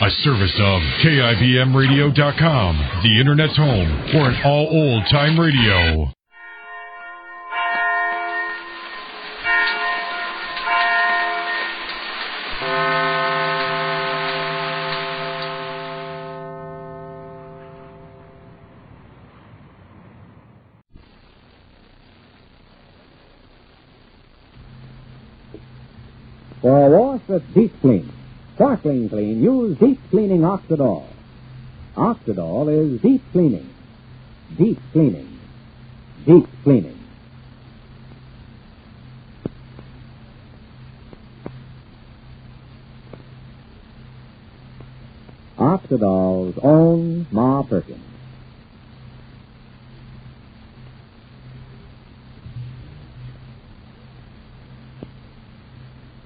A service of KIBMradio.com, the Internet's home for an all old-time radio. For a wash that's deep clean, sparkling clean, use deep cleaning Oxidol. Oxidol is deep cleaning. Deep cleaning. Deep cleaning. Oxidol's own Ma Perkins.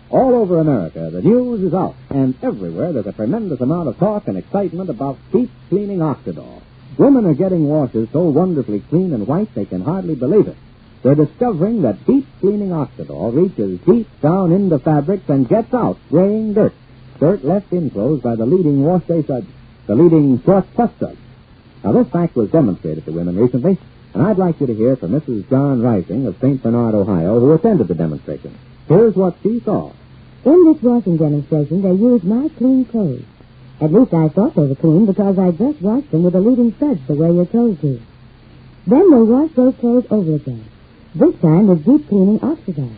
All over America, the news is out, and everywhere there's a tremendous amount of talk and excitement about deep cleaning Oxidol. Women are getting washes so wonderfully clean and white they can hardly believe it. They're discovering that deep cleaning Oxidol reaches deep down into fabrics and gets out graying dirt. Dirt left enclosed by the leading wash-day suds, the leading short plus suds. Now, this fact was demonstrated to women recently, and I'd like you to hear from Mrs. John Rising of St. Bernard, Ohio, who attended the demonstration. Here's what she saw. In this washing demonstration, they used my clean clothes. At least I thought they were clean because I just washed them with the leading suds to wear your clothes to. Then they washed those clothes over again, this time with deep cleaning Oxidol.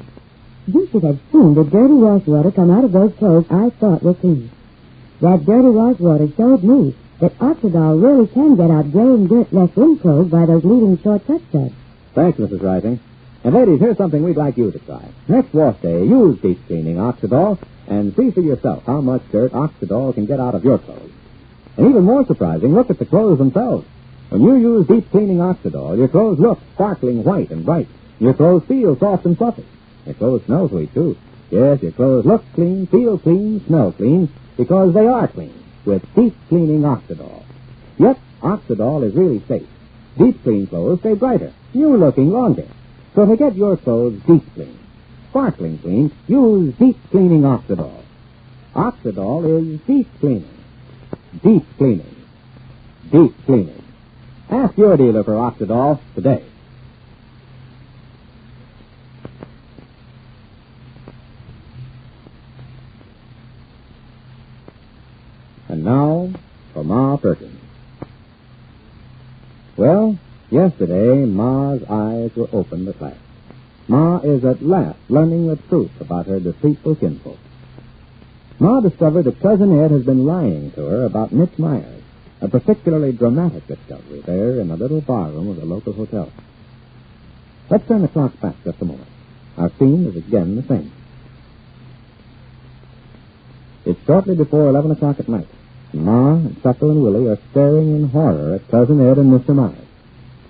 You should have seen the dirty wash water come out of those clothes I thought were clean. That dirty wash water showed me that Oxidol really can get out graying dirt left in clothes by those leading short cut suds. Thanks, Mrs. Rising. And ladies, here's something we'd like you to try. Next wash day, use deep cleaning Oxidol and see for yourself how much dirt Oxidol can get out of your clothes. And even more surprising, look at the clothes themselves. When you use deep cleaning Oxidol, your clothes look sparkling white and bright. Your clothes feel soft and fluffy. Your clothes smell sweet, too. Yes, your clothes look clean, feel clean, smell clean, because they are clean with deep cleaning Oxidol. Yet, Oxidol is really safe. Deep clean clothes stay brighter, new looking longer. So to get your clothes deep clean, sparkling clean, use deep cleaning Oxidol. Oxidol is deep cleaning. Deep cleaning. Deep cleaning. Ask your dealer for Oxidol today. And now for Ma Perkins. Well, yesterday, Ma's eyes were opened at last. Ma is at last learning the truth about her deceitful kinfolk. Ma discovered that Cousin Ed has been lying to her about Mitch Myers, a particularly dramatic discovery there in the little barroom of the local hotel. Let's turn the clock back just a moment. Our scene is again the same. It's shortly before 11 o'clock at night. Ma and Chuckle and Willie are staring in horror at Cousin Ed and Mr. Myers.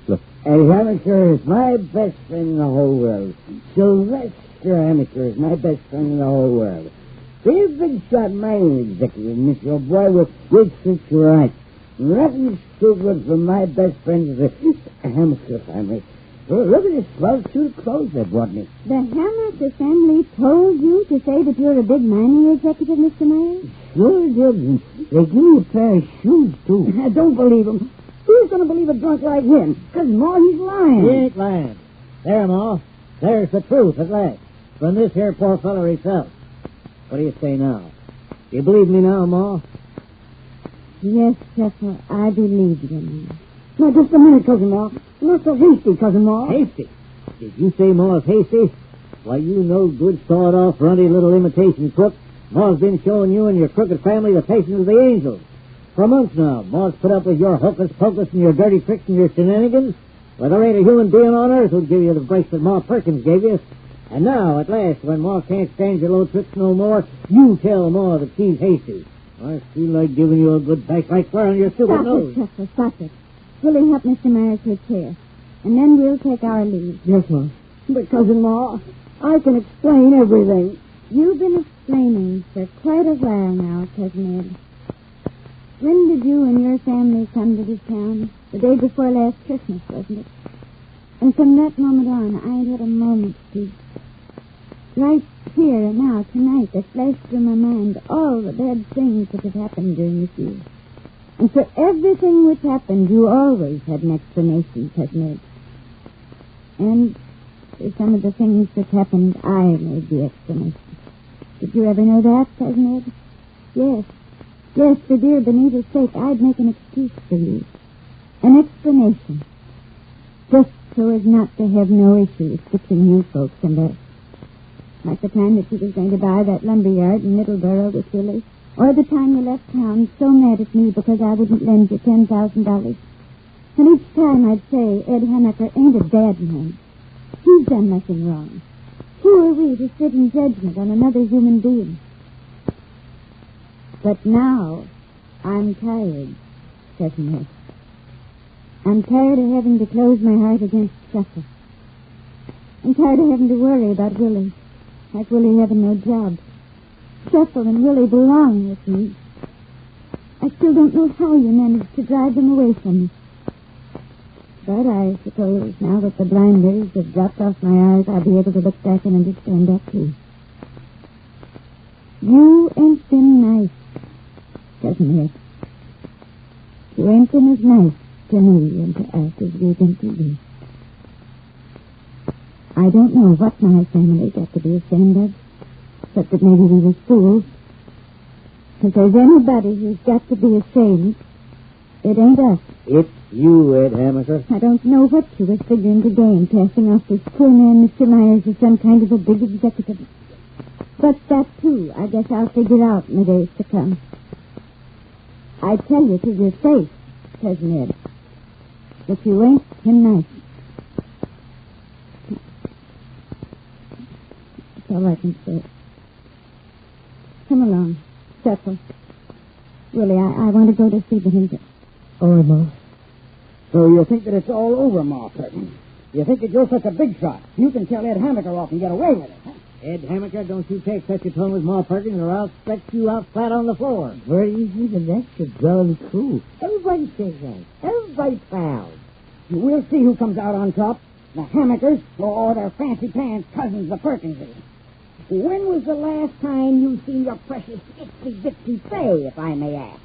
Look. Amateur is my best friend in the whole world. Sylvester Amateur is my best friend in the whole world. He's a big shot mining executive, Mr. O'Boy, with such right. Nothing's too good for my best friend as the Amateur family. Well, look at this swell suit of clothes they brought me. The Hamilton family told you to say that you're a big mining executive, Mr. Myers? Sure did. They give me a pair of shoes, too. I don't believe them. Who's going to believe a drunk like him? Because, Ma, he's lying. He ain't lying. There, Ma. There's the truth at last. From this here poor feller himself. What do you say now? Do you believe me now, Ma? Yes, Chuckle, I believe you, Ma. Now, just a minute, Cousin Ma. You're not so hasty, Cousin Ma. Hasty? Did you say Ma's hasty? Why, you no good, sawed-off, runty little imitation crook. Ma's been showing you and your crooked family the faces of the angels. For months now, Ma's put up with your hocus-pocus and your dirty tricks and your shenanigans. Well, there ain't a human being on earth who'd give you the bracelet Ma Perkins gave you. And now, at last, when Ma can't stand your little tricks no more, you tell Ma that she's hasty. I feel like giving you a good back right square on your stupid nose. Stop it, Chuckle, stop it. Willie, help Mr. Myers to a chair. And then we'll take our leave. Yes, Ma. But, Cousin Ma, I can explain everything. You've been explaining for quite a while now, Cousin Ed. When did you and your family come to this town? The day before last Christmas, wasn't it? And from that moment on, I ain't had a moment's peace. Right here and now, tonight, there flashed through my mind all the bad things that have happened during this year. And for everything which happened, you always had an explanation, Cousin Ed. And for some of the things that happened, I made the explanation. Did you ever know that, Cousin Ed? Yes. Yes, for dear Benita's sake, I'd make an excuse for you. An explanation. Just so as not to have no issues between you folks and us. Like the time that you was going to buy that lumberyard in Middleborough with Willie. Or the time you left town so mad at me because I wouldn't lend you $10,000. And each time I'd say, Ed Hammaker ain't a bad man. He's done nothing wrong. Who are we to sit in judgment on another human being? But now, I'm tired, Cousin Ed. I'm tired of having to close my heart against Shuffle. I'm tired of having to worry about Willie. Like Willie having no job. Shuffle and Willie belong with me. I still don't know how you managed to drive them away from me. But I suppose now that the blinders have dropped off my eyes, I'll be able to look back and understand that too. You ain't been nice, Cousin Ed. You ain't been as nice to me and to us as we've been to you. I don't know what my family got to be ashamed of, except that maybe we were fools. If there's anybody who's got to be ashamed, it ain't us. It's you, Ed Hammaker. I don't know what you were figuring to gain, passing off this poor man, Mr. Myers, as some kind of a big executive. But that, too, I guess I'll figure out in the days to come. I tell you to your face, Cousin Ed, that you ain't him nice. That's all I can say. Come along, Shuffle. Willie, I want to go to see Benita. All right, Ma. So you think that it's all over, Ma Perkins? You think that you're such a big shot? You can tell Ed Hammaker off and get away with it, huh? Ed Hammaker, don't you take such a tone with Ma Perkins or I'll stretch you out flat on the floor. Very easy, and that's the darn truth. Everybody says that. Everybody's proud. We'll see who comes out on top. The Hammakers or their fancy pants cousins, the Perkinses. When was the last time you seen your precious itsy-bitsy Fay, if I may ask?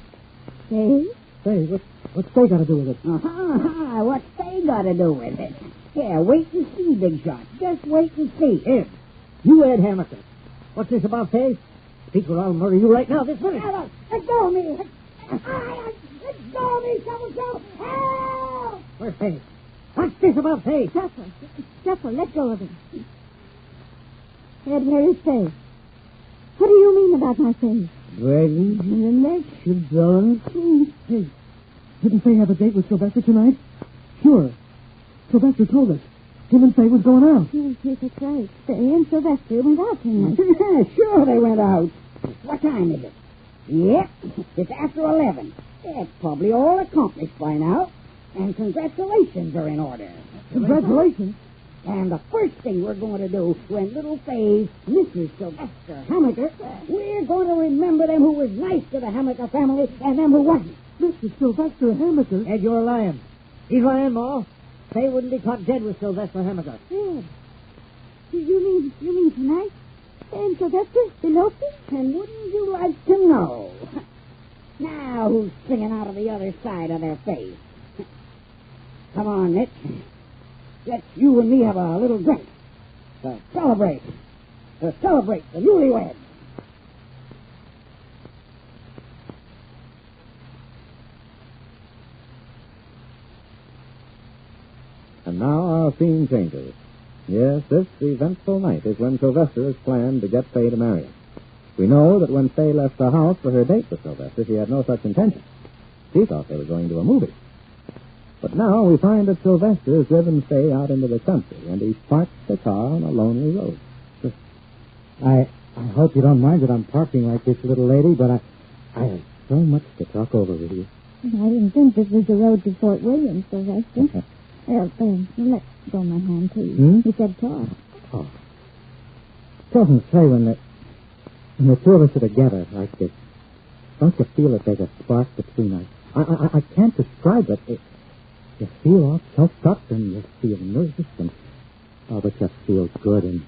Fay? Fay? What's Fay got to do with it? What's Fay got to do with it? Yeah, wait and see, Big Shot. Just wait and see. Ed, you Ed Hammaker. What's this about Fay? Speak or I'll murder you right now, this minute. Let go of me. Let go of me, Shuffle. Help! Where's Fay? What's this about Fay? Shuffle, let go of him. Ed, where is Fay? What do you mean about my face? Well, and that's your darn truth. Hey, didn't Fay have a date with Sylvester tonight? Sure. Sylvester told us. Him and Fay was going out. Yes, that's right. Fay and Sylvester went out tonight. Sure they went out. What time is it? Yep, it's after 11. That's probably all accomplished by now. And congratulations are in order. Congratulations? And the first thing we're going to do when little Fay's Mrs. Sylvester Hammaker, we're going to remember them who was nice to the Hammaker family and them who wasn't. Mr. Sylvester Hammaker? Ed, you're lying. He's lying, Ma. Fay wouldn't be caught dead with Sylvester Hammaker. Ed, you mean tonight? And Sylvester eloped? And wouldn't you like to know? Now who's singing out of the other side of their face? Come on, Nick. Let's you and me have a little drink. To celebrate the newlyweds. And now our scene changes. Yes, this eventful night is when Sylvester has planned to get Fay to marry him. We know that when Fay left the house for her date with Sylvester, she had no such intention. She thought they were going to a movie. But now we find that Sylvester has driven Fay out into the country, and he's parked the car on a lonely road. I hope you don't mind that I'm parking like this, little lady, but I have so much to talk over with you. I didn't think this was the road to Fort William, Sylvester. Well, let go my hand, please. You said talk. Oh. Doesn't say when the two of us are together like this. Don't you feel that there's a spark between us? I can't describe it. You feel all choked up and you feel nervous and it just feels good and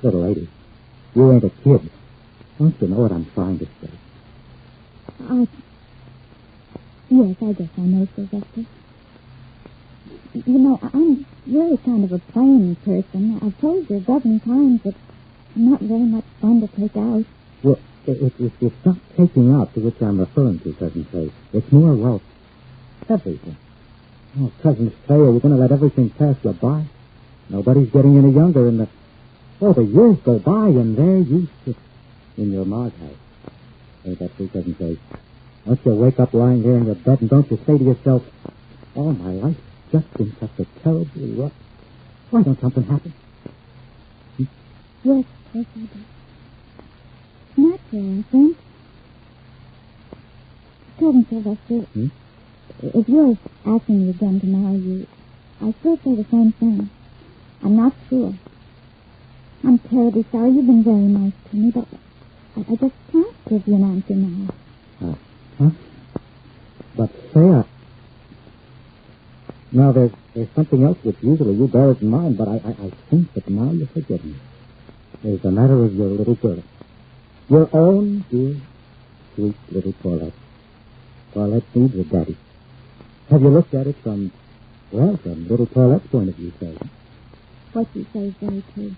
Little lady, you ain't a kid. Don't you know what I'm trying to say? Yes, I guess I know, Sylvester. You know, I'm really kind of a plain person. I've told you a dozen times that I'm not very much fun to take out. Well, it's not taking out to which I'm referring to, Cousin Faye. It's more, well, everything. Oh, Cousin Faye, are you going to let everything pass you by? Nobody's getting any younger, and the years go by, and there you sit in your ma's house. Ain't that true, Cousin Faye? Don't you wake up lying there in your bed, and don't you say to yourself, all my life just been such a terrible rut. Why don't something happen? Yes, I do. Natural, I think. Cousin Sylvester, if you're asking me again to marry you, I still say the same thing. I'm not sure. I'm terribly sorry. You've been very nice to me, but I just can't give you an answer now. Huh? But, Sarah... Now, there's something else which usually you bear in mind, but I think that now you forgive me. There's the matter of your little girl. Your own dear, sweet little Paulette. Paulette needs a daddy. Have you looked at it from little Paulette's point of view, Sarah? What you say is very true.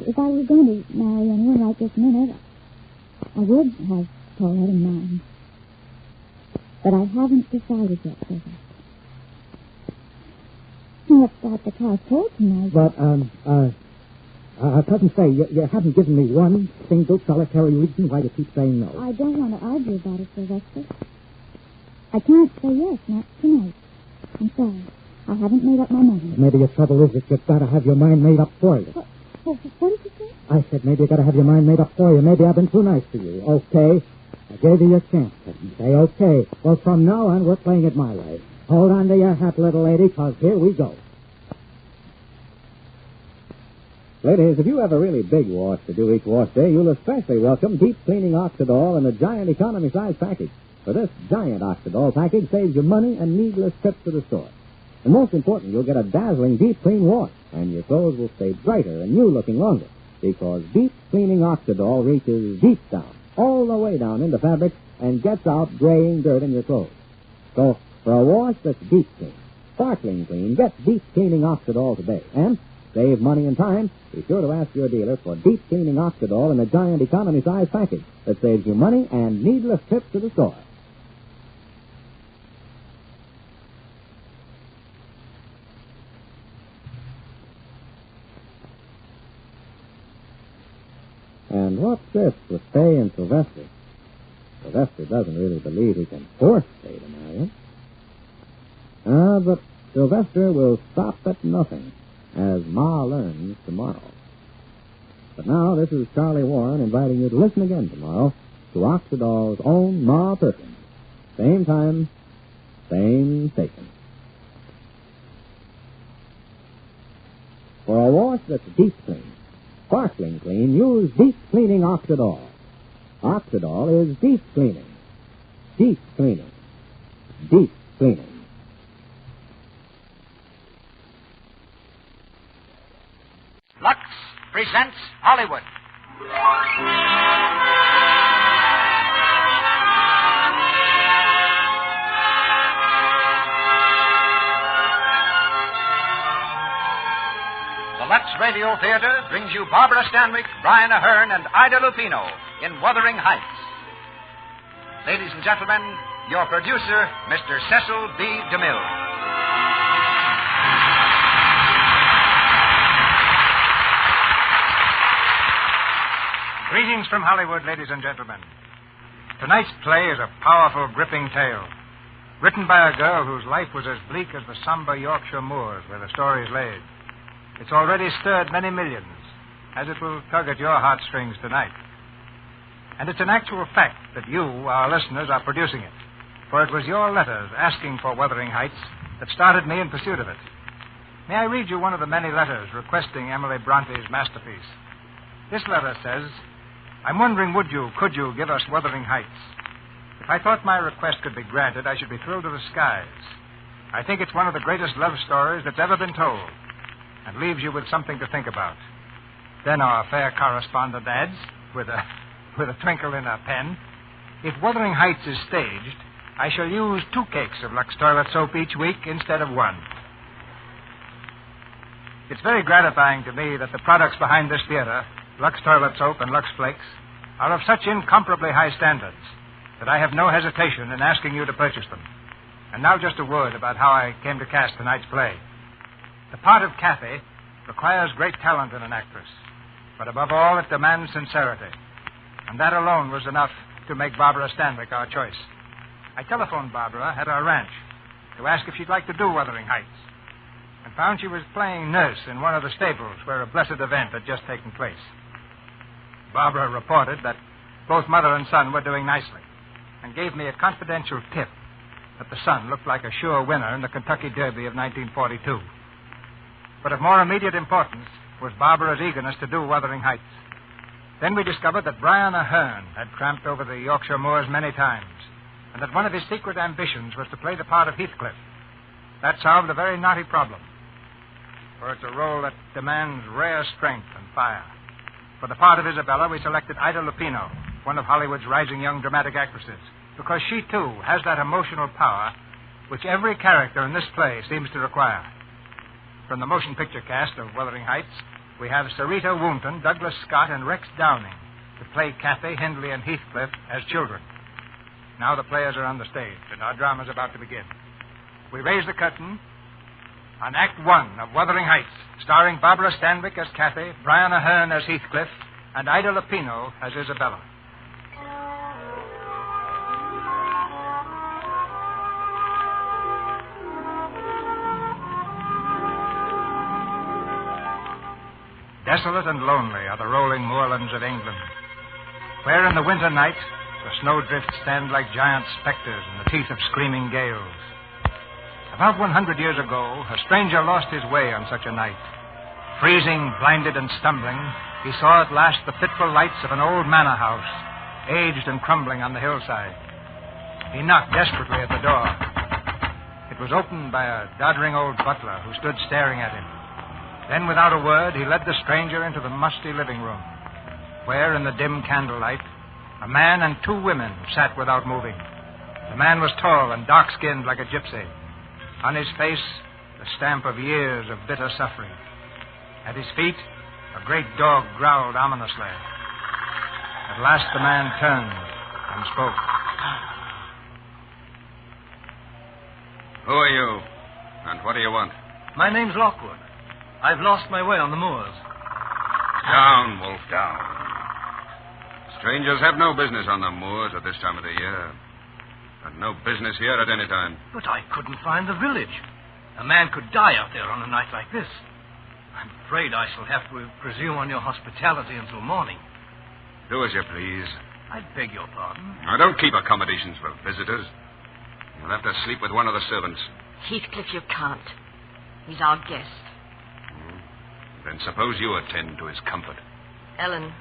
If I were going to marry anyone right this minute, I would have Paulette in mind. But I haven't decided yet, Sylvester. I've got the car sold tonight. But, Cousin Faye, you haven't given me one single solitary reason why you keep saying no. I don't want to argue about it, Sylvester. I can't say yes, not tonight. I'm sorry. I haven't made up my mind. Maybe your trouble is that you've got to have your mind made up for you. What did you say? I said maybe you've got to have your mind made up for you. Maybe I've been too nice to you. Okay. I gave you your chance, Cousin Faye. Okay. Well, from now on, we're playing it my way. Hold on to your hat, little lady, because here we go. Ladies, if you have a really big wash to do each wash day, you'll especially welcome deep cleaning Oxidol in the giant economy size package. For this giant Oxidol package saves you money and needless trips to the store. And most important, you'll get a dazzling deep clean wash, and your clothes will stay brighter and new looking longer, because deep cleaning Oxidol reaches deep down, all the way down into fabric, and gets out graying dirt in your clothes. So, for a wash that's deep clean, sparkling clean, get deep cleaning Oxidol today. And save money and time. Be sure to ask your dealer for deep cleaning Oxidol in a giant economy size package that saves you money and needless trips to the store. And what's this with Faye and Sylvester? Sylvester doesn't really believe he can force Faye to marry him. But Sylvester will stop at nothing, as Ma learns tomorrow. But now, this is Charlie Warren inviting you to listen again tomorrow to Oxidol's own Ma Perkins. Same time, same station. For a wash that's deep clean, sparkling clean, use deep cleaning Oxidol. Oxidol is deep cleaning. Deep cleaning. Deep cleaning. Lux presents Hollywood. The Lux Radio Theater brings you Barbara Stanwyck, Brian Ahern, and Ida Lupino in Wuthering Heights. Ladies and gentlemen, your producer, Mr. Cecil B. DeMille. Greetings from Hollywood, ladies and gentlemen. Tonight's play is a powerful, gripping tale, written by a girl whose life was as bleak as the somber Yorkshire moors where the story is laid. It's already stirred many millions, as it will tug at your heartstrings tonight. And it's an actual fact that you, our listeners, are producing it, for it was your letters asking for Wuthering Heights that started me in pursuit of it. May I read you one of the many letters requesting Emily Bronte's masterpiece? This letter says, I'm wondering, could you give us Wuthering Heights? If I thought my request could be granted, I should be thrilled to the skies. I think it's one of the greatest love stories that's ever been told, and leaves you with something to think about. Then our fair correspondent adds, with a twinkle in her pen, if Wuthering Heights is staged, I shall use 2 cakes of Lux toilet soap each week instead of 1. It's very gratifying to me that the products behind this theater, Lux toilet soap and Lux Flakes, are of such incomparably high standards that I have no hesitation in asking you to purchase them. And now just a word about how I came to cast tonight's play. The part of Kathy requires great talent in an actress, but above all, it demands sincerity. And that alone was enough to make Barbara Stanwyck our choice. I telephoned Barbara at our ranch to ask if she'd like to do Wuthering Heights, and found she was playing nurse in one of the stables where a blessed event had just taken place. Barbara reported that both mother and son were doing nicely, and gave me a confidential tip that the son looked like a sure winner in the Kentucky Derby of 1942. But of more immediate importance was Barbara's eagerness to do Wuthering Heights. Then we discovered that Brian Ahern had tramped over the Yorkshire moors many times, and that one of his secret ambitions was to play the part of Heathcliff. That solved a very knotty problem, for it's a role that demands rare strength and fire. For the part of Isabella, we selected Ida Lupino, one of Hollywood's rising young dramatic actresses, because she, too, has that emotional power which every character in this play seems to require. From the motion picture cast of Wuthering Heights, we have Sarita Woonton, Douglas Scott, and Rex Downing to play Kathy, Hindley, and Heathcliff as children. Now the players are on the stage, and our drama's about to begin. We raise the curtain on Act 1 of Wuthering Heights, starring Barbara Stanwyck as Kathy, Brian Ahern as Heathcliff, and Ida Lupino as Isabella. Desolate and lonely are the rolling moorlands of England, where in the winter night the snowdrifts stand like giant specters in the teeth of screaming gales. About 100 years ago, a stranger lost his way on such a night. Freezing, blinded, and stumbling, he saw at last the fitful lights of an old manor house, aged and crumbling on the hillside. He knocked desperately at the door. It was opened by a doddering old butler who stood staring at him. Then, without a word, he led the stranger into the musty living room, where, in the dim candlelight, a man and 2 women sat without moving. The man was tall and dark-skinned like a gypsy. On his face, the stamp of years of bitter suffering. At his feet, a great dog growled ominously. At last, the man turned and spoke. Who are you? And what do you want? My name's Lockwood. I've lost my way on the moors. Down, Wolf, down. Strangers have no business on the moors at this time of the year. And no business here at any time. But I couldn't find the village. A man could die out there on a night like this. I'm afraid I shall have to presume on your hospitality until morning. Do as you please. I beg your pardon. Now, don't keep accommodations for visitors. You'll have to sleep with one of the servants. Heathcliff, you can't. He's our guest. Then suppose you attend to his comfort. Ellen,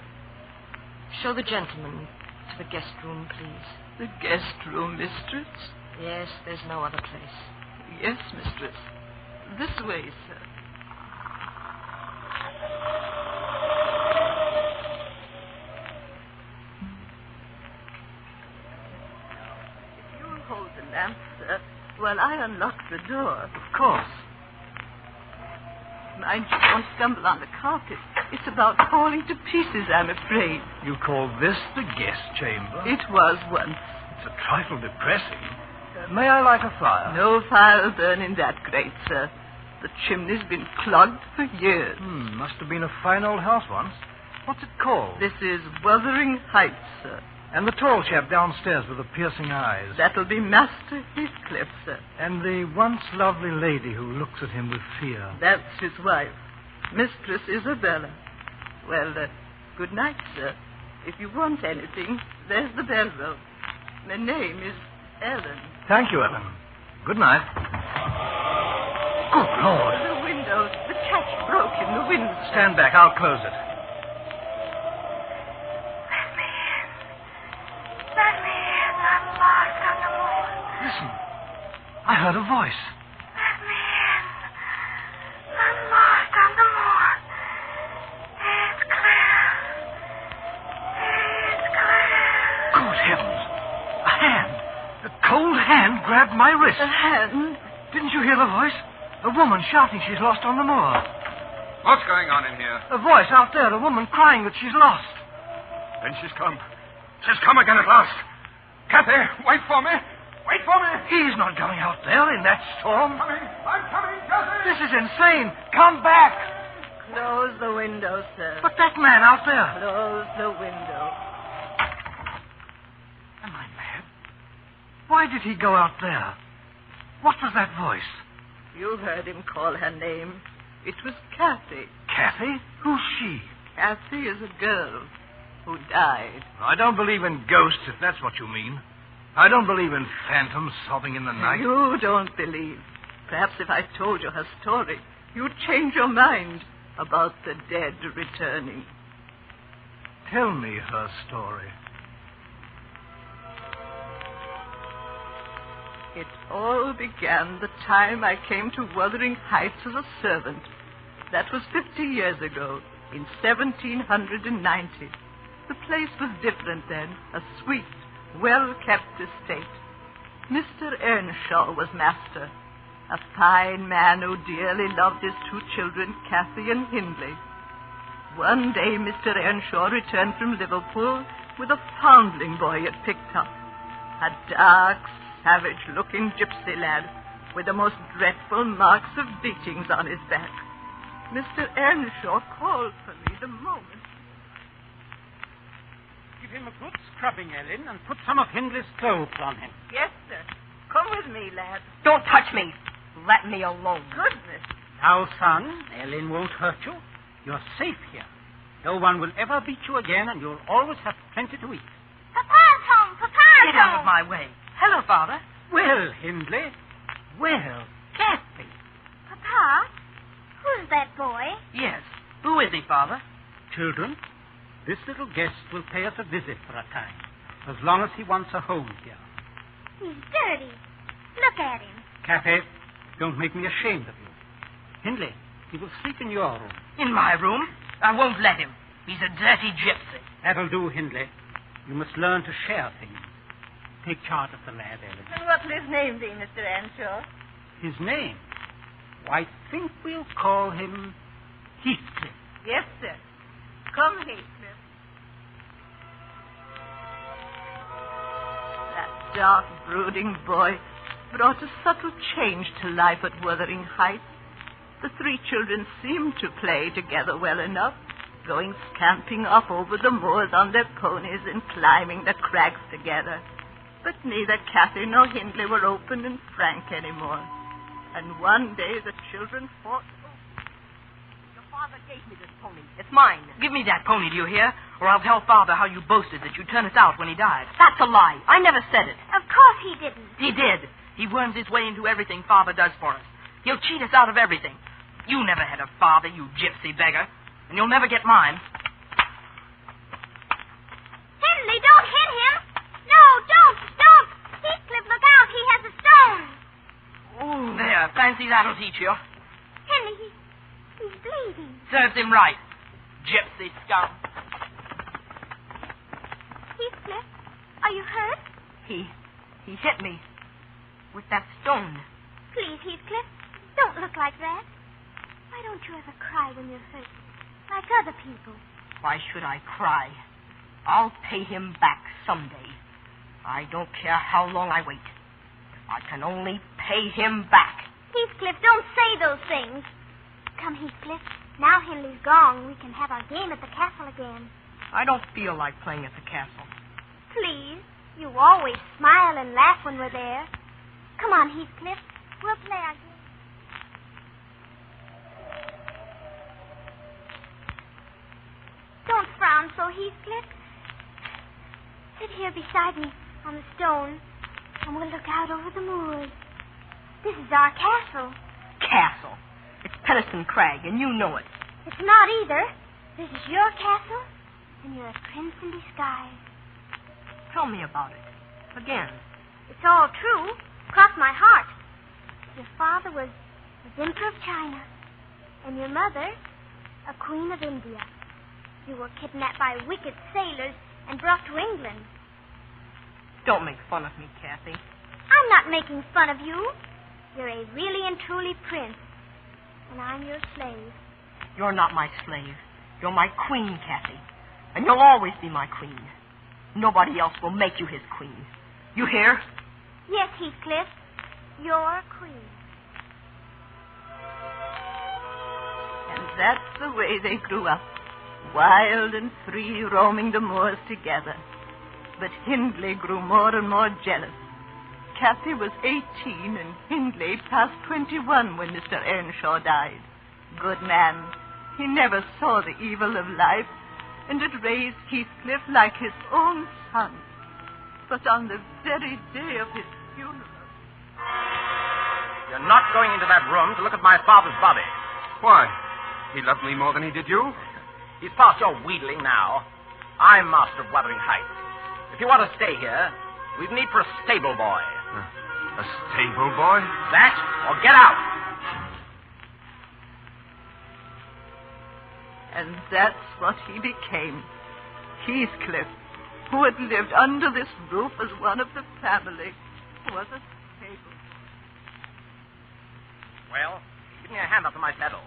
show the gentleman to the guest room, please. The guest room, mistress? Yes, there's no other place. Yes, mistress. This way, sir. If you'll hold the lamp, sir, while I unlock the door. Of course. Mind you don't stumble on the carpet. It's about falling to pieces, I'm afraid. You call this the guest chamber? It was once. It's a trifle depressing. May I light a fire? No fire will burn in that grate, sir. The chimney's been clogged for years. Must have been a fine old house once. What's it called? This is Wuthering Heights, sir. And the tall chap downstairs with the piercing eyes. That'll be Master Heathcliff, sir. And the once lovely lady who looks at him with fear. That's his wife, Mistress Isabella. Well, good night, sir. If you want anything, there's the bell rope. My name is Ellen. Thank you, Ellen. Good night. Good Lord. The window. The catch broke in the window. Stand back. I'll close it. Listen. I heard a voice. Let me in. I'm lost on the moor. It's cold hand grabbed my wrist. A hand? Didn't you hear the voice? A woman shouting she's lost on the moor. What's going on in here? A voice out there, a woman crying that she's lost. Then she's come. She's come again at last. Kathy, wait for me. Wait for me. He's not going out there in that storm. I'm coming, Kathy. This is insane. Come back. Close the window, sir. But that man out there. Close the window. Am I mad? Why did he go out there? What was that voice? You heard him call her name. It was Kathy. Kathy? Who's she? Kathy is a girl who died. I don't believe in ghosts, if that's what you mean. I don't believe in phantoms sobbing in the night. You don't believe. Perhaps if I told you her story, you'd change your mind about the dead returning. Tell me her story. It all began the time I came to Wuthering Heights as a servant. That was 50 years ago, in 1790. The place was different then, a sweet, well-kept estate. Mr. Earnshaw was master, a fine man who dearly loved his two children, Kathy and Hindley. One day, Mr. Earnshaw returned from Liverpool with a foundling boy he had picked up, a dark, savage-looking gypsy lad with the most dreadful marks of beatings on his back. Mr. Earnshaw called for me the moment. Give him a good scrubbing, Ellen, and put some of Hindley's clothes on him. Yes, sir. Come with me, lad. Don't touch me. Let me alone. Goodness. Now, son, Ellen won't hurt you. You're safe here. No one will ever beat you again, and you'll always have plenty to eat. Papa's home. Papa's Get out of my way. Hello, Father. Well, Hindley. Well, Kathy. Papa, who's that boy? Yes. Who is he, Father? Children, this little guest will pay us a visit for a time, as long as he wants a home here. He's dirty. Look at him. Kathy, don't make me ashamed of you. Hindley, he will sleep in your room. In my room? I won't let him. He's a dirty gypsy. That'll do, Hindley. You must learn to share things. Take charge of the lad, Ellen. And what'll his name be, Mr. Earnshaw? His name? I think we'll call him Heathcliff. Yes, sir. Come, Heathcliff. That dark, brooding boy brought a subtle change to life at Wuthering Heights. The three children seemed to play together well enough, going scamping up over the moors on their ponies and climbing the crags together. But neither Kathy nor Hindley were open and frank anymore. And one day the children fought. Your father gave me this pony. It's mine. Give me that pony, do you hear? Or I'll tell Father how you boasted that you'd turn us out when he died. That's a lie. I never said it. Of course he didn't. He did. He worms his way into everything Father does for us. He'll cheat us out of everything. You never had a father, you gypsy beggar. And you'll never get mine. Hindley, don't hit him. No, don't. Heathcliff, look out. He has a stone. Ooh, there. Fancy that'll teach you. Hindley, he's bleeding. Serves him right. Gypsy scum. Heathcliff, are you hurt? He hit me with that stone. Please, Heathcliff, don't look like that. Why don't you ever cry when you're hurt, like other people? Why should I cry? I'll pay him back someday. I don't care how long I wait. I can only pay him back. Heathcliff, don't say those things. Come, Heathcliff. Now Hindley's gone, we can have our game at the castle again. I don't feel like playing at the castle. Please. You always smile and laugh when we're there. Come on, Heathcliff. We'll play our game. Don't frown so, Heathcliff. Sit here beside me on the stone, and we'll look out over the moors. This is our castle. Castle? It's Penistone Crag, and you know it. It's not either. This is your castle, and you're a prince in disguise. Tell me about it. Again. It's all true. Cross my heart. Your father was Emperor of China, and your mother, a Queen of India. You were kidnapped by wicked sailors and brought to England. Don't make fun of me, Kathy. I'm not making fun of you. You're a really and truly prince. And I'm your slave. You're not my slave. You're my queen, Kathy. And you'll always be my queen. Nobody else will make you his queen. You hear? Yes, Heathcliff. You're queen. And that's the way they grew up, wild and free, roaming the moors together. But Hindley grew more and more jealous. Kathy was 18 and Hindley past 21 when Mr. Earnshaw died. Good man. He never saw the evil of life and had raised Heathcliff like his own son. But on the very day of his funeral... You're not going into that room to look at my father's body. Why? He loved me more than he did you? He's past your wheedling now. I'm master of Wuthering Heights. If you want to stay here, we've need for a stable boy. A stable boy? That, or get out. And that's what he became. Heathcliff, who had lived under this roof as one of the family, was a stable. Well, give me a hand up to my saddle.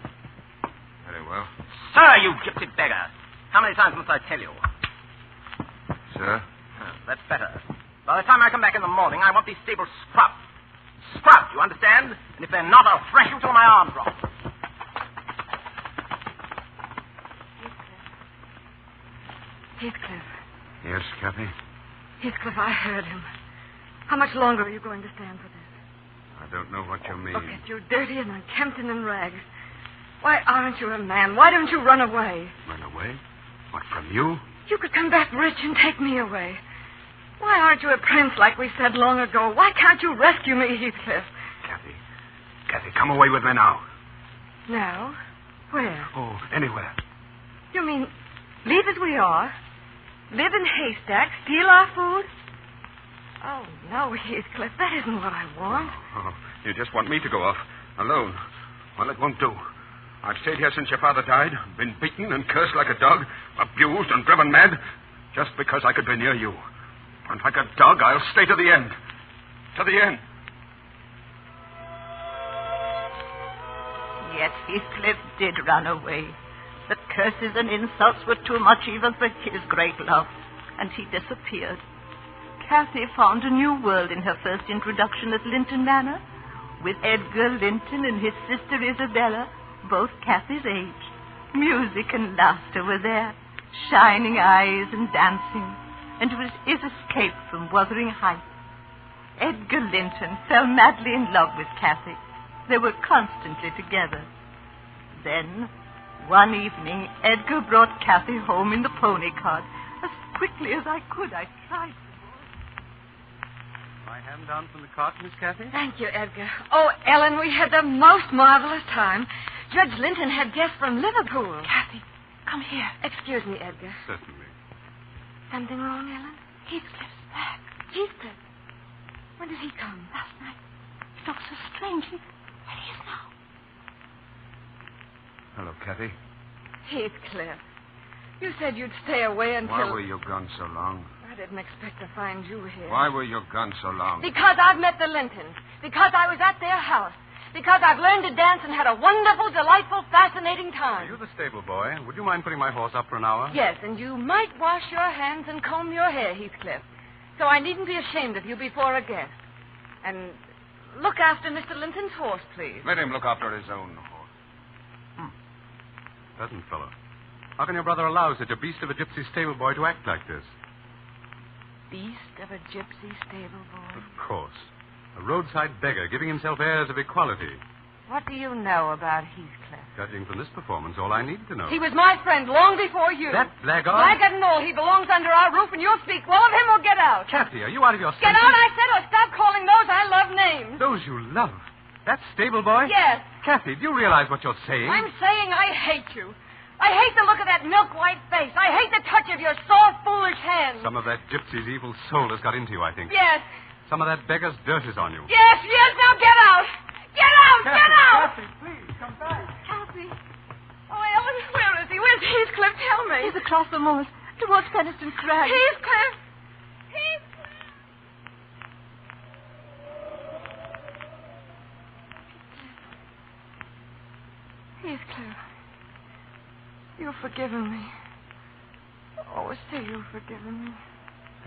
Very well. Sir, you gypsy beggar. How many times must I tell you? Sir? That's better. By the time I come back in the morning, I want these stables scrubbed. Scrubbed, you understand? And if they're not, I'll thrash you till my arm drops. Heathcliff. Yes, Kathy? Heathcliff, I heard him. How much longer are you going to stand for this? I don't know what you mean. Look at you, dirty and unkempt and in rags. Why aren't you a man? Why don't you run away? Run away? What, from you? You could come back rich and take me away. Why aren't you a prince like we said long ago? Why can't you rescue me, Heathcliff? Kathy, come away with me now. Now? Where? Oh, anywhere. You mean leave as we are? Live in haystacks? Steal our food? Oh, no, Heathcliff, that isn't what I want. Oh, you just want me to go off, alone. Well, it won't do. I've stayed here since your father died, been beaten and cursed like a dog, abused and driven mad, just because I could be near you. And like a dog, I'll stay to the end. To the end. Yet Heathcliff did run away. The curses and insults were too much even for his great love, and he disappeared. Kathy found a new world in her first introduction at Linton Manor, with Edgar Linton and his sister Isabella, both Kathy's age. Music and laughter were there, shining eyes and dancing, and it was his escape from Wuthering Heights. Edgar Linton fell madly in love with Kathy. They were constantly together. Then, one evening, Edgar brought Kathy home in the pony cart. As quickly as I could, I tried. My hand down from the cart, Miss Kathy? Thank you, Edgar. Oh, Ellen, we had the most marvelous time. Judge Linton had guests from Liverpool. Kathy, come here. Excuse me, Edgar. Certainly. Something wrong, Ellen? Heathcliff's back. Heathcliff. When did he come? Last night. He looked so strange. Where he is now. Hello, Kathy. Heathcliff. You said you'd stay away until... Why were you gone so long? I didn't expect to find you here. Why were you gone so long? Because I've met the Lintons. Because I was at their house. Because I've learned to dance and had a wonderful, delightful, fascinating time. Are you the stable boy? Would you mind putting my horse up for an hour? Yes, and you might wash your hands and comb your hair, Heathcliff. So I needn't be ashamed of you before a guest. And look after Mr. Linton's horse, please. Let him look after his own horse. Pleasant fellow. How can your brother allow such a beast of a gypsy stable boy to act like this? Beast of a gypsy stable boy? Of course. A roadside beggar giving himself airs of equality. What do you know about Heathcliff? Judging from this performance, all I need to know. He was my friend long before you. That blackguard? Blackguard and all. He belongs under our roof, and you'll speak well of him or get out. Kathy, are you out of your senses? Get out, I said, or stop calling those I love names. Those you love? That stable boy? Yes. Kathy, do you realize what you're saying? I'm saying I hate you. I hate the look of that milk-white face. I hate the touch of your soft, foolish hands. Some of that gypsy's evil soul has got into you, I think. Yes. Some of that beggar's dirt is on you. Yes. Now get out. Get out. Kathy, get out. Kathy, please, come back. Kathy. Oh, Ellen, where is he? Where's Heathcliff? Tell me. He's across the moors, towards Feniston Crag. Heathcliff. Heathcliff, you've forgiven me. Oh, say you've forgiven me.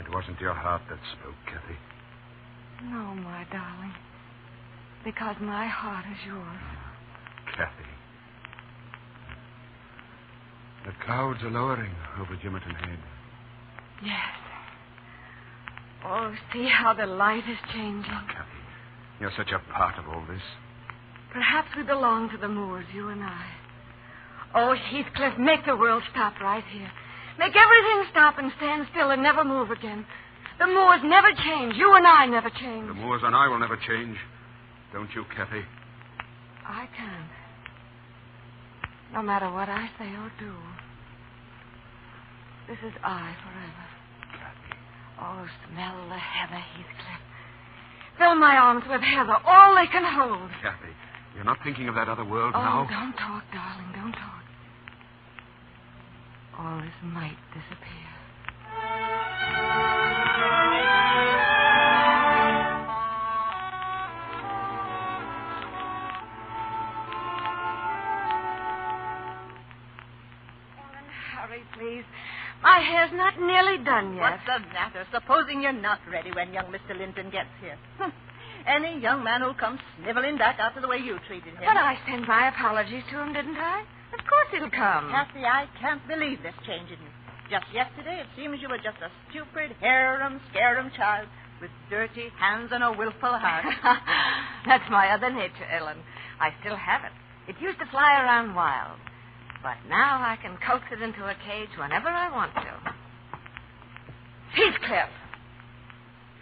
It wasn't your heart that spoke, Kathy. No, my darling. Because my heart is yours. Kathy. The clouds are lowering over Jimerton Head. Yes. Oh, see how the light is changing. Oh, Kathy, you're such a part of all this. Perhaps we belong to the moors, you and I. Oh, Heathcliff, make the world stop right here. Make everything stop and stand still and never move again. The moors never change. You and I never change. The moors and I will never change. Don't you, Kathy? I can't. No matter what I say or do. This is I forever. Kathy. Oh, smell the heather, Heathcliff. Fill my arms with heather, all they can hold. Kathy, you're not thinking of that other world Oh, now? don't talk, darling, don't talk. All this might disappear. Ellen, hurry, please. My hair's not nearly done yet. What's the matter? Supposing you're not ready when young Mr. Linton gets here. Any young man who'll come sniveling back after the way you treated him. But I sent my apologies to him, didn't I? Of course he'll come. Kathy, I can't believe this change in you. Just yesterday, it seems you were just a stupid, harum, scarum child with dirty hands and a willful heart. That's my other nature, Ellen. I still have it. It used to fly around wild. But now I can coax it into a cage whenever I want to. Heathcliff!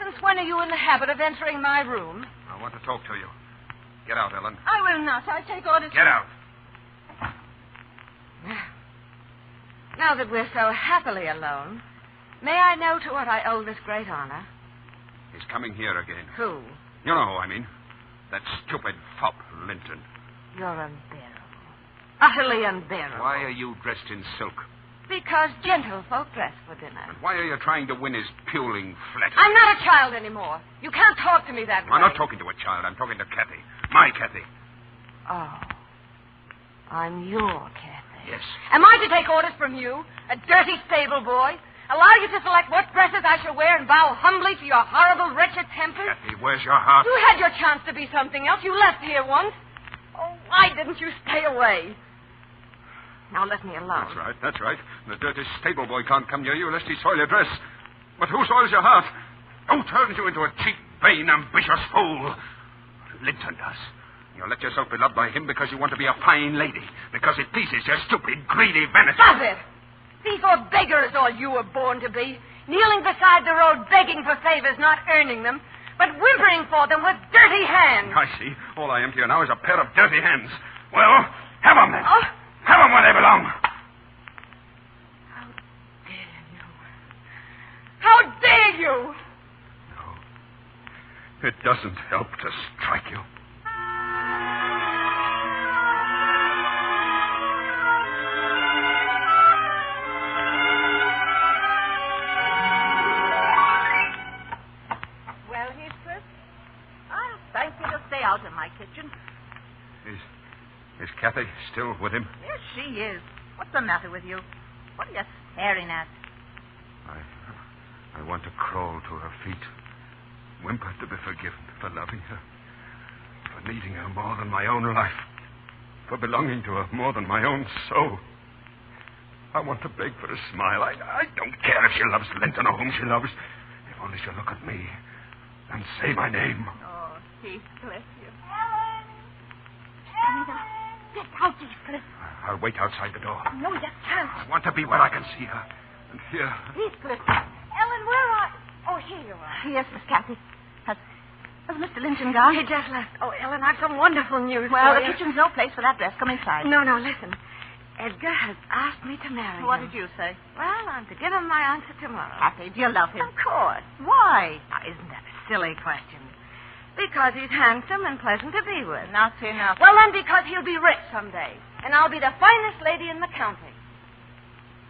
Since when are you in the habit of entering my room? I want to talk to you. Get out, Ellen. I will not. I take orders. Get out. Now that we're so happily alone, may I know to what I owe this great honor? He's coming here again. Who? You know who I mean. That stupid fop, Linton. You're unbearable. Utterly unbearable. Why are you dressed in silk? Because gentlefolk dress for dinner. And why are you trying to win his puling flattery? I'm not a child anymore. You can't talk to me that way. I'm not talking to a child. I'm talking to Kathy. My Kathy. Oh. I'm your Kathy. Yes. Am I to take orders from you, a dirty stable boy? Allow you to select what dresses I shall wear and bow humbly to your horrible, wretched tempers? Kathy, where's your heart? You had your chance to be something else. You left here once. Oh, why didn't you stay away? Now let me alone. That's right. The dirty stable boy can't come near you lest he soil your dress. But who soils your heart? Who turns you into a cheap, vain, ambitious fool? Linton does. You let yourself be loved by him because you want to be a fine lady. Because it pleases your stupid, greedy vanity. Does it? Thief or beggar is all you were born to be. Kneeling beside the road begging for favors, not earning them, but whimpering for them with dirty hands. I see. All I am to you now is a pair of dirty hands. Well, have them then. Oh. Have them where they belong. How dare you? How dare you? No. It doesn't help to strike you. Well, Heathcliff, I'll thank you to stay out in my kitchen. Is Kathy still with him? Yes, she is. What's the matter with you? What are you staring at? I want to crawl to her feet. Whimper to be forgiven for loving her. For needing her more than my own life. For belonging to her more than my own soul. I want to beg for a smile. I don't care if she loves Linton or whom she loves. If only she'll look at me and say my name. Oh, Heathcliff, you... Ellen! Ellen! Get out, Heathcliff. I'll wait outside the door. No, you can't. I want to be where I can see her. And hear her. Heathcliff. Ellen, where are you? Oh, here you are. Yes, Miss Kathy. Has Mr. Linton gone? He just left. Oh, Ellen, I've some wonderful news Well, for the you. kitchen's no place for that dress. Come inside. No, listen. Edgar has asked me to marry him. What did you say? Well, I'm to give him my answer tomorrow. Kathy, do you love him? Of course. Why? Now, isn't that a silly question? Because he's handsome and pleasant to be with. Not enough. Well, then, because he'll be rich someday. And I'll be the finest lady in the county.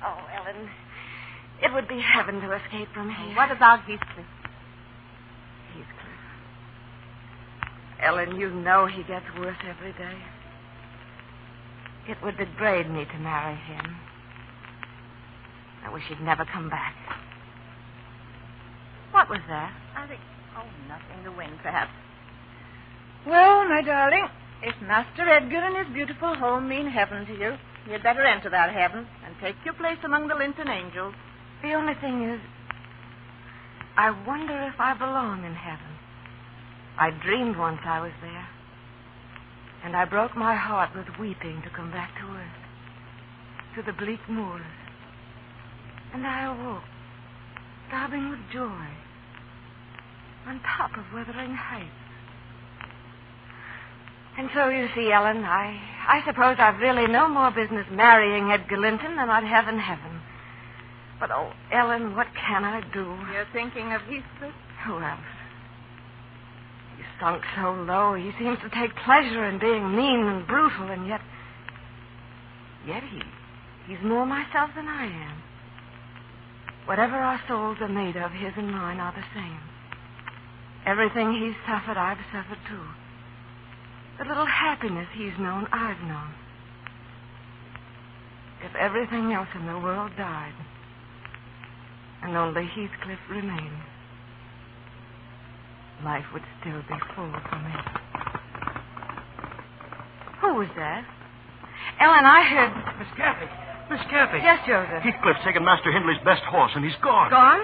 Oh, Ellen, it would be heaven to escape from here. What about Heathcliff? Heathcliff. Ellen, you know he gets worse every day. It would degrade me to marry him. I wish he'd never come back. What was that? I think... Oh, nothing. The wind, perhaps. Well, my darling, if Master Edgar and his beautiful home mean heaven to you, you'd better enter that heaven and take your place among the Linton angels. The only thing is, I wonder if I belong in heaven. I dreamed once I was there, and I broke my heart with weeping to come back to earth, to the bleak moors. And I awoke, throbbing with joy, on top of Wuthering Heights. And so, you see, Ellen, I suppose I've really no more business marrying Edgar Linton than I'd have in heaven. But, oh, Ellen, what can I do? You're thinking of Heathcliff? Who else? He's sunk so low. He seems to take pleasure in being mean and brutal, and yet he's more myself than I am. Whatever our souls are made of, his and mine are the same. Everything he's suffered, I've suffered too. The little happiness he's known, I've known. If everything else in the world died, and only Heathcliff remained, life would still be full for me. Who was that? Ellen, I heard... Miss Kathy. Miss Kathy. Yes, Joseph. Heathcliff's taken Master Hindley's best horse, and he's gone. Gone?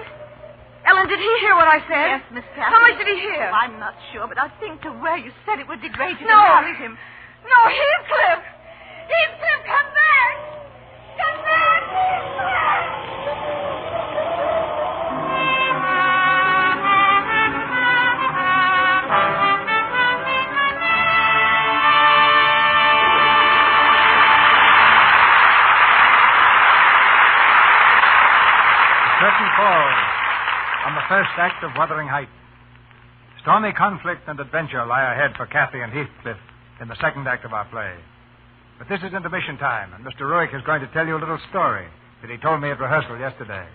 Ellen, did he hear what I said? Yes, Miss Kathy. How much did he hear? Well, I'm not sure, but I think to where you said it would degrade you No. to marry him. No, Heathcliff! Heathcliff, come back! Come back, Heathcliff! Curtain falls on the first act of Wuthering Heights. Stormy conflict and adventure lie ahead for Kathy and Heathcliff in the second act of our play. But this is intermission time, and Mr. Ruick is going to tell you a little story that he told me at rehearsal yesterday.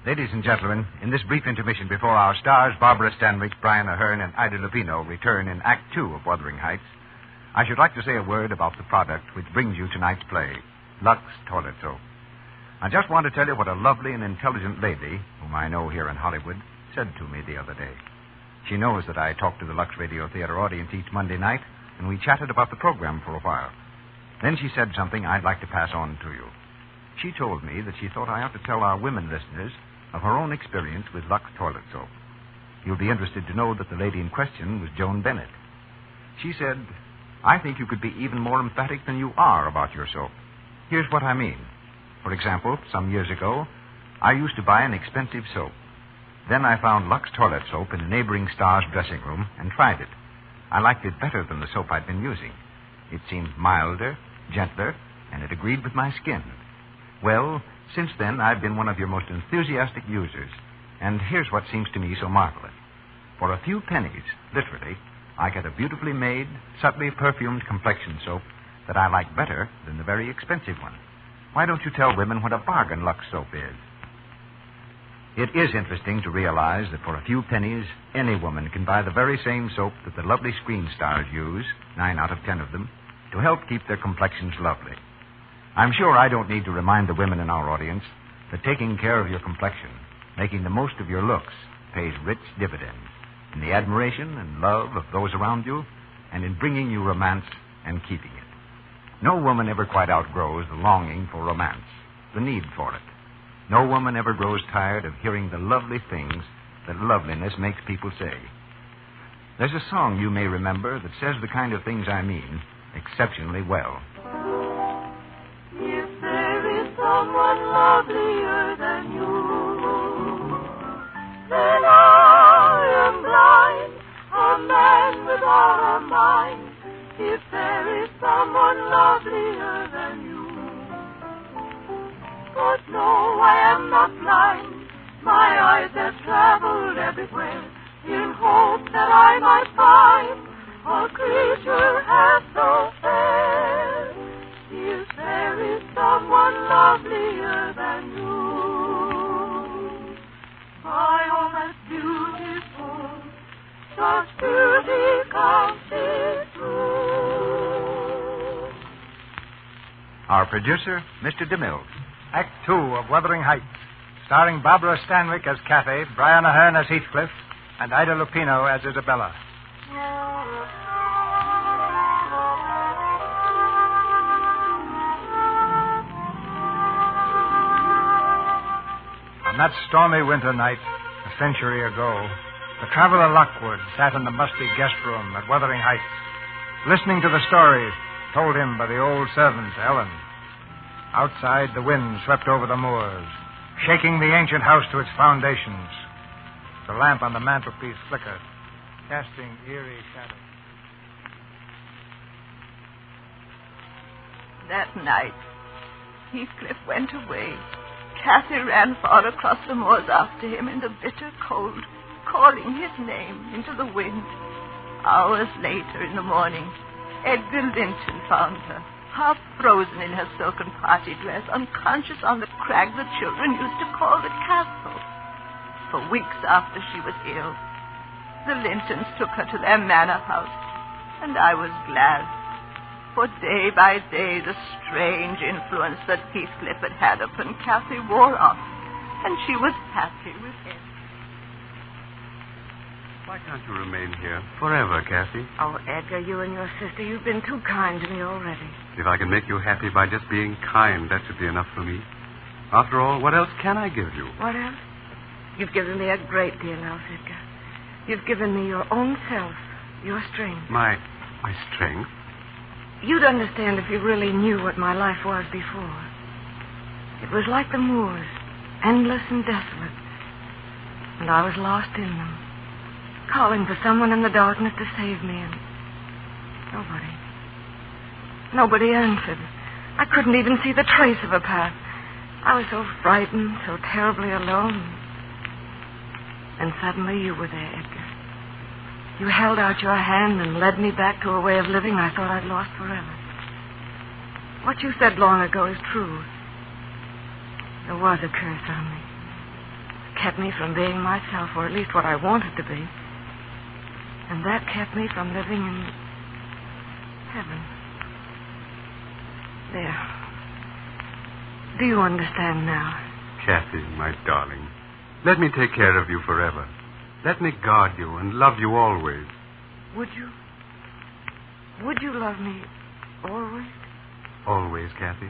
Ladies and gentlemen, in this brief intermission before our stars, Barbara Stanwyck, Brian Ahern, and Ida Lupino, return in Act 2 of Wuthering Heights, I should like to say a word about the product which brings you tonight's play, Lux Toilet Soap. I just want to tell you what a lovely and intelligent lady, whom I know here in Hollywood, said to me the other day. She knows that I talk to the Lux Radio Theater audience each Monday night, and we chatted about the program for a while. Then she said something I'd like to pass on to you. She told me that she thought I ought to tell our women listeners of her own experience with Lux Toilet Soap. You'll be interested to know that the lady in question was Joan Bennett. She said, I think you could be even more emphatic than you are about your soap. Here's what I mean. For example, some years ago, I used to buy an expensive soap. Then I found Lux Toilet Soap in a neighboring star's dressing room and tried it. I liked it better than the soap I'd been using. It seemed milder, gentler, and it agreed with my skin. Well, since then, I've been one of your most enthusiastic users. And here's what seems to me so marvelous. For a few pennies, literally, I get a beautifully made, subtly perfumed complexion soap that I like better than the very expensive one. Why don't you tell women what a bargain Lux soap is? It is interesting to realize that for a few pennies, any woman can buy the very same soap that the lovely screen stars use, 9 out of 10 of them, to help keep their complexions lovely. I'm sure I don't need to remind the women in our audience that taking care of your complexion, making the most of your looks, pays rich dividends in the admiration and love of those around you, and in bringing you romance and keeping it. No woman ever quite outgrows the longing for romance, the need for it. No woman ever grows tired of hearing the lovely things that loveliness makes people say. There's a song you may remember that says the kind of things I mean exceptionally well. If there is someone lovelier than you, then I am blind, a man without a mind. If there is someone lovelier than you. But no, I am not blind. My eyes have traveled everywhere in hope that I might find a creature half so fair. If there is someone lovelier than you. My own as beautiful, such beauty comes true. Our producer, Mr. DeMille. Act 2 of Wuthering Heights, starring Barbara Stanwyck as Kathy, Brian Ahern as Heathcliff, and Ida Lupino as Isabella. On that stormy winter night, a century ago, the traveler Lockwood sat in the musty guest room at Wuthering Heights, listening to the story told him by the old servant, Ellen. Outside, the wind swept over the moors, shaking the ancient house to its foundations. The lamp on the mantelpiece flickered, casting eerie shadows. That night, Heathcliff went away. Kathy ran far across the moors after him in the bitter cold, calling his name into the wind. Hours later in the morning, Edgar Linton found her, half frozen in her silken party dress, unconscious on the crag the children used to call the castle. For weeks after she was ill, the Lintons took her to their manor house, and I was glad. For day by day, the strange influence that Heathcliff had had upon Kathy wore off, and she was happy with him. Why can't you remain here forever, Kathy? Oh, Edgar, you and your sister, you've been too kind to me already. If I can make you happy by just being kind, that should be enough for me. After all, what else can I give you? What else? You've given me a great deal else, Edgar. You've given me your own self, your strength. My strength? You'd understand if you really knew what my life was before. It was like the moors, endless and desolate. And I was lost in them, calling for someone in the darkness to save me, and nobody answered. I couldn't even see the trace of a path. I was so frightened, so terribly alone. And suddenly you were there, Edgar. You held out your hand and led me back to a way of living I thought I'd lost forever. What you said long ago is true. There was a curse on me. It kept me from being myself, or at least what I wanted to be. And that kept me from living in heaven. There. Do you understand now? Kathy, my darling, let me take care of you forever. Let me guard you and love you always. Would you? Would you love me always? Always, Kathy.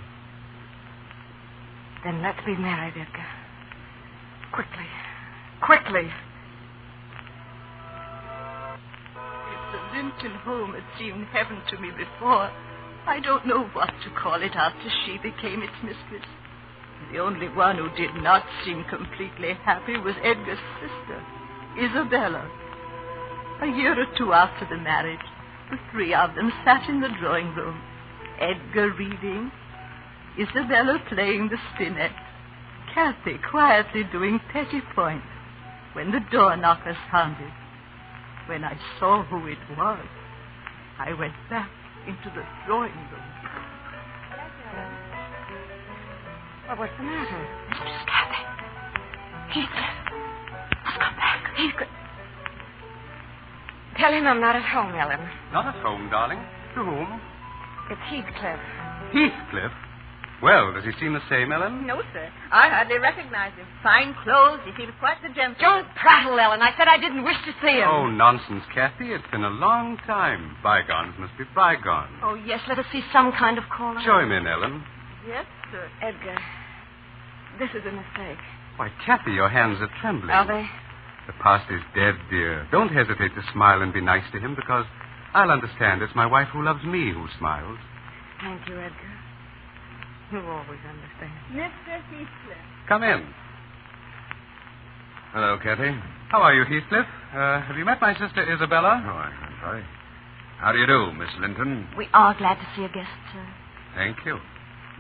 Then let's be married, Edgar. Quickly. Quickly. If the Linton home had seemed heaven to me before, I don't know what to call it after she became its mistress. The only one who did not seem completely happy was Edgar's sister, Isabella. A year or two after the marriage, the three of them sat in the drawing room, Edgar reading, Isabella playing the spinet, Kathy quietly doing petty point, when the door knocker sounded. When I saw who it was, I went back into the drawing room. Well, what's the matter? Mistress Kathy. Heathcliff. Let's come back. Heathcliff. Tell him I'm not at home, Ellen. Not at home, darling. To whom? It's Heathcliff. Heathcliff? Well, does he seem the same, Ellen? No, sir. I hardly recognize him. Fine clothes. He seems quite the gentleman. Don't prattle, Ellen. I said I didn't wish to see him. Oh, nonsense, Kathy. It's been a long time. Bygones must be bygones. Oh, yes. Let us see some kind of caller. Show him in, Ellen. Yes, sir. Edgar, this is a mistake. Why, Kathy, your hands are trembling. Are they? The past is dead, dear. Don't hesitate to smile and be nice to him, because I'll understand it's my wife who loves me who smiles. Thank you, Edgar. You always understand. Mr. Heathcliff. Come in. Hello, Kathy. How are you, Heathcliff? Have you met my sister, Isabella? Oh, I'm sorry. How do you do, Miss Linton? We are glad to see a guest, sir. Thank you.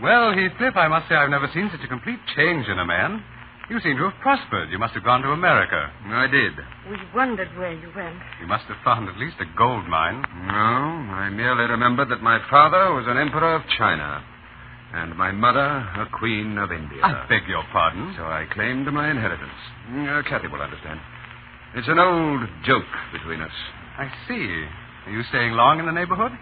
Well, Heathcliff, I must say I've never seen such a complete change in a man. You seem to have prospered. You must have gone to America. I did. We wondered where you went. You must have found at least a gold mine. No, I merely remembered that my father was an emperor of China, and my mother a queen of India. I beg your pardon? So I claimed my inheritance. Kathy will understand. It's an old joke between us. I see. Are you staying long in the neighborhood?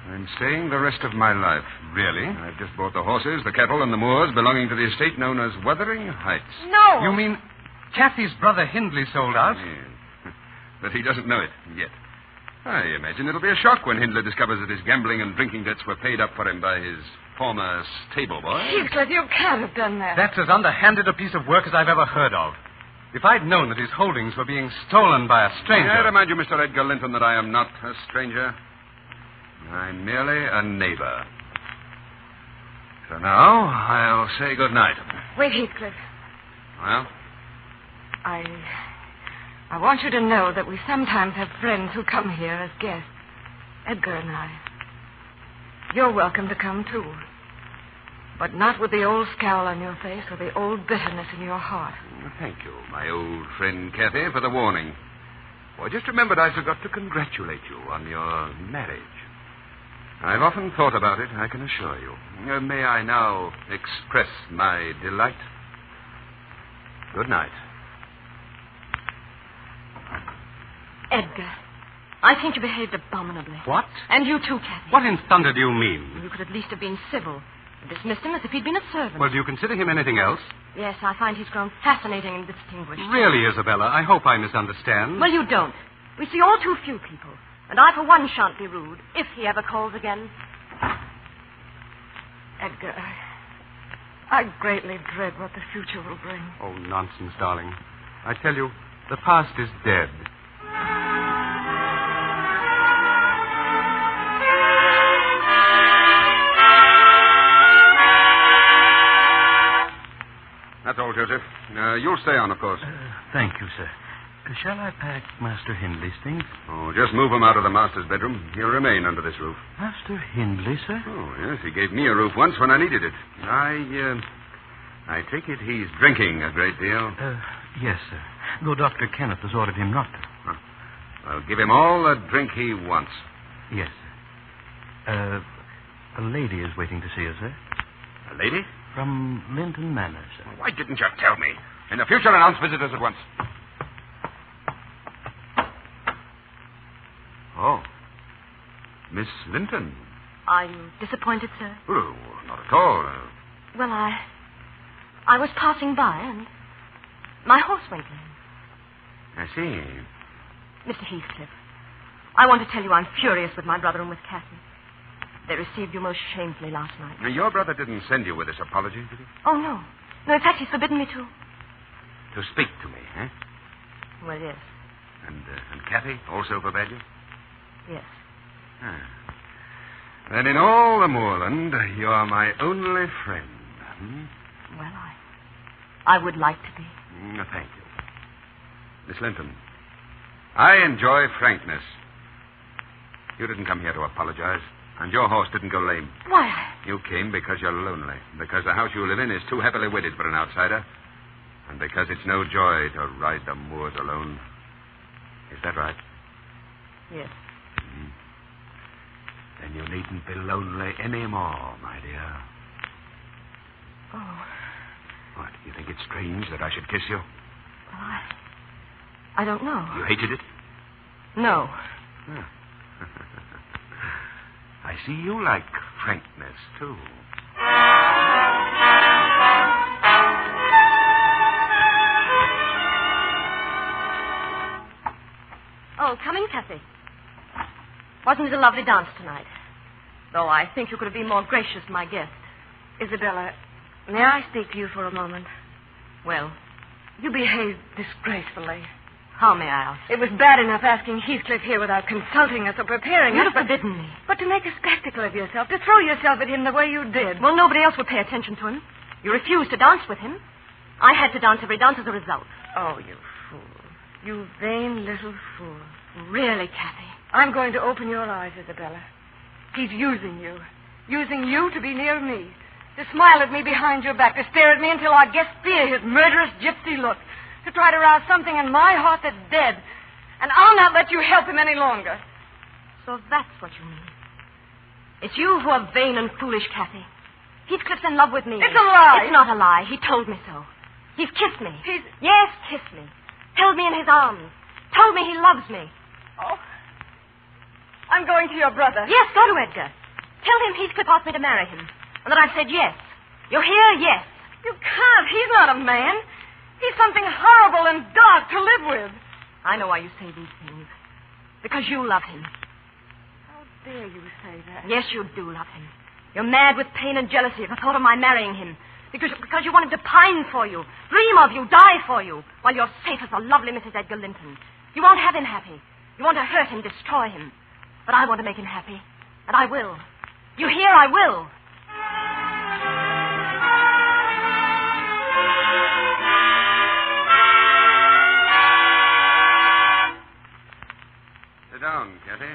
I'm staying the rest of my life. Really? I've just bought the horses, the cattle, and the moors belonging to the estate known as Wuthering Heights. No! You mean Kathy's brother Hindley sold out? Yes. But he doesn't know it yet. I imagine it'll be a shock when Hindley discovers that his gambling and drinking debts were paid up for him by his former stable boy. Heathcliff, you can't have done that. That's as underhanded a piece of work as I've ever heard of. If I'd known that his holdings were being stolen by a stranger... I remind you, Mr. Edgar Linton, that I am not a stranger. I'm merely a neighbor. So now, I'll say good night. Wait, Heathcliff. Well? I want you to know that we sometimes have friends who come here as guests. Edgar and I. You're welcome to come, too. But not with the old scowl on your face or the old bitterness in your heart. Thank you, my old friend Kathy, for the warning. Well, I just remembered I forgot to congratulate you on your marriage. I've often thought about it, I can assure you. May I now express my delight? Good night. Edgar, I think you behaved abominably. What? And you too, Kathy. What in thunder do you mean? You could at least have been civil. Dismissed him as if he'd been a servant. Well, do you consider him anything else? Yes, I find he's grown fascinating and distinguished. Really, Isabella, I hope I misunderstand. Well, you don't. We see all too few people. And I, for one, shan't be rude, if he ever calls again. Edgar, I greatly dread what the future will bring. Oh, nonsense, darling. I tell you, the past is dead. That's all, Joseph. You'll stay on, of course. Thank you, sir. Shall I pack Master Hindley's things? Oh, just move him out of the master's bedroom. He'll remain under this roof. Master Hindley, sir? Oh, yes. He gave me a roof once when I needed it. I take it he's drinking a great deal. Yes, sir. Though Dr. Kenneth has ordered him not to. Huh. I'll give him all the drink he wants. Yes, sir. A lady is waiting to see us, sir. A lady? From Linton Manor, sir. Why didn't you tell me? In the future, announce visitors at once. Oh. Miss Linton. Are you disappointed, sir? Oh, not at all. Well, I was passing by and my horse went lame. I see. Mr. Heathcliff, I want to tell you I'm furious with my brother and with Kathy. They received you most shamefully last night. Now, your brother didn't send you with this apology, did he? Oh, no. No, in fact, he's forbidden me to. To speak to me, eh? Well, yes. And Kathy also forbade you? Yes. Ah. Then in all the moorland, you're my only friend. Hmm? Well, I would like to be. Thank you. Miss Linton, I enjoy frankness. You didn't come here to apologize, and your horse didn't go lame. Why? You came because you're lonely, because the house you live in is too heavily weighted for an outsider, and because it's no joy to ride the moors alone. Is that right? Yes. Then you needn't be lonely anymore, my dear. Oh. What, you think it's strange that I should kiss you? Well, I don't know. You hated it? No. Huh. I see you like frankness, too. Oh, come in, Kathy. Wasn't it a lovely dance tonight? Though I think you could have been more gracious to my guest. Isabella, may I speak to you for a moment? Well, You behaved disgracefully. how may I ask? It was bad enough asking Heathcliff here without consulting us or preparing You'd us. have forbidden me. But to make a spectacle of yourself, to throw yourself at him the way you did. Well, nobody else would pay attention to him. You refused to dance with him. I had to dance every dance as a result. Oh, you fool. You vain little fool. Really, Kathy. I'm going to open your eyes, Isabella. He's using you. Using you to be near me. To smile at me behind your back. To stare at me until I guess fear his murderous gypsy look. To try to rouse something in my heart that's dead. And I'll not let you help him any longer. So that's what you mean. It's you who are vain and foolish, Kathy. Heathcliff's in love with me. It's a lie. It's not a lie. He told me so. He's kissed me. Yes, kissed me. Held me in his arms. Told me he loves me. Oh. I'm going to your brother. Yes, go to Edgar. Tell him Heathcliff asked me to marry him, and that I've said yes. You hear? Yes. You can't. He's not a man. He's something horrible and dark to live with. I know why you say these things. Because you love him. How dare you say that? Yes, you do love him. You're mad with pain and jealousy at the thought of my marrying him. Because you want him to pine for you, dream of you, die for you, while you're safe as the lovely Mrs. Edgar Linton. You won't have him happy. You want to hurt him, destroy him. But I want to make him happy. And I will. You hear? I will. Sit down, Kathy.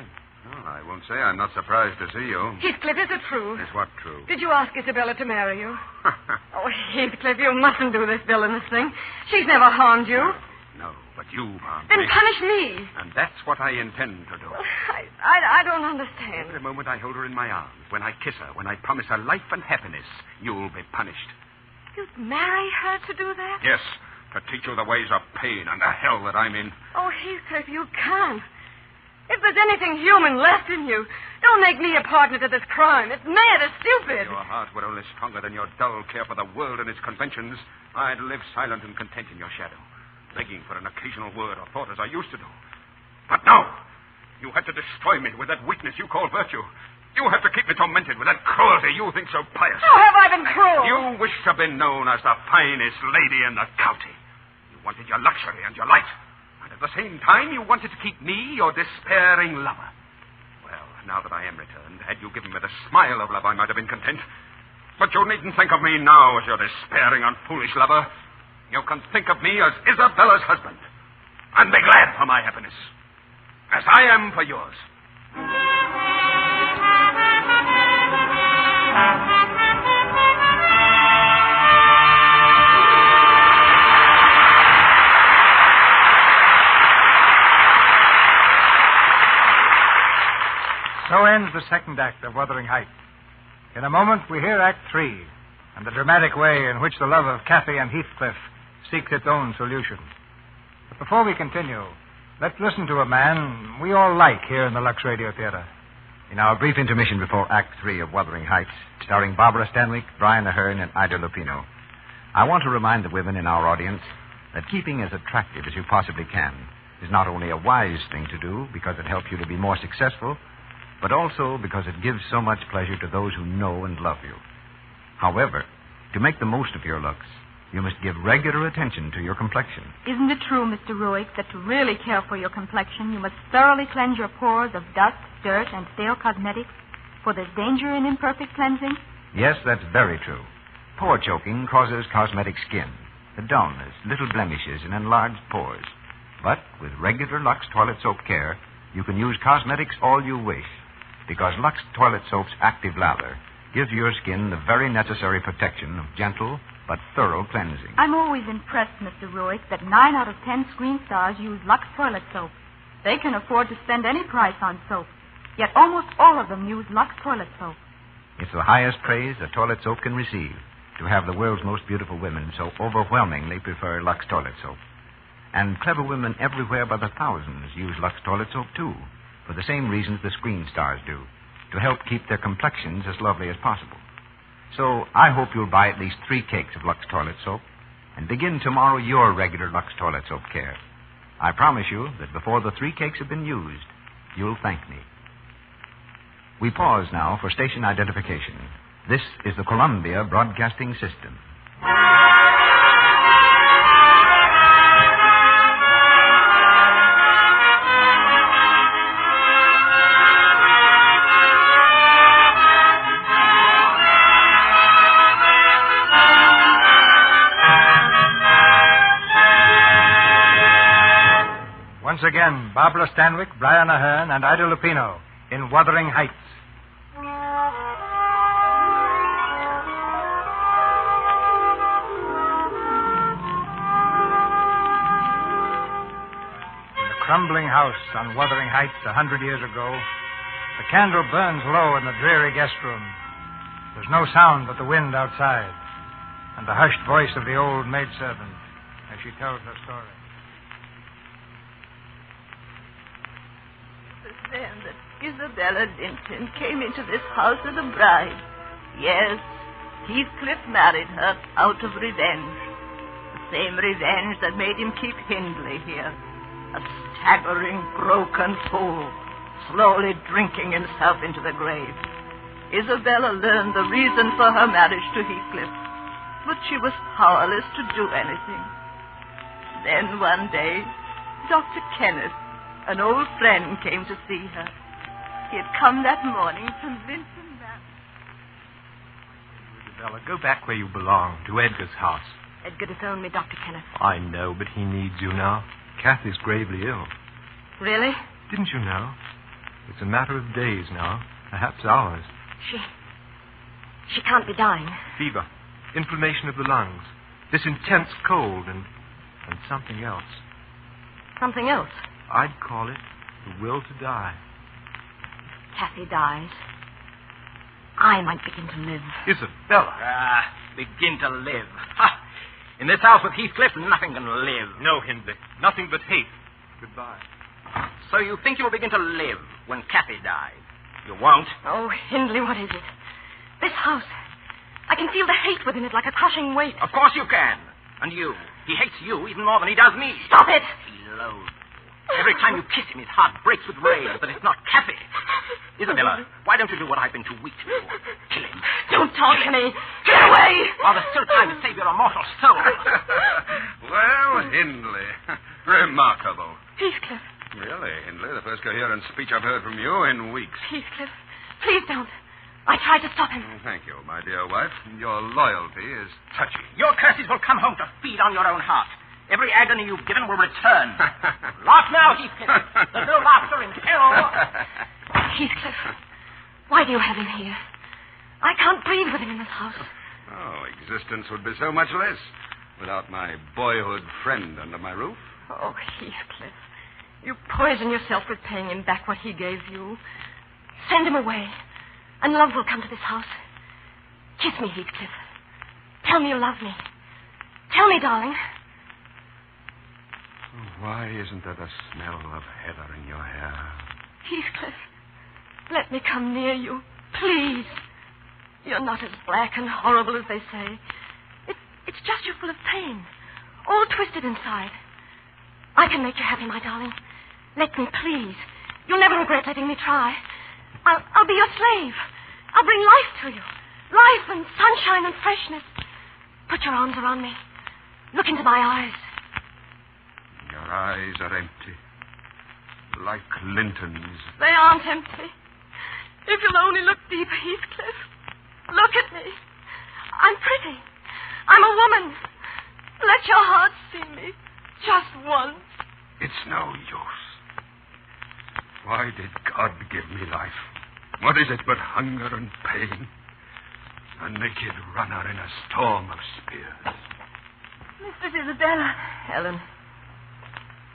Oh, I won't say I'm not surprised to see you. Heathcliff, is it true? Is what true? Did you ask Isabella to marry you? Oh, Heathcliff, you mustn't do this villainous thing. She's never harmed you. No, but you harmed Then me. punish me. And that's what I intend to do. I don't understand. Every moment I hold her in my arms, when I kiss her, when I promise her life and happiness, you'll be punished. You'd marry her to do that? Yes, to teach you the ways of pain and the hell that I'm in. Oh, Heathcliff, you can't. If there's anything human left in you, don't make me a partner to this crime. It's mad, it's stupid. If your heart were only stronger than your dull care for the world and its conventions, I'd live silent and content in your shadow, begging for an occasional word or thought as I used to do. But no! You had to destroy me with that weakness you call virtue. You have to keep me tormented with that cruelty you think so pious. How have I been cruel? You wish to be known as the finest lady in the county. You wanted your luxury and your light. And at the same time, you wanted to keep me your despairing lover. Well, now that I am returned, had you given me the smile of love, I might have been content. But you needn't think of me now as your despairing and foolish lover. You can think of me as Isabella's husband. And be glad for my happiness. As I am for yours. So ends the second act of Wuthering Heights. In a moment, we hear Act 3 and the dramatic way in which the love of Kathy and Heathcliff seeks its own solution. But before we continue, let's listen to a man we all like here in the Lux Radio Theater. In our brief intermission before Act 3 of Wuthering Heights, starring Barbara Stanwyck, Brian Ahern, and Ida Lupino, I want to remind the women in our audience that keeping as attractive as you possibly can is not only a wise thing to do because it helps you to be more successful, but also because it gives so much pleasure to those who know and love you. However, to make the most of your looks, you must give regular attention to your complexion. Isn't it true, Mr. Ruick, that to really care for your complexion, you must thoroughly cleanse your pores of dust, dirt, and stale cosmetics? For there's danger in imperfect cleansing? Yes, that's very true. Pore choking causes cosmetic skin, the dullness, little blemishes, and enlarged pores. But with regular Lux toilet soap care, you can use cosmetics all you wish, because Lux Toilet Soap's active lather gives your skin the very necessary protection of gentle but thorough cleansing. I'm always impressed, Mr. Ruick, that 9 out of 10 screen stars use Lux toilet soap. They can afford to spend any price on soap, yet almost all of them use Lux toilet soap. It's the highest praise a toilet soap can receive, to have the world's most beautiful women so overwhelmingly prefer Lux toilet soap. And clever women everywhere by the thousands use Lux toilet soap, too, for the same reasons the screen stars do, to help keep their complexions as lovely as possible. So I hope you'll buy at least 3 cakes of Lux toilet soap and begin tomorrow your regular Lux toilet soap care. I promise you that before the 3 cakes have been used, you'll thank me. We pause now for station identification. This is the Columbia Broadcasting System. Once again, Barbara Stanwyck, Brian Ahern, and Ida Lupino in Wuthering Heights. In the crumbling house on Wuthering Heights 100 years ago, the candle burns low in the dreary guest room. There's no sound but the wind outside and the hushed voice of the old maidservant as she tells her story. Then that Isabella Linton came into this house as a bride. Yes, Heathcliff married her out of revenge. The same revenge that made him keep Hindley here. A staggering, broken fool, slowly drinking himself into the grave. Isabella learned the reason for her marriage to Heathcliff, but she was powerless to do anything. Then one day, Dr. Kenneth, an old friend, came to see her. He had come that morning from Linton Manor. Isabella, go back where you belong, to Edgar's house. Edgar disowned me, Dr. Kenneth. I know, but he needs you now. Kathy's gravely ill. Really? Didn't you know? It's a matter of days now, perhaps hours. She can't be dying. Fever, inflammation of the lungs, this intense cold, and something else. Something else? I'd call it the will to die. Kathy dies. I might begin to live. Isabella. Begin to live. Ha! In this house with Heathcliff, nothing can live. No, Hindley. Nothing but hate. Goodbye. So you think you'll begin to live when Kathy dies? You won't. Oh, Hindley, what is it? This house. I can feel the hate within it like a crushing weight. Of course you can. And you. He hates you even more than he does me. Stop it! He loathes you. Every time you kiss him, his heart breaks with rage, but it's not Kathy. Isabella, why don't you do what I've been too weak to do? Kill him. Don't talk to me. Get away! While there's still time to save your immortal soul. Well, Hindley. Remarkable. Heathcliff. Really, Hindley, the first coherent speech I've heard from you in weeks. Heathcliff, please don't. I tried to stop him. Thank you, my dear wife. Your loyalty is touching. Your curses will come home to feed on your own heart. Every agony you've given will return. Laugh now, Heathcliff. There's no laughter in hell. Heathcliff, why do you have him here? I can't breathe with him in this house. Oh, existence would be so much less without my boyhood friend under my roof. Oh, Heathcliff, you poison yourself with paying him back what he gave you. Send him away, and love will come to this house. Kiss me, Heathcliff. Tell me you love me. Tell me, darling. Why isn't there the smell of heather in your hair? Heathcliff, let me come near you, please. You're not as black and horrible as they say. It's just you're full of pain, all twisted inside. I can make you happy, my darling. Let me, please. You'll never regret letting me try. I'll be your slave. I'll bring life to you. Life and sunshine and freshness. Put your arms around me. Look into my eyes. Your eyes are empty. Like Linton's. They aren't empty. If you'll only look deeper, Heathcliff. Look at me. I'm pretty. I'm a woman. Let your heart see me. Just once. It's no use. Why did God give me life? What is it but hunger and pain? A naked runner in a storm of spears. Mistress Isabella. Ellen.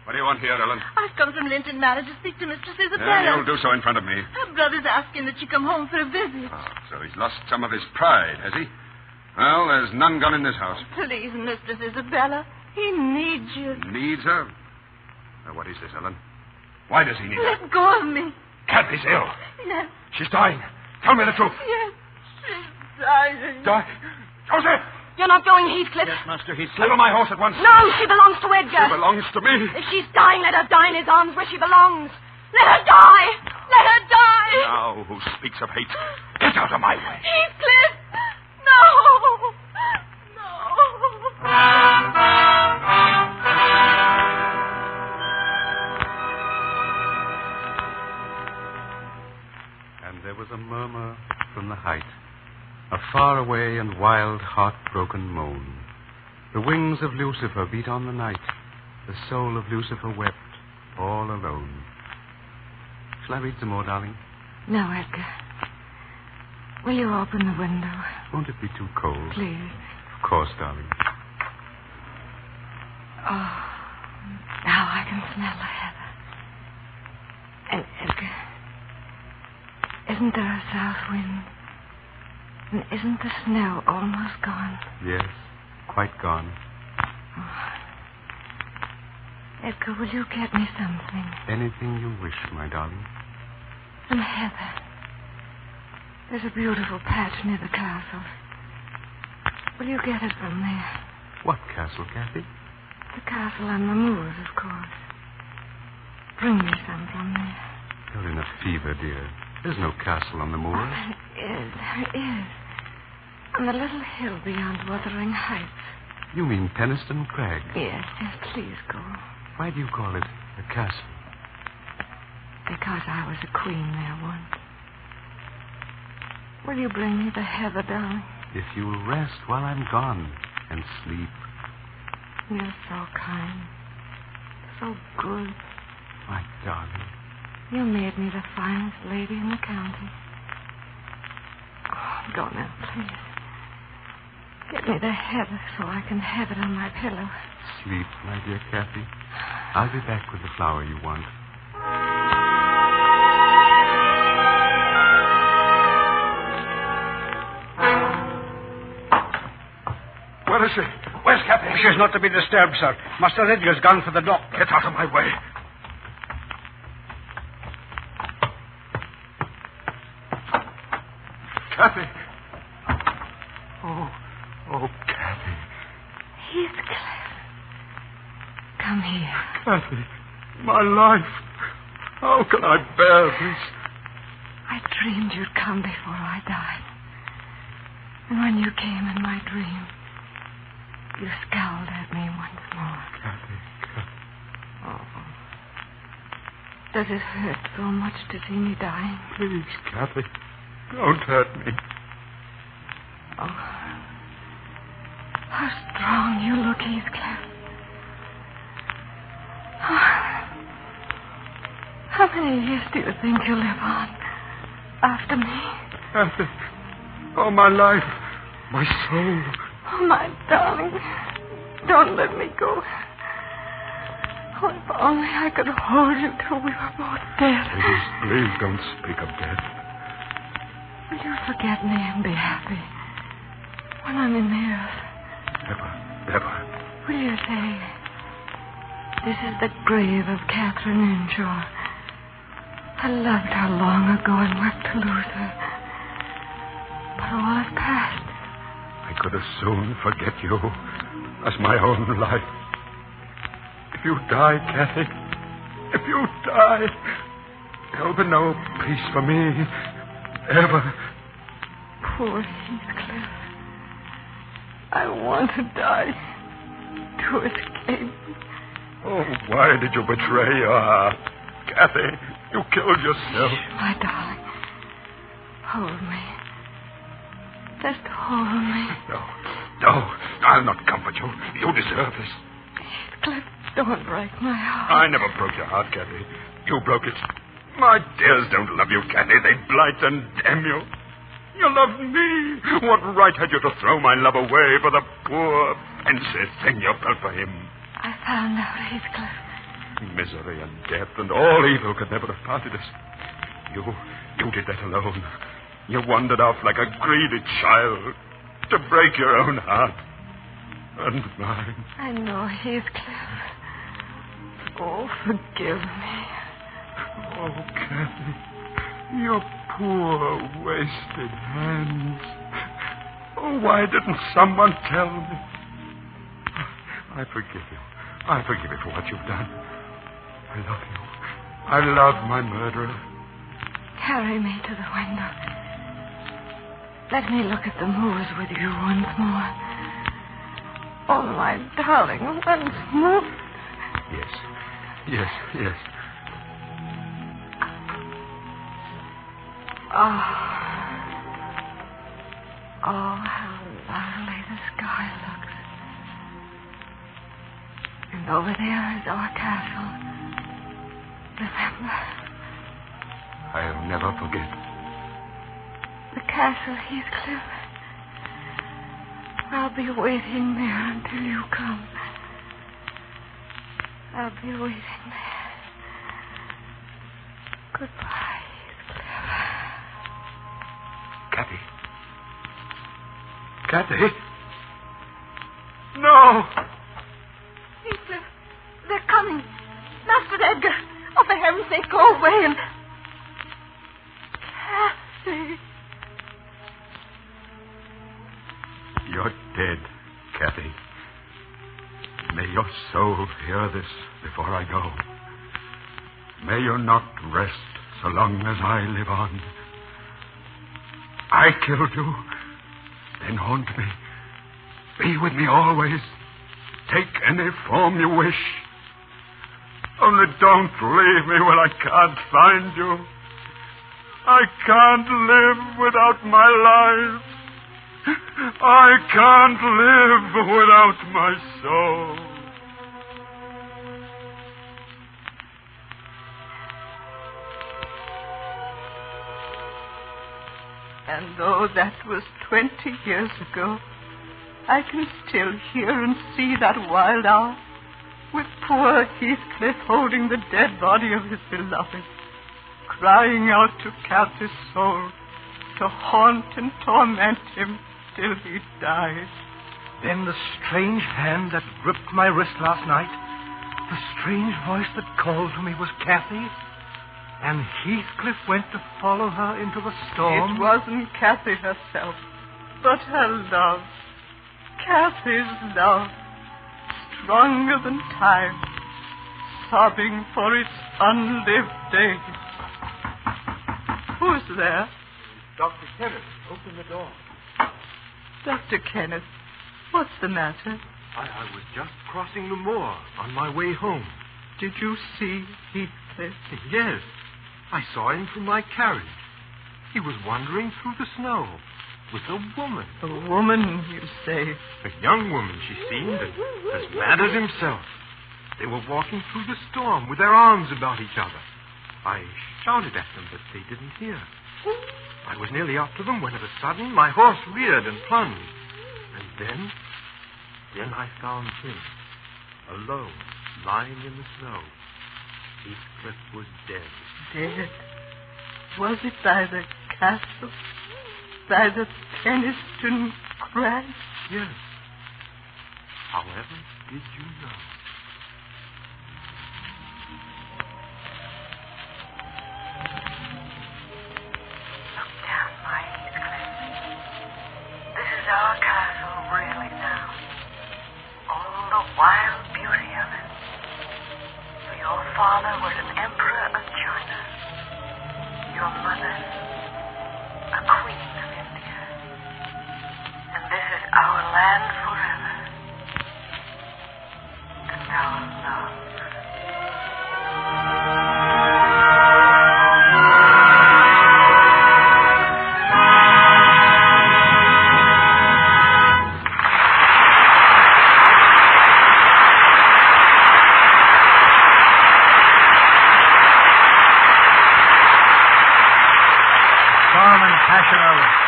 What do you want here, Ellen? I've come from Linton Manor to speak to Mistress Isabella. You'll do so in front of me. Her brother's asking that she come home for a visit. Oh, so he's lost some of his pride, has he? Well, there's none gone in this house. Please, Mistress Isabella. He needs you. Needs her? Now, what is this, Ellen? Why does he need her? Let go of me. Kathy's ill. Yes. She's dying. Tell me the truth. Yes. She's dying. Dying? Joseph! You're not going, Heathcliff. Yes, Master. He's saddle my horse at once. No, she belongs to Edgar. She belongs to me. If she's dying, let her die in his arms where she belongs. Let her die. Let her die. Now, who speaks of hate? Get out of my way. Heathcliff! No! And there was a murmur from the height, a faraway and wild, heartbroken moan. The wings of Lucifer beat on the night. The soul of Lucifer wept, all alone. Shall I read some more, darling? No, Edgar. Will you open the window? Won't it be too cold? Please. Of course, darling. Oh, now I can smell the heather. And Edgar, isn't there a south wind? And isn't the snow almost gone? Yes, quite gone. Oh. Edgar, will you get me something? Anything you wish, my darling. And heather. There's a beautiful patch near the castle. Will you get it from there? What castle, Kathy? The castle on the moors, of course. Bring me some from there. You're in a fever, dear. There's no castle on the moors. Oh, there is. On the little hill beyond Wuthering Heights. You mean Penistone Crag? Yes, please go. Why do you call it a castle? Because I was a queen there once. Will you bring me the heather, darling? If you'll rest while I'm gone and sleep. You're so kind. So good. My darling. You made me the finest lady in the county. Oh, go now, please. Get me the heather so I can have it on my pillow. Sleep, my dear Kathy. I'll be back with the flower you want. Where is she? Where's Kathy? She's not to be disturbed, sir. Master Edgar's gone for the doctor. Get out of my way. Kathy. Oh, Kathy. Heathcliff. Come here. Kathy, my life. How can I bear this? I dreamed you'd come before I died. And when you came in my dream, you scowled at me once more. Kathy. Oh. Does it hurt so much to see me dying? Please, Kathy, don't hurt me. Oh. How strong you look, Heathcliff. Oh. How many years do you think you'll live on after me? Kathy. Oh, my life. My soul. Oh, my darling. Don't let me go. Oh, if only I could hold you till we were both dead. Please don't speak of death. Will you forget me and be happy when I'm in the earth? Never. Will you say, this is the grave of Catherine Inshaw. I loved her long ago and wept to lose her. But all is past. I could as soon forget you as my own life. If you die, Kathy, if you die, there'll be no peace for me, ever. Poor Heathcliff. I want to die to escape. Oh, why did you betray your heart? Kathy, you killed yourself. My darling, hold me. Just hold me. No, I'll not comfort you. You deserve this. Heathcliff, don't break my heart. I never broke your heart, Kathy. You broke it. My dears don't love you, Kathy. They blight and damn you. You loved me. What right had you to throw my love away for the poor, pensive thing you felt for him? I found out, Heathcliff. Misery and death and all evil could never have parted us. You did that alone. You wandered off like a greedy child to break your own heart and mine. I know, Heathcliff. Oh, forgive me. Oh, Kathy, your poor, wasted hands. Oh, why didn't someone tell me? I forgive you. I forgive you for what you've done. I love you. I love my murderer. Carry me to the window. Let me look at the moors with you once more. Oh, my darling, once more. Yes. Oh, how lovely the sky looks. And over there is our castle. Remember? I'll never forget. The castle, Heathcliff. I'll be waiting there until you come. I'll be waiting there. Goodbye, Heathcliff. Kathy? No! Heathcliff, they're coming. Master Edgar. Oh, for heaven's sake, go away and... hear this before I go. May you not rest so long as I live on. I killed you, then haunt me. Be with me always. Take any form you wish. Only don't leave me when I can't find you. I can't live without my life. I can't live without my soul. And though that was 20 years ago, I can still hear and see that wild hour, with poor Heathcliff holding the dead body of his beloved, crying out to Cathy's soul to haunt and torment him till he died. Then the strange hand that gripped my wrist last night, the strange voice that called to me was Cathy, and Heathcliff went to follow her into the storm. It wasn't Cathy herself, but her love, Cathy's love, stronger than time, sobbing for its unlived days. Who's there? Dr. Kenneth, open the door. Dr. Kenneth, what's the matter? I was just crossing the moor on my way home. Did you see Heathcliff? Yes. I saw him from my carriage. He was wandering through the snow with a woman. A woman, you say? A young woman, she seemed, and as mad as himself. They were walking through the storm with their arms about each other. I shouted at them, but they didn't hear. I was nearly up to them when of a sudden my horse reared and plunged. And then I found him, alone, lying in the snow. Heathcliff was dead. Dead? Was it by the castle? By the Penistone Crag? Yes. However did you know? Look down, my Heathcliff. This is our castle really now. All the wild beauty of it. For your father was an emperor of China. Your mother, a queen of India. And this is our land forever. And our love.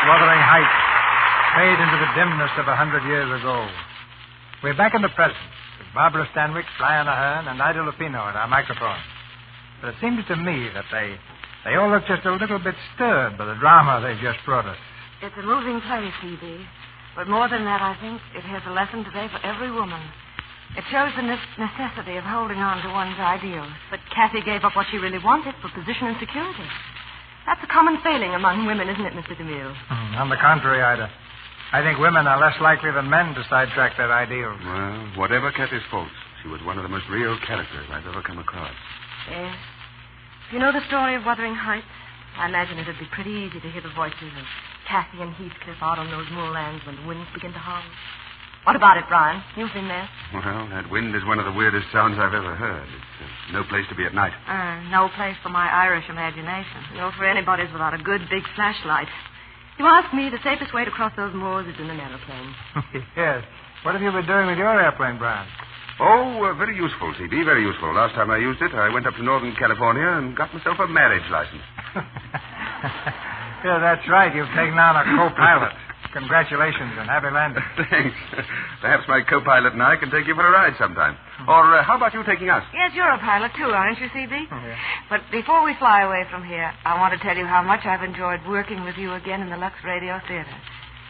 Wuthering Heights, fade into the dimness of 100 years ago. We're back in the present, with Barbara Stanwyck, Brian Ahern, and Ida Lupino at our microphone. But it seems to me that they all look just a little bit stirred by the drama they've just brought us. It's a moving play, C.B. But more than that, I think it has a lesson today for every woman. It shows the necessity of holding on to one's ideals. But Cathy gave up what she really wanted for position and security. That's a common failing among women, isn't it, Mr. DeMille? On the contrary, Ida. I think women are less likely than men to sidetrack their ideals. Well, whatever Cathy's faults, she was one of the most real characters I've ever come across. Yes. If you know the story of Wuthering Heights, I imagine it'd be pretty easy to hear the voices of Cathy and Heathcliff out on those moorlands when the winds begin to howl. What about it, Brian? You've been there. Well, that wind is one of the weirdest sounds I've ever heard. It's no place to be at night. No place for my Irish imagination. No, for anybody's without a good big flashlight. You ask me, the safest way to cross those moors is in an aeroplane. Yes. What have you been doing with your airplane, Brian? Oh, very useful, C.B., very useful. Last time I used it, I went up to Northern California and got myself a marriage license. Yeah, that's right. You've taken on a co-pilot. Congratulations and happy landing. Thanks. Perhaps my co-pilot and I can take you for a ride sometime. Or how about you taking us? Yes, you're a pilot, too, aren't you, C.B.? Oh, yeah. But before we fly away from here, I want to tell you how much I've enjoyed working with you again in the Lux Radio Theater.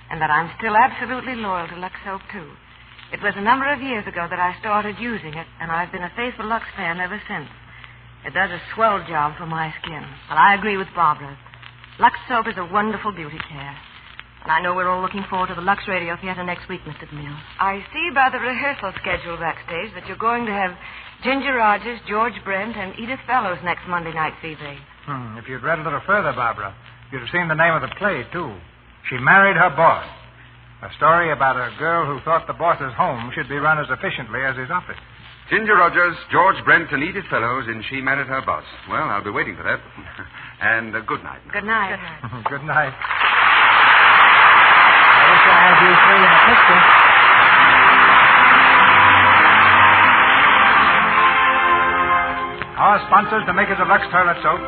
And that I'm still absolutely loyal to Lux Soap, too. It was a number of years ago that I started using it, and I've been a faithful Lux fan ever since. It does a swell job for my skin. Well, I agree with Barbara. Lux Soap is a wonderful beauty care. And I know we're all looking forward to the Lux Radio Theater next week, Mr. DeMille. I see by the rehearsal schedule backstage that you're going to have Ginger Rogers, George Brent, and Edith Fellows next Monday night, Phoebe. If you'd read a little further, Barbara, you'd have seen the name of the play, too. She Married Her Boss. A story about a girl who thought the boss's home should be run as efficiently as his office. Ginger Rogers, George Brent, and Edith Fellows in She Married Her Boss. Well, I'll be waiting for that. And good night. Good night. Good night. I wish I had you three in a picture. Our sponsors, the makers of Lux Toilet Soap,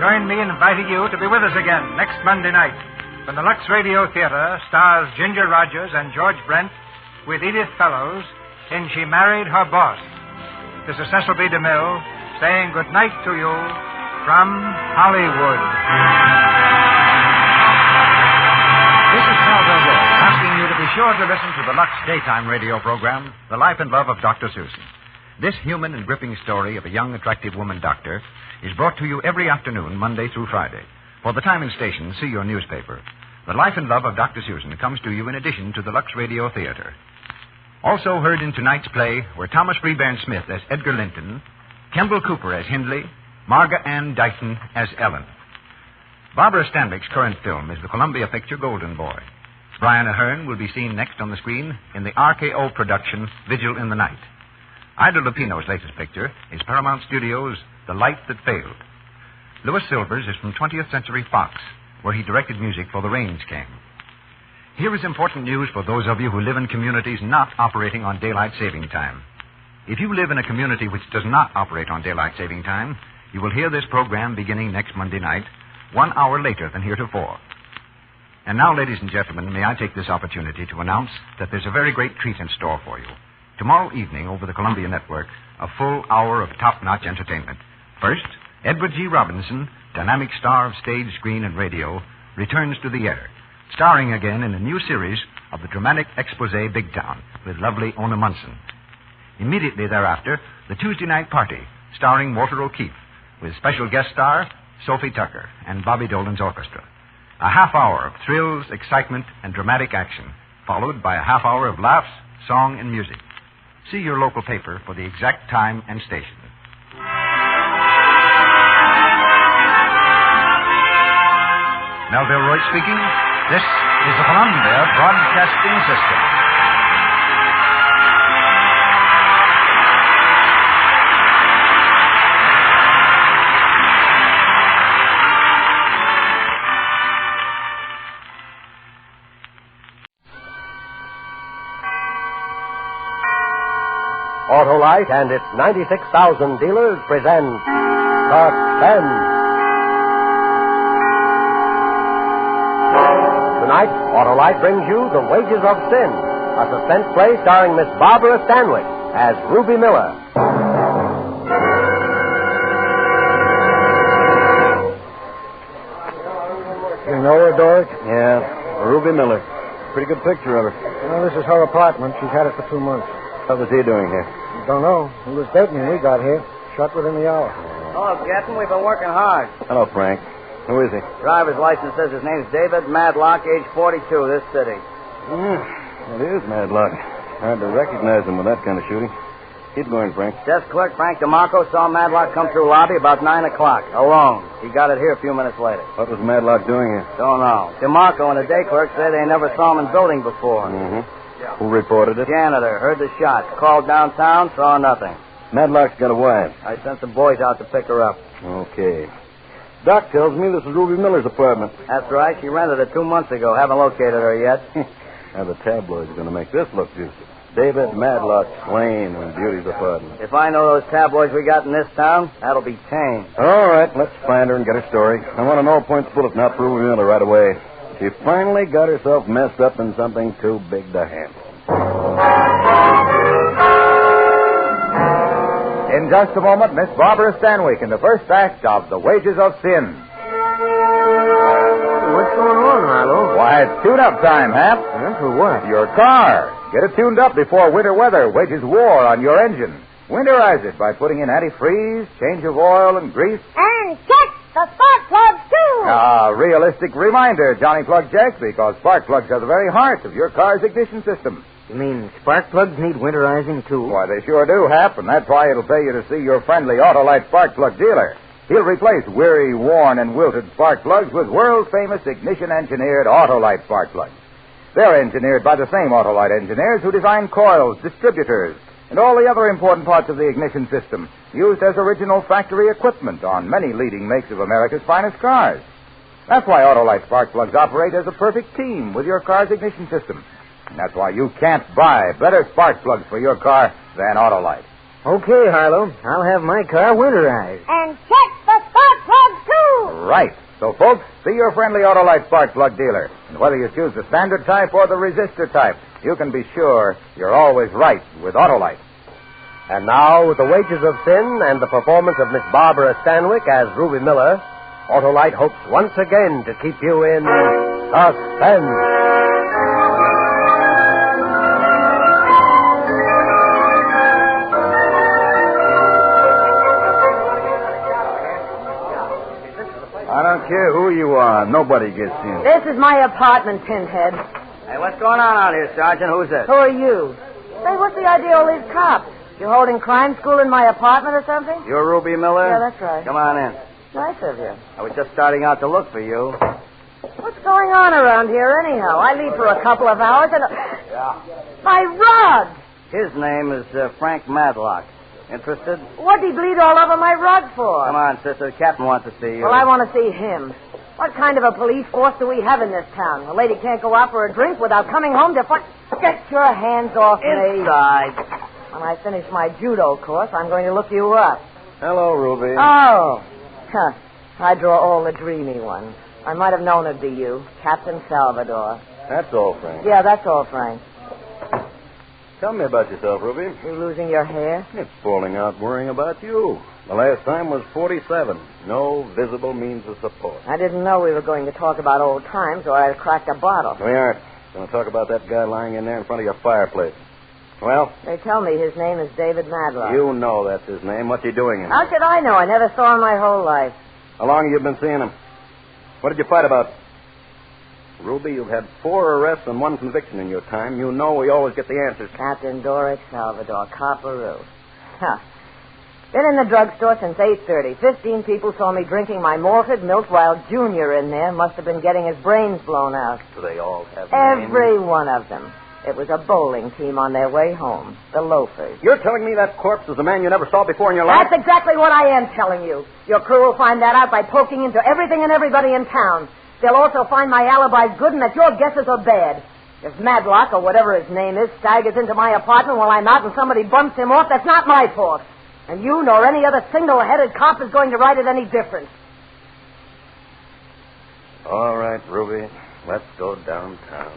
join me in inviting you to be with us again next Monday night when the Lux Radio Theater stars Ginger Rogers and George Brent with Edith Fellows in She Married Her Boss. This is Cecil B. DeMille saying good night to you from Hollywood. This is Melville Roy asking you to be sure to listen to the Lux daytime radio program, The Life and Love of Dr. Susan. This human and gripping story of a young, attractive woman doctor is brought to you every afternoon, Monday through Friday. For the time and station, see your newspaper. The Life and Love of Dr. Susan comes to you in addition to the Lux Radio Theater. Also heard in tonight's play were Thomas Freeburn Smith as Edgar Linton, Kendall Cooper as Hindley, Marga Ann Dighton as Ellen. Barbara Stanwyck's current film is the Columbia picture Golden Boy. Brian Ahern will be seen next on the screen in the RKO production Vigil in the Night. Ida Lupino's latest picture is Paramount Studios' The Light That Failed. Louis Silvers is from 20th Century Fox, where he directed music for The Rains Came. Here is important news for those of you who live in communities not operating on daylight saving time. If you live in a community which does not operate on daylight saving time, you will hear this program beginning next Monday night, 1 hour later than heretofore. And now, ladies and gentlemen, may I take this opportunity to announce that there's a very great treat in store for you. Tomorrow evening, over the Columbia Network, a full hour of top-notch entertainment. First, Edward G. Robinson, dynamic star of stage, screen, and radio, returns to the air, starring again in a new series of the dramatic expose Big Town with lovely Ona Munson. Immediately thereafter, the Tuesday Night Party, starring Walter O'Keefe, with special guest star Sophie Tucker and Bobby Dolan's orchestra. A half hour of thrills, excitement, and dramatic action, followed by a half hour of laughs, song, and music. See your local paper for the exact time and station. Melville Roy speaking. This is the Columbia Broadcasting System. Autolite and its 96,000 dealers present Suspense. Tonight, Autolite brings you The Wages of Sin, a suspense play starring Miss Barbara Stanwyck as Ruby Miller. You know her, Doris? Yeah, Ruby Miller. Pretty good picture of her. Well, this is her apartment. She's had it for 2 months. What was he doing here? Don't know. He was dating when we got here. Shut within the hour. Hello, Captain. We've been working hard. Hello, Frank. Who is he? Driver's license says his name's David Madlock, age 42, this city. It is Madlock. Hard to recognize him with that kind of shooting. Keep going, Frank. Desk clerk Frank DeMarco saw Madlock come through lobby about 9 o'clock, alone. He got it here a few minutes later. What was Madlock doing here? Don't know. DeMarco and the day clerk say they never saw him in building before. Who reported it? Janitor. Heard the shots. Called downtown, saw nothing. Madlock's got a wife. I sent some boys out to pick her up. Okay. Doc tells me this is Ruby Miller's apartment. That's right. She rented it 2 months ago. Haven't located her yet. Now the tabloids are going to make this look juicy. David Madlock slain in Beauty's apartment. If I know those tabloids we got in this town, that'll be tame. All right, let's find her and get her story. I want an all-points bulletin out for Ruby Miller right away. She finally got herself messed up in something too big to handle. In just a moment, Miss Barbara Stanwyck in the first act of The Wages of Sin. What's going on, Harlow? Why, it's tune-up time, Hap. For what? Your car. Get it tuned up before winter weather wages war on your engine. Winterize it by putting in antifreeze, change of oil and grease. And check the spark plugs, too. Realistic reminder, Johnny Plug Jacks, because spark plugs are the very heart of your car's ignition system. You mean spark plugs need winterizing, too? Why, they sure do happen. That's why it'll pay you to see your friendly Autolite spark plug dealer. He'll replace weary, worn, and wilted spark plugs with world-famous ignition-engineered Autolite spark plugs. They're engineered by the same Autolite engineers who design coils, distributors, and all the other important parts of the ignition system, used as original factory equipment on many leading makes of America's finest cars. That's why Autolite spark plugs operate as a perfect team with your car's ignition system. And that's why you can't buy better spark plugs for your car than Autolite. Okay, Harlow. I'll have my car winterized. And check the spark plugs, too. Right. So, folks, see your friendly Autolite spark plug dealer. And whether you choose the standard type or the resistor type, you can be sure you're always right with Autolite. And now, with the wages of sin and the performance of Miss Barbara Stanwyck as Ruby Miller, Autolite hopes once again to keep you in suspense. I don't care who you are. Nobody gets in. This is my apartment, Pinhead. Hey, what's going on out here, Sergeant? Who's this? Who are you? Say, what's the idea of all these cops? You holding crime school in my apartment or something? You're Ruby Miller? Yeah, that's right. Come on in. Nice of you. I was just starting out to look for you. What's going on around here, anyhow? I leave for a couple of hours and... My rug! His name is Frank Madlock. Interested? What'd he bleed all over my rug for? Come on, sister. The captain wants to see you. Well, I want to see him. What kind of a police force do we have in this town? A lady can't go out for a drink without coming home to find... Get your hands off me. Inside. When I finish my judo course, I'm going to look you up. Hello, Ruby. Oh. Huh. I draw all the dreamy ones. I might have known it'd be you, Captain Salvador. That's all, Frank. Yeah, that's all, Frank. Tell me about yourself, Ruby. You losing your hair? It's falling out worrying about you. The last time was 47. No visible means of support. I didn't know we were going to talk about old times, or I'd cracked a bottle. We aren't. Going to talk about that guy lying in there in front of your fireplace. Well? They tell me his name is David Madlock. You know that's his name. What's he doing in How there? should I know? I never saw him my whole life. How long have you been seeing him? What did you fight about? Ruby, you've had 4 arrests and 1 conviction in your time. You know we always get the answers. Captain Doric Salvador, Copperoo. Huh. Been in the drugstore since 8:30. 15 people saw me drinking my malted milk while Junior in there must have been getting his brains blown out. Do they all have names? Every one of them. It was a bowling team on their way home. The loafers. You're telling me that corpse is a man you never saw before in your life? That's exactly what I am telling you. Your crew will find that out by poking into everything and everybody in town. They'll also find my alibi's good and that your guesses are bad. If Madlock, or whatever his name is, staggers into my apartment while I'm out and somebody bumps him off, that's not my fault. And you nor any other single-headed cop is going to write it any different. All right, Ruby. Let's go downtown.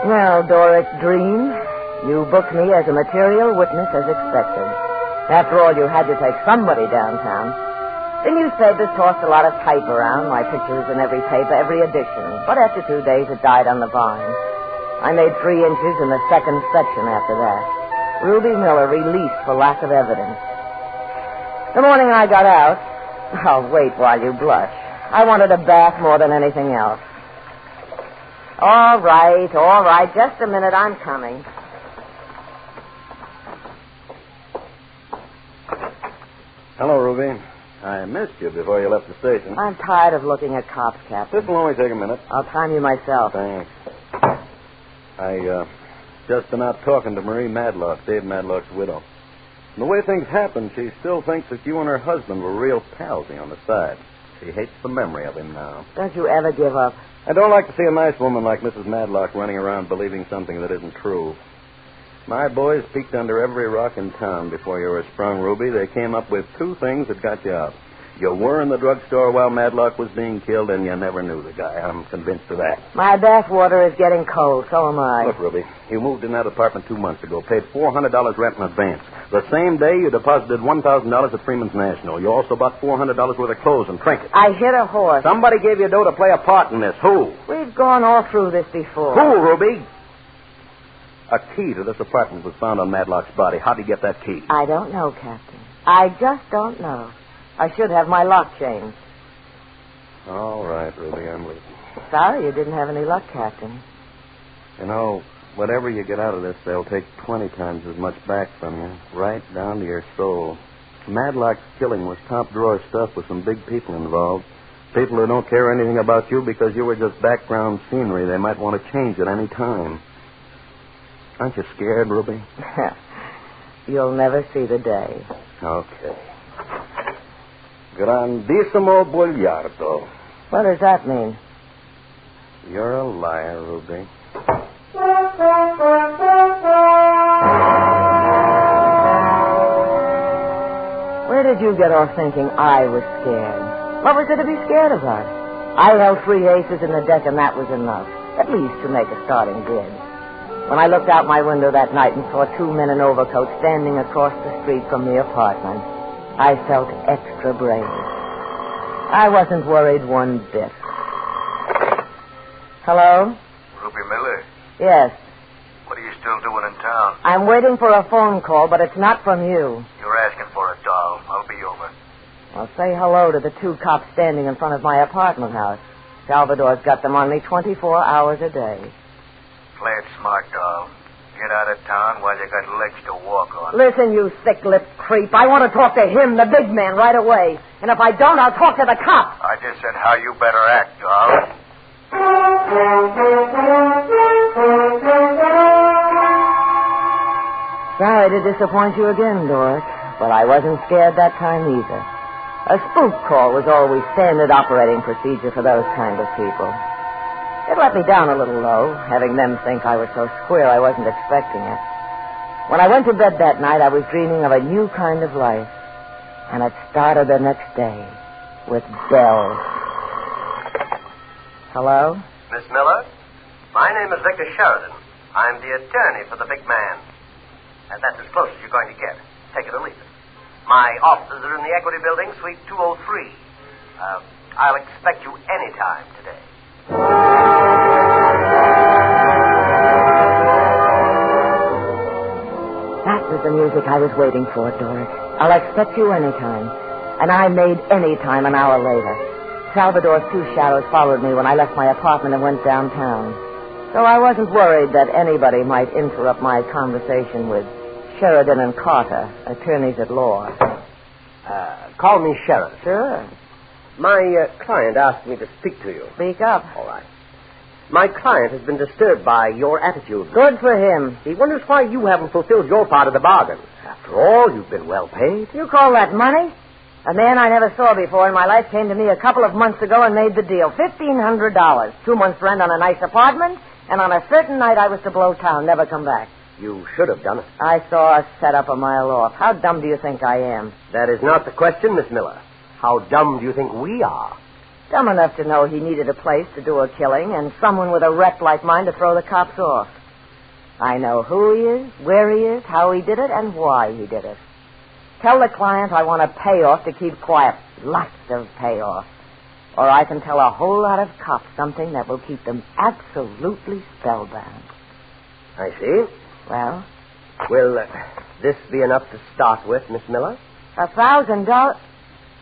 Well, Doric Dream, you booked me as a material witness as expected. After all, you had to take somebody downtown. The newspapers tossed a lot of type around. My picture was in every paper, every edition. But after 2 days, it died on the vine. I made 3 inches in the second section after that. Ruby Miller released for lack of evidence. The morning I got out... Oh, wait while you blush. I wanted a bath more than anything else. All right. Just a minute. I'm coming. Hello, Ruby. I missed you before you left the station. I'm tired of looking at cops, Captain. This will only take a minute. I'll time you myself. Thanks. I just been out talking to Marie Madlock, Dave Madlock's widow. And the way things happened, she still thinks that you and her husband were real palsy on the side. She hates the memory of him now. Don't you ever give up. I don't like to see a nice woman like Mrs. Madlock running around believing something that isn't true. My boys peeked under every rock in town before you were sprung, Ruby. They came up with 2 things that got you out. You were in the drugstore while Madlock was being killed, and you never knew the guy. I'm convinced of that. My bath water is getting cold, so am I. Look, Ruby, you moved in that apartment 2 months ago, paid $400 rent in advance. The same day, you deposited $1,000 at Freeman's National. You also bought $400 worth of clothes and trinkets. I hit a horse. Somebody gave you dough to play a part in this. Who? We've gone all through this before. Who, Ruby? A key to this apartment was found on Madlock's body. How'd he get that key? I don't know, Captain. I just don't know. I should have my lock changed. All right, Ruby, I'm leaving. Sorry you didn't have any luck, Captain. You know, whatever you get out of this, they'll take 20 times as much back from you, right down to your soul. Madlock's killing was top-drawer stuff with some big people involved. People who don't care anything about you because you were just background scenery. They might want to change at any time. Aren't you scared, Ruby? You'll never see the day. Okay. Grandissimo Bogliardo. What does that mean? You're a liar, Ruby. Where did you get off thinking I was scared? What was there to be scared about? I held 3 aces in the deck, and that was enough, at least to make a starting bid. When I looked out my window that night and saw 2 men in overcoats standing across the street from the apartment, I felt extra brave. I wasn't worried one bit. Hello? Ruby Miller? Yes. What are you still doing in town? I'm waiting for a phone call, but it's not from you. You're asking for it, doll. I'll be over. Well, say hello to the 2 cops standing in front of my apartment house. Salvador's got them on me 24 hours a day. Play it smart, doll. Get out of town while you got legs to walk on. Listen, you thick-lipped creep. I want to talk to him, the big man, right away. And if I don't, I'll talk to the cops. I just said how you better act, doll. Sorry to disappoint you again, Doris, but I wasn't scared that time either. A spook call was always standard operating procedure for those kind of people. It let me down a little, though, having them think I was so square I wasn't expecting it. When I went to bed that night, I was dreaming of a new kind of life, and it started the next day with bells. Hello? Miss Miller, my name is Victor Sheridan. I'm the attorney for the big man. And that's as close as you're going to get. Take it or leave it. My offices are in the Equity Building, Suite 203. I'll expect you any time today. That was the music I was waiting for, Doris. I'll expect you any time. And I made any time an hour later. Salvador's 2 shadows followed me when I left my apartment and went downtown. So I wasn't worried that anybody might interrupt my conversation with Sheridan and Carter, attorneys at law. Call me Sheridan. Sure. My client asked me to speak to you. Speak up. All right. My client has been disturbed by your attitude. Good for him. He wonders why you haven't fulfilled your part of the bargain. After all, you've been well paid. You call that money? A man I never saw before in my life came to me a couple of months ago and made the deal. $1,500. 2 months' rent on a nice apartment, and on a certain night I was to blow town, never come back. You should have done it. I saw a setup a mile off. How dumb do you think I am? That is not the question, Miss Miller. How dumb do you think we are? Dumb enough to know he needed a place to do a killing and someone with a rep like mine to throw the cops off. I know who he is, where he is, how he did it, and why he did it. Tell the client I want a payoff to keep quiet. Lots of payoff. Or I can tell a whole lot of cops something that will keep them absolutely spellbound. I see. Well? Will this be enough to start with, Miss Miller? $1,000?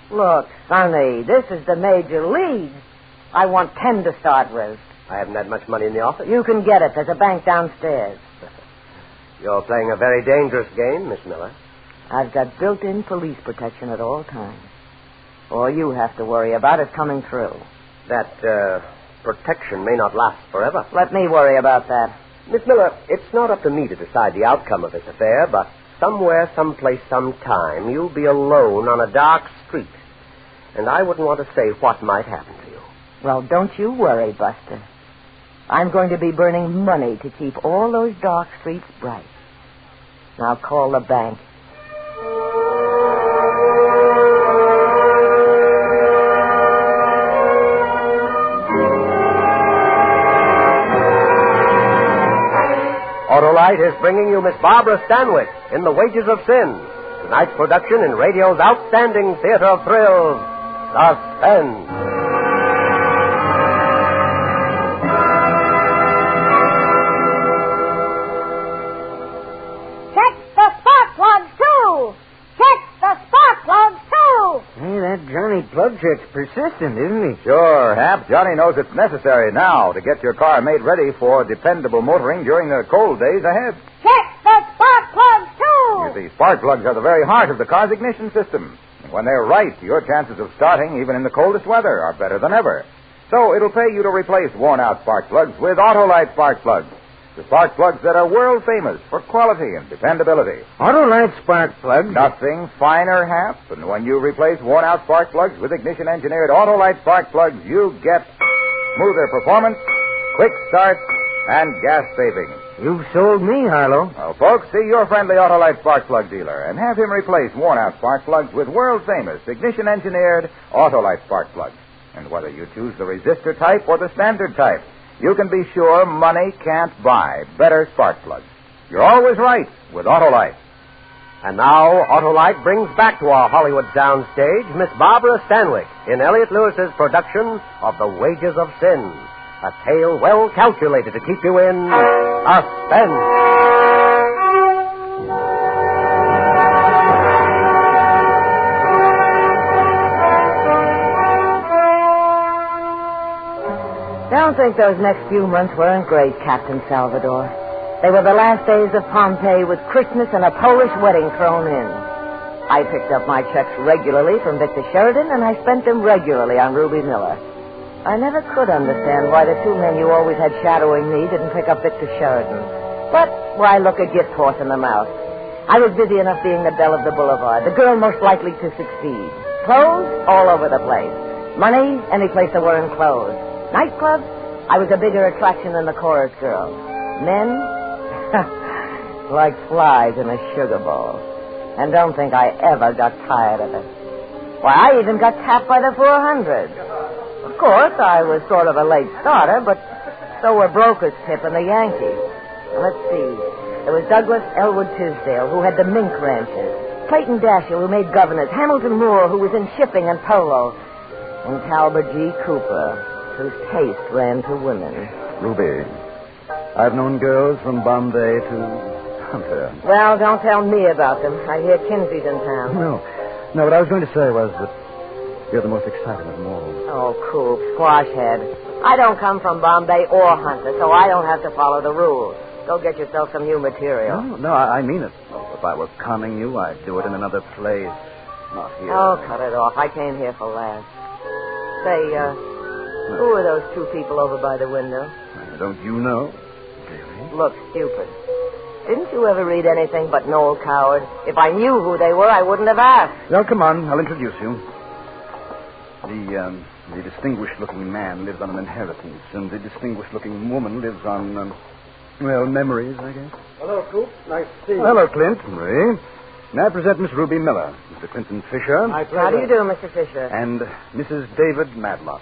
Look, Sonny, this is the major league. I want 10 to start with. I haven't had much money in the office. You can get it. There's a bank downstairs. You're playing a very dangerous game, Miss Miller. I've got built-in police protection at all times. All you have to worry about is coming through. That protection may not last forever. Let me worry about that. Miss Miller, it's not up to me to decide the outcome of this affair, but somewhere, someplace, sometime, you'll be alone on a dark street. And I wouldn't want to say what might happen to you. Well, don't you worry, Buster. I'm going to be burning money to keep all those dark streets bright. Now call the bank. Autolite is bringing you Miss Barbara Stanwyck in The Wages of Sin. Tonight's production in radio's outstanding theater of thrills, Suspense. Check the spark plugs, too! Check the spark plugs, too! Hey, that Johnny Johnny Plugcheck's persistent, isn't he? Sure, Hap. Johnny knows it's necessary now to get your car made ready for dependable motoring during the cold days ahead. Check the spark plugs, too! You see, spark plugs are the very heart of the car's ignition system. And when they're right, your chances of starting, even in the coldest weather, are better than ever. So it'll pay you to replace worn-out spark plugs with Autolite spark plugs. The spark plugs that are world famous for quality and dependability. Autolite spark plugs? Nothing finer, Hap. And when you replace worn-out spark plugs with ignition-engineered Autolite spark plugs, you get smoother performance, quick start, and gas savings. You've sold me, Harlow. Well, folks, see your friendly Autolite spark plug dealer and have him replace worn-out spark plugs with world-famous ignition-engineered Autolite spark plugs. And whether you choose the resistor type or the standard type, you can be sure money can't buy better spark plugs. You're always right with Autolite. And now, Autolite brings back to our Hollywood soundstage Miss Barbara Stanwyck in Elliot Lewis's production of The Wages of Sin, a tale well calculated to keep you in suspense. Don't think those next few months weren't great, Captain Salvador. They were the last days of Pompeii with Christmas and a Polish wedding thrown in. I picked up my checks regularly from Victor Sheridan, and I spent them regularly on Ruby Miller. I never could understand why the two men you always had shadowing me didn't pick up Victor Sheridan. But why look a gift horse in the mouth? I was busy enough being the belle of the boulevard, the girl most likely to succeed. Clothes all over the place. Money any place there were in clothes. Nightclubs, I was a bigger attraction than the chorus girls. Men, like flies in a sugar bowl. And don't think I ever got tired of it. Why, I even got tapped by the 400. Of course, I was sort of a late starter, but so were Broker's Tip and the Yankees. Now, let's see. There was Douglas Elwood Tisdale, who had the mink ranches. Clayton Dashiell, who made governors. Hamilton Moore, who was in shipping and polo. And Talbot G. Cooper, whose taste ran to women. Ruby, I've known girls from Bombay to Hunter. Well, don't tell me about them. I hear Kinsey's in town. No, what I was going to say was that you're the most exciting of them all. Oh, Coop, squash head. I don't come from Bombay or Hunter, so I don't have to follow the rules. Go get yourself some new material. No, I mean it. If I were conning you, I'd do it in another place, not here. Oh, cut it off. I came here for laughs. Say, who are those two people over by the window? Don't you know? Look stupid. Didn't you ever read anything but Noel Coward? If I knew who they were, I wouldn't have asked. Well, come on. I'll introduce you. The distinguished-looking man lives on an inheritance, and the distinguished-looking woman lives on, memories, I guess. Hello, Coop. Nice to see you. Hello, Clint. Marie. May I present Miss Ruby Miller, Mr. Clinton Fisher. How do you do, Mr. Fisher? And Mrs. David Madlock.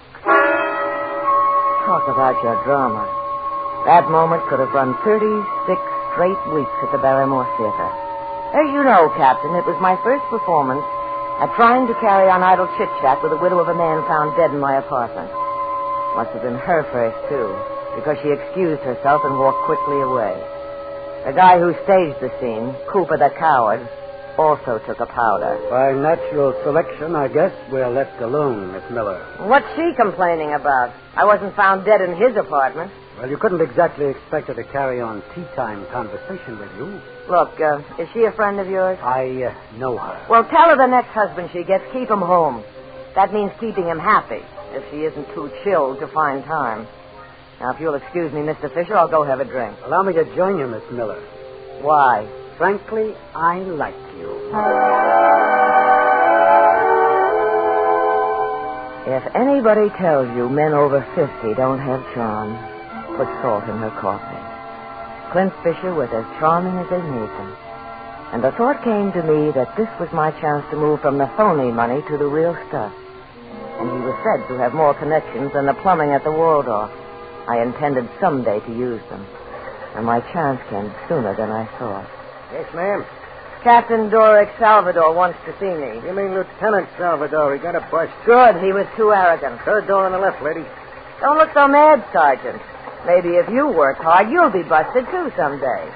Talk about your drama. That moment could have run 36 straight weeks at the Barrymore Theater. As you know, Captain, it was my first performance at trying to carry on idle chit-chat with the widow of a man found dead in my apartment. Must have been her first, too, because she excused herself and walked quickly away. The guy who staged the scene, Cooper the Coward, also took a powder. By natural selection, I guess we're left alone, Miss Miller. What's she complaining about? I wasn't found dead in his apartment. Well, you couldn't exactly expect her to carry on tea-time conversation with you. Look, is she a friend of yours? I know her. Well, tell her the next husband she gets, keep him home. That means keeping him happy, if she isn't too chilled to find time. Now, if you'll excuse me, Mr. Fisher, I'll go have a drink. Allow me to join you, Miss Miller. Why? Frankly, I like you. If anybody tells you men over 50 don't have charm, put salt in her coffee. Clint Fisher was as charming as they made them. And the thought came to me that this was my chance to move from the phony money to the real stuff. And he was said to have more connections than the plumbing at the Waldorf. I intended someday to use them. And my chance came sooner than I thought. Yes, ma'am. Captain Doric Salvador wants to see me. You mean Lieutenant Salvador? He got a bust. Good. He was too arrogant. Third door on the left, lady. Don't look so mad, Sergeant. Maybe if you work hard, you'll be busted, too, someday.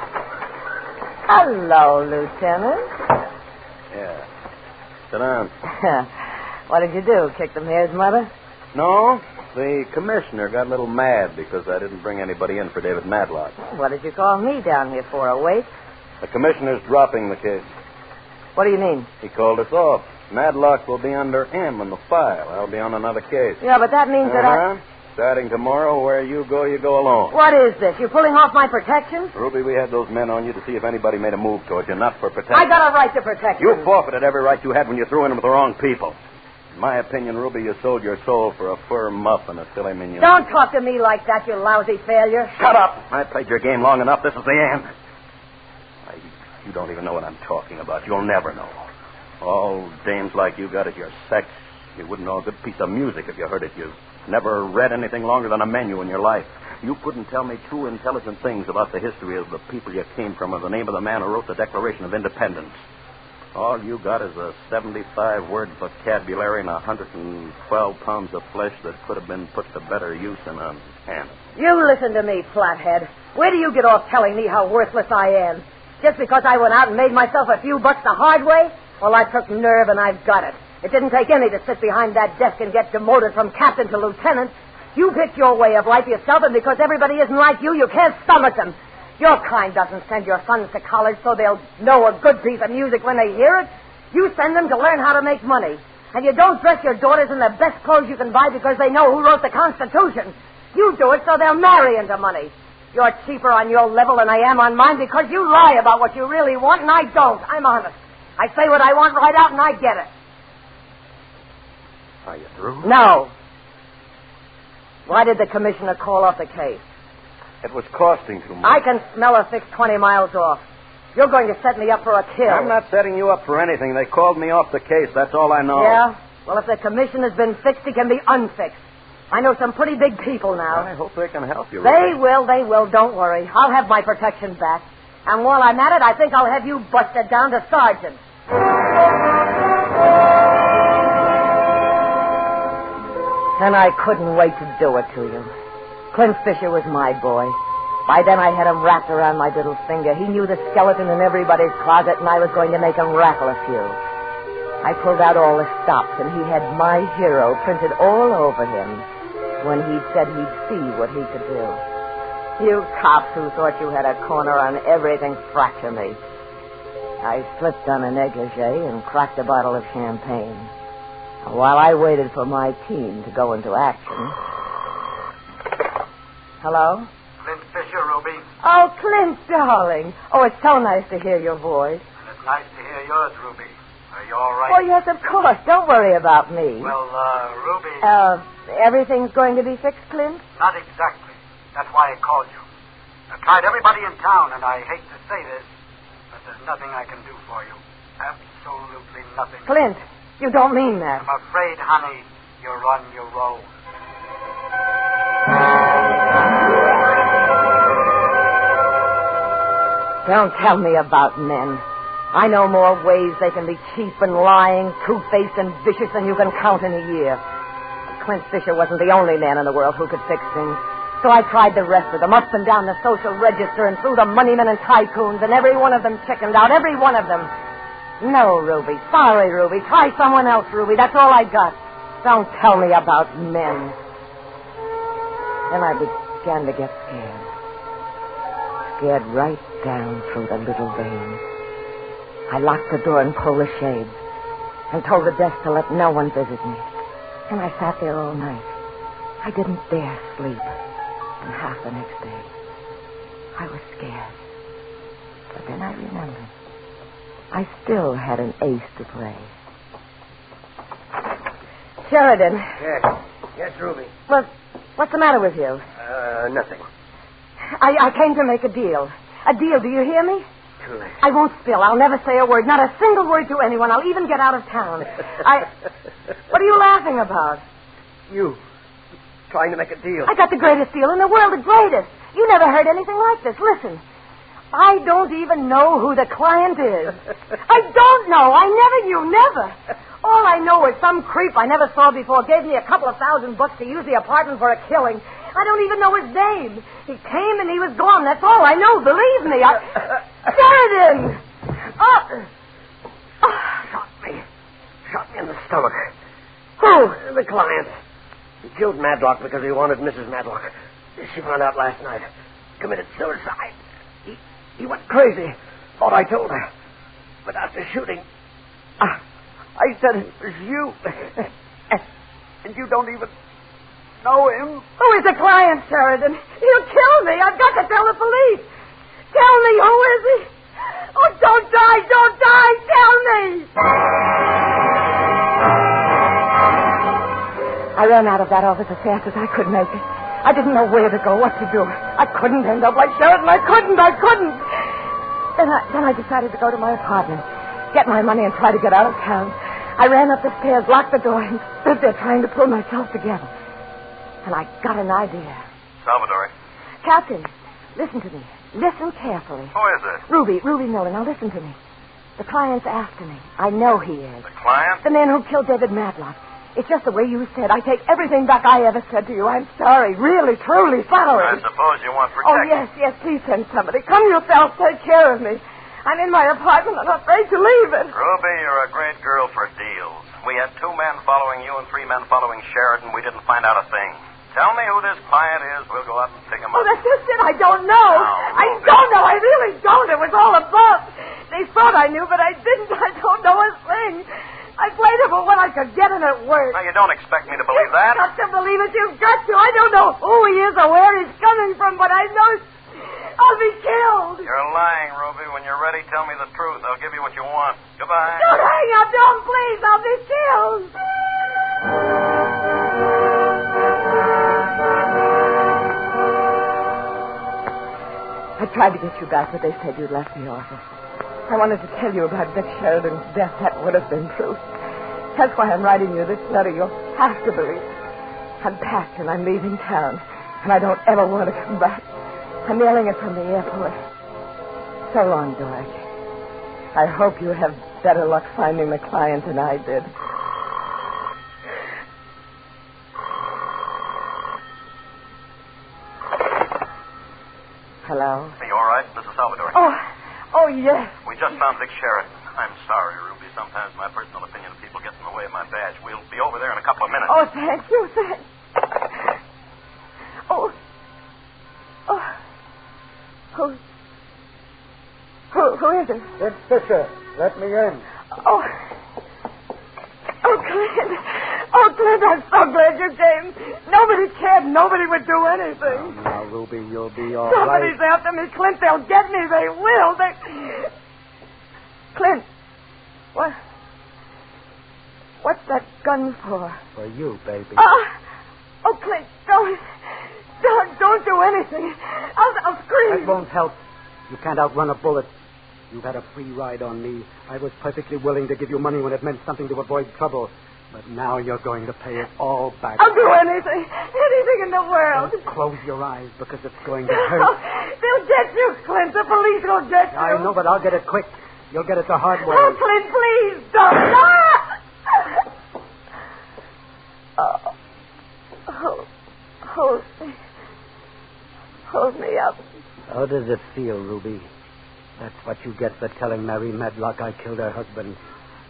Hello, Lieutenant. Yeah. Sit down. What did you do? Kick the mayor's mother? No, the commissioner got a little mad because I didn't bring anybody in for David Madlock. What did you call me down here for, a wait? The commissioner's dropping the case. What do you mean? He called us off. Madlock will be under M in the file. I'll be on another case. Yeah, but that means that I... Starting tomorrow, where you go alone. What is this? You pulling off my protection? Ruby, we had those men on you to see if anybody made a move towards you, not for protection. I got a right to protect you. You forfeited every right you had when you threw in with the wrong people. In my opinion, Ruby, you sold your soul for a fur muff and a filet mignon. Don't talk to me like that, you lousy failure. Shut up! I played your game long enough. This is the end. You don't even know what I'm talking about. You'll never know. All dames like you got at your sex. You wouldn't know a good piece of music if you heard it. You've never read anything longer than a menu in your life. You couldn't tell me two intelligent things about the history of the people you came from or the name of the man who wrote the Declaration of Independence. All you got is a 75-word vocabulary and 112 pounds of flesh that could have been put to better use in a hand. You listen to me, flathead. Where do you get off telling me how worthless I am? Just because I went out and made myself a few bucks the hard way? Well, I took nerve and I've got it. It didn't take any to sit behind that desk and get demoted from captain to lieutenant. You picked your way of life yourself, and because everybody isn't like you can't stomach them. Your kind doesn't send your sons to college so they'll know a good piece of music when they hear it. You send them to learn how to make money. And you don't dress your daughters in the best clothes you can buy because they know who wrote the Constitution. You do it so they'll marry into money. You're cheaper on your level than I am on mine because you lie about what you really want, and I don't. I'm honest. I say what I want right out, and I get it. Are you through? No. Why did the commissioner call off the case? It was costing too much. I can smell a fix 20 miles off. You're going to set me up for a kill. I'm not setting you up for anything. They called me off the case. That's all I know. Yeah? Well, if the commissioner's been fixed, he can be unfixed. I know some pretty big people now. I hope they can help you. They will. Don't worry. I'll have my protection back. And while I'm at it, I think I'll have you busted down to sergeant. And I couldn't wait to do it to you. Clint Fisher was my boy. By then I had him wrapped around my little finger. He knew the skeleton in everybody's closet, and I was going to make him raffle a few. I pulled out all the stops, and he had my hero printed all over him when he said he'd see what he could do. You cops who thought you had a corner on everything fracture me. I slipped on a negligee and cracked a bottle of champagne. While I waited for my team to go into action. Hello? Clint Fisher, Ruby. Oh, Clint, darling. Oh, it's so nice to hear your voice. And it's nice to hear yours, Ruby. Are you all right? Oh, yes, of course. Don't worry about me. Well, Ruby... everything's going to be fixed, Clint? Not exactly. That's why I called you. I've tried everybody in town, and I hate to say this, but there's nothing I can do for you. Absolutely nothing. Clint, you don't mean that. I'm afraid, honey, you're on your own. Don't tell me about men. I know more ways they can be cheap and lying, two-faced and vicious than you can count in a year. Clint Fisher wasn't the only man in the world who could fix things. So I tried the rest of them, up and down the social register and through the moneymen and tycoons, and every one of them chickened out, every one of them. No, Ruby. Sorry, Ruby. Try someone else, Ruby. That's all I got. Don't tell me about men. Then I began to get scared. Scared right down through the little veins. I locked the door and pulled the shades and told the desk to let no one visit me. And I sat there all night. I didn't dare sleep. And half the next day, I was scared. But then I remembered. I still had an ace to play. Sheridan. Yes, Ruby. Well, what's the matter with you? Nothing. I came to make a deal. A deal, do you hear me? Too late. I won't spill. I'll never say a word. Not a single word to anyone. I'll even get out of town. What are you laughing about? You. Trying to make a deal. I got the greatest deal in the world, the greatest. You never heard anything like this. Listen. I don't even know who the client is. I don't know. I never knew. Never. All I know is some creep I never saw before gave me a couple of $1,000 to use the apartment for a killing. I don't even know his name. He came and he was gone. That's all I know. Believe me. Sheridan! Shot me in the stomach. Who? The client. He killed Madlock because he wanted Mrs. Madlock. She found out last night. Committed suicide. He went crazy. Thought I told her. But after shooting, I said it was you. And you don't even know him. Who is the client, Sheridan? He'll kill me. I've got to tell the police. Tell me, who is he? Oh, don't die. Tell me. I ran out of that office as fast as I could make it. I didn't know where to go, what to do. I couldn't end up like Sheridan. I couldn't. Then I decided to go to my apartment, get my money, and try to get out of town. I ran up the stairs, locked the door, and stood there trying to pull myself together. And I got an idea. Salvatore. Captain, listen to me. Listen carefully. Who is it? Ruby Miller. Now listen to me. The client's after me. I know he is. The client? The man who killed David Madlock. It's just the way you said. I take everything back I ever said to you. I'm sorry. Really, truly sorry. I suppose you want protection. Oh, yes. Please send somebody. Come yourself. Take care of me. I'm in my apartment. I'm afraid to leave it. Ruby, you're a great girl for deals. We had 2 men following you and 3 men following Sheridan. We didn't find out a thing. Tell me who this client is. We'll go out and pick him up. Oh, that's just it. I don't know. I don't know. I really don't. It was all a bluff. They thought I knew, but I didn't. I don't know a thing. I played it for what I could get, and it worked. Now, you don't expect me to believe that. You've got to believe it. You've got to. I don't know who he is or where he's coming from, but I know I'll be killed. You're lying, Ruby. When you're ready, tell me the truth. I'll give you what you want. Goodbye. Don't hang up. Don't, please. I'll be killed. I tried to get you back, but they said you'd left the office. I wanted to tell you about Vic Sheridan's death. That would have been true. That's why I'm writing you this letter. You'll have to believe it. I'm packed and I'm leaving town, and I don't ever want to come back. I'm mailing it from the airport. So long, Dorothy. I hope you have better luck finding the client than I did. Hello? Are you all right, Mrs. Salvatore? Oh, yes. We just found Vic Sheridan. I'm sorry, Ruby. Sometimes my personal opinion of people gets in the way of my badge. We'll be over there in a couple of minutes. Oh, thank you. Who is it? It's Fisher. Let me in. Clint, I'm so glad you came. Nobody cared. Nobody would do anything. Now, Ruby, you'll be all Somebody's right. after me, Clint. They'll get me. They will. Clint, what's that gun for? For you, baby. Clint, don't do anything. I'll scream. That won't help. You can't outrun a bullet. You've had a free ride on me. I was perfectly willing to give you money when it meant something to avoid trouble. But now you're going to pay it all back. I'll do anything in the world. Don't close your eyes because it's going to hurt. They'll get you, Clint. The police will get you. I know, but I'll get it quick. You'll get it the hard way. Oh, Clint, please don't. Hold me up. How does it feel, Ruby? That's what you get for telling Mary Madlock I killed her husband.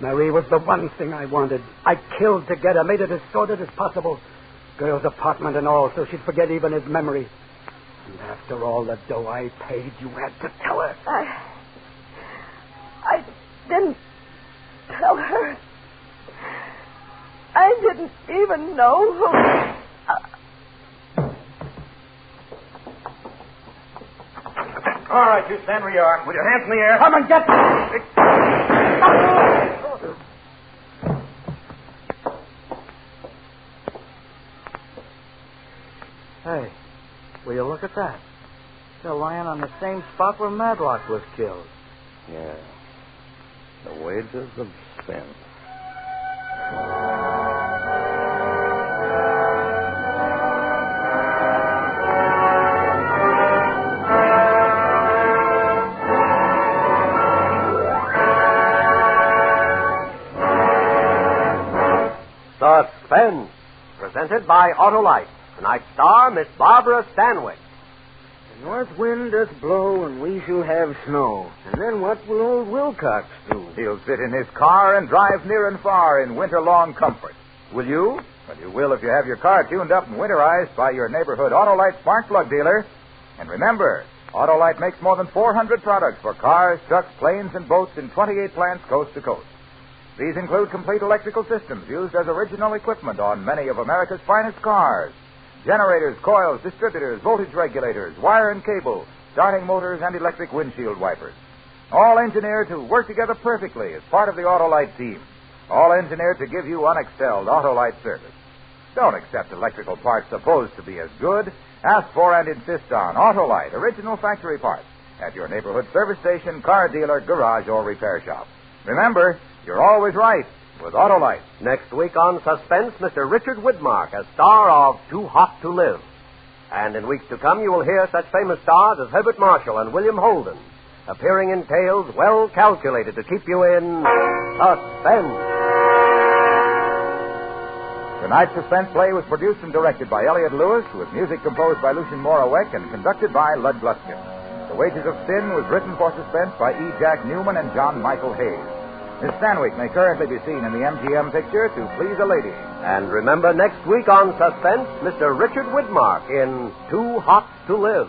Mary was the one thing I wanted. I killed to get her, made it as sordid as possible. Girl's apartment and all, so she'd forget even his memory. And after all the dough I paid, you had to tell her. I didn't tell her. I didn't even know who... All right, you stand where you are. With your hands in the air. Come and get Hey, will you look at that? They're lying on the same spot where Madlock was killed. Yeah. The wages of sin. Suspense, presented by Autolite. Tonight's star, Miss Barbara Stanwyck. The north wind does blow, and we shall have snow. And then what will old Wilcox do? He'll sit in his car and drive near and far in winter-long comfort. Will you? Well, you will if you have your car tuned up and winterized by your neighborhood Autolite spark plug dealer. And remember, Autolite makes more than 400 products for cars, trucks, planes, and boats in 28 plants coast to coast. These include complete electrical systems used as original equipment on many of America's finest cars. Generators, coils, distributors, voltage regulators, wire and cable, starting motors, and electric windshield wipers. All engineered to work together perfectly as part of the Autolite team. All engineered to give you unexcelled Autolite service. Don't accept electrical parts supposed to be as good. Ask for and insist on Autolite original factory parts at your neighborhood service station, car dealer, garage, or repair shop. Remember, you're always right with Autolite. Next week on Suspense, Mr. Richard Widmark, as star of Too Hot to Live. And in weeks to come, you will hear such famous stars as Herbert Marshall and William Holden, appearing in tales well calculated to keep you in suspense. Tonight's Suspense play was produced and directed by Elliott Lewis, with music composed by Lucien Morawek and conducted by Lud Gluskin. The Wages of Sin was written for Suspense by E. Jack Newman and John Michael Hayes. Miss Stanwyck may currently be seen in the MGM picture To Please a Lady. And remember, next week on Suspense, Mr. Richard Widmark in Too Hot to Live.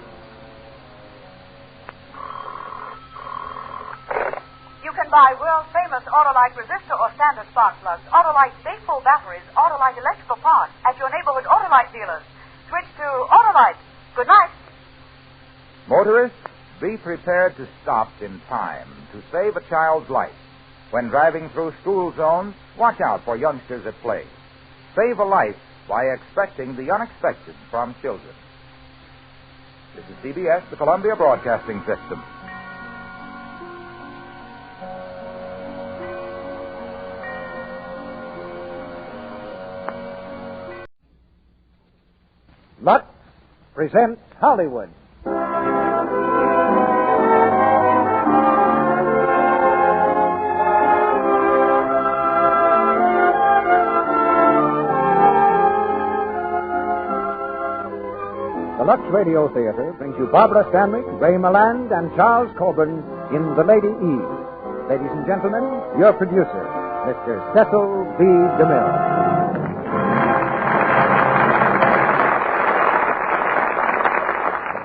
You can buy world-famous Autolite resistor or standard spark plugs, Autolite big full batteries, Autolite electrical parts at your neighborhood Autolite dealers. Switch to Autolite. Good night. Motorists, be prepared to stop in time to save a child's life. When driving through school zones, watch out for youngsters at play. Save a life by expecting the unexpected from children. This is CBS, the Columbia Broadcasting System. Lux presents Hollywood. The Lux Radio Theater brings you Barbara Stanwyck, Ray Milland, and Charles Coburn in The Lady Eve. Ladies and gentlemen, your producer, Mr. Cecil B. DeMille.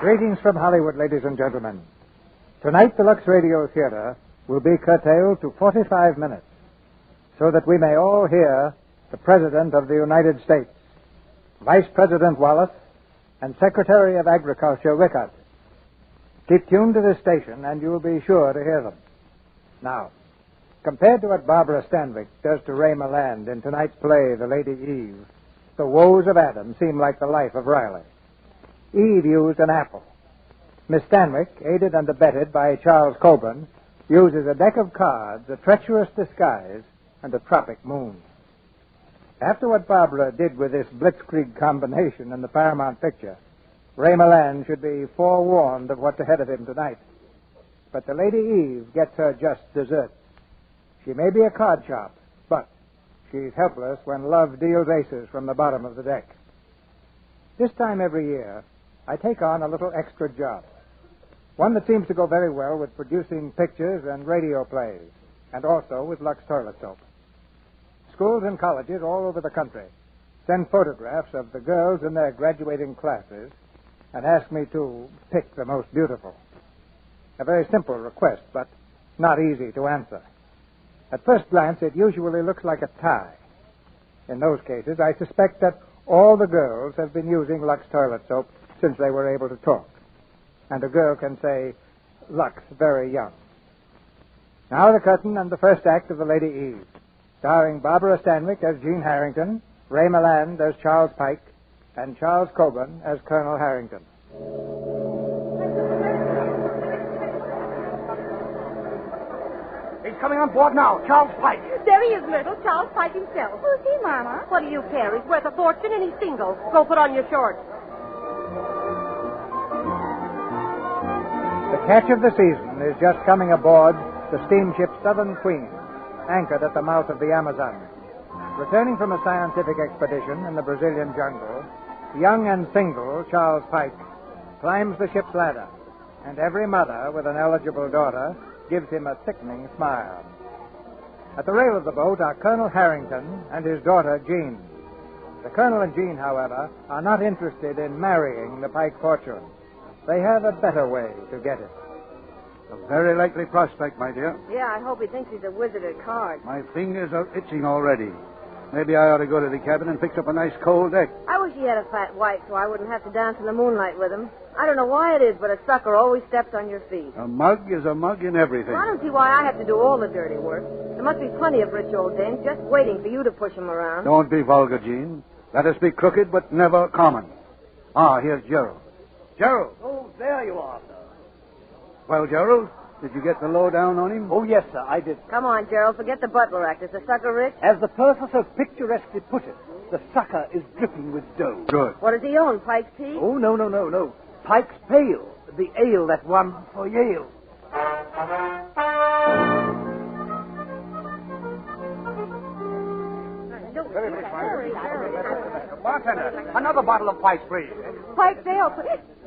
Greetings from Hollywood, ladies and gentlemen. Tonight, the Lux Radio Theater will be curtailed to 45 minutes so that we may all hear the President of the United States, Vice President Wallace, and Secretary of Agriculture Rickard. Keep tuned to this station, and you'll be sure to hear them. Now, compared to what Barbara Stanwyck does to Ray Milland in tonight's play, The Lady Eve, the woes of Adam seem like the life of Riley. Eve used an apple. Miss Stanwyck, aided and abetted by Charles Coburn, uses a deck of cards, a treacherous disguise, and a tropic moon. After what Barbara did with this blitzkrieg combination in the Paramount picture, Ray Milland should be forewarned of what's ahead of him tonight. But the Lady Eve gets her just desserts. She may be a card sharp, but she's helpless when love deals aces from the bottom of the deck. This time every year, I take on a little extra job. One that seems to go very well with producing pictures and radio plays, and also with Lux toilet soap. Schools and colleges all over the country send photographs of the girls in their graduating classes and ask me to pick the most beautiful. A very simple request, but not easy to answer. At first glance, it usually looks like a tie. In those cases, I suspect that all the girls have been using Lux toilet soap since they were able to talk. And a girl can say, Lux, very young. Now the curtain and the first act of The Lady Eve, starring Barbara Stanwyck as Jean Harrington, Ray Milland as Charles Pike, and Charles Coburn as Colonel Harrington. He's coming on board now, Charles Pike. There he is, Myrtle, Charles Pike himself. Who's he, Mama? What do you care? He's worth a fortune and he's single. Go put on your shorts. The catch of the season is just coming aboard the steamship Southern Queen, anchored at the mouth of the Amazon. Returning from a scientific expedition in the Brazilian jungle, young and single Charles Pike climbs the ship's ladder, and every mother with an eligible daughter gives him a sickening smile. At the rail of the boat are Colonel Harrington and his daughter, Jean. The Colonel and Jean, however, are not interested in marrying the Pike fortune. They have a better way to get it. A very likely prospect, my dear. Yeah, I hope he thinks he's a wizard at cards. My fingers are itching already. Maybe I ought to go to the cabin and fix up a nice cold deck. I wish he had a fat wife so I wouldn't have to dance in the moonlight with him. I don't know why it is, but a sucker always steps on your feet. A mug is a mug in everything. Well, I don't see why I have to do all the dirty work. There must be plenty of rich old dames just waiting for you to push them around. Don't be vulgar, Jean. Let us be crooked, but never common. Ah, here's Gerald. Gerald! Oh, there you are, sir. Well, Gerald, did you get the lowdown on him? Oh, yes, sir, I did. Come on, Gerald, forget the butler act. Is the sucker rich? As the purser so picturesquely put it, the sucker is dripping with dough. Good. What does he own, Pike's Peak? Oh, no. Pike's Pale, the ale that won for Yale. Bartender, another bottle of Pike's, please. Pike's ale,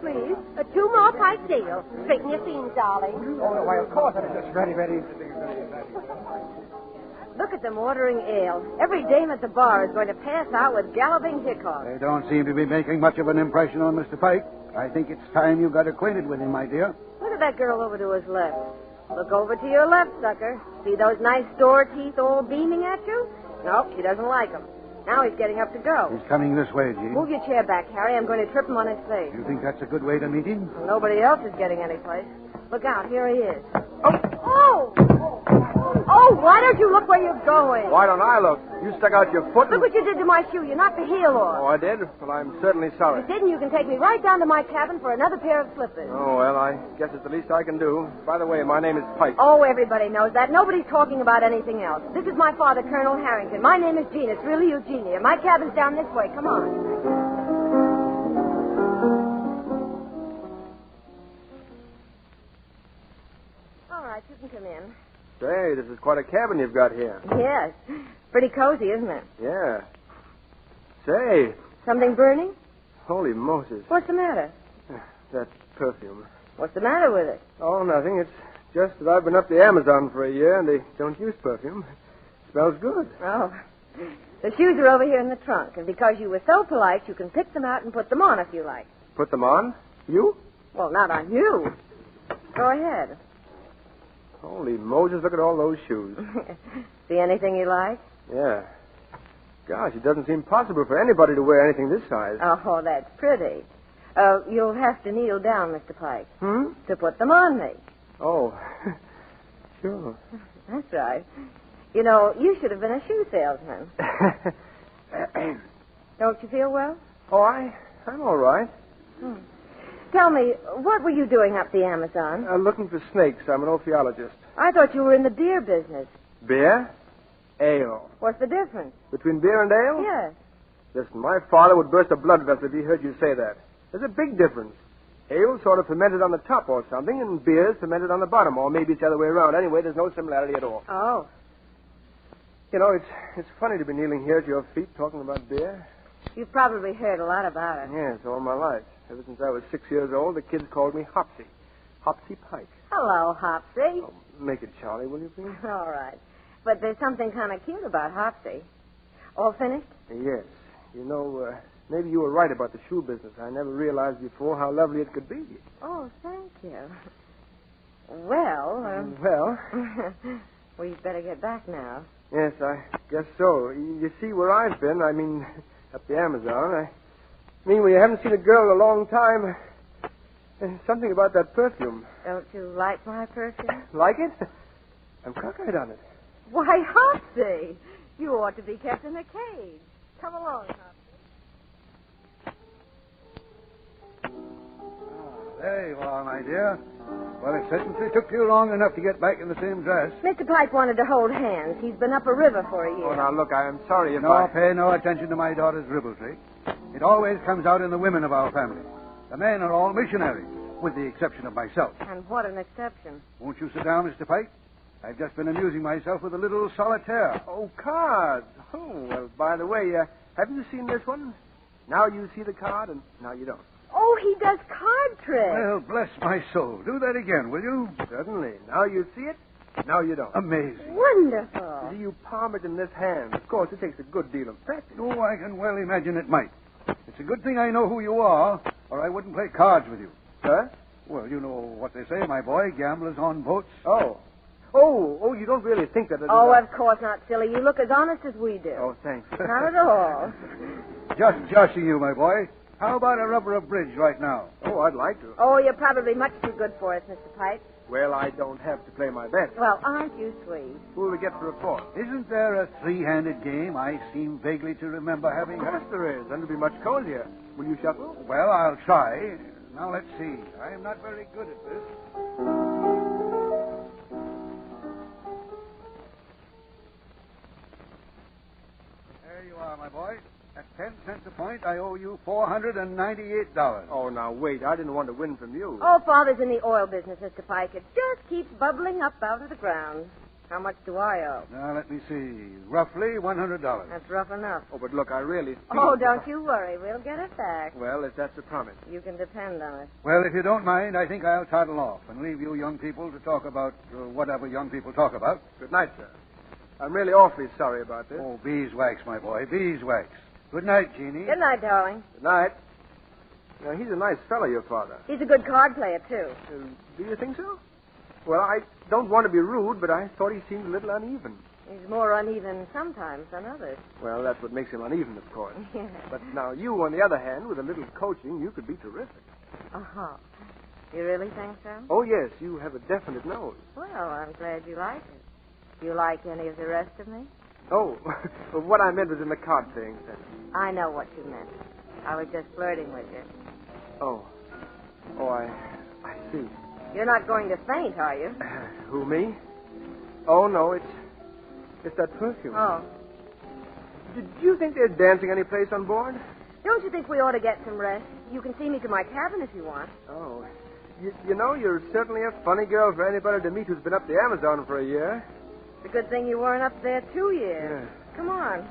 please. 2 more Pike's ale. Straighten your seams, darling. Oh, why, of course. Ready. Look at them ordering ale. Every dame at the bar is going to pass out with galloping hiccoughs. They don't seem to be making much of an impression on Mr. Pike. I think it's time you got acquainted with him, my dear. Look at that girl over to his left. Look over to your left, sucker. See those nice store teeth all beaming at you? Nope, she doesn't like them. Now he's getting up to go. He's coming this way, Jean. Move your chair back, Harry. I'm going to trip him on his face. You think that's a good way to meet him? Well, nobody else is getting any place. Look out, here he is. Oh, why don't you look where you're going? Why don't I look? You stuck out your foot and... Look what you did to my shoe. You knocked the heel off. Oh, I did? Well, I'm certainly sorry. If you didn't, you can take me right down to my cabin for another pair of slippers. Oh, well, I guess it's the least I can do. By the way, my name is Pike. Oh, everybody knows that. Nobody's talking about anything else. This is my father, Colonel Harrington. My name is Jean. It's really Eugenia. My cabin's down this way. Come on. All right, you can come in. Say, this is quite a cabin you've got here. Yes. Pretty cozy, isn't it? Yeah. Say. Something burning? Holy Moses. What's the matter? That perfume. What's the matter with it? Oh, nothing. It's just that I've been up the Amazon for a year and they don't use perfume. It smells good. Oh. The shoes are over here in the trunk, and because you were so polite, you can pick them out and put them on if you like. Put them on? You? Well, not on you. Go ahead. Holy Moses, look at all those shoes. See anything you like? Yeah. Gosh, it doesn't seem possible for anybody to wear anything this size. Oh, that's pretty. You'll have to kneel down, Mr. Pike. To put them on me. Oh, sure. That's right. You know, you should have been a shoe salesman. Don't you feel well? Oh, I'm all right. Tell me, what were you doing up the Amazon? Looking for snakes. I'm an ophiologist. I thought you were in the beer business. Beer? Ale. What's the difference? Between beer and ale? Yes. Listen, my father would burst a blood vessel if he heard you say that. There's a big difference. Ale sort of fermented on the top or something, and beer's fermented on the bottom, or maybe it's the other way around. Anyway, there's no similarity at all. Oh. You know, it's funny to be kneeling here at your feet talking about beer. You've probably heard a lot about it. Yes, all my life. Ever since I was 6 years old, the kids called me Hopsy. Hopsy Pike. Hello, Hopsy. Oh, make it Charlie, will you, please? All right. But there's something kind of cute about Hopsy. All finished? Yes. You know, maybe you were right about the shoe business. I never realized before how lovely it could be. Oh, thank you. Well, Well? We'd better get back now. Yes, I guess so. You see, where I've been, I mean, up the Amazon, I mean, we haven't seen a girl in a long time. Something about that perfume. Don't you like my perfume? Like it? I'm cockeyed on it. Why, Hopsy, you ought to be kept in a cage. Come along, Hopsy. There you are, my dear. Well, it certainly took you long enough to get back in the same dress. Mr. Pike wanted to hold hands. He's been up a river for a year. Oh, now, look, I am sorry if Pay no attention to my daughter's ribaldry. It always comes out in the women of our family. The men are all missionaries, with the exception of myself. And what an exception. Won't you sit down, Mr. Pike? I've just been amusing myself with a little solitaire. Oh, cards. Oh, well, by the way, haven't you seen this one? Now you see the card, and now you don't. Oh, he does card tricks. Well, bless my soul. Do that again, will you? Certainly. Now you see it, Now you don't. Amazing. Wonderful. See, you palm it in this hand. Of course, it takes a good deal of practice. Oh, I can well imagine it might. It's a good thing I know who you are, or I wouldn't play cards with you. Huh? Well, you know what they say, my boy. Gamblers on boats. Oh. Oh, you don't really think that it is... Oh, of course not, silly. You look as honest as we do. Oh, thanks. Not at all. Just joshing you, my boy. How about a rubber of bridge right now? Oh, I'd like to. Oh, you're probably much too good for us, Mr. Pike. Well, I don't have to play my bet. Well, aren't you sweet? Who will we get for a fourth? Isn't there a three-handed game? I seem vaguely to remember having... Of course there is. Then it'll be much cozier. Will you shuffle? Well, I'll try. Now, let's see. I am not very good at this. There you are, my boy. At 10 cents a point, I owe you $498. Oh, now, wait. I didn't want to win from you. Oh, Father's in the oil business, Mr. Pike. It just keeps bubbling up out of the ground. How much do I owe? Now, let me see. Roughly $100. That's rough enough. Oh, but look, I really... Oh, don't you worry. We'll get it back. Well, if that's a promise. You can depend on it. Well, if you don't mind, I think I'll toddle off and leave you young people to talk about whatever young people talk about. Good night, sir. I'm really awfully sorry about this. Oh, beeswax, my boy, beeswax. Good night, Jeannie. Good night, darling. Good night. Now, he's a nice fellow, your father. He's a good card player, too. Do you think so? Well, I don't want to be rude, but I thought he seemed a little uneven. He's more uneven sometimes than others. Well, that's what makes him uneven, of course. Yeah. But now you, on the other hand, with a little coaching, you could be terrific. Uh-huh. You really think so? Oh, yes, you have a definite nose. Well, I'm glad you like it. Do you like any of the rest of me? Oh, well, what I meant was in the card thing. I know what you meant. I was just flirting with you. Oh, I see. You're not going to faint, are you? Who, me? Oh, no, it's that perfume. Oh. Did you think they're dancing any place on board? Don't you think we ought to get some rest? You can see me to my cabin if you want. Oh. You know, you're certainly a funny girl for anybody to meet who's been up the Amazon for a year. It's a good thing you weren't up there 2 years. Yeah. Come on.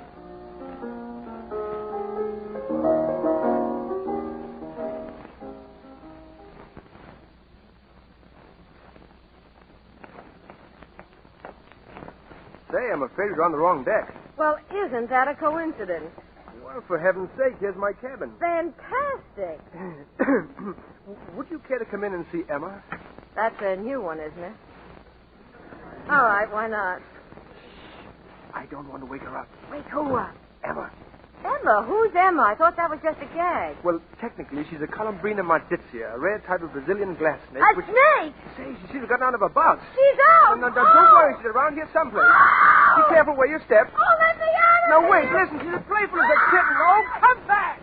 Say, I'm afraid you're on the wrong deck. Well, isn't that a coincidence? Well, for heaven's sake, here's my cabin. Fantastic. Would you care to come in and see Emma? That's a new one, isn't it? All right, why not? I don't want to wake her up. Wake who up? Emma. Emma? Who's Emma? I thought that was just a gag. Well, technically, she's a Columbrina martizia, a rare type of Brazilian glass snake. A snake? Say, she's gotten out of a box. She's out! No, don't worry. She's around here someplace. Oh! Be careful where you step. Oh, let me out of Now, here! wait, listen. She's as playful as a kitten. Oh, come back!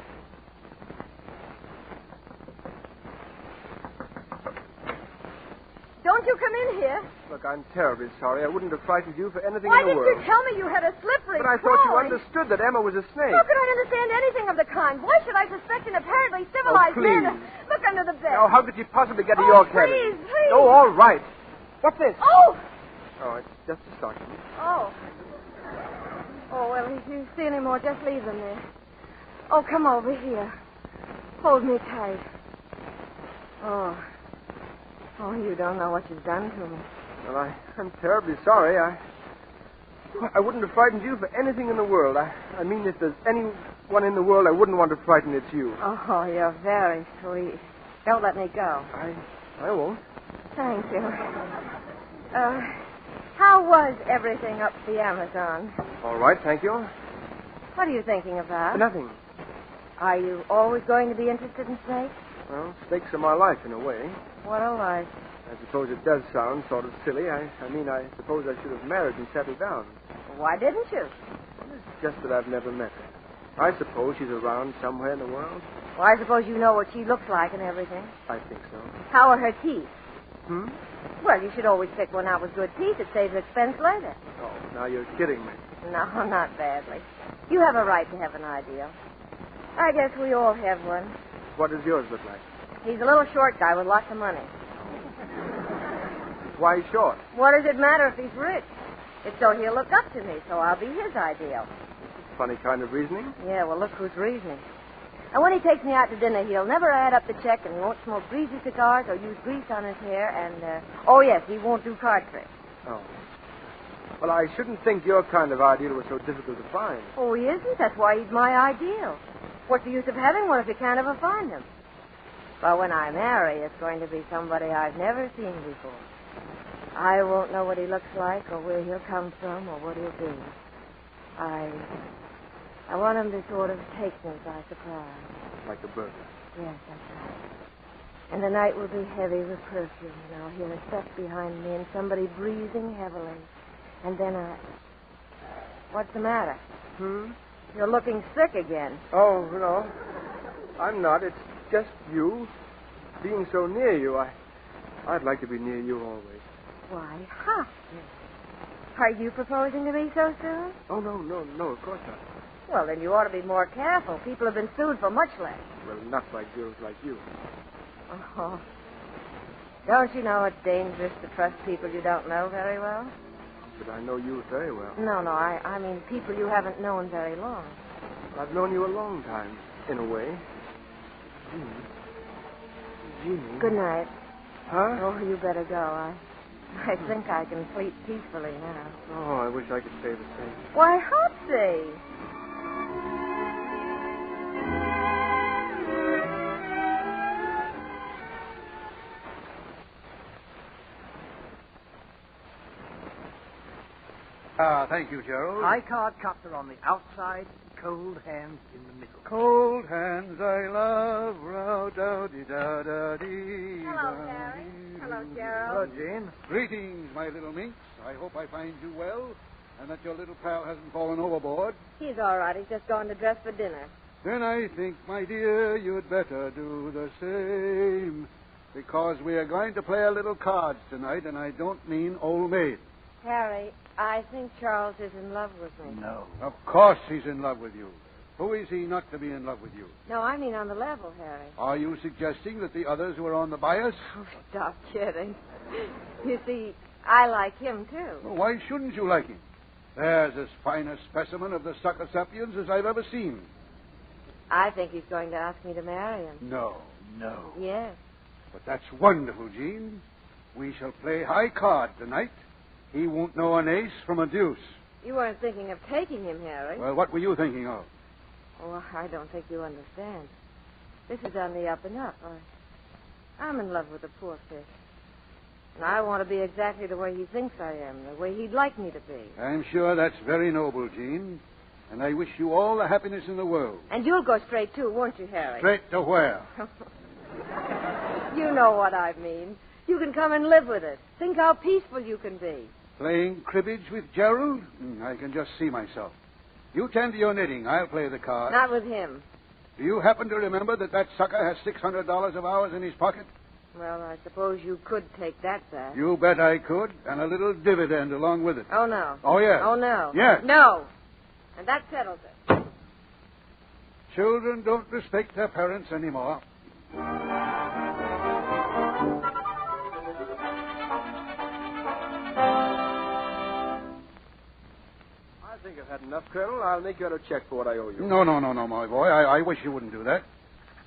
Don't you come in here. Look, I'm terribly sorry. I wouldn't have frightened you for anything Why in the didn't world. you tell me you had a slippery But I thought you crawling? understood that Emma was a snake. How could I understand anything of the kind? Why should I suspect an apparently civilized please. man? Look under the bed. Now, how could you possibly get to your cabin? Please. Oh, all right. What's this? Oh! Oh, it's just a stocking. Oh. Oh, well, if you see any more, just leave them there. Oh, come over here. Hold me tight. Oh. Oh, you don't know what you've done to me. Well, I'm terribly sorry. I wouldn't have frightened you for anything in the world. I mean, if there's anyone in the world I wouldn't want to frighten, it's you. Oh, you're very sweet. Don't let me go. I won't. Thank you. How was everything up the Amazon? All right, thank you. What are you thinking about? Nothing. Are you always going to be interested in snakes? Well, snakes are my life in a way. What a life. I suppose it does sound sort of silly. I suppose I should have married and settled down. Why didn't you? It's just that I've never met her. I suppose she's around somewhere in the world. Well, I suppose you know what she looks like and everything. I think so. How are her teeth? Well, you should always pick one out with good teeth. It saves expense later. Oh, now you're kidding me. No, not badly. You have a right to have an ideal. I guess we all have one. What does yours look like? He's a little short guy with lots of money. Why short? What does it matter if he's rich? It's so he'll look up to me, so I'll be his ideal. Funny kind of reasoning. Yeah, well, look who's reasoning. And when he takes me out to dinner, he'll never add up the check, and he won't smoke greasy cigars or use grease on his hair, and, oh, yes, he won't do card tricks. Oh. Well, I shouldn't think your kind of ideal was so difficult to find. Oh, he isn't. That's why he's my ideal. What's the use of having one if you can't ever find him? But when I marry, it's going to be somebody I've never seen before. I won't know what he looks like or where he'll come from or what he'll do. I want him to sort of take me by surprise. Like a burglar. Yes, that's right. And the night will be heavy with perfume, and I'll hear a step behind me and somebody breathing heavily. And then What's the matter? You're looking sick again. Oh, no. I'm not. It's just you. Being so near you, I'd like to be near you always. Why, huh? Are you proposing to me so soon? Oh, no, of course not. Well, then you ought to be more careful. People have been sued for much less. Well, not by girls like you. Oh. Don't you know it's dangerous to trust people you don't know very well? But I know you very well. No, I mean people you haven't known very long. I've known you a long time, in a way. Jeannie. Good night. Huh? Oh, you better go. I think I can sleep peacefully now. Oh, I wish I could say the same. Why, Hopsy! Thank you, Gerald. High card cups are on the outside, cold hands in the middle. Cold hands I love, row-dow-dee-da-da-dee. Hello, Harry. Hello, Gerald. Hello, Jane. Greetings, my little minx. I hope I find you well, and that your little pal hasn't fallen overboard. He's all right. He's just going to dress for dinner. Then I think, my dear, you'd better do the same, because we are going to play a little cards tonight, and I don't mean old maid. Harry, I think Charles is in love with me. No. Of course he's in love with you. Who is he not to be in love with you? No, I mean on the level, Harry. Are you suggesting that the others were on the bias? Oh, stop kidding. You see, I like him, too. Well, why shouldn't you like him? There's as fine a specimen of the sucker sapiens as I've ever seen. I think he's going to ask me to marry him. No. Yes. But that's wonderful, Jean. We shall play high card tonight. He won't know an ace from a deuce. You weren't thinking of taking him, Harry. Well, what were you thinking of? Oh, I don't think you understand. This is on the up and up. I'm in love with the poor fish. And I want to be exactly the way he thinks I am, the way he'd like me to be. I'm sure that's very noble, Jean. And I wish you all the happiness in the world. And you'll go straight, too, won't you, Harry? Straight to where? You know what I mean. You can come and live with us. Think how peaceful you can be. Playing cribbage with Gerald? I can just see myself. You tend to your knitting. I'll play the cards. Not with him. Do you happen to remember that sucker has $600 of ours in his pocket? Well, I suppose you could take that back. You bet I could, and a little dividend along with it. Oh, no. Oh, yes. Oh, no. Yes. No. And that settles it. Children don't respect their parents anymore. I think I've had enough, Colonel. I'll make you out a check for what I owe you. No, my boy. I wish you wouldn't do that.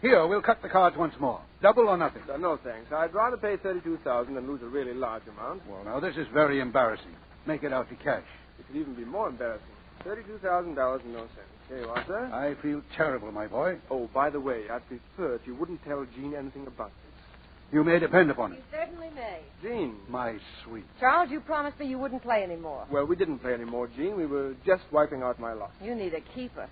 Here, we'll cut the cards once more. Double or nothing. No, thanks. I'd rather pay $32,000 than lose a really large amount. Well, now, this is very embarrassing. Make it out to cash. It could even be more embarrassing. $32,000 and no cents. Here you are, sir. I feel terrible, my boy. Oh, by the way, I'd prefer if you wouldn't tell Jean anything about this. You may depend upon it. You certainly may. Jean. My sweet. Charles, you promised me you wouldn't play anymore. Well, we didn't play anymore, Jean. We were just wiping out my lot. You need a keeper.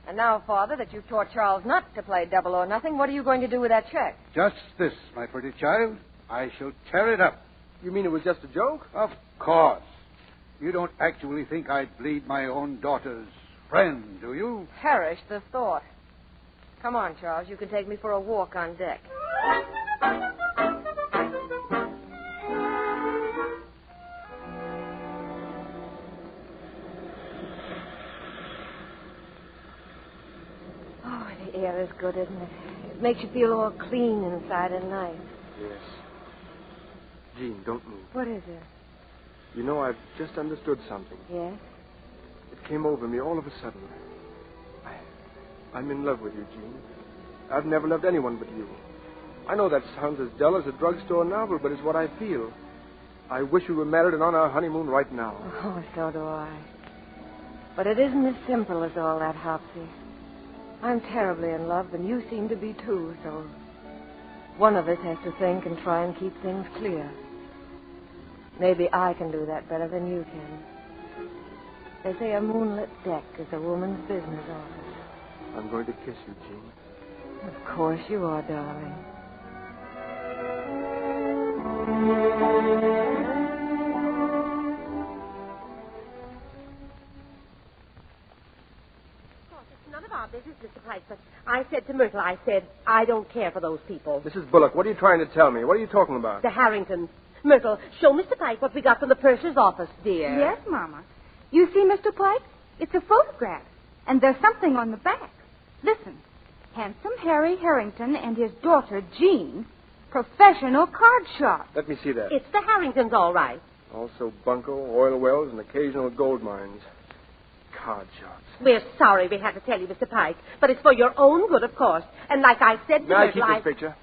And now, Father, that you've taught Charles not to play double or nothing, what are you going to do with that check? Just this, my pretty child. I shall tear it up. You mean it was just a joke? Of course. You don't actually think I'd bleed my own daughter's friend, do you? Perish the thought. Come on, Charles. You can take me for a walk on deck. Oh, the air is good, isn't it? It makes you feel all clean inside and nice. Yes. Jean, don't move. What is it? You know, I've just understood something. Yes? It came over me all of a sudden. I'm in love with you, Jean. I've never loved anyone but you. I know that sounds as dull as a drugstore novel, but it's what I feel. I wish we were married and on our honeymoon right now. Oh, so do I. But it isn't as simple as all that, Hopsy. I'm terribly in love, and you seem to be too, so one of us has to think and try and keep things clear. Maybe I can do that better than you can. They say a moonlit deck is a woman's business office. I'm going to kiss you, Jean. Of course you are, darling. None of our business, Mr. Price, but I said to Myrtle, I don't care for those people. Mrs. Bullock, what are you trying to tell me? What are you talking about? The Harringtons. Myrtle, show Mr. Pike what we got from the purser's office, dear. Yes, Mama. You see, Mr. Pike? It's a photograph, and there's something on the back. Listen. Handsome Harry Harrington and his daughter, Jean, professional card shop. Let me see that. It's the Harringtons, all right. Also bunco, oil wells, and occasional gold mines. Card shops. We're sorry we had to tell you, Mr. Pike, but it's for your own good, of course. And like I said to May I Myrtle, keep this picture?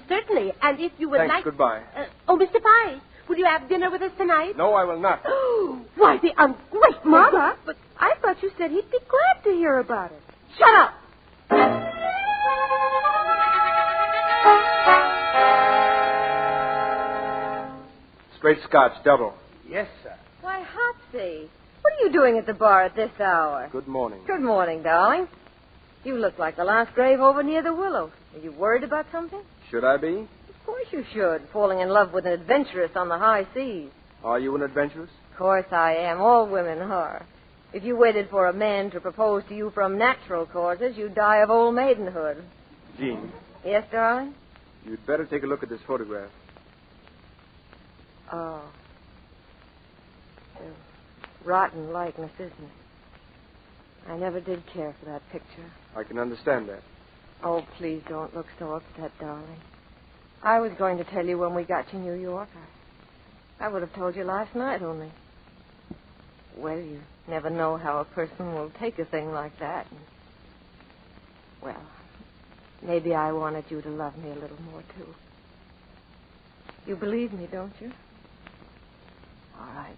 Certainly. And if you would Thanks, like... goodbye. Mr. Pike, will you have dinner with us tonight? No, I will not. Why, the ungrateful... Mama, but I thought you said he'd be glad to hear about it. Shut up! Straight Scotch, double. Yes, sir. Why, Hopsy, what are you doing at the bar at this hour? Good morning. Good morning, darling. You look like the last grave over near the willow. Are you worried about something? Should I be? Of course you should, falling in love with an adventuress on the high seas. Are you an adventuress? Of course I am. All women are. If you waited for a man to propose to you from natural causes, you'd die of old maidenhood. Jean. Yes, darling? You'd better take a look at this photograph. Oh. It's a rotten likeness, isn't it? I never did care for that picture. I can understand that. Oh, please don't look so upset, darling. I was going to tell you when we got to New York. I would have told you last night only. Well, you never know how a person will take a thing like that. And, well, maybe I wanted you to love me a little more, too. You believe me, don't you? All right.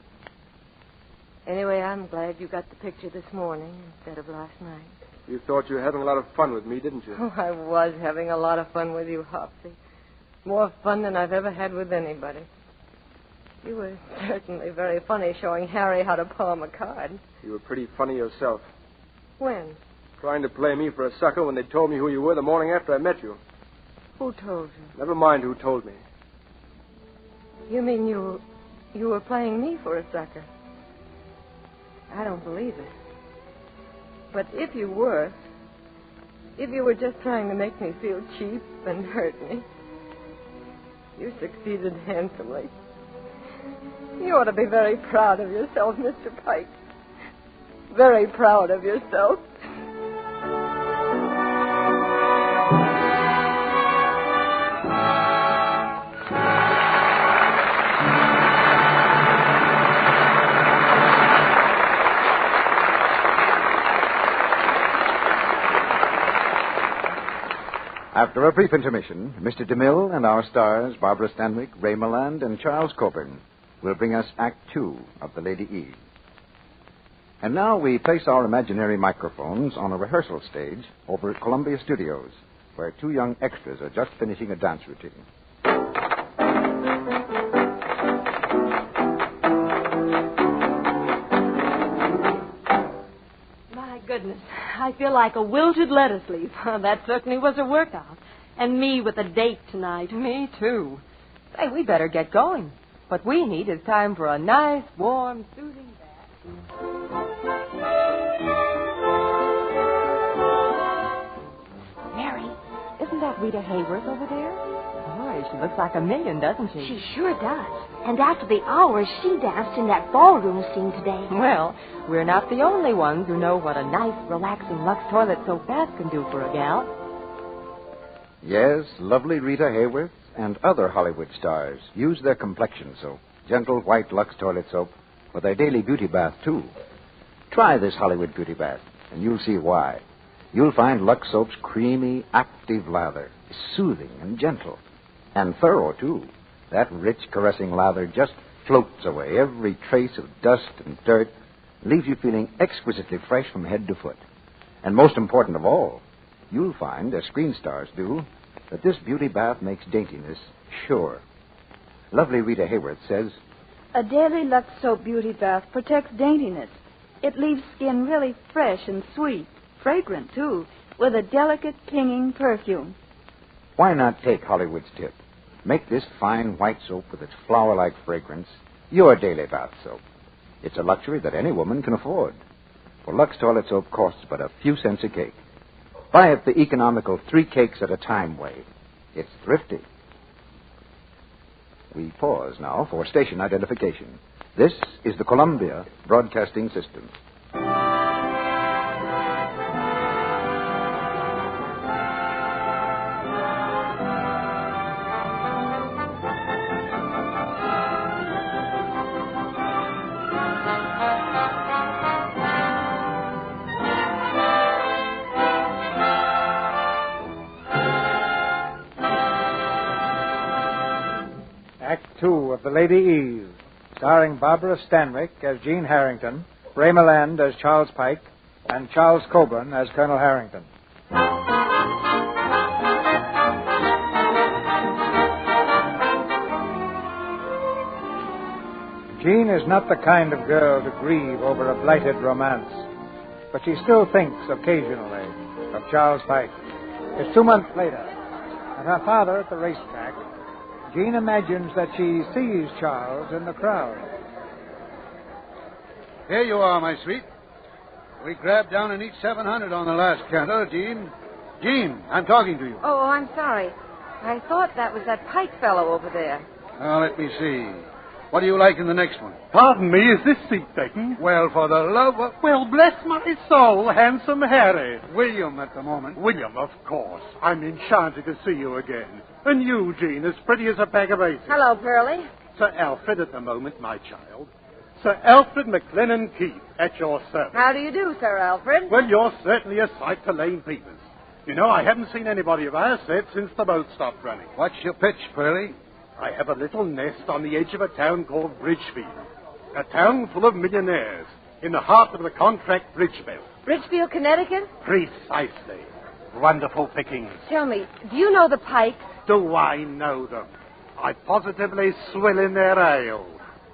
Anyway, I'm glad you got the picture this morning instead of last night. You thought you were having a lot of fun with me, didn't you? Oh, I was having a lot of fun with you, Hopsy. More fun than I've ever had with anybody. You were certainly very funny showing Harry how to palm a card. You were pretty funny yourself. When? Trying to play me for a sucker when they told me who you were the morning after I met you. Who told you? Never mind who told me. You mean you were playing me for a sucker? I don't believe it. But if you were just trying to make me feel cheap and hurt me, you succeeded handsomely. You ought to be very proud of yourself, Mr. Pike. Very proud of yourself. After a brief intermission, Mr. DeMille and our stars, Barbara Stanwyck, Ray Milland, and Charles Coburn, will bring us Act 2 of The Lady E. And now we place our imaginary microphones on a rehearsal stage over at Columbia Studios, where two young extras are just finishing a dance routine. My goodness, I feel like a wilted lettuce leaf. That certainly was a workout. And me with a date tonight. Me, too. Say, we better get going. What we need is time for a nice, warm, soothing bath. Mary, isn't that Rita Hayworth over there? Boy, she looks like a million, doesn't she? She sure does. And after the hours, she danced in that ballroom scene today. Well, we're not the only ones who know what a nice, relaxing Lux toilet soap bath can do for a gal. Yes, lovely Rita Hayworth and other Hollywood stars use their complexion soap, gentle white Lux toilet soap, for their daily beauty bath, too. Try this Hollywood beauty bath, and you'll see why. You'll find Lux soap's creamy, active lather is soothing and gentle, and thorough, too. That rich, caressing lather just floats away every trace of dust and dirt, leaves you feeling exquisitely fresh from head to foot. And most important of all, you'll find, as screen stars do, that this beauty bath makes daintiness sure. Lovely Rita Hayworth says, "A daily Lux soap beauty bath protects daintiness. It leaves skin really fresh and sweet, fragrant, too, with a delicate, clinging perfume." Why not take Hollywood's tip? Make this fine white soap with its flower-like fragrance your daily bath soap. It's a luxury that any woman can afford. For Lux toilet soap costs but a few cents a cake. Buy it the economical 3 cakes at a time way. It's thrifty. We pause now for station identification. This is the Columbia Broadcasting System. Act 2 of The Lady Eve, starring Barbara Stanwyck as Jean Harrington, Ray Milland as Charles Pike, and Charles Coburn as Colonel Harrington. Jean is not the kind of girl to grieve over a blighted romance, but she still thinks occasionally of Charles Pike. It's 2 months later, and her father at the racetrack. Jean imagines that she sees Charles in the crowd. Here you are, my sweet. We grabbed down and each 700 on the last counter, Jean. Jean, I'm talking to you. Oh, I'm sorry. I thought that was that Pike fellow over there. Now, let me see. What do you like in the next one? Pardon me, is this seat taken? Well, for the love of... Well, bless my soul, handsome Harry. William at the moment. William, of course. I'm enchanted to see you again. And you, Jean, as pretty as a bag of aces. Hello, Pearlie. Sir Alfred at the moment, my child. Sir Alfred McLennan Keith, at your service. How do you do, Sir Alfred? Well, you're certainly a sight to lame peepers. You know, I haven't seen anybody of our set since the boat stopped running. What's your pitch, Pearlie? I have a little nest on the edge of a town called Bridgefield. A town full of millionaires in the heart of the contract bridge belt. Bridgefield, Connecticut? Precisely. Wonderful pickings. Tell me, do you know the Pikes? Do I know them? I positively swill in their ale.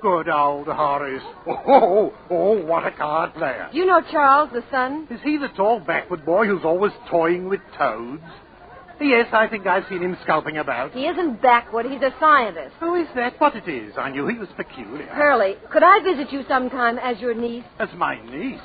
Good old Horace. Oh, what a card player. Do you know Charles, the son? Is he the tall backward boy who's always toying with toads? Yes, I think I've seen him skulking about. He isn't backward, he's a scientist. Oh, is that what it is? I knew he was peculiar. Pearlie, could I visit you sometime as your niece? As my niece?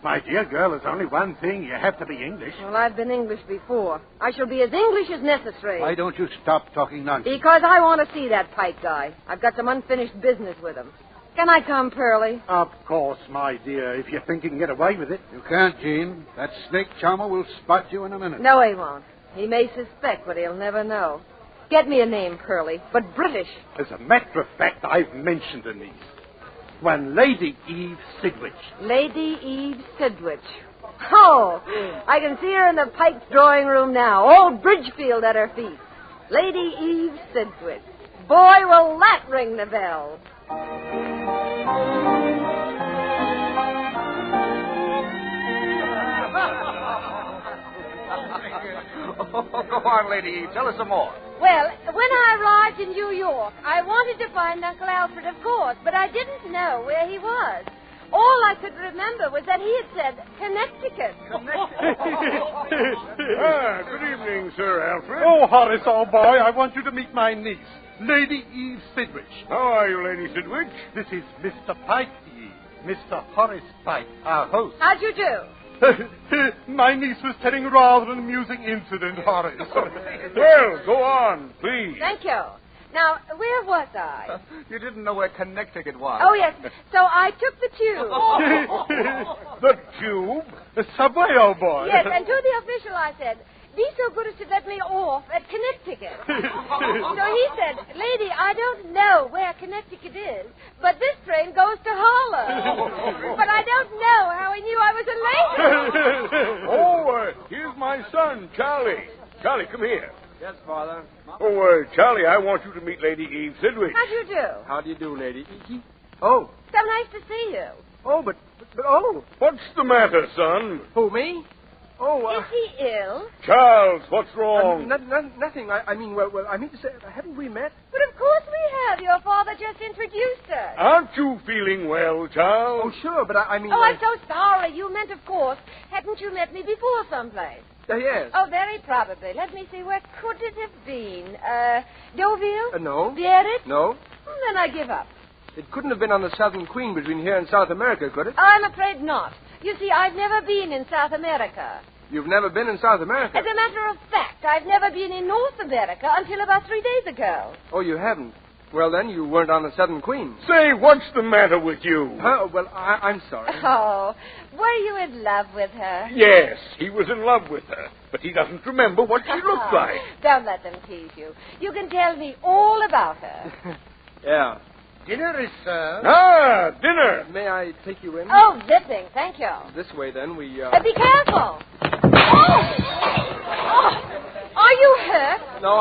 My dear girl, there's only one thing. You have to be English. Well, I've been English before. I shall be as English as necessary. Why don't you stop talking nonsense? Because I want to see that Pike guy. I've got some unfinished business with him. Can I come, Pearlie? Of course, my dear, if you think you can get away with it. You can't, Jean. That snake charmer will spot you in a minute. No, he won't. He may suspect, but he'll never know. Get me a name, Pearlie, but British. As a matter of fact, I've mentioned a niece. One Lady Eve Sidwich. Lady Eve Sidwich. Oh, I can see her in the Pike's drawing room now. Old Bridgefield at her feet. Lady Eve Sidwich. Boy, will that ring the bell. Go on, Lady Eve. Tell us some more. Well, when I arrived in New York, I wanted to find Uncle Alfred, of course, but I didn't know where he was. All I could remember was that he had said Connecticut. Good evening, Sir Alfred. Oh, Horace, old boy, I want you to meet my niece, Lady Eve Sidwich. How are you, Lady Sidwich? This is Mr. Pike, Eve. Mr. Horace Pike, our host. How'd you do? My niece was telling rather an amusing incident, Horace. Well, go on, please. Thank you. Now, where was I? You didn't know where Connecticut was. Oh, yes. So I took the tube. The tube? The subway, old boy. Yes, and to the official I said, be so good as to let me off at Connecticut. So he said, lady, I don't know where Connecticut is, but this train goes to Harlem. But I don't know how he knew I was a lady. Here's my son, Charlie. Charlie, come here. Yes, Father. Oh, Charlie, I want you to meet Lady Eve Sidwick. How do you do? How do you do, lady? Oh. So nice to see you. Oh, but oh. What's the matter, son? Who, me? Oh, Is he ill? Charles, what's wrong? Nothing. I mean, well, I mean to say, haven't we met? But of course we have. Your father just introduced us. Aren't you feeling well, Charles? Oh, sure, but I mean... Oh, I'm so sorry. You meant, of course. Hadn't you met me before someplace? Yes. Oh, very probably. Let me see. Where could it have been? Deauville? No. Biarritz? No. Then I give up. It couldn't have been on the Southern Queen between here and South America, could it? I'm afraid not. You see, I've never been in South America. You've never been in South America? As a matter of fact, I've never been in North America until about 3 days ago. Oh, you haven't? Well, then, you weren't on the Southern Queen. Say, what's the matter with you? Oh, well, I'm sorry. Oh, were you in love with her? Yes, he was in love with her, but he doesn't remember what she looked like. Don't let them tease you. You can tell me all about her. Yeah. Dinner is served. Ah, dinner. May I take you in? Oh, zipping. Thank you. This way, then. We, Be careful. Oh! Are you hurt? No,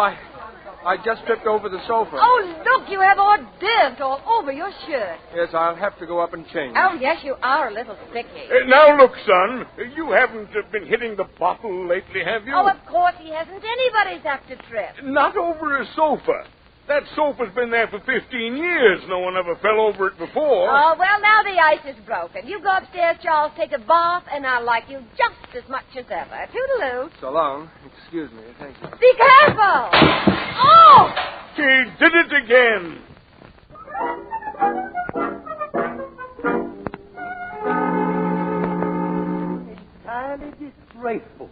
I just tripped over the sofa. Oh, look, you have hors d'oeuvres all over your shirt. Yes, I'll have to go up and change. Oh, yes, you are a little sticky. Now, look, son, you haven't been hitting the bottle lately, have you? Oh, of course he hasn't. Anybody's apt to trip. Not over a sofa. That sofa's been there for 15 years. No one ever fell over it before. Oh, well, now the ice is broken. You go upstairs, Charles, take a bath, and I'll like you just as much as ever. Toodaloo. So long. Excuse me. Thank you. Be careful. Oh! He did it again. Entirely disgraceful.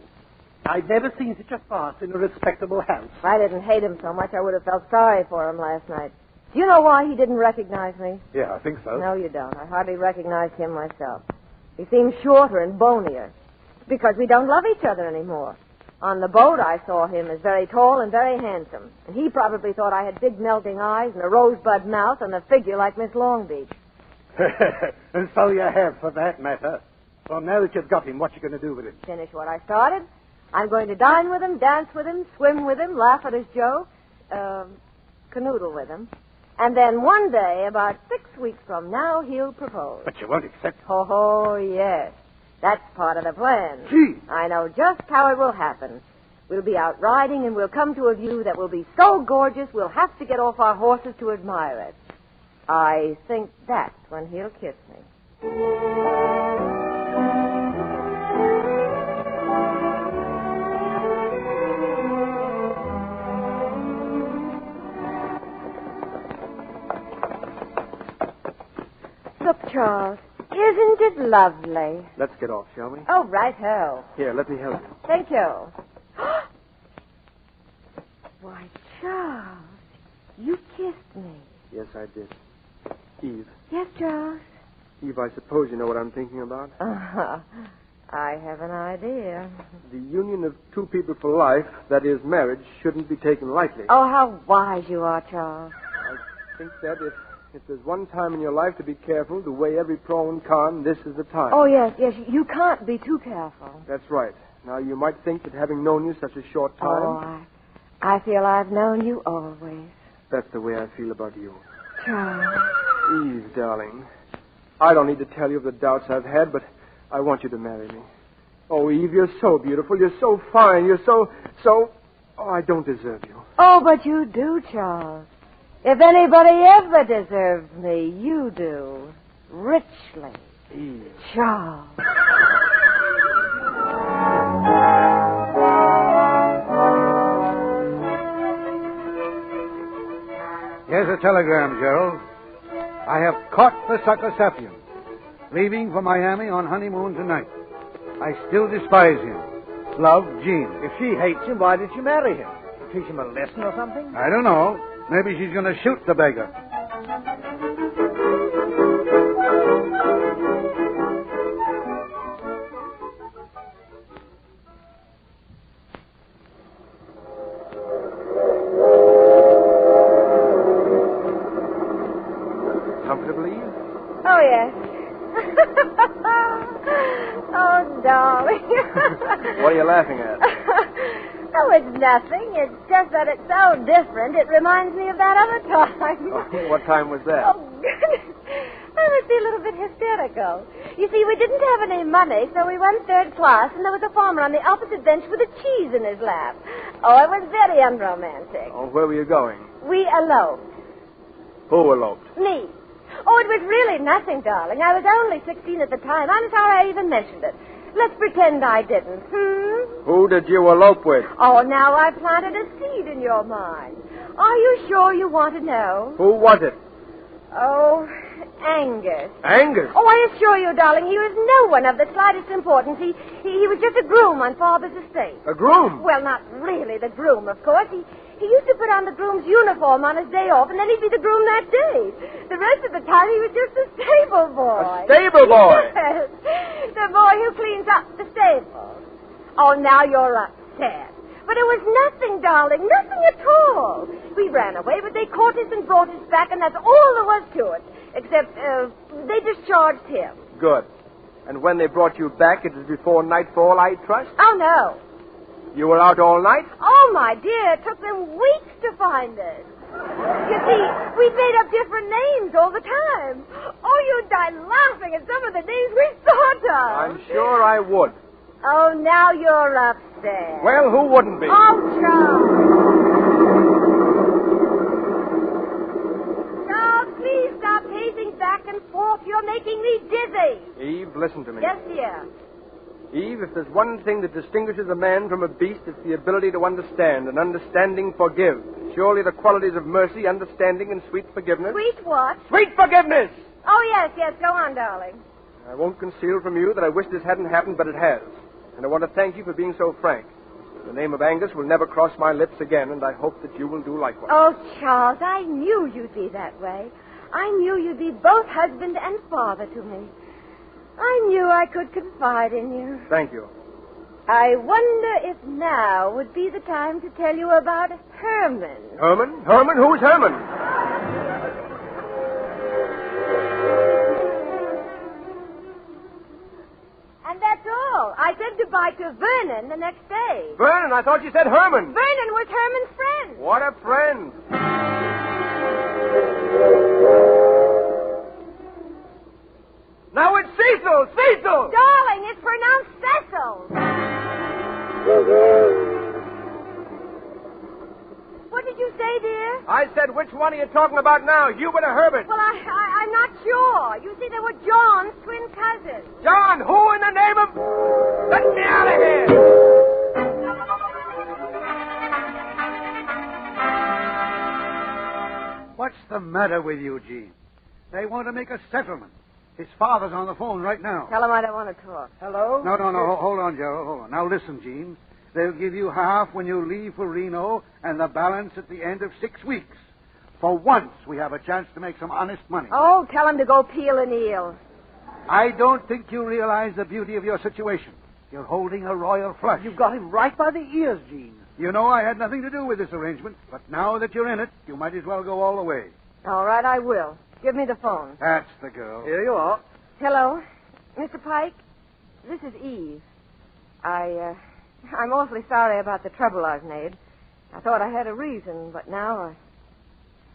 I've never seen such a farce in a respectable house. If I didn't hate him so much, I would have felt sorry for him last night. Do you know why he didn't recognize me? Yeah, I think so. No, you don't. I hardly recognized him myself. He seems shorter and bonier. It's because we don't love each other anymore. On the boat, I saw him as very tall and very handsome. And he probably thought I had big melting eyes and a rosebud mouth and a figure like Miss Longbeach. And so you have, for that matter. Well, now that you've got him, what you going to do with him? Finish what I started. I'm going to dine with him, dance with him, swim with him, laugh at his joke, canoodle with him. And then one day, about 6 weeks from now, he'll propose. But you won't accept. Oh, yes. That's part of the plan. Gee. I know just how it will happen. We'll be out riding, and we'll come to a view that will be so gorgeous we'll have to get off our horses to admire it. I think that's when he'll kiss me. Look, Charles, isn't it lovely? Let's get off, shall we? Oh, right-ho. Here, let me help you. Thank you. Why, Charles, you kissed me. Yes, I did. Eve. Yes, Charles? Eve, I suppose you know what I'm thinking about? I have an idea. The union of two people for life, that is, marriage, shouldn't be taken lightly. Oh, how wise you are, Charles. I think that if there's one time in your life to be careful, to weigh every pro and con, this is the time. Oh, yes. You can't be too careful. That's right. Now, you might think that having known you such a short time... Oh, I feel I've known you always. That's the way I feel about you. Charles. Eve, darling, I don't need to tell you of the doubts I've had, but I want you to marry me. Oh, Eve, you're so beautiful. You're so fine. You're so... Oh, I don't deserve you. Oh, but you do, Charles. If anybody ever deserves me, you do. Richly. Eve. Charles. Here's a telegram, Gerald. I have caught the sucker Sapien, leaving for Miami on honeymoon tonight. I still despise him. Love, Jean. If she hates him, why did she marry him? Teach him a lesson or something? I don't know. Maybe she's going to shoot the beggar. Comfortably? Oh, yes. Oh, darling. What are you laughing at? Oh, it's nothing. It's just that it's so different. It reminds me of that other time. Oh, what time was that? Oh, goodness. I must be a little bit hysterical. You see, we didn't have any money, so we went third class, and there was a farmer on the opposite bench with a cheese in his lap. Oh, it was very unromantic. Oh, where were you going? We eloped. Who eloped? Me. Oh, it was really nothing, darling. I was only 16 at the time. I'm sorry I even mentioned it. Let's pretend I didn't. Who did you elope with? Oh, now I planted a seed in your mind. Are you sure you want to know? Who was it? Oh, Angus. Angus? Oh, I assure you, darling, he was no one of the slightest importance. He was just a groom on Father's estate. A groom? Well, not really the groom, of course. He used to put on the groom's uniform on his day off, and then he'd be the groom that day. The rest of the time, he was just a stable boy. A stable boy? Yes. The boy who cleans up the stable. Oh, now you're upset. But it was nothing, darling, nothing at all. We ran away, but they caught us and brought us back, and that's all there was to it. Except, they discharged him. Good. And when they brought you back, it was before nightfall, I trust? Oh, no. You were out all night? Oh, my dear, it took them weeks to find us. You see, we made up different names all the time. Oh, you'd die laughing at some of the names we thought of. I'm sure I would. Oh, now you're upset. Well, who wouldn't be? Oh, Charles, please stop pacing back and forth. You're making me dizzy. Eve, listen to me. Yes, dear. Eve, if there's one thing that distinguishes a man from a beast, it's the ability to understand, and understanding forgive. Surely the qualities of mercy, understanding, and sweet forgiveness. Sweet what? Sweet forgiveness! Oh, yes, go on, darling. I won't conceal from you that I wish this hadn't happened, but it has. And I want to thank you for being so frank. The name of Angus will never cross my lips again, and I hope that you will do likewise. Oh, Charles, I knew you'd be that way. I knew you'd be both husband and father to me. I knew I could confide in you. Thank you. I wonder if now would be the time to tell you about Herman. Herman? Herman? Who's Herman? And that's all. I said goodbye to Vernon the next day. Vernon? I thought you said Herman. Vernon was Herman's friend. What a friend. Now it's Cecil! Cecil! Darling, it's pronounced Cecil. What did you say, dear? I said, which one are you talking about now, Hubert or Herbert? Well, I'm not sure. You see, they were John's twin cousins. John, who in the name of... Let me out of here! What's the matter with you, Gene? They want to make a settlement. His father's on the phone right now. Tell him I don't want to talk. Hello? No. Hold on, Joe. Hold on. Now, listen, Gene. They'll give you half when you leave for Reno and the balance at the end of 6 weeks. For once, we have a chance to make some honest money. Oh, tell him to go peel an eel. I don't think you realize the beauty of your situation. You're holding a royal flush. You've got him right by the ears, Gene. You know I had nothing to do with this arrangement, but now that you're in it, you might as well go all the way. All right, I will. Give me the phone. That's the girl. Here you are. Hello, Mr. Pike. This is Eve. I'm awfully sorry about the trouble I've made. I thought I had a reason, but now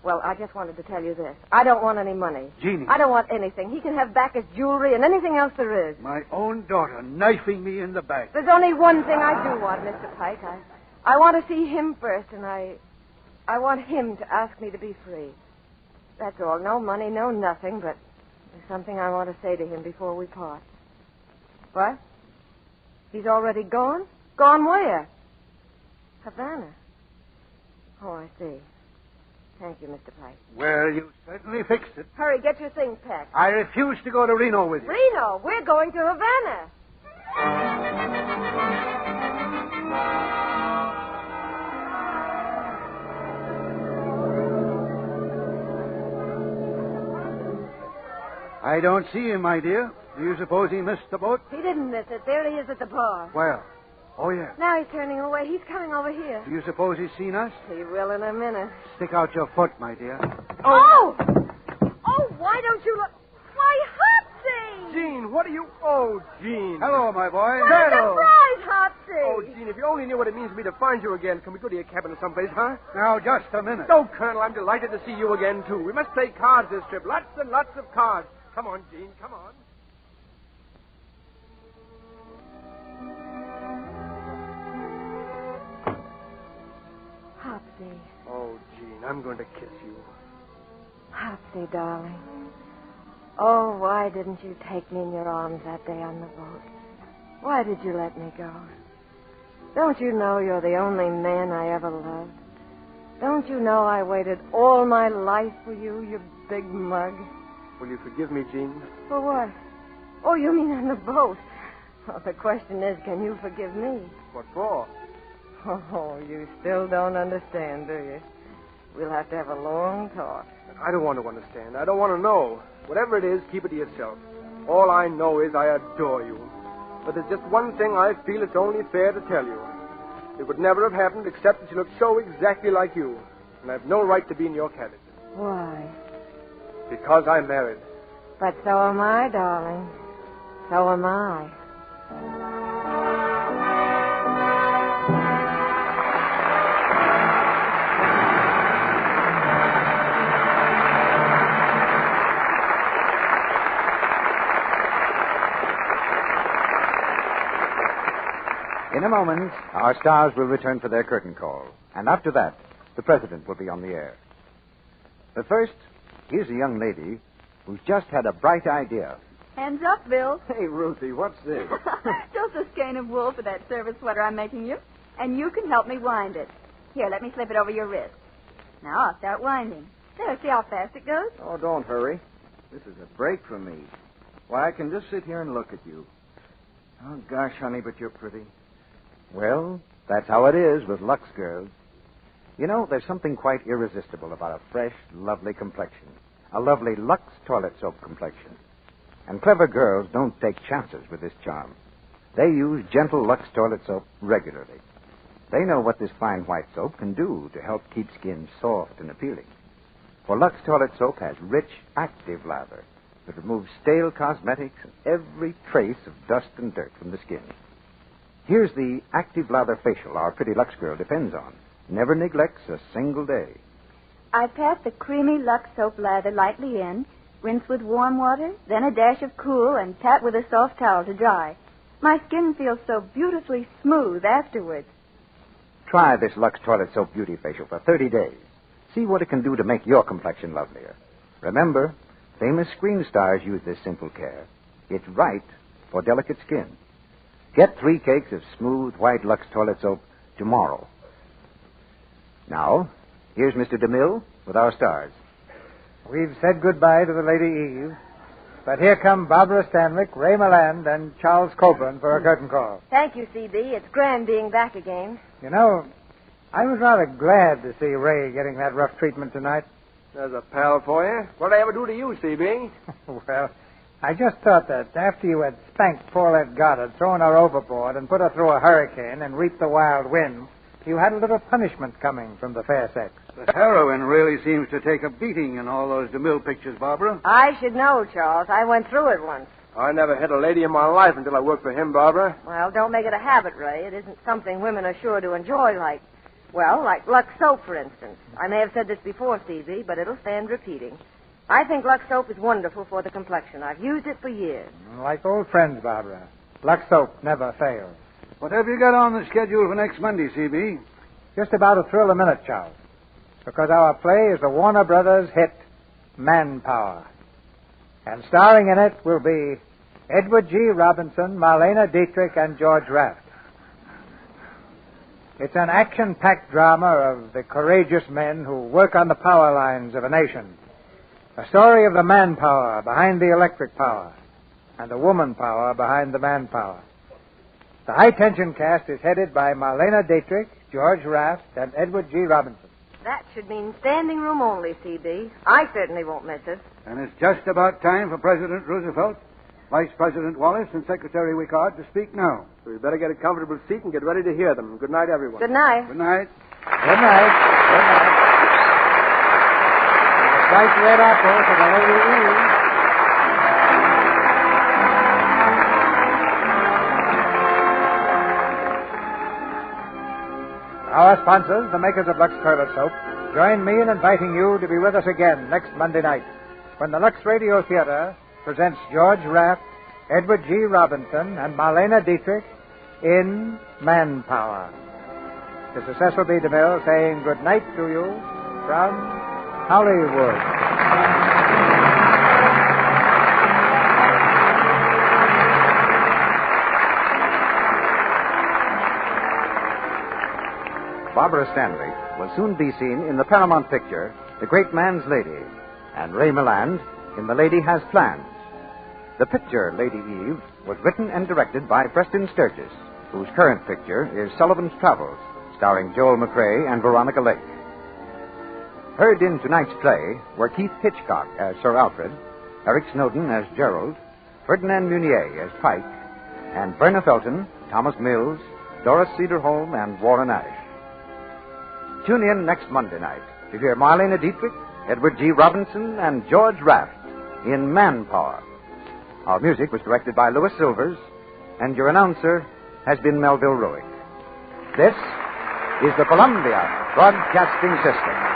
I just wanted to tell you this. I don't want any money. Jeannie. I don't want anything. He can have back his jewelry and anything else there is. My own daughter knifing me in the back. There's only one thing I do want, Mr. Pike. I want to see him first, and I want him to ask me to be free. That's all. No money, no nothing, but there's something I want to say to him before we part. What? He's already gone? Gone where? Havana. Oh, I see. Thank you, Mr. Pike. Well, you certainly fixed it. Hurry, get your things packed. I refuse to go to Reno with you. Reno? We're going to Havana. I don't see him, my dear. Do you suppose he missed the boat? He didn't miss it. There he is at the bar. Well, oh, yeah. Now he's turning away. He's coming over here. Do you suppose he's seen us? He will in a minute. Stick out your foot, my dear. Oh! Oh, why don't you look... Why, Hopsy! Gene, what are you... Oh, Gene. Hello, my boy. What a surprise, Hopsy! Oh, Gene, if you only knew what it means for me to find you again, can we go to your cabin or someplace, huh? Now, just a minute. No, Colonel, I'm delighted to see you again, too. We must play cards this trip. Lots and lots of cards. Come on, Gene, come on. Hopsy. Oh, Gene, I'm going to kiss you. Hopsy, darling. Oh, why didn't you take me in your arms that day on the boat? Why did you let me go? Don't you know you're the only man I ever loved? Don't you know I waited all my life for you, you big mug? Will you forgive me, Gene? For what? Oh, you mean on the boat? Well, the question is, can you forgive me? What for? Oh, you still don't understand, do you? We'll have to have a long talk. I don't want to understand. I don't want to know. Whatever it is, keep it to yourself. All I know is I adore you. But there's just one thing I feel it's only fair to tell you. It would never have happened except that you look so exactly like you. And I have no right to be in your cabin. Why? Because I'm married. But so am I, darling. So am I. In a moment, our stars will return for their curtain call. And after that, the president will be on the air. But first, here's a young lady who's just had a bright idea. Hands up, Bill. Hey, Ruthie, what's this? Just a skein of wool for that service sweater I'm making you. And you can help me wind it. Here, let me slip it over your wrist. Now I'll start winding. There, see how fast it goes? Oh, don't hurry. This is a break for me. Why, I can just sit here and look at you. Oh, gosh, honey, but you're pretty. Well, that's how it is with Lux girls. You know, there's something quite irresistible about a fresh, lovely complexion. A lovely Lux toilet soap complexion. And clever girls don't take chances with this charm. They use gentle Lux toilet soap regularly. They know what this fine white soap can do to help keep skin soft and appealing. For Lux toilet soap has rich, active lather that removes stale cosmetics and every trace of dust and dirt from the skin. Here's the active lather facial our pretty Lux girl depends on. Never neglects a single day. I pat the creamy Lux soap lather lightly in, rinse with warm water, then a dash of cool, and pat with a soft towel to dry. My skin feels so beautifully smooth afterwards. Try this Lux toilet soap beauty facial for 30 days. See what it can do to make your complexion lovelier. Remember, famous screen stars use this simple care. It's right for delicate skin. Get 3 cakes of smooth, white Lux toilet soap tomorrow. Now, here's Mr. DeMille with our stars. We've said goodbye to the Lady Eve, but here come Barbara Stanwyck, Ray Milland, and Charles Coburn for a curtain call. Thank you, C.B. It's grand being back again. You know, I was rather glad to see Ray getting that rough treatment tonight. There's a pal for you. What did I ever do to you, C.B.? Well, I just thought that after you had spanked Paulette Goddard, thrown her overboard, and put her through a hurricane and reaped the wild wind, you had a little punishment coming from the fair sex. The heroine really seems to take a beating in all those DeMille pictures, Barbara. I should know, Charles. I went through it once. I never had a lady in my life until I worked for him, Barbara. Well, don't make it a habit, Ray. It isn't something women are sure to enjoy like Lux soap, for instance. I may have said this before, C.B., but it'll stand repeating. I think Lux soap is wonderful for the complexion. I've used it for years. Like old friends, Barbara. Lux soap never fails. What have you got on the schedule for next Monday, C.B.? Just about a thrill a minute, Charles. Because our play is the Warner Brothers hit Manpower. And starring in it will be Edward G. Robinson, Marlena Dietrich, and George Raft. It's an action-packed drama of the courageous men who work on the power lines of a nation. A story of the manpower behind the electric power and the woman power behind the manpower. The high-tension cast is headed by Marlena Dietrich, George Raft, and Edward G. Robinson. That should mean standing room only, C.B. I certainly won't miss it. And it's just about time for President Roosevelt, Vice President Wallace, and Secretary Wickard to speak now. So we better get a comfortable seat and get ready to hear them. Good night, everyone. Good night. Good night. Good night. Good night. And a slight red apple for the Lady Eve. Our sponsors, the makers of Lux Toilet Soap, join me in inviting you to be with us again next Monday night when the Lux Radio Theater presents George Raft, Edward G. Robinson, and Marlena Dietrich in Manpower. This is Cecil B. DeMille saying good night to you from Hollywood. Barbara Stanwyck will soon be seen in the Paramount picture, The Great Man's Lady, and Ray Milland in The Lady Has Plans. The picture, Lady Eve, was written and directed by Preston Sturgis, whose current picture is Sullivan's Travels, starring Joel McRae and Veronica Lake. Heard in tonight's play were Keith Hitchcock as Sir Alfred, Eric Snowden as Gerald, Ferdinand Munier as Pike, and Verna Felton, Thomas Mills, Doris Cederholm, and Warren Ash. Tune in next Monday night to hear Marlena Dietrich, Edward G. Robinson, and George Raft in Manpower. Our music was directed by Louis Silvers, and your announcer has been Melville Ruick. This is the Columbia Broadcasting System.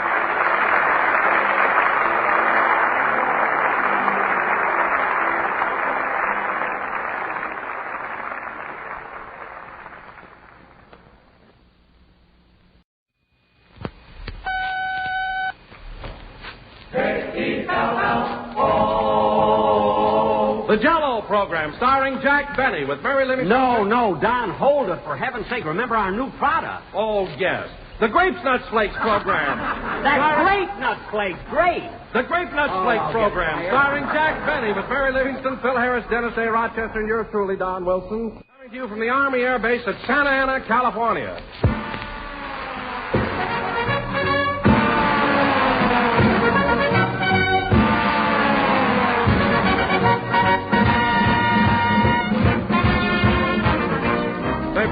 The Jell-O program starring Jack Benny with Mary Livingston. No, Don, hold it. For heaven's sake, remember our new product. Oh, yes. The Grape Nuts Flakes program. That's Grape Nuts Flakes. Great. The Grape Nuts Flakes program starring Jack Benny with Mary Livingston, Phil Harris, Dennis A. Rochester, and yours truly, Don Wilson. Coming to you from the Army Air Base at Santa Ana, California.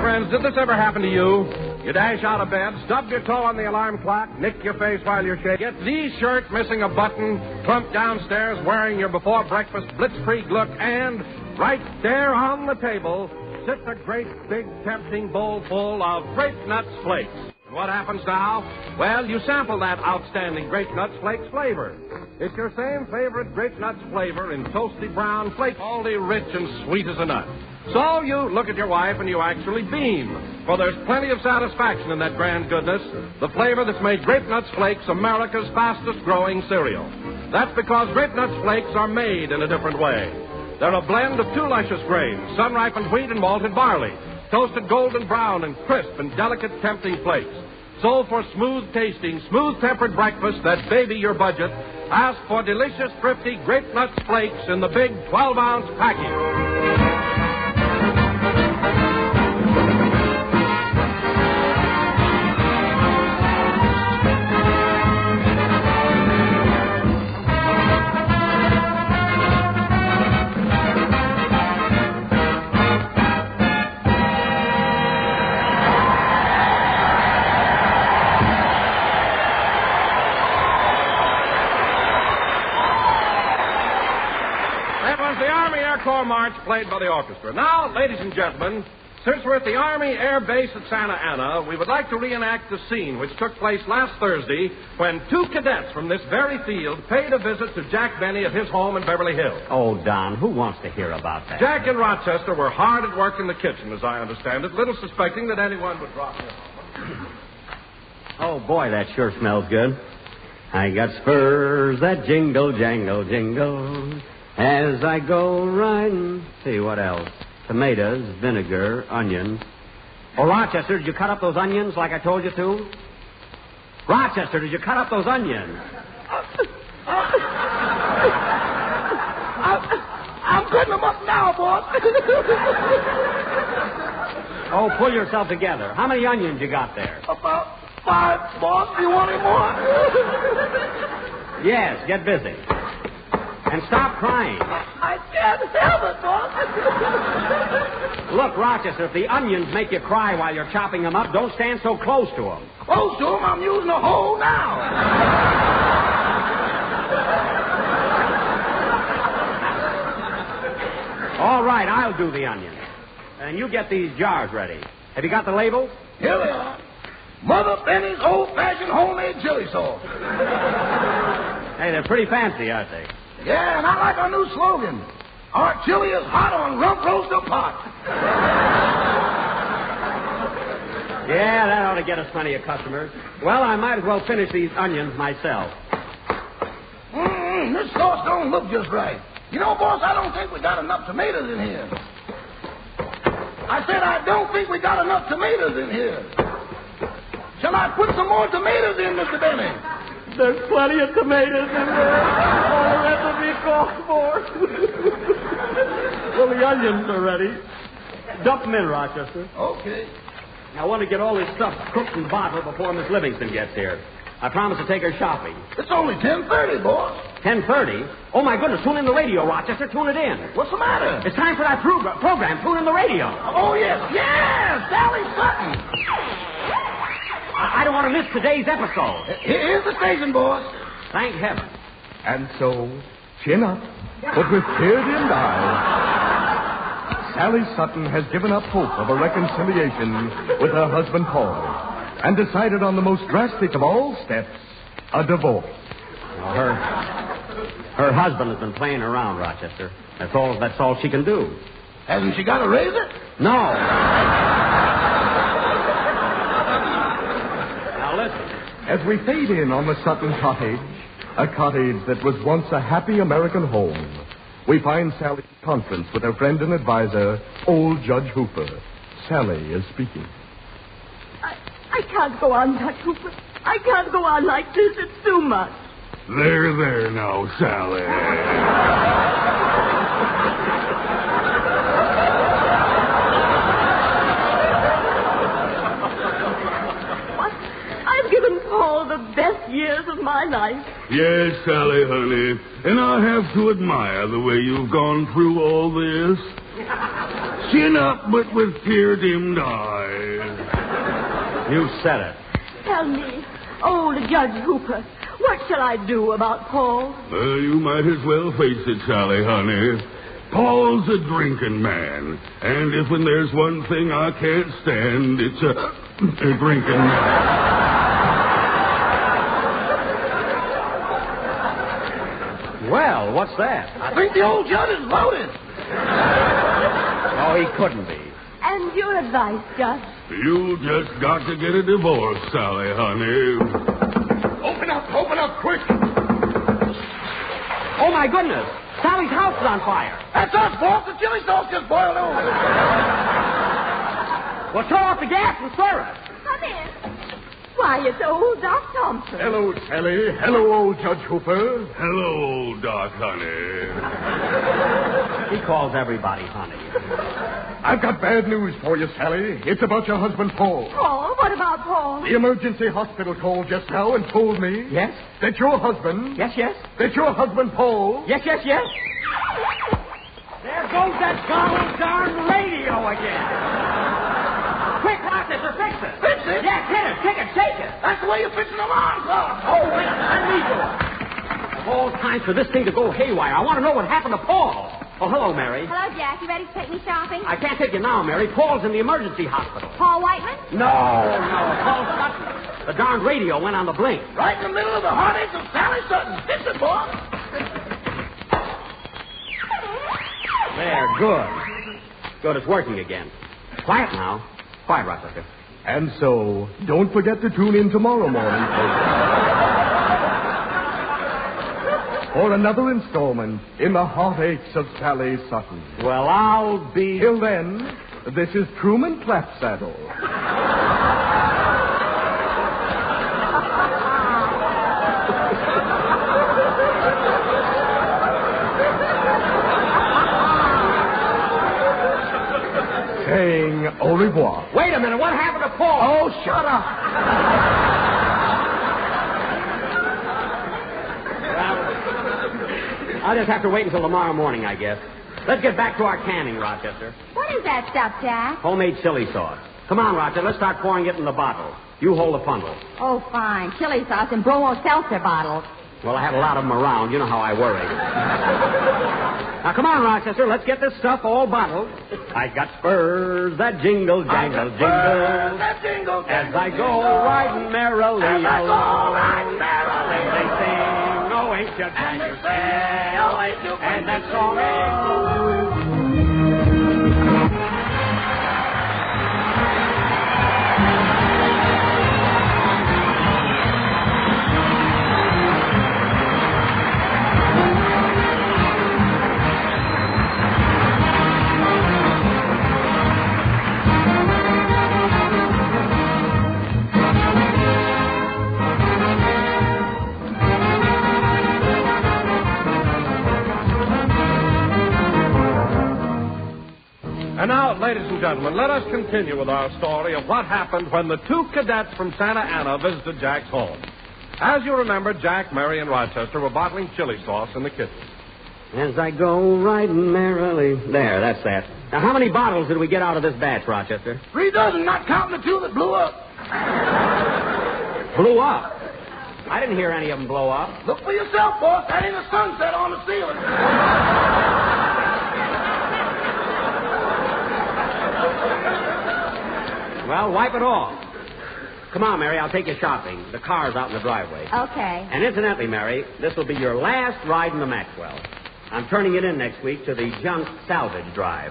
Friends, did this ever happen to you? You dash out of bed, stub your toe on the alarm clock, nick your face while you're shaking, get the shirt missing a button, plump downstairs wearing your before-breakfast blitzkrieg look, and right there on the table sits a great, big, tempting bowl full of Grape Nuts Flakes. And what happens now? Well, you sample that outstanding Grape Nuts Flakes flavor. It's your same favorite Grape Nuts flavor in toasty brown flakes, salty, rich, and sweet as a nut. So you look at your wife and you actually beam, for there's plenty of satisfaction in that grand goodness, the flavor that's made Grape Nuts Flakes America's fastest-growing cereal. That's because Grape Nuts Flakes are made in a different way. They're a blend of two luscious grains, sun-ripened wheat and malted barley, toasted golden brown and crisp and delicate, tempting flakes. So for smooth-tasting, smooth-tempered breakfast that baby your budget, ask for delicious, thrifty Grape Nuts Flakes in the big 12-ounce package. March played by the orchestra. Now, ladies and gentlemen, since we're at the Army Air Base at Santa Ana, we would like to reenact the scene which took place last Thursday when two cadets from this very field paid a visit to Jack Benny at his home in Beverly Hills. Oh, Don, who wants to hear about that? Jack and Rochester were hard at work in the kitchen, as I understand it, little suspecting that anyone would drop in. Oh, boy, that sure smells good. I got spurs that jingle, jangle, jingle. As I go riding. See, what else? Tomatoes, vinegar, onions. Oh, Rochester, did you cut up those onions like I told you to? Rochester, did you cut up those onions? I'm cutting them up now, boss. Oh, pull yourself together. How many onions you got there? About 5, boss. You want any more? Yes, get busy. And stop crying. I can't help it, boss. Look, Rochester, if the onions make you cry while you're chopping them up, don't stand so close to them. Close to them? I'm using a hoe now. All right, I'll do the onions. And you get these jars ready. Have you got the labels? Here they are. Mother Benny's old-fashioned homemade chili sauce. Hey, they're pretty fancy, aren't they? Yeah, and I like our new slogan. Our chili is hot on rump roaster pot. Yeah, that ought to get us plenty of customers. Well, I might as well finish these onions myself. This sauce don't look just right. You know, boss, I don't think we got enough tomatoes in here. I said I don't think we got enough tomatoes in here. Shall I put some more tomatoes in, Mr. Benny? There's plenty of tomatoes in there. All the recipe calls for. Well, the onions are ready. Dump them in, Rochester. Okay. I want to get all this stuff cooked and bottled before Miss Livingston gets here. I promised to take her shopping. It's only 10:30, boss. 10:30? Oh, my goodness. Tune in the radio, Rochester. Tune it in. What's the matter? It's time for that program. Tune in the radio. Oh, yes. Yes! Sally Sutton. I don't want to miss today's episode. Here's the station, boss. Thank heaven. And so, chin up, but with tear-dimmed eyes, Sally Sutton has given up hope of a reconciliation with her husband, Paul, and decided on the most drastic of all steps, a divorce. Well, her husband has been playing around, Rochester. That's all she can do. Hasn't she got a razor? No. Now listen. As we fade in on the Sutton cottage, a cottage that was once a happy American home, we find Sally in conference with her friend and advisor, old Judge Hooper. Sally is speaking. I can't go on, Judge Hooper. I can't go on like this. It's too much. There now, Sally. What? I've given Paul the best years of my life. Yes, Sally, honey. And I have to admire the way you've gone through all this. Chin up, but with tear-dimmed eyes. You said it. Tell me, old Judge Hooper, what shall I do about Paul? You might as well face it, Sally, honey. Paul's a drinking man. And if there's one thing I can't stand, it's a drinking man. Well, what's that? I think the old judge is loaded. Oh, he couldn't be. And your advice, Judge? You just got to get a divorce, Sally, honey. Open up, quick. Oh, my goodness. Sally's house is on fire. That's us, boss. The chili sauce just boiled over. Well, throw off the gas and stir it. Come in. Why, it's old Doc Thompson. Hello, Sally. Hello, old Judge Hooper. Hello, old Doc, honey. He calls everybody honey. I've got bad news for you, Sally. It's about your husband, Paul. Paul? What about Paul? The emergency hospital called just now and told me... Yes? That your husband... Yes. That your husband, Paul... Yes. There goes that darn radio again. Quick, Rochester, fix it. Fix it? Yes, hit it, kick it, shake it. That's the way you fix an alarm clock. Oh, wait, let me do it. All time for this thing to go haywire. I want to know what happened to Paul. Oh, hello, Mary. Hello, Jack. You ready to take me shopping? I can't take you now, Mary. Paul's in the emergency hospital. Paul Whiteman? No. Paul Sutton. The darn radio went on the blink. Right in the middle of the heartaches of Sally Sutton. Fix it, boss. There, good. Good, it's working again. Quiet now. Quiet, Rochester. And so, don't forget to tune in tomorrow morning for another installment in the heartaches of Sally Sutton. Well, I'll be... Till then, this is Truman Clapsaddle. Saying au revoir. Wait a minute, what happened to Paul? Oh, shut up. I'll just have to wait until tomorrow morning, I guess. Let's get back to our canning, Rochester. What is that stuff, Jack? Homemade chili sauce. Come on, Rochester, let's start pouring it in the bottle. You hold the funnel. Oh, fine. Chili sauce in bromo seltzer bottles. Well, I had a lot of them around. You know how I worry. Now, come on, Rochester. Let's get this stuff all bottled. I got spurs that jingle, jangle, jingle. That jingle, as I go riding merrily along. They sing, oh, ain't you glad you say, oh, ain't you, and that song ain't. And now, ladies and gentlemen, let us continue with our story of what happened when the two cadets from Santa Ana visited Jack's home. As you remember, Jack, Mary, and Rochester were bottling chili sauce in the kitchen. As I go riding merrily. There, that's that. Now, how many bottles did we get out of this batch, Rochester? 3 dozen, not counting the 2 that blew up. Blew up? I didn't hear any of them blow up. Look for yourself, boss. That ain't a sunset on the ceiling. Well, wipe it off. Come on, Mary, I'll take you shopping. The car's out in the driveway. Okay. And incidentally, Mary, this will be your last ride in the Maxwell. I'm turning it in next week to the junk salvage drive.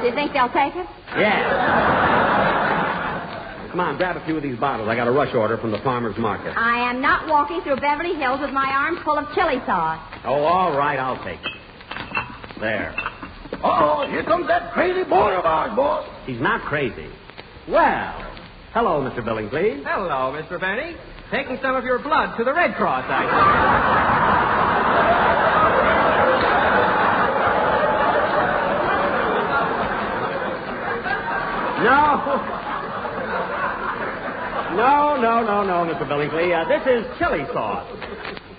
Do you think they'll take it? Yeah. Come on, grab a few of these bottles. I got a rush order from the farmer's market. I am not walking through Beverly Hills with my arms full of chili sauce. Oh, all right, I'll take it. There. Uh-oh, here comes that crazy boy of ours, boss. He's not crazy. Well, hello, Mr. Billingsley. Hello, Mr. Benny. Taking some of your blood to the Red Cross, I No, Mr. Billingsley. This is chili sauce.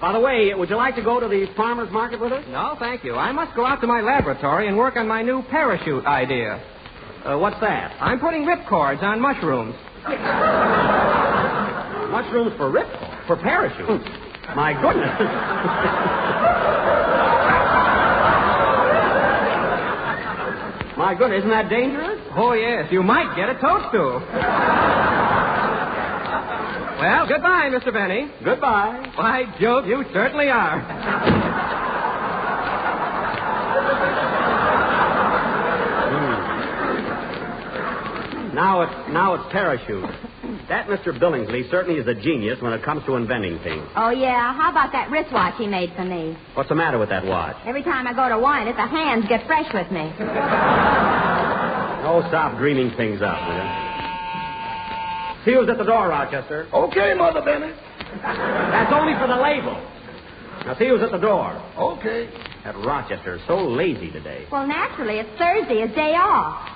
By the way, would you like to go to the farmer's market with us? No, thank you. I must go out to my laboratory and work on my new parachute idea. What's that? I'm putting ripcords on mushrooms. Mushrooms for for parachutes? My goodness. My goodness, isn't that dangerous? Oh, yes. You might get a toadstool. Well, goodbye, Mr. Benny. Goodbye. By Jove, you certainly are. Now it's parachute. That Mr. Billingsley certainly is a genius when it comes to inventing things. Oh, yeah. How about that wristwatch he made for me? What's the matter with that watch? Every time I go to wind it, the hands get fresh with me. Oh, stop dreaming things up, will you? See who's at the door, Rochester. Okay, Mother Benny. That's only for the label. Now, see who's at the door. Okay. That Rochester is so lazy today. Well, naturally, it's Thursday, his day off.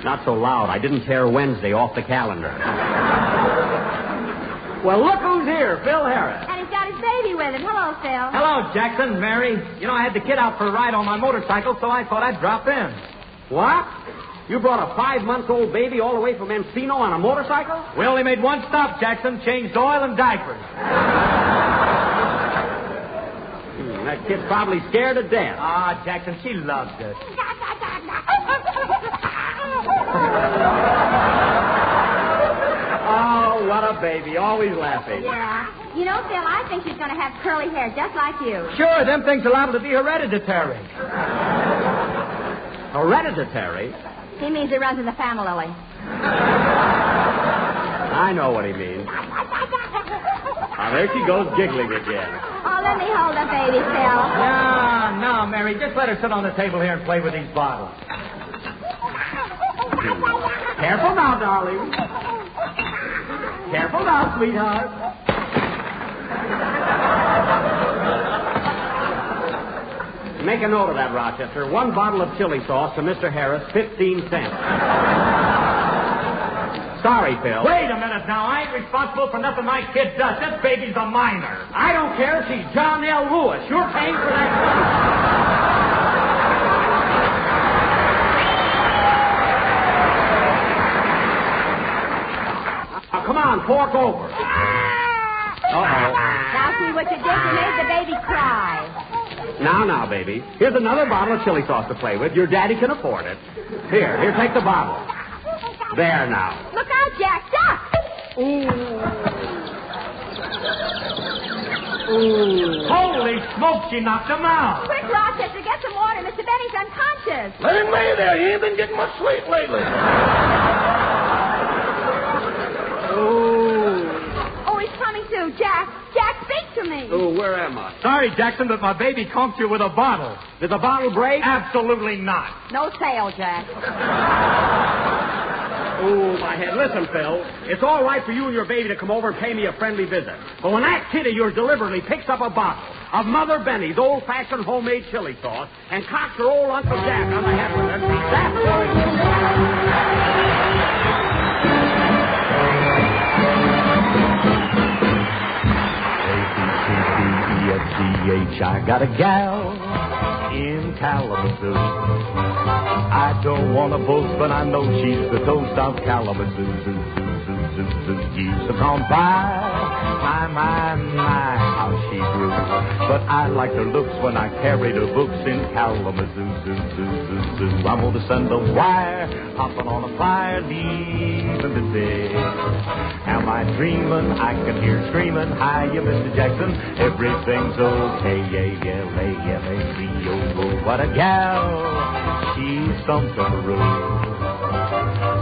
Not so loud. I didn't tear Wednesday off the calendar. Well, look who's here, Phil Harris. And he's got his baby with him. Hello, Phil. Hello, Jackson, Mary. You know, I had the kid out for a ride on my motorcycle, so I thought I'd drop in. What? You brought a 5-month-old baby all the way from Encino on a motorcycle? We only made one stop, Jackson. Changed oil and diapers. That kid's probably scared to death. Ah, Jackson, she loves it. Oh, what a baby. Always laughing. Yeah. You know, Phil, I think she's going to have curly hair just like you. Sure, them things are liable to be hereditary. Hereditary? He means it runs in the family. I know what he means. Now, there she goes giggling again. Oh, let me hold the baby, Phil. No, Mary, just let her sit on the table here and play with these bottles. Careful now, darling. Careful now, sweetheart. Make a note of that, Rochester. 1 bottle of chili sauce to Mr. Harris, 15 cents. Sorry, Phil. Wait a minute now. I ain't responsible for nothing my kid does. This baby's a minor. I don't care if she's John L. Lewis. You're paying for that. Now, come on, fork over. Uh-oh. Now see what you did. You made the baby cry. Now, baby. Here's another bottle of chili sauce to play with. Your daddy can afford it. Here, take the bottle. There now. Look out, Jack. Duck. Ooh. Holy smoke, she knocked him out. Quick, Rochester, get some water. Mr. Benny's unconscious. Let him lay there. He ain't been getting much sleep lately. Oh, he's coming to. Jack, speak to me. Oh, where am I? Sorry, Jackson, but my baby conked you with a bottle. Did the bottle break? Absolutely not. No sale, Jack. Oh, my head. Listen, Phil. It's all right for you and your baby to come over and pay me a friendly visit. But when that kid of yours deliberately picks up a bottle of Mother Benny's old-fashioned homemade chili sauce and cocks her old Uncle Jack on the head with it, that's what A-B-C-D-E-F-G-H, I got a gal in Kalamazoo. I don't want to boast, but I know she's the toast of Kalamazoo. Years have gone by, my, how she grew. But I liked her looks when I carried her books in Kalamazoo. I'm going to send a wire, hopping on a flyer, leaving today. Am I dreaming? I can hear screaming, hiya, Mr. Jackson, everything's okay. Yeah, what a gal, she's some room.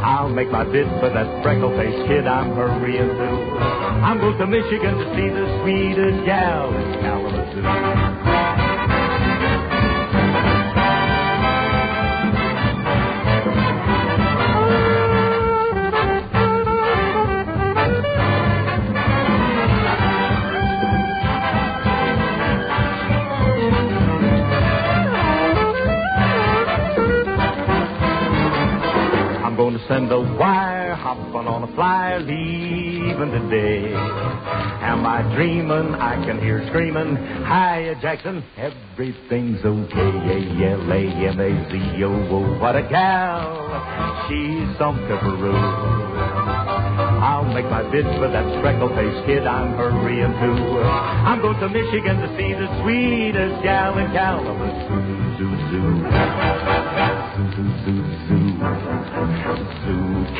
I'll make my bid for that freckle-faced kid I'm hurrying to. I'm going to Michigan to see the sweetest gal in Kalamazoo. Send a wire, hopping on a flyer, leaving today. Am I dreaming? I can hear screaming, hiya, Jackson, everything's okay. Yeah, L-A-M-A-Z-O-O, what a gal, she's some pepperoo. I'll make my bid for that freckle-faced kid I'm hurrying to. I'm going to Michigan to see the sweetest gal in Kalamazoo.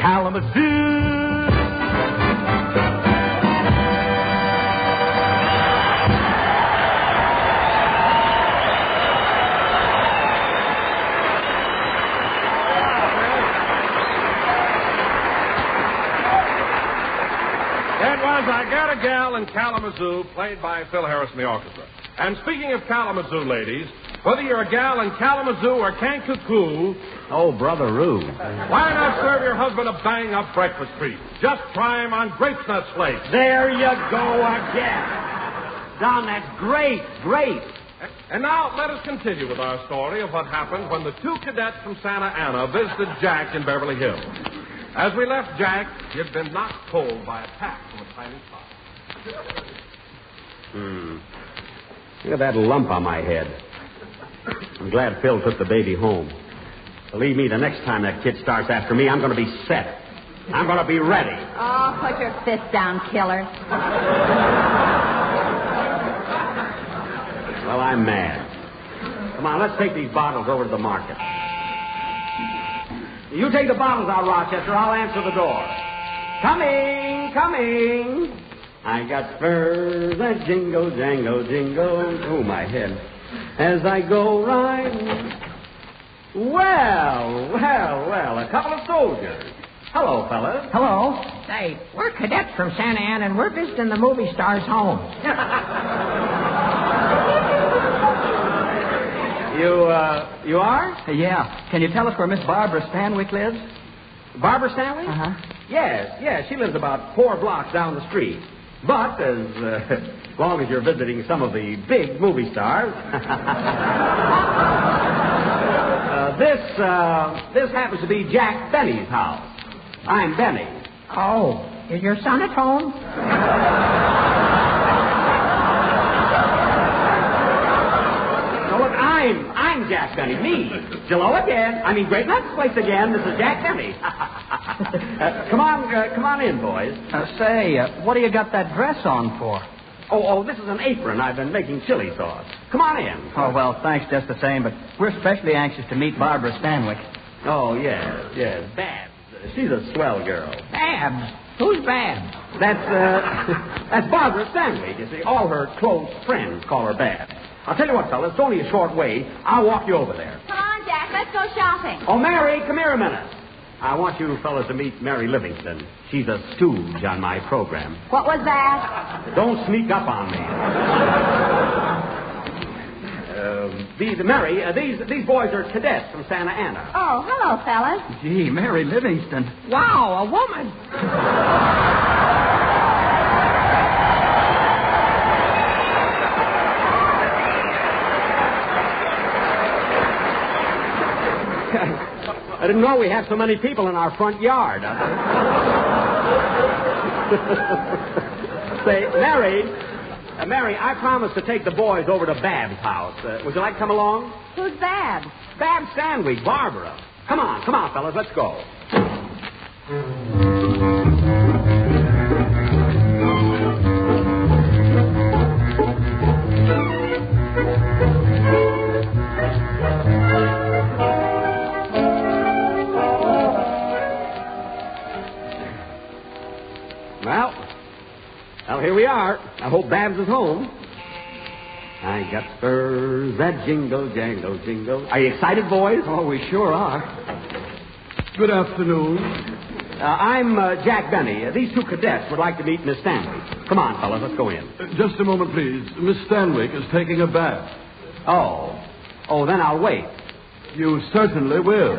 Kalamazoo. I Got a Gal in Kalamazoo, played by Phil Harris and the orchestra. And speaking of Kalamazoo, ladies, whether you're a gal in Kalamazoo or Kankakoo... Oh, Brother Roo. Why not serve your husband a bang-up breakfast treat? Just try him on grape nut flakes. There you go again. Don, that's great. And now let us continue with our story of what happened when the two cadets from Santa Ana visited Jack in Beverly Hills. As we left Jack, he'd been knocked cold by a tack from a tiny spot. Look at that lump on my head. I'm glad Phil took the baby home. Believe me, the next time that kid starts after me, I'm going to be set. I'm going to be ready. Oh, put your fist down, killer. Well, I'm mad. Come on, let's take these bottles over to the market. You take the bottles out, Rochester. I'll answer the door. Coming. I got spurs that jingle, jangle, jingle. Oh, my head. As I go riding. Well, a couple of soldiers. Hello, fellas. Hello. Say, we're cadets from Santa Ana, and we're visiting the movie star's home. You are? Yeah. Can you tell us where Miss Barbara Stanwyck lives? Barbara Stanwyck? Uh-huh. Yes. She lives about 4 blocks down the street. But as long as you're visiting some of the big movie stars... This happens to be Jack Benny's house. I'm Benny. Oh, is your son at home? Now, look, I I'm Jack Benny. Me. Hello again. Great Nuts Place again. This is Jack Benny. Come on in, boys. Say, what do you got that dress on for? Oh, this is an apron. I've been making chili sauce. Come on in. Oh, well, thanks just the same, but we're especially anxious to meet Barbara Stanwyck. Oh, yes. Babs. She's a swell girl. Babs? Who's Babs? That's Barbara Stanwyck. You see, all her close friends call her Babs. I'll tell you what, fellas, it's only a short way. I'll walk you over there. Come on, Jack. Let's go shopping. Oh, Mary, come here a minute. I want you fellas to meet Mary Livingston. She's a stooge on my program. What was that? Don't sneak up on me. Mary, these boys are cadets from Santa Ana. Oh, hello, fellas. Gee, Mary Livingston. Wow, a woman. I didn't know we had so many people in our front yard. Say, Mary, I promised to take the boys over to Bab's house. Would you like to come along? Who's Babs? Babs Stanwyck, Barbara. Come on, fellas, let's go. Well, here we are. I hope Babs is home. I got spurs that jingle, jangle, jingle. Are you excited, boys? Oh, we sure are. Good afternoon. I'm Jack Benny. These two cadets would like to meet Miss Stanwyck. Come on, fellas, let's go in. Just a moment, please. Miss Stanwyck is taking a bath. Oh, then I'll wait. You certainly will.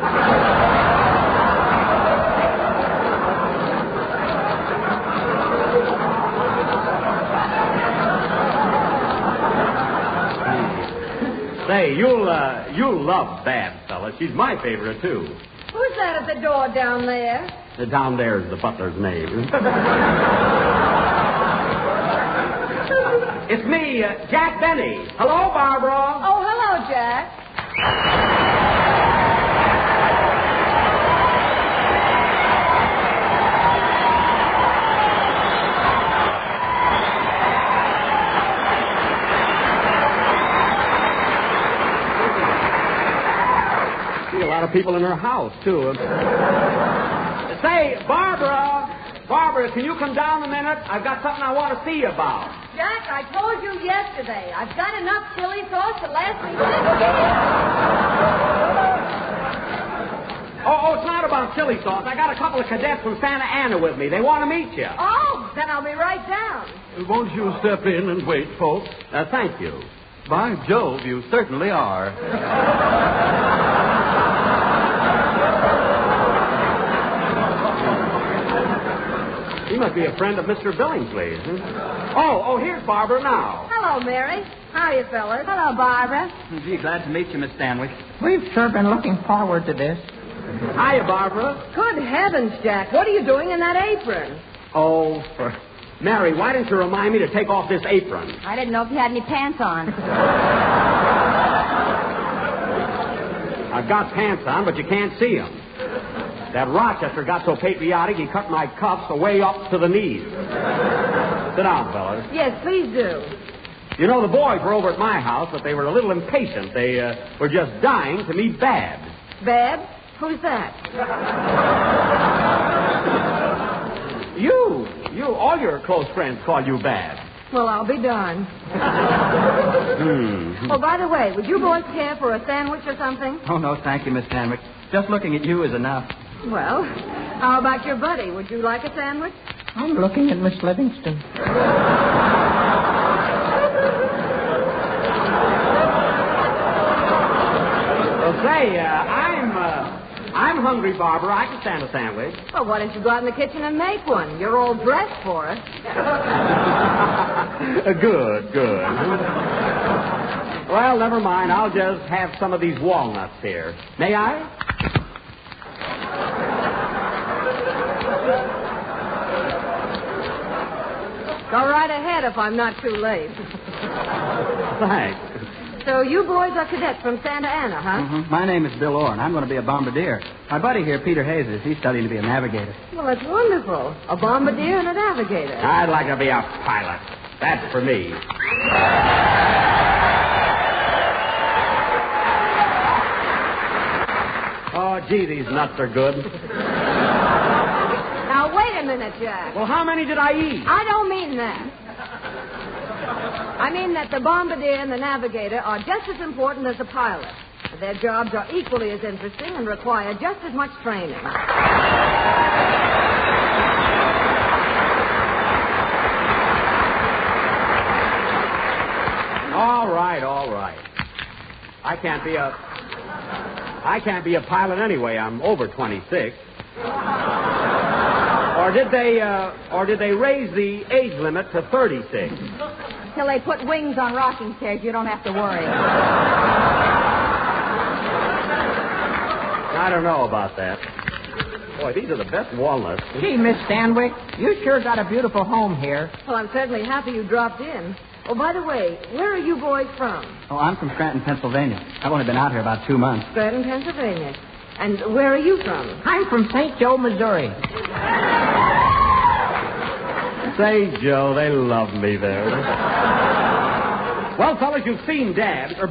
Say, you'll love Babs, fellas. She's my favorite, too. Who's that at the door down there? Down there is the butler's name. It's me, Jack Benny. Hello, Barbara. Oh, hello, Jack. A lot of people in her house, too. Say, Barbara, can you come down a minute? I've got something I want to see you about. Jack, I told you yesterday. I've got enough chili sauce to last me 6 years. Oh, it's not about chili sauce. I got a couple of cadets from Santa Ana with me. They want to meet you. Oh, then I'll be right down. Won't you step in and wait, folks? Thank you. By Jove, you certainly are. He must be a friend of Mr. Billingsley's. Oh, here's Barbara now. Hello, Mary. How are you, fellas? Hello, Barbara. Gee, glad to meet you, Miss Stanwyck. We've sure been looking forward to this. Hiya, Barbara. Good heavens, Jack. What are you doing in that apron? Oh, Mary, why didn't you remind me to take off this apron? I didn't know if you had any pants on. I've got pants on, but you can't see them. That Rochester got so patriotic, he cut my cuffs away up to the knees. Sit down, fellas. Yes, please do. You know, the boys were over at my house, but they were a little impatient. They were just dying to meet Babs. Babs? Who's that? You. All your close friends call you Babs. Well, I'll be darned. Oh, by the way, would you boys care for a sandwich or something? Oh, no, thank you, Miss Stanwyck. Just looking at you is enough. Well, how about your buddy? Would you like a sandwich? I'm looking at Miss Livingston. Well, say, I'm hungry, Barbara. I can stand a sandwich. Well, why don't you go out in the kitchen and make one? You're all dressed for it. Good. Well, never mind. I'll just have some of these walnuts here. May I? Go right ahead if I'm not too late. Thanks. So you boys are cadets from Santa Ana, huh? Mm-hmm. My name is Bill Orr, and I'm going to be a bombardier. My buddy here, Peter Hayes, he's studying to be a navigator. Well, that's wonderful. A bombardier and a navigator. I'd like to be a pilot. That's for me. Oh, gee, these nuts are good. Now, wait a minute, Jack. Well, how many did I eat? I don't mean that. I mean that the bombardier and the navigator are just as important as the pilot. Their jobs are equally as interesting and require just as much training. All right. I can't be a pilot anyway. I'm over 26. Or did they raise the age limit to 36? Till they put wings on rocking chairs, you don't have to worry. I don't know about that. Boy, these are the best walnuts. Gee, Miss Stanwyck, you sure got a beautiful home here. Well, I'm certainly happy you dropped in. Oh, by the way, where are you boys from? Oh, I'm from Scranton, Pennsylvania. I've only been out here about 2 months. Scranton, Pennsylvania. And where are you from? I'm from St. Joe, Missouri. Say, Joe, they love me there. Well, fellas, you've seen Babs. Come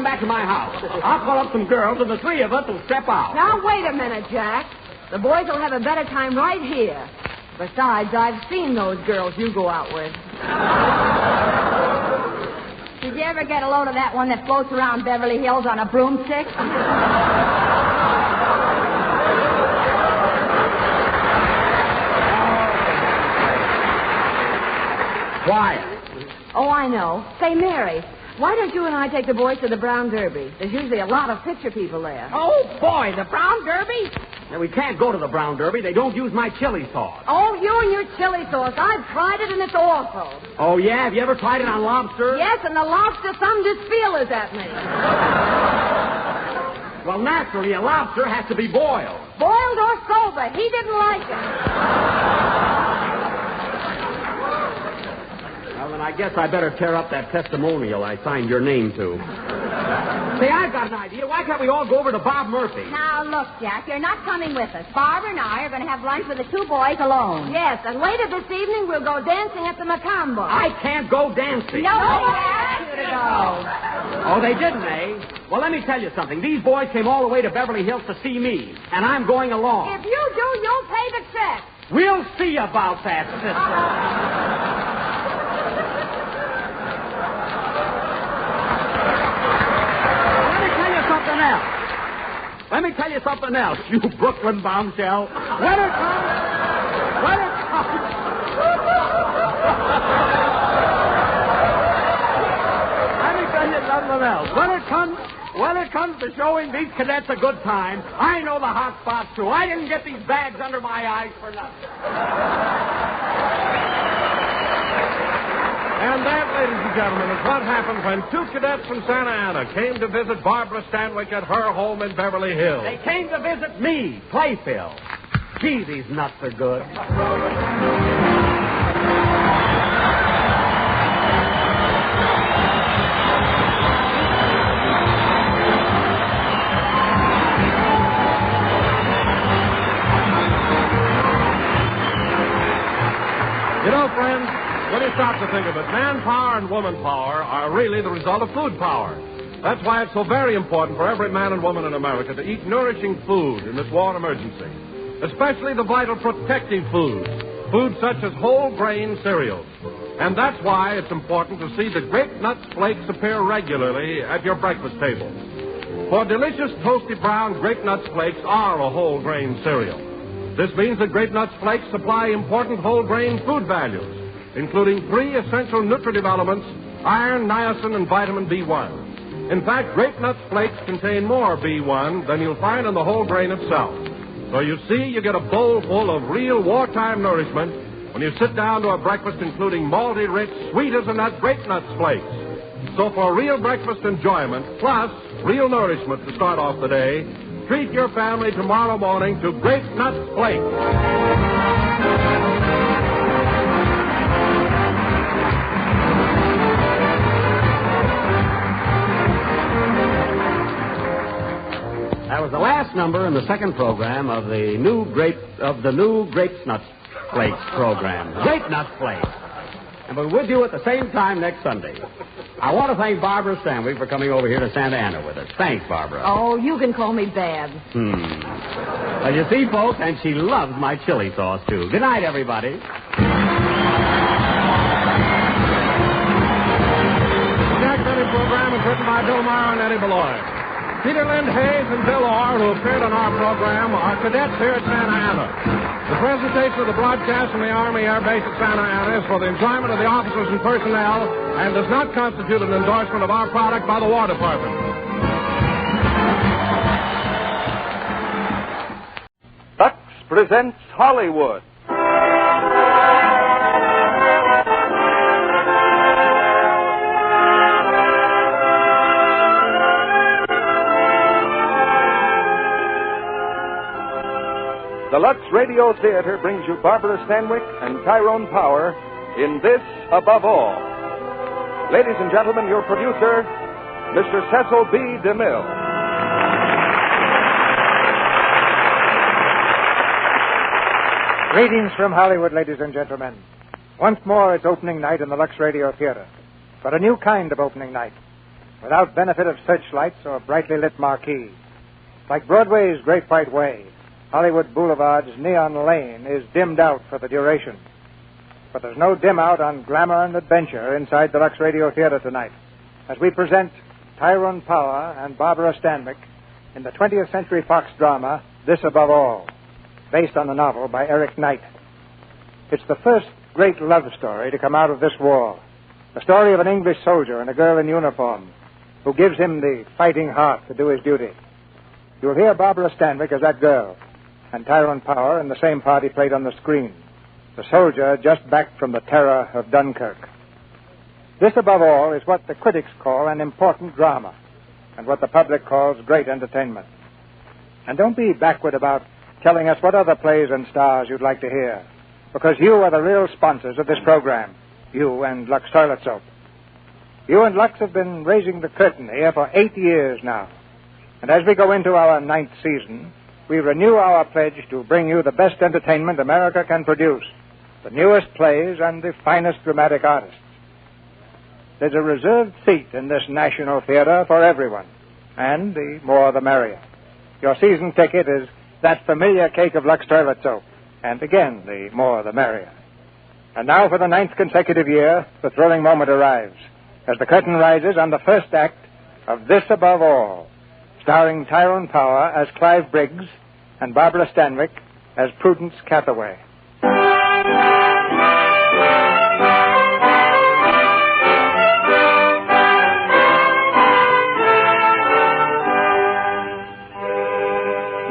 back to my house. I'll call up some girls, and the three of us will step out. Now, wait a minute, Jack. The boys will have a better time right here. Besides, I've seen those girls you go out with. Did you ever get a load of that one that floats around Beverly Hills on a broomstick? Quiet. Oh, I know. Say, Mary, why don't you and I take the boys to the Brown Derby? There's usually a lot of picture people there. Oh, boy, the Brown Derby? Now, we can't go to the Brown Derby. They don't use my chili sauce. Oh, you and your chili sauce. I've tried it, and it's awful. Oh, yeah? Have you ever tried it on lobster? Yes, and the lobster thumbed his feelers at me. Well, naturally, a lobster has to be boiled. Boiled or sober. He didn't like it. Well, then I guess I better tear up that testimonial I signed your name to. Say, I've got an idea. Why can't we all go over to Bob Murphy? Now, look, Jack, you're not coming with us. Barbara and I are going to have lunch with the two boys alone. Yes, and later this evening we'll go dancing at the Macambo. I can't go dancing. Nobody asked you to go. Oh, they didn't, eh? Well, let me tell you something. These boys came all the way to Beverly Hills to see me, and I'm going along. If you do, you'll pay the check. We'll see about that, sister. Let me tell you something else, you Brooklyn bombshell. When it comes... Let me tell you something else. When it comes to showing these cadets a good time, I know the hot spots, too. I didn't get these bags under my eyes for nothing. And that, ladies and gentlemen, is what happened when two cadets from Santa Ana came to visit Barbara Stanwyck at her home in Beverly Hills. They came to visit me, Playfield. Gee, these nuts are good. You know, friends, when you stop to think of it, manpower and woman power are really the result of food power. That's why it's so very important for every man and woman in America to eat nourishing food in this war emergency, especially the vital protective foods, foods such as whole grain cereals. And that's why it's important to see the Grape Nuts Flakes appear regularly at your breakfast table. For delicious toasty brown Grape Nuts Flakes are a whole grain cereal. This means that Grape Nuts Flakes supply important whole grain food values, including 3 essential nutritive elements, iron, niacin, and vitamin B1. In fact, Grape Nuts Flakes contain more B1 than you'll find in the whole grain itself. So you see, you get a bowl full of real wartime nourishment when you sit down to a breakfast including malty, rich, sweet as a nut Grape Nuts Flakes. So for real breakfast enjoyment, plus real nourishment to start off the day, treat your family tomorrow morning to Grape Nuts Flakes. That was the last number in the second program of the new Grape Nut Flakes program. Grape Nut Flakes. And we're with you at the same time next Sunday. I want to thank Barbara Stanwyck for coming over here to Santa Ana with us. Thanks, Barbara. Oh, you can call me Babs. Well, you see, folks, and she loves my chili sauce, too. Good night, everybody. Program is written by Bill Maher and Eddie Beloy. Peter Lind Hayes and Bill Orr, who appeared on our program, are cadets here at Santa Ana. The presentation of the broadcast from the Army Air Base at Santa Ana is for the enjoyment of the officers and personnel and does not constitute an endorsement of our product by the War Department. Lux presents Hollywood. The Lux Radio Theater brings you Barbara Stanwyck and Tyrone Power in This Above All. Ladies and gentlemen, your producer, Mr. Cecil B. DeMille. Greetings from Hollywood, ladies and gentlemen. Once more, it's opening night in the Lux Radio Theater, but a new kind of opening night, without benefit of searchlights or brightly lit marquee. Like Broadway's Great White Way, Hollywood Boulevard's neon lane is dimmed out for the duration. But there's no dim out on glamour and adventure inside the Lux Radio Theater tonight, as we present Tyrone Power and Barbara Stanwyck in the 20th Century Fox drama, This Above All, based on a novel by Eric Knight. It's the first great love story to come out of this war, the story of an English soldier and a girl in uniform who gives him the fighting heart to do his duty. You'll hear Barbara Stanwyck as that girl, and Tyrone Power in the same part he played on the screen, the soldier just back from the terror of Dunkirk. This, above all, is what the critics call an important drama, and what the public calls great entertainment. And don't be backward about telling us what other plays and stars you'd like to hear, because you are the real sponsors of this program, you and Lux Toilet Soap. You and Lux have been raising the curtain here for 8 years now, and as we go into our 9th season, we renew our pledge to bring you the best entertainment America can produce, the newest plays and the finest dramatic artists. There's a reserved seat in this National Theater for everyone, and the more the merrier. Your season ticket is that familiar cake of Lux Toilet Soap, and again, the more the merrier. And now for the 9th consecutive year, the thrilling moment arrives, as the curtain rises on the first act of This Above All, starring Tyrone Power as Clive Briggs and Barbara Stanwyck as Prudence Cathaway.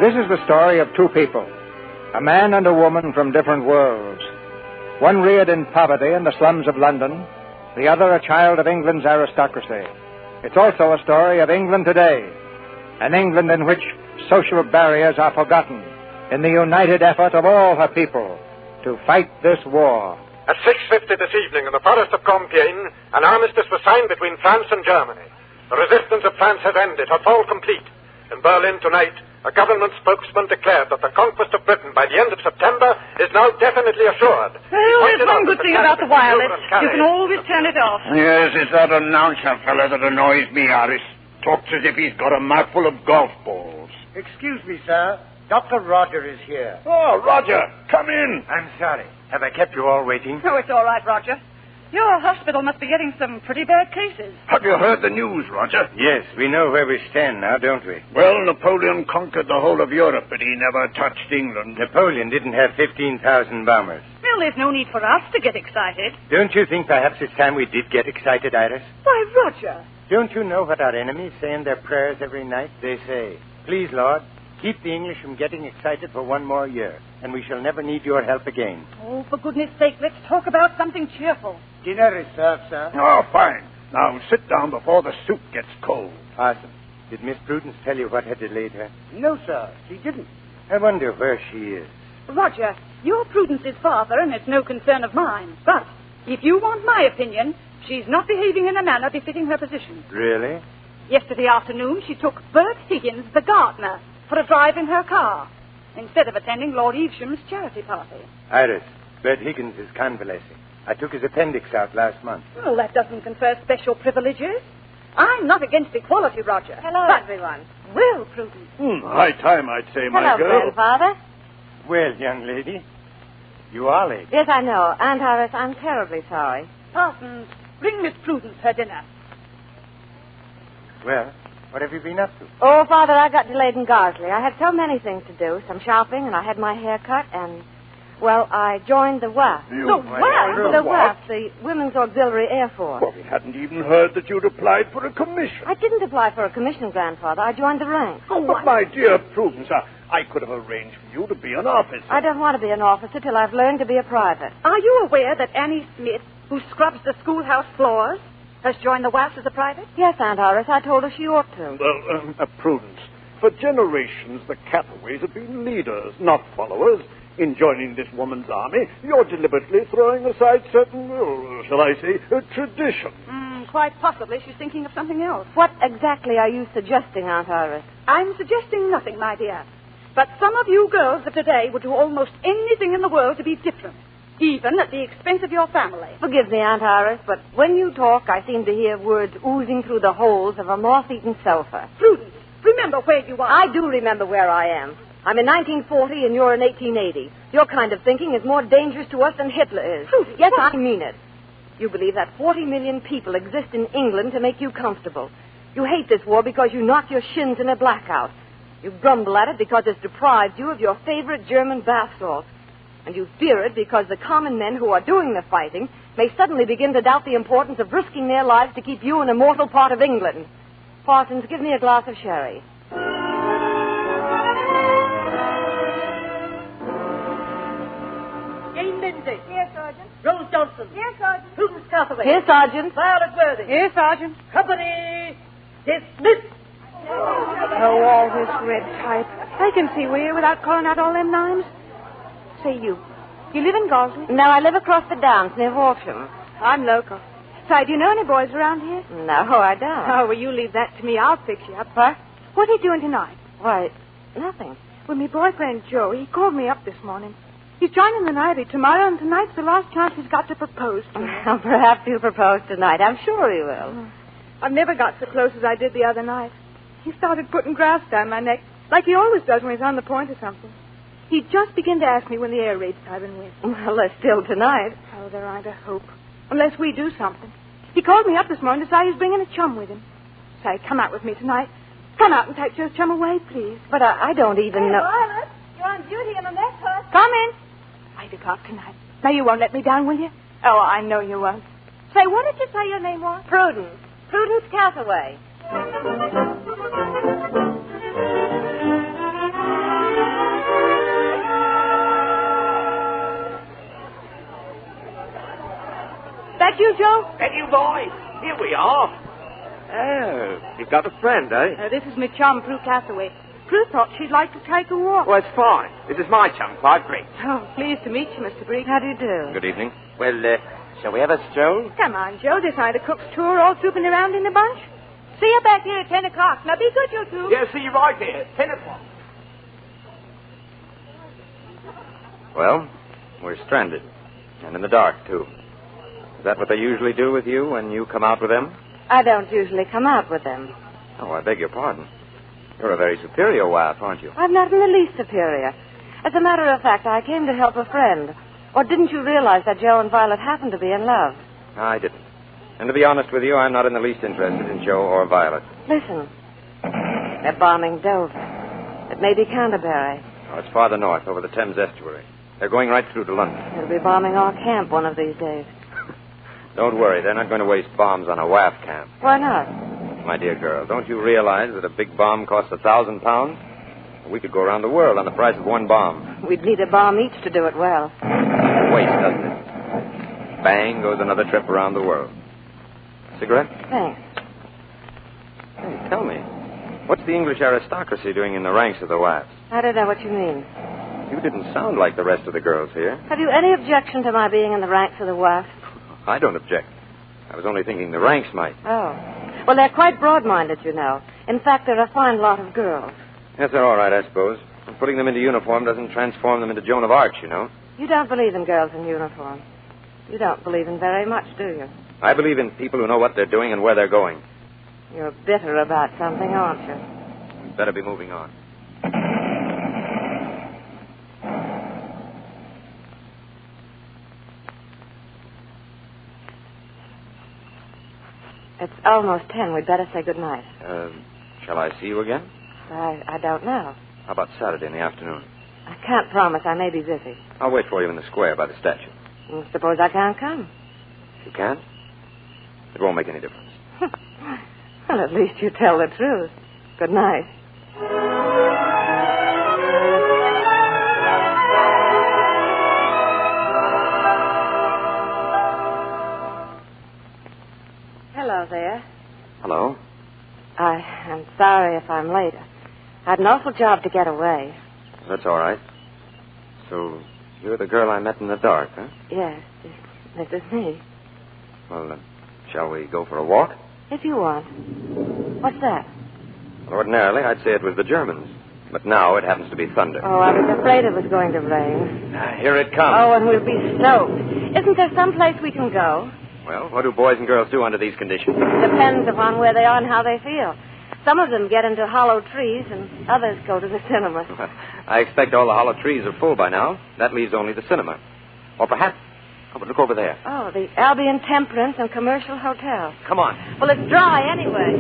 This is the story of two people, a man and a woman from different worlds. One reared in poverty in the slums of London, the other a child of England's aristocracy. It's also a story of England today, an England in which social barriers are forgotten in the united effort of all her people to fight this war. At 6:50 this evening in the forest of Compiègne, an armistice was signed between France and Germany. The resistance of France has ended, her fall complete. In Berlin tonight, a government spokesman declared that the conquest of Britain by the end of September is now definitely assured. Well, there's one good thing about the wireless. You can always turn it off. Yes, it's that announcer fellow that annoys me, Harris. Talks as if he's got a mouthful of golf balls. Excuse me, sir. Dr. Roger is here. Oh, Roger, come in. I'm sorry. Have I kept you all waiting? Oh, it's all right, Roger. Your hospital must be getting some pretty bad cases. Have you heard the news, Roger? Yes, we know where we stand now, don't we? Well, Napoleon conquered the whole of Europe, but he never touched England. Napoleon didn't have 15,000 bombers. Well, there's no need for us to get excited. Don't you think perhaps it's time we did get excited, Iris? Why, Roger. Don't you know what our enemies say in their prayers every night? They say, "Please, Lord, keep the English from getting excited for one more year, and we shall never need your help again." Oh, for goodness sake, let's talk about something cheerful. Dinner is served, sir. Oh, fine. Now sit down before the soup gets cold. Parson, did Miss Prudence tell you what had delayed her? No, sir, she didn't. I wonder where she is. Roger, you're Prudence's father, and it's no concern of mine. But if you want my opinion, she's not behaving in a manner befitting her position. Really? Yesterday afternoon, she took Bert Higgins, the gardener, for a drive in her car, instead of attending Lord Evesham's charity party. Iris, Bert Higgins is convalescing. I took his appendix out last month. Well, that doesn't confer special privileges. I'm not against equality, Roger. Hello, but, everyone. Well, Prudence. High time, I'd say, my Hello, girl. Grandfather. Well, young lady, you are late. Yes, I know. Aunt Iris, I'm terribly sorry. Parsons, bring Miss Prudence her dinner. Well, what have you been up to? Oh, Father, I got delayed in Garsley. I had so many things to do. Some shopping, and I had my hair cut, and, well, I joined the WAF. The WAF, the Women's Auxiliary Air Force. Well, we hadn't even heard that you'd applied for a commission. I didn't apply for a commission, Grandfather. I joined the ranks. Oh, but my dear Prudence, I could have arranged for you to be an officer. I don't want to be an officer till I've learned to be a private. Are you aware that Annie Smith, who scrubs the schoolhouse floors, has joined the WAF as a private? Yes, Aunt Iris. I told her she ought to. Well, Prudence, for generations the Cathaways have been leaders, not followers. In joining this woman's army, you're deliberately throwing aside certain, shall I say, tradition. Quite possibly she's thinking of something else. What exactly are you suggesting, Aunt Iris? I'm suggesting nothing, my dear. But some of you girls of today would do almost anything in the world to be different, even at the expense of your family. Forgive me, Aunt Iris, but when you talk, I seem to hear words oozing through the holes of a moth-eaten sulfur. Prudence, remember where you are. I do remember where I am. I'm in 1940 and you're in 1880. Your kind of thinking is more dangerous to us than Hitler is. Prudence, yes, what? I mean it. You believe that 40 million people exist in England to make you comfortable. You hate this war because you knock your shins in a blackout. You grumble at it because it's deprived you of your favorite German bath salts. And you fear it because the common men who are doing the fighting may suddenly begin to doubt the importance of risking their lives to keep you an immortal part of England. Parsons, give me a glass of sherry. Jane Lindsay. Here, Sergeant. Rose Johnson. Here, Sergeant. Prudence Cathaway. Here, Sergeant. Violet Worthing. Here, Sergeant. Company dismissed. Oh, all this red type. I can see we're without calling out all them names. Say, you live in Gosley? No, I live across the downs near Walsham. I'm local. Say, do you know any boys around here? No, I don't. Oh, well, you leave that to me. I'll fix you up. What? What are you doing tonight? Why, nothing. Well, my boyfriend, Joe, he called me up this morning. He's joining the Navy tomorrow, and tonight's the last chance he's got to propose to me. Well, perhaps he'll propose tonight. I'm sure he will. I've never got so close as I did the other night. He started putting grass down my neck, like he always does when he's on the point of something. He'd just begin to ask me when the air raid's driving with. Well, there's still tonight. Oh, there ain't a hope. Unless we do something. He called me up this morning to say he's bringing a chum with him. Say, come out with me tonight. Come out and take your chum away, please. But I don't even know... Violet, you're on duty in the mess hut. Come in. 8 o'clock tonight. Now, you won't let me down, will you? Oh, I know you won't. Say, what did you say your name was? Prudence. Prudence Cathaway. That you, Joe? That you, boy? Here we are. Oh, you've got a friend, eh? This is my chum, Prue Cathaway. Prue thought she'd like to take a walk. Well, it's fine. This is my chum, Clive Briggs. Oh, pleased to meet you, Mr. Briggs. How do you do? Good evening. Well, shall we have a stroll? Come on, Joe. This ain't a cook's tour, all trooping around in a bunch. See you back here at 10 o'clock. Now, be good, you two. Yeah, see you right here. 10 o'clock. Well, we're stranded. And in the dark, too. Is that what they usually do with you when you come out with them? I don't usually come out with them. Oh, I beg your pardon. You're a very superior wife, aren't you? I'm not in the least superior. As a matter of fact, I came to help a friend. Or didn't you realize that Joe and Violet happened to be in love? I didn't. And to be honest with you, I'm not in the least interested in Joe or Violet. Listen. They're bombing Dover. It may be Canterbury. Oh, it's farther north, over the Thames estuary. They're going right through to London. They'll be bombing our camp one of these days. Don't worry, they're not going to waste bombs on a WAF camp. Why not? My dear girl, don't you realize that a big bomb costs £1,000? We could go around the world on the price of one bomb. We'd need a bomb each to do it well. Waste, doesn't it? Bang goes another trip around the world. Cigarette? Thanks. Hey, tell me, what's the English aristocracy doing in the ranks of the WAFs? I don't know what you mean. You didn't sound like the rest of the girls here. Have you any objection to my being in the ranks of the WAF? I don't object. I was only thinking the ranks might. Oh. Well, they're quite broad-minded, you know. In fact, they're a fine lot of girls. Yes, they're all right, I suppose. And putting them into uniform doesn't transform them into Joan of Arc, you know. You don't believe in girls in uniform. You don't believe in very much, do you? I believe in people who know what they're doing and where they're going. You're bitter about something, aren't you? Better be moving on. It's almost 10. We'd better say goodnight. Shall I see you again? I don't know. How about Saturday in the afternoon? I can't promise. I may be busy. I'll wait for you in the square by the statue. Suppose I can't come. You can't? It won't make any difference. Well, at least you tell the truth. Good night. Hello there. Hello? I'm sorry if I'm late. I had an awful job to get away. That's all right. So, you're the girl I met in the dark, huh? Yes, this is me. Well, shall we go for a walk? If you want. What's that? Well, ordinarily, I'd say it was the Germans. But now it happens to be thunder. Oh, I was afraid it was going to rain. Here it comes. Oh, and we'll be soaked. Isn't there some place we can go? Well, what do boys and girls do under these conditions? Depends upon where they are and how they feel. Some of them get into hollow trees, and others go to the cinema. I expect all the hollow trees are full by now. That leaves only the cinema. Or perhaps... Oh, but look over there. Oh, the Albion Temperance and Commercial Hotel. Come on. Well, it's dry anyway.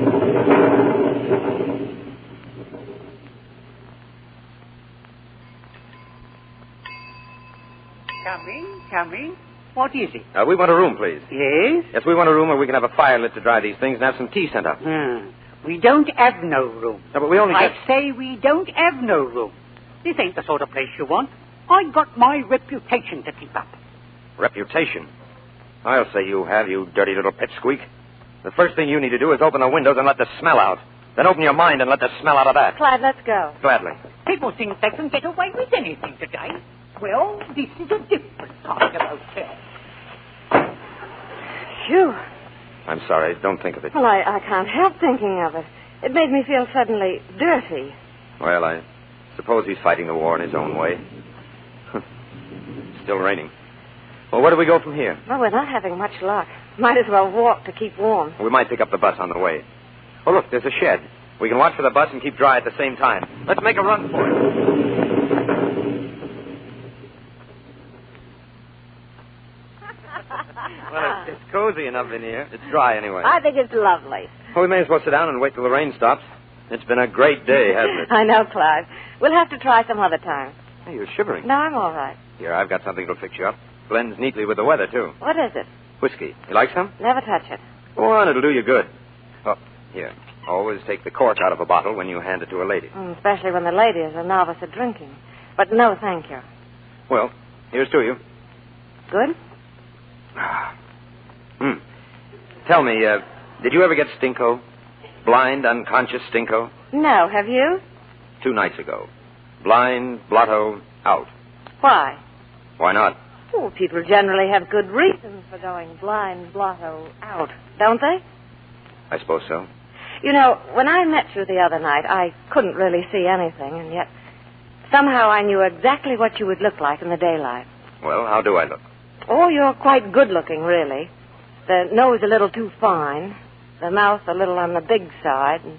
Come in. What is it? We want a room, please. Yes? Yes, we want a room where we can have a fire lit to dry these things and have some tea sent up. We don't have no room. No, but we only I get... say we don't have no room. This ain't the sort of place you want. I got my reputation to keep up. Reputation? I'll say you have, you dirty little pipsqueak. The first thing you need to do is open the windows and let the smell out. Then open your mind and let the smell out of that. Clyde, let's go. Gladly. People think they can get away with anything today. Well, this is a different kind of hotel. Phew. I'm sorry. Don't think of it. Well, I can't help thinking of it. It made me feel suddenly dirty. Well, I suppose he's fighting the war in his own way. Still raining. Well, where do we go from here? Well, we're not having much luck. Might as well walk to keep warm. We might pick up the bus on the way. Oh, look, there's a shed. We can watch for the bus and keep dry at the same time. Let's make a run for it. Well, it's cozy enough in here. It's dry anyway. I think it's lovely. Well, we may as well sit down and wait till the rain stops. It's been a great day, hasn't it? I know, Clive. We'll have to try some other time. Hey, you're shivering. No, I'm all right. Here, I've got something that'll fix you up. Blends neatly with the weather, too. What is it? Whiskey. You like some? Never touch it. Go on, it'll do you good. Oh, here. Always take the cork out of a bottle when you hand it to a lady. Especially when the lady is a novice at drinking. But no, thank you. Well, here's to you. Good? Tell me, did you ever get stinko? Blind, unconscious stinko? No, have you? 2 nights ago. Blind, blotto, out. Why? Why not? Oh, people generally have good reasons for going blind, blotto, out, don't they? I suppose so. You know, when I met you the other night, I couldn't really see anything, and yet somehow I knew exactly what you would look like in the daylight. Well, how do I look? Oh, you're quite good-looking, really. The nose a little too fine, the mouth a little on the big side, and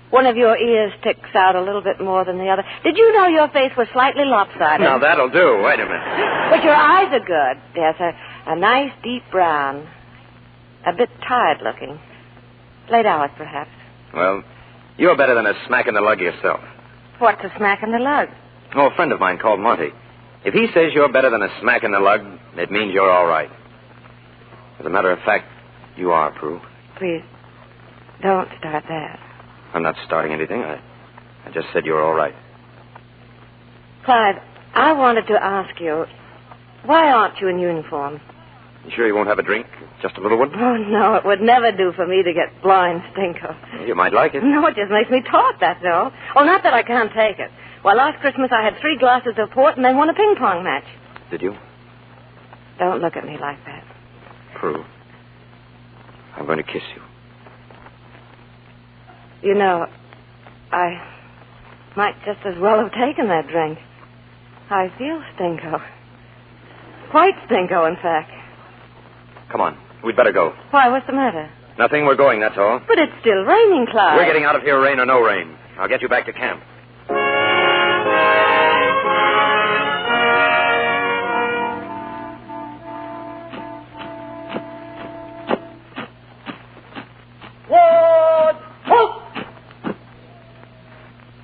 one of your ears sticks out a little bit more than the other. Did you know your face was slightly lopsided? Now, that'll do. Wait a minute. But your eyes are good. Yes, a nice deep brown. A bit tired-looking. Late hours, perhaps. Well, you're better than a smack in the lug yourself. What's a smack in the lug? Oh, a friend of mine called Monty. If he says you're better than a smack in the lug, it means you're all right. As a matter of fact, you are, Prue. Please, don't start that. I'm not starting anything. I just said you're all right. Clive, I wanted to ask you, why aren't you in uniform? You sure you won't have a drink? Just a little one? Oh, no, it would never do for me to get blind stinko. You might like it. No, it just makes me talk, that's all. Oh, not that I can't take it. Well, last Christmas I had 3 glasses of port and then won a ping-pong match. Did you? Don't look at me like that. Prue, I'm going to kiss you. You know, I might just as well have taken that drink. I feel stinko. Quite stinko, in fact. Come on. We'd better go. Why, what's the matter? Nothing. We're going, that's all. But it's still raining, Clyde. We're getting out of here, rain or no rain. I'll get you back to camp.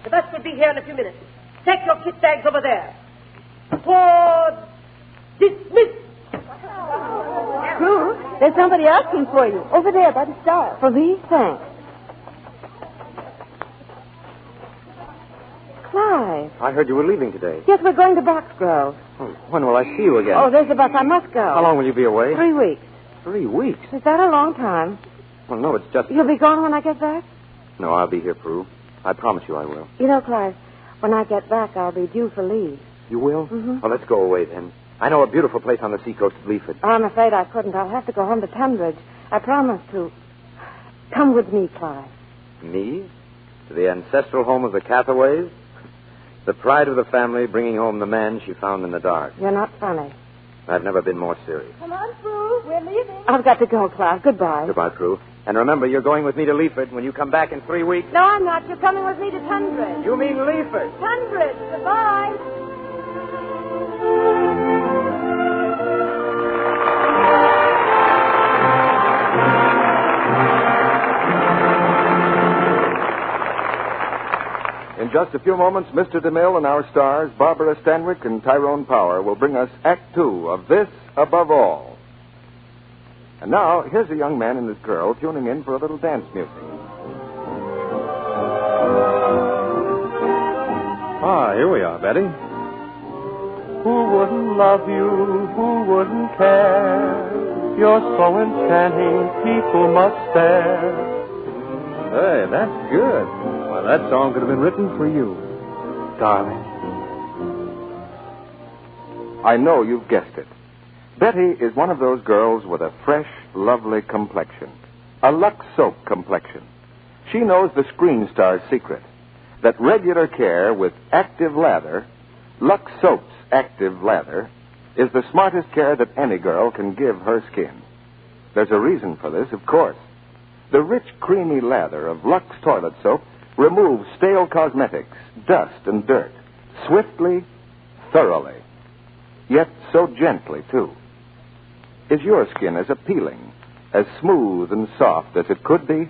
The bus will be here in a few minutes. Take your kit bags over there. Forward. Dismiss. Prue, there's somebody asking for you. Over there by the star. For these? Thanks. Clyde. I heard you were leaving today. Yes, we're going to Boxgrove. Oh, when will I see you again? Oh, there's the bus. I must go. How long will you be away? 3 weeks. 3 weeks? Is that a long time? Well, no, it's just... You'll be gone when I get back? No, I'll be here, Prue. I promise you I will. You know, Clyde, when I get back, I'll be due for leave. You will? Mm-hmm. Well, let's go away then. I know a beautiful place on the seacoast of Leaford. I'm afraid I couldn't. I'll have to go home to Tunbridge. I promised to. Come with me, Clyde. Me? To the ancestral home of the Cathaways? The pride of the family bringing home the man she found in the dark. You're not funny. I've never been more serious. Come on, Prue. We're leaving. I've got to go, Clyde. Goodbye. Goodbye, Prue. And remember, you're going with me to Leaford when you come back in 3 weeks. No, I'm not. You're coming with me to Tunbridge. You mean Leaford? Tunbridge. Goodbye. In just a few moments, Mr. DeMille and our stars, Barbara Stanwyck and Tyrone Power, will bring us Act Two of This Above All. And now, here's a young man and his girl tuning in for a little dance music. Ah, here we are, Betty. Who wouldn't love you? Who wouldn't care? You're so enchanting, people must stare. Hey, that's good. Well, that song could have been written for you, darling. I know you've guessed it. Betty is one of those girls with a fresh, lovely complexion. A Lux soap complexion. She knows the screen star's secret. That regular care with active lather, Lux Soap's active lather, is the smartest care that any girl can give her skin. There's a reason for this, of course. The rich, creamy lather of Lux toilet soap removes stale cosmetics, dust, and dirt swiftly, thoroughly, yet so gently, too. Is your skin as appealing, as smooth and soft as it could be?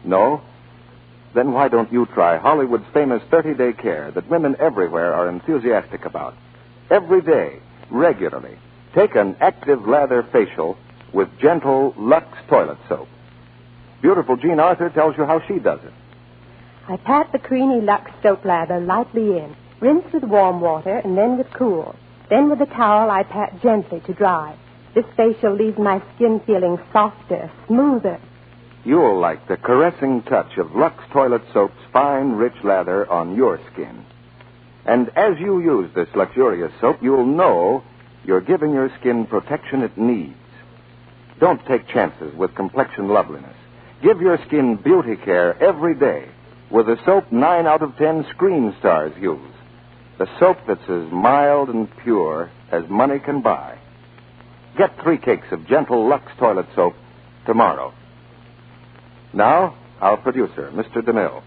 No? Then why don't you try Hollywood's famous 30-day care that women everywhere are enthusiastic about? Every day, regularly, take an active lather facial with gentle Lux toilet soap. Beautiful Jean Arthur tells you how she does it. I pat the creamy Lux soap lather lightly in, rinse with warm water and then with cool. Then with a towel I pat gently to dry. This facial leaves my skin feeling softer, smoother. You'll like the caressing touch of Lux toilet soap's fine, rich lather on your skin. And as you use this luxurious soap, you'll know you're giving your skin protection it needs. Don't take chances with complexion loveliness. Give your skin beauty care every day with the soap 9 out of 10 screen stars use. The soap that's as mild and pure as money can buy. Get 3 cakes of gentle Lux toilet soap tomorrow. Now, our producer, Mr. DeMille.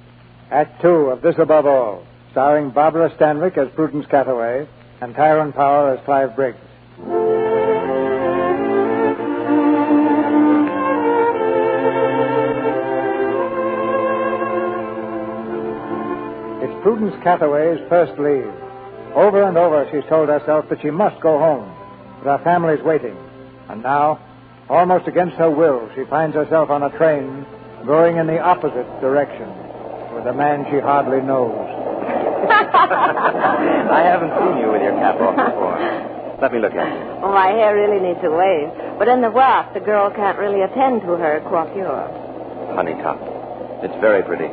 Act Two of This Above All, starring Barbara Stanwyck as Prudence Cathaway and Tyrone Power as Clive Briggs. It's Prudence Cathaway's first leave. Over and over she's told herself that she must go home, but her family's waiting. And now, almost against her will, she finds herself on a train going in the opposite direction with a man she hardly knows. I haven't seen you with your cap off before. Let me look at you. Well, my hair really needs a wave. But in the waft, the girl can't really attend to her coiffure. Honeytop. It's very pretty.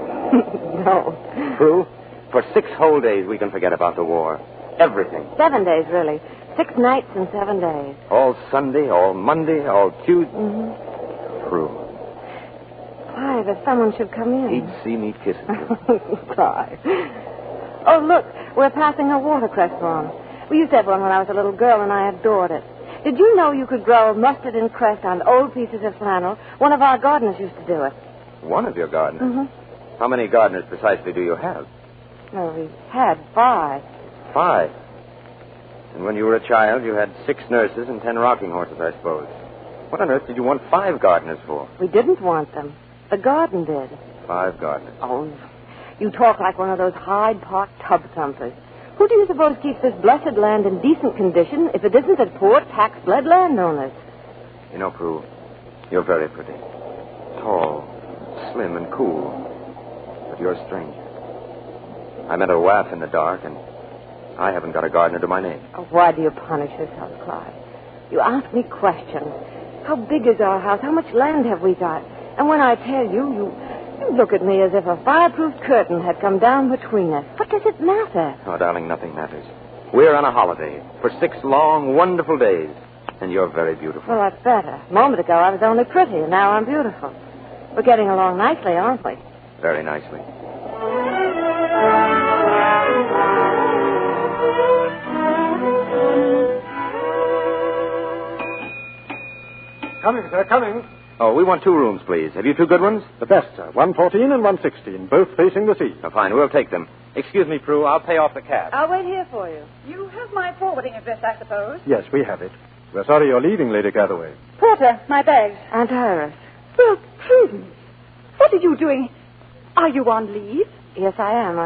No. Prue, for 6 whole days we can forget about the war. Everything. 7 days, really. 6 nights and 7 days. All Sunday, all Monday, all Tuesday. Mm-hmm. Prue. Why, that someone should come in. He'd see me kissing you. Clive. Oh, look, we're passing a watercress farm. We used to have one when I was a little girl, and I adored it. Did you know you could grow mustard and cress on old pieces of flannel? One of our gardeners used to do it. One of your gardeners? Mm-hmm. How many gardeners precisely do you have? Well, we had 5. 5? And when you were a child, you had 6 nurses and 10 rocking horses, I suppose. What on earth did you want 5 gardeners for? We didn't want them. The garden did. 5 gardeners? Oh, you talk like one of those Hyde Park tub thumpers. Who do you suppose keeps this blessed land in decent condition if it isn't the poor tax-bled landowners? You know, Prue, you're very pretty. Tall, slim, and cool. But you're a stranger. I met a waif in the dark, and I haven't got a gardener to my name. Oh, why do you punish yourself, Clive? You ask me questions. How big is our house? How much land have we got? And when I tell you, you look at me as if a fireproof curtain had come down between us. What does it matter? Oh, darling, nothing matters. We're on a holiday for 6 long, wonderful days. And you're very beautiful. Well, that's better. A moment ago, I was only pretty, and now I'm beautiful. We're getting along nicely, aren't we? Very nicely. Coming, sir, coming. Oh, we want 2 rooms, please. Have you 2 good ones? The best, sir. 114 and 116, both facing the sea. Oh, fine, we'll take them. Excuse me, Prue, I'll pay off the cab. I'll wait here for you. You have my forwarding address, I suppose. Yes, we have it. We're sorry you're leaving, Lady Catherway. Porter, my bags. Aunt Iris. Well, Prudence, what are you doing? Are you on leave? Yes, I am.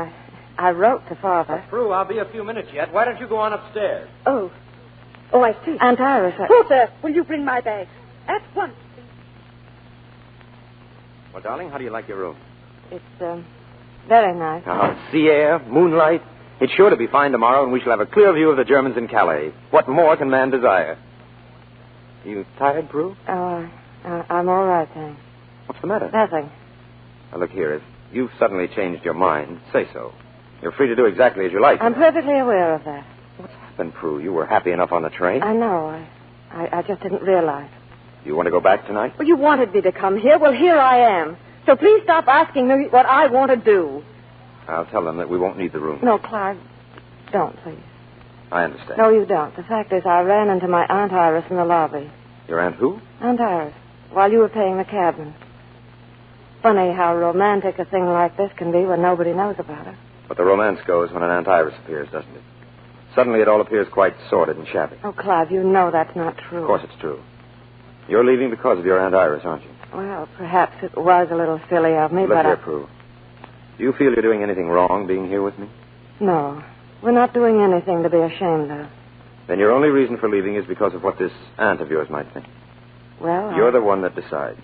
I wrote to Father. Prue, I'll be a few minutes yet. Why don't you go on upstairs? Oh, I see. Aunt Iris. Porter, will you bring my bags? At once. Well, darling, how do you like your room? It's, very nice. Sea air, moonlight. It's sure to be fine tomorrow, and we shall have a clear view of the Germans in Calais. What more can man desire? Are you tired, Prue? Oh, I'm all right, thanks. What's the matter? Nothing. Now, look here. If you've suddenly changed your mind, say so. You're free to do exactly as you like. I'm perfectly aware of that. What's happened, Prue? You were happy enough on the train. I know. I just didn't realize. You want to go back tonight? Well, you wanted me to come here. Well, here I am. So please stop asking me what I want to do. I'll tell them that we won't need the room. No, Clive, don't, please. I understand. No, you don't. The fact is, I ran into my Aunt Iris in the lobby. Your Aunt who? Aunt Iris, while you were paying the cabman. Funny how romantic a thing like this can be when nobody knows about it. But the romance goes when an Aunt Iris appears, doesn't it? Suddenly it all appears quite sordid and shabby. Oh, Clive, you know that's not true. Of course it's true. You're leaving because of your Aunt Iris, aren't you? Well, perhaps it was a little silly of me, Look but here, Prue. Do you feel you're doing anything wrong being here with me? No. We're not doing anything to be ashamed of. Then your only reason for leaving is because of what this aunt of yours might think. Well, You're the one that decides.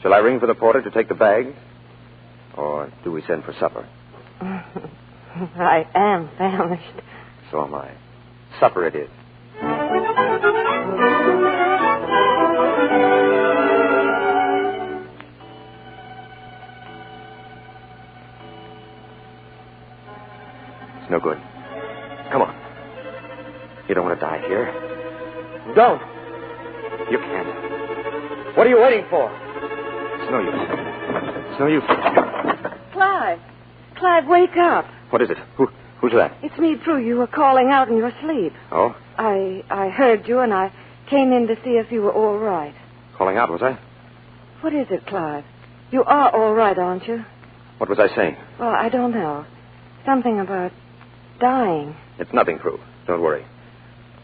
Shall I ring for the porter to take the bags? Or do we send for supper? I am famished. So am I. Supper it is. It's no good. Come on. You don't want to die here. Don't. You can't. What are you waiting for? It's no use. It's no use. Clive. Clive, wake up. What is it? Who's that? It's me, Prue. You were calling out in your sleep. Oh? I heard you, and I came in to see if you were all right. Calling out, was I? What is it, Clive? You are all right, aren't you? What was I saying? Well, I don't know. Something about dying. It's nothing, Prue. Don't worry.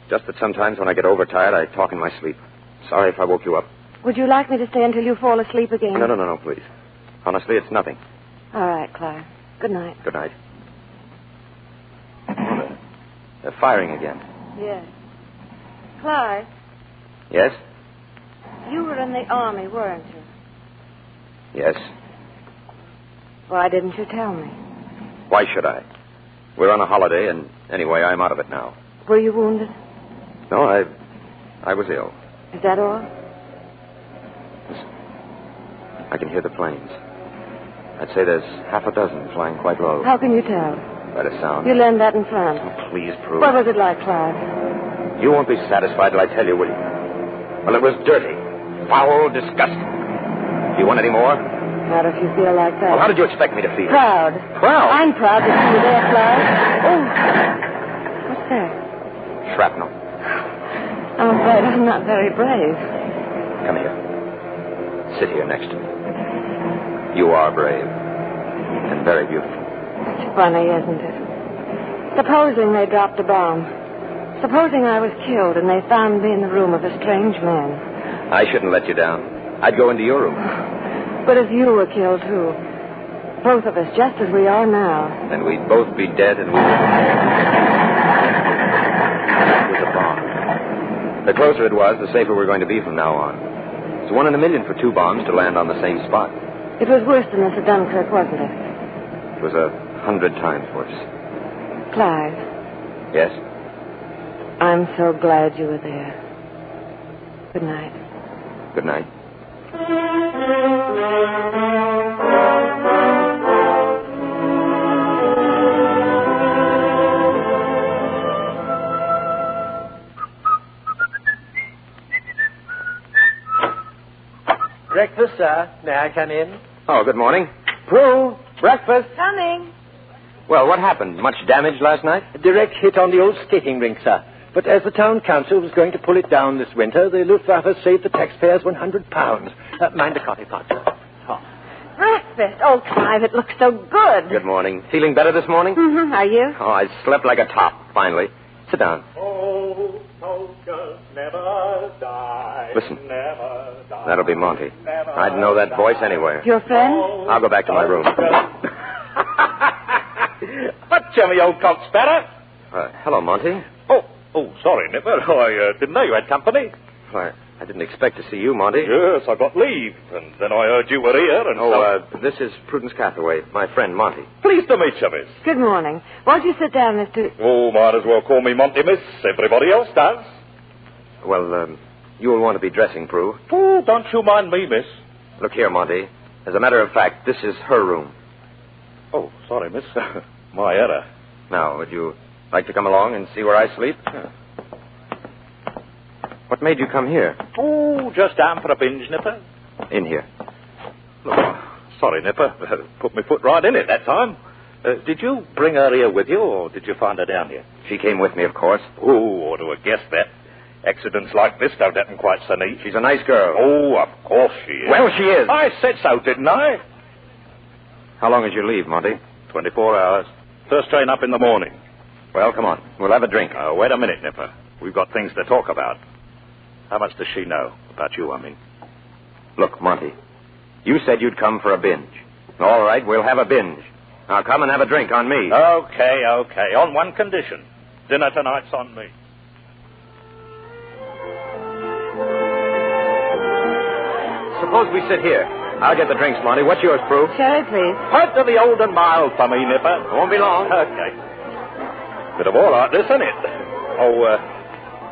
Just that sometimes when I get overtired, I talk in my sleep. Sorry if I woke you up. Would you like me to stay until you fall asleep again? No, please. Honestly, it's nothing. All right, Clive. Good night. Good night. They're firing again. Yes. Clive, Yes? you were in the army, weren't you? Yes. Why didn't you tell me? Why should I? We're on a holiday, and anyway, I'm out of it now. Were you wounded? No, I was ill. Is that all? I can hear the planes. I'd say there's half a dozen flying quite low. How can you tell? By the sound. You learned that in France. Oh, please, Prue. What was it like, Clive? You won't be satisfied till I tell you, will you? Well, it was dirty, foul, disgusting. Do you want any more? Not if you feel like that. Well, how did you expect me to feel? Proud. Well. I'm proud to see you there, Clive. Oh. What's that? Shrapnel. I'm afraid I'm not very brave. Come here. Sit here next to me. You are brave. And very beautiful. It's funny, isn't it? Supposing they dropped a bomb. Supposing I was killed and they found me in the room of a strange man. I shouldn't let you down. I'd go into your room. But if you were killed, too. Both of us, just as we are now. Then we'd both be dead and we would... That was a bomb. The closer it was, the safer we're going to be from now on. It's 1 in a million for 2 bombs to land on the same spot. It was worse than this at Dunkirk, wasn't it? It was 100 times worse. Clive. Yes? I'm so glad you were there. Good night. Good night. Breakfast, sir. May I come in? Oh, good morning. Prue, breakfast. Coming. Well, what happened? Much damage last night? A direct hit on the old skating rink, sir. But as the town council was going to pull it down this winter, the Luftwaffe saved the taxpayers £100. Mind the coffee pot, sir. Breakfast. Oh, Clive, it looks so good. Good morning. Feeling better this morning? Mm-hmm. Are you? Oh, I slept like a top, finally. Sit down. Oh, soldiers never die. Listen. Never die. That'll be Monty. I'd know that voice anywhere. Your friend? I'll go back to my room. What, Jimmy, old cockspatter? Hello, Monty. Oh, sorry, Nipper. I didn't know you had company. Why, I didn't expect to see you, Monty. Yes, I got leave, and then I heard you were here, and this is Prudence Cathaway, my friend Monty. Pleased to meet you, miss. Good morning. Won't you sit down, Mr... Oh, might as well call me Monty, miss. Everybody else does. Well, you'll want to be dressing, Prue. Oh, don't you mind me, miss. Look here, Monty. As a matter of fact, this is her room. Oh, sorry, miss. My error. Now, would you like to come along and see where I sleep? Yeah. What made you come here? Oh, just down for a binge, Nipper. In here. Oh, sorry, Nipper. Put my foot right in it that time. Did you bring her here with you, or did you find her down here? She came with me, of course. Oh, ought to have guessed that. Accidents like this don't happen quite so neat. She's a nice girl. Oh, of course she is. Well, she is. I said so, didn't I? How long is your leave, Monty? 24 hours. First train up in the morning. Well, come on. We'll have a drink. Wait a minute, Nipper. We've got things to talk about. How much does she know? About you, I mean. Look, Monty, you said you'd come for a binge. All right, we'll have a binge. Now come and have a drink on me. Okay. On one condition. Dinner tonight's on me. Suppose we sit here. I'll get the drinks, Monty. What's yours, Prue? Sherry, please. Pint of the old and mild for me, Nipper. Won't be long. Okay. Bit of all right, this, isn't it?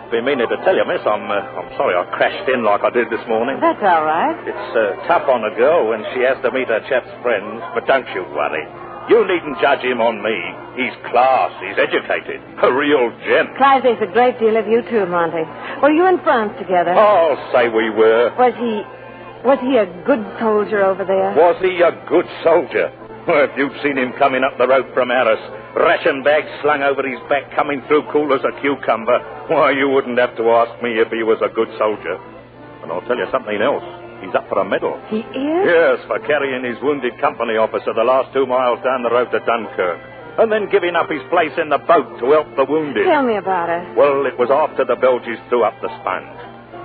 Been meaning to tell you, miss, I'm sorry I crashed in like I did this morning. That's all right. It's tough on a girl when she has to meet her chap's friends, but don't you worry. You needn't judge him on me. He's class. He's educated. A real gent. Clive thinks a great deal of you, too, Monty. Were you in France together? I'll say we were. Was he a good soldier over there? Was he a good soldier? Well, if you'd seen him coming up the road from Arras, ration bags slung over his back, coming through cool as a cucumber, why, you wouldn't have to ask me if he was a good soldier. And I'll tell you something else. He's up for a medal. He is? Yes, for carrying his wounded company officer the last 2 miles down the road to Dunkirk, and then giving up his place in the boat to help the wounded. Tell me about it. Well, it was after the Belgians threw up the sponge.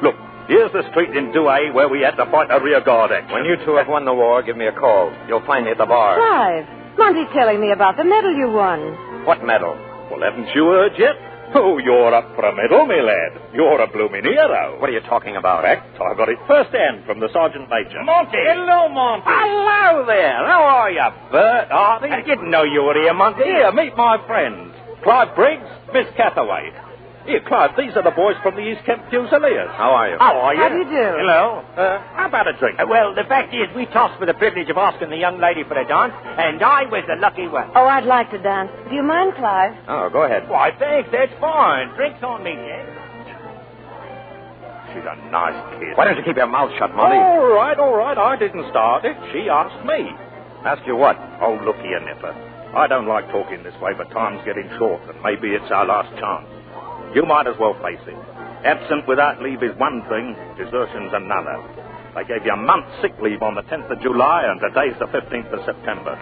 Look, here's the street in Douai where we had to fight a rear guard action. When you two have won the war, give me a call. You'll find me at the bar. Clive, Monty's telling me about the medal you won. What medal? Well, haven't you heard yet? Oh, you're up for a medal, me lad. You're a blooming hero. What are you talking about? Fact, I got it first hand from the Sergeant Major. Monty. Hello, Monty. Hello there. How are you, Bert? I didn't know you were here, Monty. Here, meet my friends. Clive Briggs, Miss Cathaway. Here, Clive, these are the boys from the East Kent Fusiliers. How are you? How are you? How do you do? Hello. How about a drink? Well, the fact is, we tossed for the privilege of asking the young lady for a dance, and I was the lucky one. Oh, I'd like to dance. Do you mind, Clive? Oh, go ahead. Why, thanks. That's fine. Drinks on me, Jen. she's a nice kid. Why don't you keep your mouth shut, Monty? All right. I didn't start it. She asked me. Asked you what? Oh, look here, Nipper. I don't like talking this way, but time's getting short, and maybe it's our last chance. You might as well face it. Absent without leave is one thing, desertion's another. They gave you a month's sick leave on the 10th of July, and today's the 15th of September.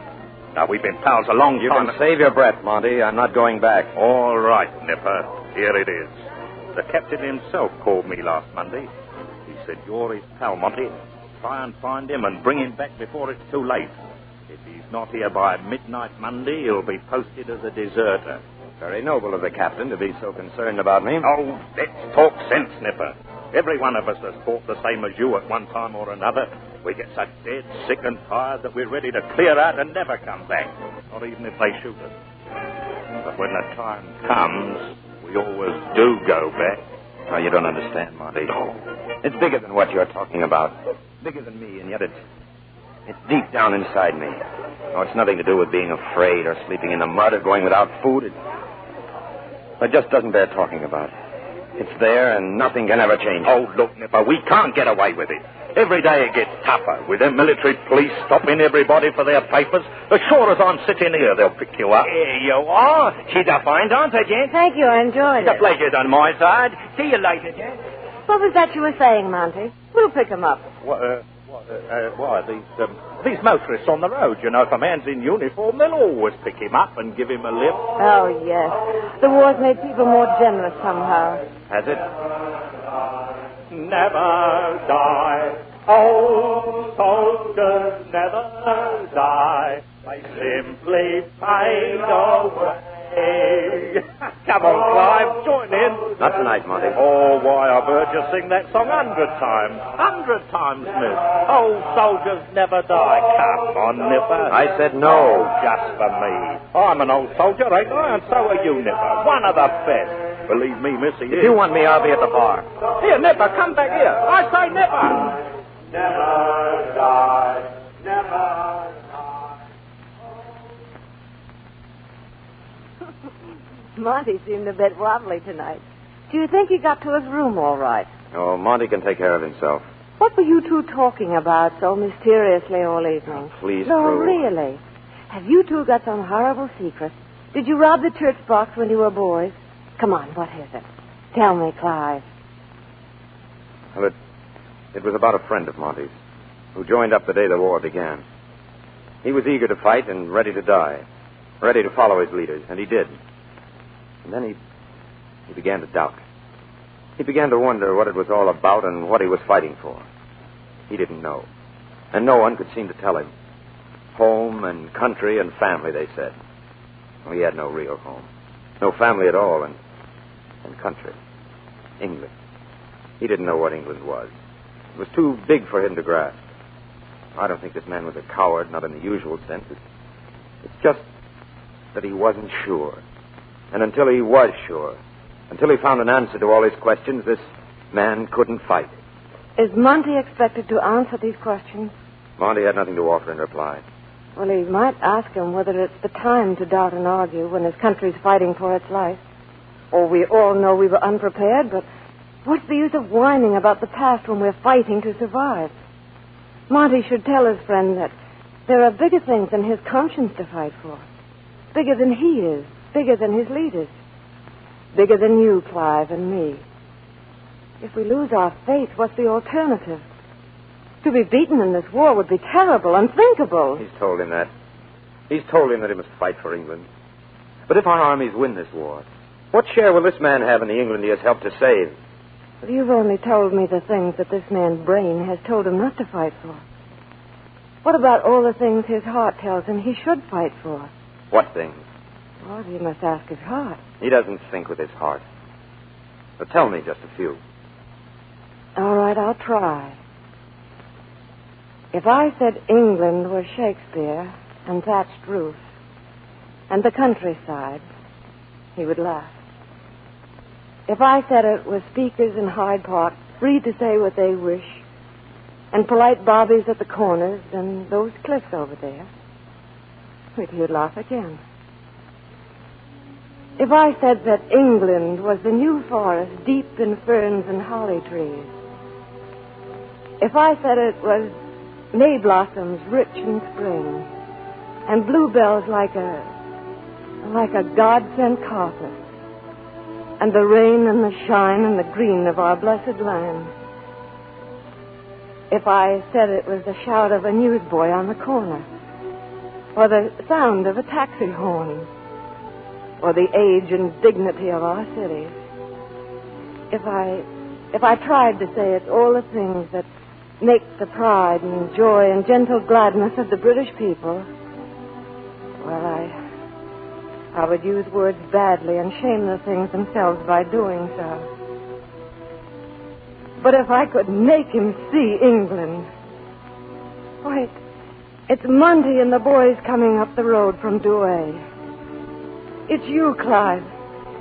Now, we've been pals a long time. You can save your breath, Monty. I'm not going back. All right, Nipper. Here it is. The captain himself called me last Monday. He said, you're his pal, Monty. Try and find him and bring him back before it's too late. If he's not here by midnight Monday, he'll be posted as a deserter. Very noble of the captain to be so concerned about me. Oh, let's talk sense, Nipper. Every one of us has thought the same as you at one time or another. We get so dead sick and tired that we're ready to clear out and never come back, not even if they shoot us. But when the time comes, we always do go back. Oh, you don't understand, Monty. No. It's bigger than what you're talking about. Bigger than me, and yet it's deep down inside me. Oh, it's nothing to do with being afraid or sleeping in the mud or going without food. It just doesn't bear talking about. It's there, and nothing can ever change it. Oh, look, Nipper, we can't get away with it. Every day it gets tougher, with them military police stopping everybody for their papers. As sure as I'm sitting here, they'll pick you up. Here you are. She's a fine dancer, gent. Thank you, I enjoyed The it. pleasure's on my side. See you later, gent. What was that you were saying, Monty? We'll pick him up. Why, these motorists on the road, you know, if a man's in uniform, they'll always pick him up and give him a lift. Oh, yes. The war's made people more generous somehow. Has it? Never die. Old soldiers never die. They simply fade away. Come on, Clive, join in. Not tonight, Monty. Oh, why, I've heard you sing that song 100 times. 100 times, miss. Old soldiers never die. Come on, Nipper. I said no. Just for me. I'm an old soldier, ain't I? And so are you, Nipper. One of the best. Believe me, missy. If you want me, I'll be at the bar. Here, Nipper, come back here. I say, Nipper. Never die. Never die. Monty seemed a bit wobbly tonight. Do you think he got to his room all right? Oh, Monty can take care of himself. What were you two talking about so mysteriously all evening? Please, No, Prue. really. Have you two got some horrible secret? Did you rob the church box when you were boys? Come on, what is it? Tell me, Clive. Well, it was about a friend of Monty's who joined up the day the war began. He was eager to fight and ready to die, ready to follow his leaders, and he did. And then he began to doubt. He began to wonder what it was all about and what he was fighting for. He didn't know. And no one could seem to tell him. Home and country and family, they said. Well, he had no real home. No family at all, and country. England. He didn't know what England was. It was too big for him to grasp. I don't think this man was a coward, not in the usual sense. It's just that he wasn't sure. And until he was sure, until he found an answer to all his questions, this man couldn't fight. Is Monty expected to answer these questions? Monty had nothing to offer in reply. Well, he might ask him whether it's the time to doubt and argue when his country's fighting for its life. Or we all know we were unprepared, but what's the use of whining about the past when we're fighting to survive? Monty should tell his friend that there are bigger things than his conscience to fight for. Bigger than he is. Bigger than his leaders. Bigger than you, Clive, and me. If we lose our faith, what's the alternative? To be beaten in this war would be terrible, unthinkable. He's told him that. He's told him that he must fight for England. But if our armies win this war, what share will this man have in the England he has helped to save? But you've only told me the things that this man's brain has told him not to fight for. What about all the things his heart tells him he should fight for? What things? Well, you must ask his heart. He doesn't think with his heart. But tell me just a few. All right, I'll try. If I said England was Shakespeare and thatched roofs and the countryside, he would laugh. If I said it was speakers in Hyde Park, free to say what they wish, and polite bobbies at the corners and those cliffs over there, he'd laugh again. If I said that England was the new forest deep in ferns and holly trees, If I said it was May blossoms rich in spring, and bluebells like a God-sent carpet, and the rain and the shine and the green of our blessed land. If I said it was the shout of a newsboy on the corner, or the sound of a taxi horn, or the age and dignity of our cities. If I tried to say it's all the things that make the pride and joy and gentle gladness of the British people, well, I would use words badly and shame the things themselves by doing so. But if I could make him see England... Wait, it's Monty and the boys coming up the road from Douai. It's you, Clive,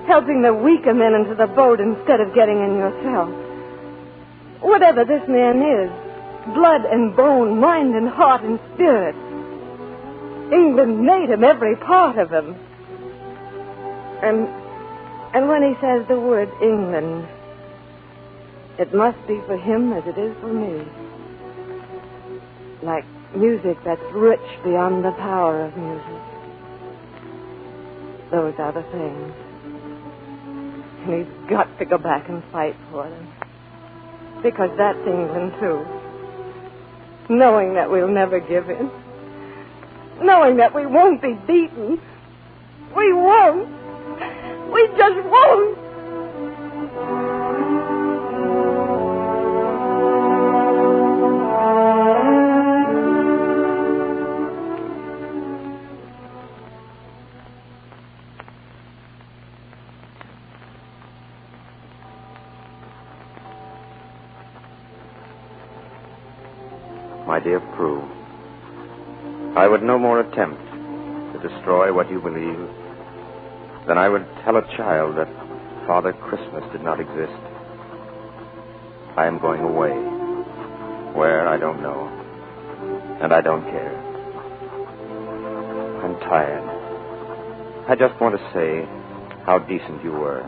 helping the weaker men into the boat instead of getting in yourself. Whatever this man is, blood and bone, mind and heart and spirit, England made him, every part of him. And when he says the word England, it must be for him as it is for me. Like music that's rich beyond the power of music. Those are the things. And he's got to go back and fight for them. Because that's England, too. Knowing that we'll never give in. Knowing that we won't be beaten. We won't. We just won't. My dear Prue, I would no more attempt to destroy what you believe than I would tell a child that Father Christmas did not exist. I am going away. Where, I don't know. And I don't care. I'm tired. I just want to say how decent you were.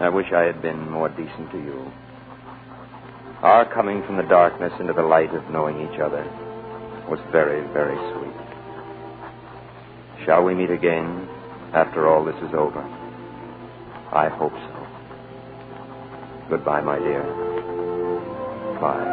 I wish I had been more decent to you. Our coming from the darkness into the light of knowing each other was very, very sweet. Shall we meet again after all this is over? I hope so. Goodbye, my dear. Bye.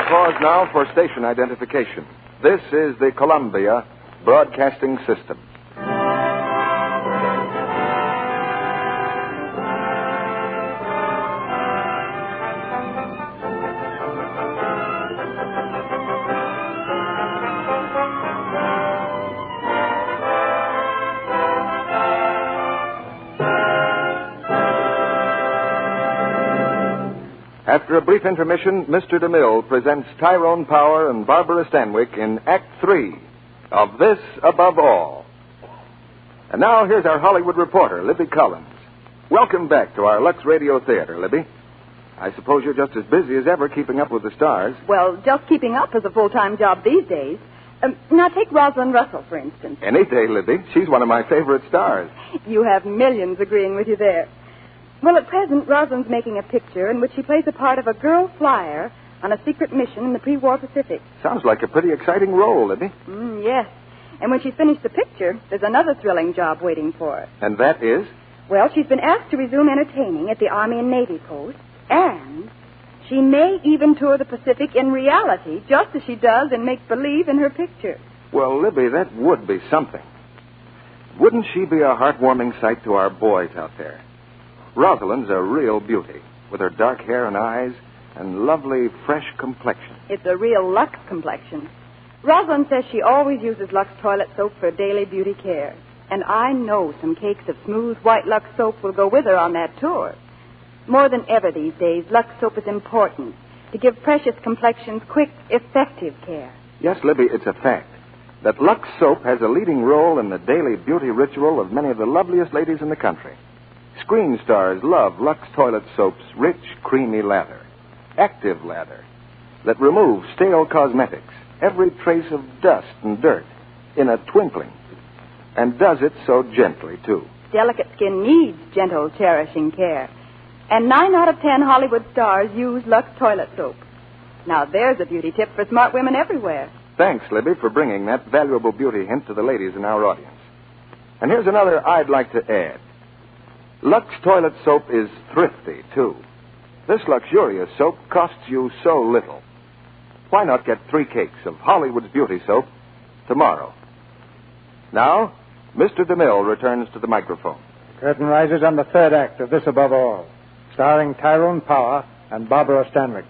Pause now for station identification. This is the Columbia Broadcasting System. After a brief intermission, Mr. DeMille presents Tyrone Power and Barbara Stanwyck in Act 3 of This Above All. And now here's our Hollywood reporter, Libby Collins. Welcome back to our Lux Radio Theater, Libby. I suppose you're just as busy as ever keeping up with the stars. Well, just keeping up is a full-time job these days. Now take Rosalind Russell, for instance. Any day, Libby. She's one of my favorite stars. You have millions agreeing with you there. Well, at present, Rosalind's making a picture in which she plays the part of a girl flyer on a secret mission in the pre-war Pacific. Sounds like a pretty exciting role, Libby. Yes. And when she's finished the picture, there's another thrilling job waiting for her. And that is? Well, she's been asked to resume entertaining at the Army and Navy post, and she may even tour the Pacific in reality, just as she does in make-believe in her picture. Well, Libby, that would be something. Wouldn't she be a heartwarming sight to our boys out there? Rosalind's a real beauty, with her dark hair and eyes and lovely, fresh complexion. It's a real Lux complexion. Rosalind says she always uses Lux toilet soap for daily beauty care. And I know some cakes of smooth white Lux soap will go with her on that tour. More than ever these days, Lux soap is important to give precious complexions quick, effective care. Yes, Libby, it's a fact that Lux soap has a leading role in the daily beauty ritual of many of the loveliest ladies in the country. Screen stars love Lux toilet soap's rich, creamy lather, active lather, that removes stale cosmetics, every trace of dust and dirt, in a twinkling. And does it so gently, too. Delicate skin needs gentle, cherishing care. And 9 out of 10 Hollywood stars use Lux toilet soap. Now there's a beauty tip for smart women everywhere. Thanks, Libby, for bringing that valuable beauty hint to the ladies in our audience. And here's another I'd like to add. Lux toilet soap is thrifty, too. This luxurious soap costs you so little. Why not get 3 cakes of Hollywood's beauty soap tomorrow? Now, Mr. DeMille returns to the microphone. The curtain rises on the third act of This Above All, starring Tyrone Power and Barbara Stanwyck.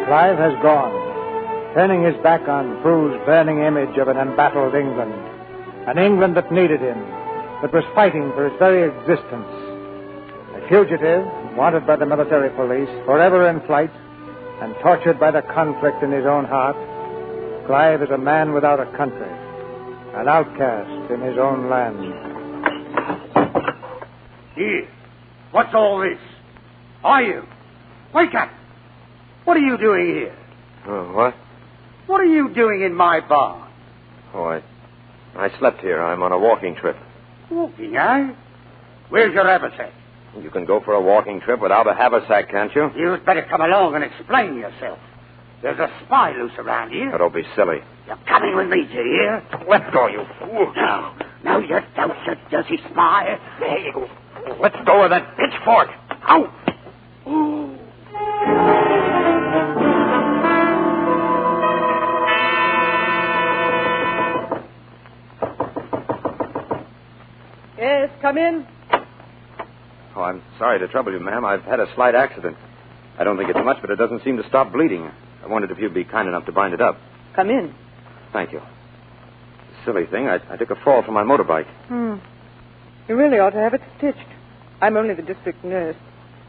Clive has gone, turning his back on Prue's burning image of an embattled England. An England that needed him, that was fighting for its very existence. A fugitive, wanted by the military police, forever in flight, and tortured by the conflict in his own heart, Clive is a man without a country, an outcast in his own land. Here, what's all this? Are you? Wake up! What are you doing here? What? What are you doing in my barn? Oh, I slept here. I'm on a walking trip. Walking, eh? Where's your haversack? You can go for a walking trip without a haversack, can't you? You'd better come along and explain yourself. There's a spy loose around here. Oh, don't be silly. You're coming with me, do you hear? Let go, you fool. No, you don't, you dirty spy. There you go. Let's go with that pitchfork. Out! Yes, come in. Oh, I'm sorry to trouble you, ma'am. I've had a slight accident. I don't think it's much, but it doesn't seem to stop bleeding. I wondered if you'd be kind enough to bind it up. Come in. Thank you. Silly thing. I took a fall from my motorbike. You really ought to have it stitched. I'm only the district nurse.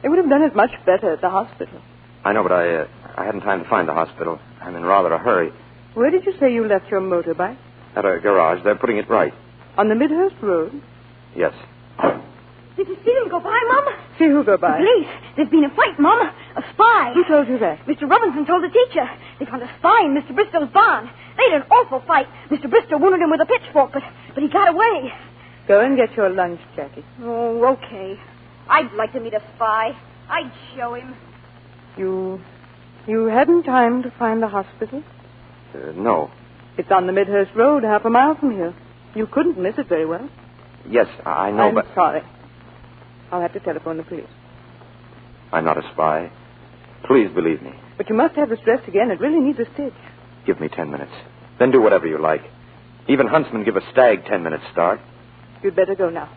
They would have done it much better at the hospital. I know, but I hadn't time to find the hospital. I'm in rather a hurry. Where did you say you left your motorbike? At a garage. They're putting it right. On the Midhurst Road? Yes. Did you see them go by, Mama? See who go by? The police. There's been a fight, Mama. A spy. Who told you that? Mr. Robinson told the teacher. They found a spy in Mr. Bristow's barn. They had an awful fight. Mr. Bristow wounded him with a pitchfork, but he got away. Go and get your lunch, Jackie. Oh, okay. I'd like to meet a spy. I'd show him. You hadn't time to find the hospital? No. It's on the Midhurst Road, half a mile from here. You couldn't miss it very well. Yes, I know, I'm sorry. I'll have to telephone the police. I'm not a spy. Please believe me. But you must have this dressed again. It really needs a stitch. Give me 10 minutes. Then do whatever you like. Even huntsmen give a stag 10 minutes start. You'd better go now.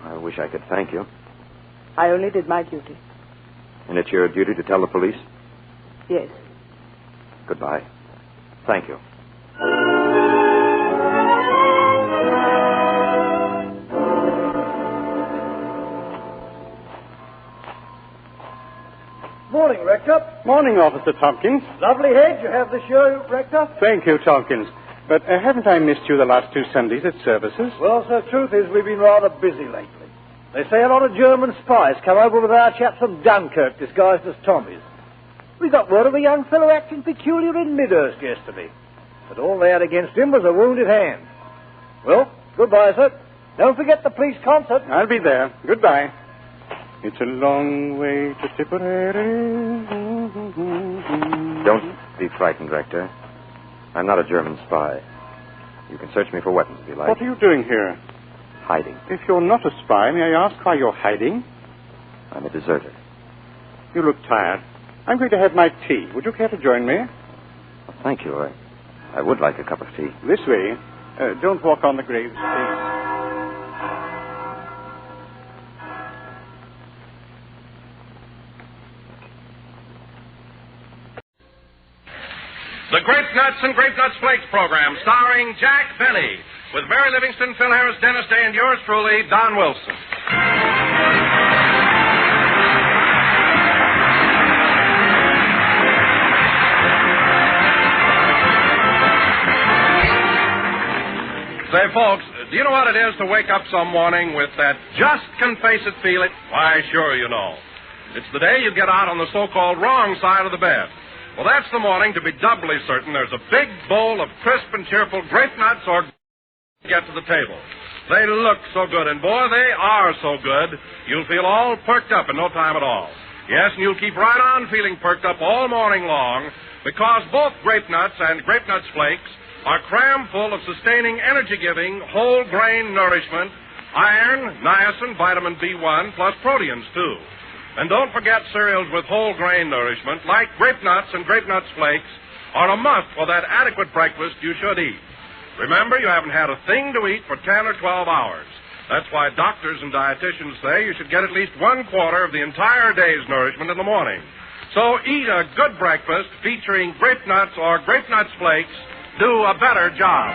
I wish I could thank you. I only did my duty. And it's your duty to tell the police? Yes. Goodbye. Thank you. Morning, Rector. Morning, Officer Tompkins. Lovely head you have this year, Rector. Thank you, Tompkins. But haven't I missed you the last 2 Sundays at services? Well, sir, truth is we've been rather busy lately. They say a lot of German spies come over with our chaps from Dunkirk disguised as Tommies. We got word of a young fellow acting peculiar in Midhurst yesterday. But all they had against him was a wounded hand. Well, goodbye, sir. Don't forget the police concert. I'll be there. Goodbye. It's a long way to Tipperary. Don't be frightened, Rector. I'm not a German spy. You can search me for weapons if you like. What are you doing here? Hiding. If you're not a spy, may I ask why you're hiding? I'm a deserter. You look tired. I'm going to have my tea. Would you care to join me? Well, thank you. I would like a cup of tea. This way. Don't walk on the graves, please. The Grape Nuts and Grape Nuts Flakes program, starring Jack Benny, with Mary Livingston, Phil Harris, Dennis Day, and yours truly, Don Wilson. Say, folks, Do you know what it is to wake up some morning with that just-can-face-it feeling? Why, sure you know. It's the day you get out on the so-called wrong side of the bed. Well, that's the morning to be doubly certain there's a big bowl of crisp and cheerful grape nuts or get to the table. They look so good, and boy, they are so good, you'll feel all perked up in no time at all. Yes, and you'll keep right on feeling perked up all morning long because both grape nuts and grape nuts flakes are cram full of sustaining, energy-giving, whole-grain nourishment, iron, niacin, vitamin B1, plus proteins, too. And don't forget cereals with whole-grain nourishment, like grape nuts and grape nuts flakes, are a must for that adequate breakfast you should eat. Remember, you haven't had a thing to eat for 10 or 12 hours. That's why doctors and dietitians say you should get at least 1/4 of the entire day's nourishment in the morning. So eat a good breakfast featuring grape nuts or grape nuts flakes. Do a better job.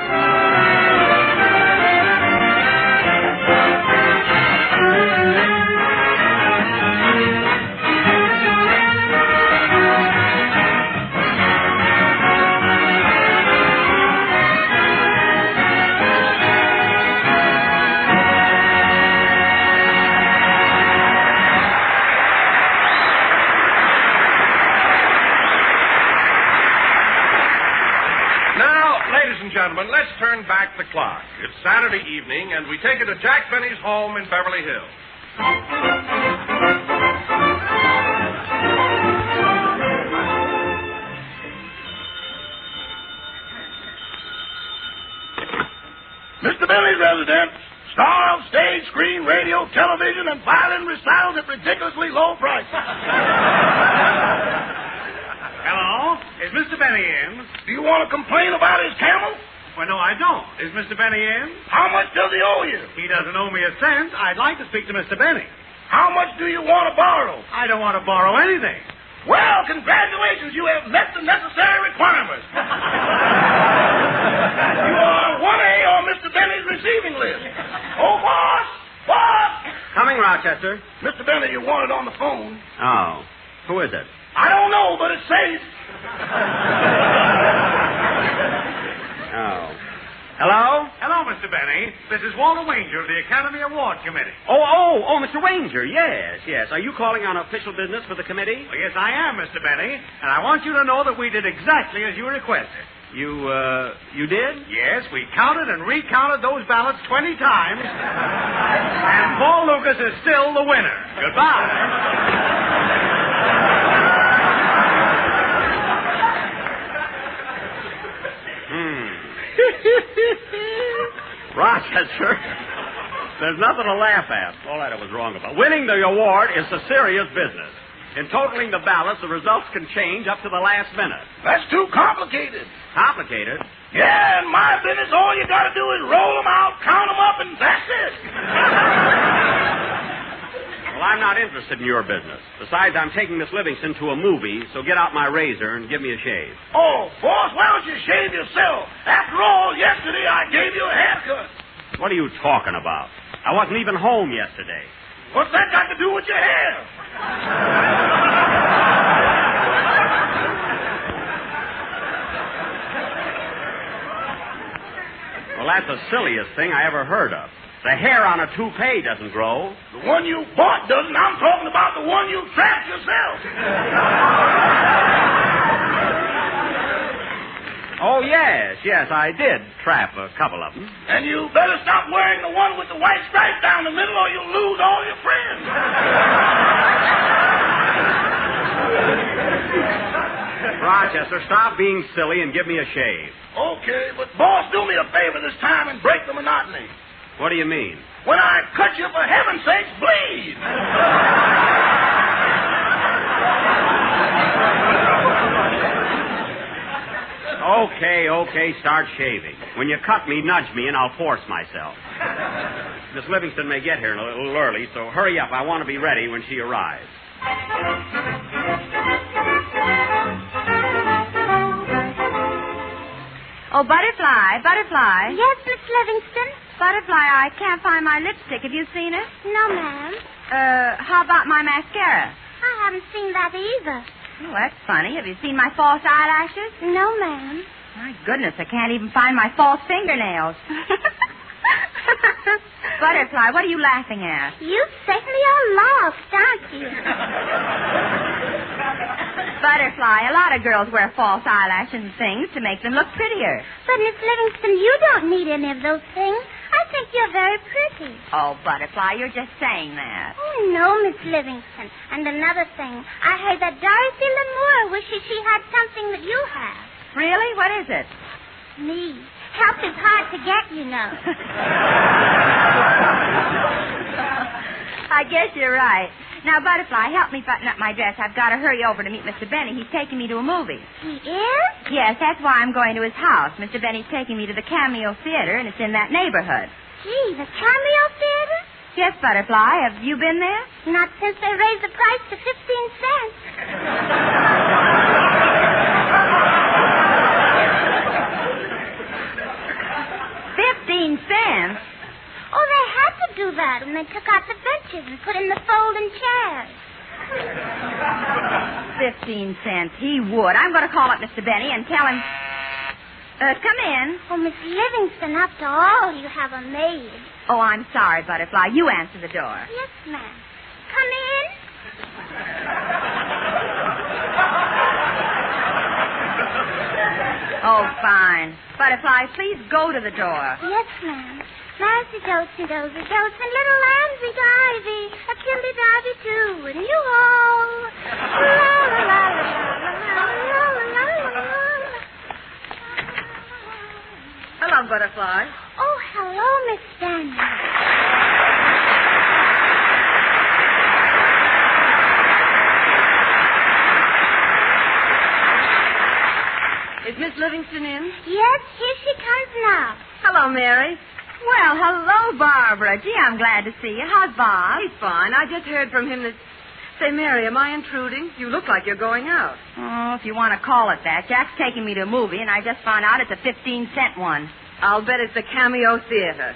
Gentlemen, let's turn back the clock. It's Saturday evening, and we take it to Jack Benny's home in Beverly Hills. Mr. Benny's residence. Star of stage, screen, radio, television, and violin recitals at ridiculously low prices. Hello? Is Mr. Benny in? Do you want to complain about his camel? Well, no, I don't. Is Mr. Benny in? How much does he owe you? He doesn't owe me a cent. I'd like to speak to Mr. Benny. How much do you want to borrow? I don't want to borrow anything. Well, congratulations. You have met the necessary requirements. You are 1A on Mr. Benny's receiving list. Oh, boss! Boss! Coming, Rochester. Mr. Benny, you wanted on the phone. Oh. Who is it? I don't know, but it's safe. Oh. Hello? Hello, Mr. Benny. This is Walter Wanger of the Academy Award Committee. Oh, Mr. Wanger. Yes. Are you calling on official business for the committee? Well, yes, I am, Mr. Benny. And I want you to know that we did exactly as you requested. You did? Yes, we counted and recounted those ballots 20 times. And Paul Lucas is still the winner. Goodbye. Rochester, there's nothing to laugh at. All that I was wrong about. Winning the award is a serious business. In totaling the ballots, the results can change up to the last minute. That's too complicated. Complicated? Yeah, in my business, all you got to do is roll them out, count them up, and that's it. Well, I'm not interested in your business. Besides, I'm taking Miss Livingston to a movie, so get out my razor and give me a shave. Oh, boss, why don't you shave yourself? After all, yesterday I gave you a haircut. What are you talking about? I wasn't even home yesterday. What's that got to do with your hair? Well, that's the silliest thing I ever heard of. The hair on a toupee doesn't grow. The one you bought doesn't. I'm talking about the one you trapped yourself. Oh, yes, I did trap a couple of them. And you better stop wearing the one with the white stripe down the middle or you'll lose all your friends. Rochester, stop being silly and give me a shave. Okay, but boss, do me a favor this time and break the monotony. What do you mean? When I cut you, for heaven's sakes, bleed. Okay, start shaving. When you cut me, nudge me, and I'll force myself. Miss Livingston may get here a little early, so hurry up. I want to be ready when she arrives. Oh, Butterfly. Yes, Miss Livingston? Butterfly, I can't find my lipstick. Have you seen it? No, ma'am. How about my mascara? I haven't seen that either. Oh, that's funny. Have you seen my false eyelashes? No, ma'am. My goodness, I can't even find my false fingernails. Butterfly, what are you laughing at? You certainly are lost, aren't you? Butterfly, a lot of girls wear false eyelashes and things to make them look prettier. But, Miss Livingston, you don't need any of those things. I think you're very pretty. Oh, Butterfly, you're just saying that. Oh, no, Miss Livingston. And another thing, I heard that Dorothy Lamour wishes she had something that you have. Really? What is it? Me. Help is hard to get, you know. I guess you're right. Now, Butterfly, help me button up my dress. I've got to hurry over to meet Mr. Benny. He's taking me to a movie. He is? Yes, that's why I'm going to his house. Mr. Benny's taking me to the Cameo Theater, and it's in that neighborhood. Gee, the Cameo Theater? Yes, Butterfly. Have you been there? Not since they raised the price to 15 cents. 15 cents? Oh, they had to do that when they took out the benches and put in the folding chairs. 15 cents. He would. I'm going to call up Mr. Benny and tell him... come in. Oh, Miss Livingston, after all, you have a maid. Oh, I'm sorry, Butterfly. You answer the door. Yes, ma'am. Come in. Oh, fine. Butterfly, please go to the door. Yes, ma'am. Massy goats and dozy goats and little lambsy divey, a killy divey too, and you all. La la la la la la la la la. Hello, Butterfly. Oh, hello, Miss Stanwyck. Is Miss Livingston in? Yes, here she comes now. Hello, Mary. Well, hello, Barbara. Gee, I'm glad to see you. How's Bob? He's fine. I just heard from him that... Say, Mary, am I intruding? You look like you're going out. Oh, if you want to call it that. Jack's taking me to a movie, and I just found out it's a 15-cent one. I'll bet it's the Cameo Theater.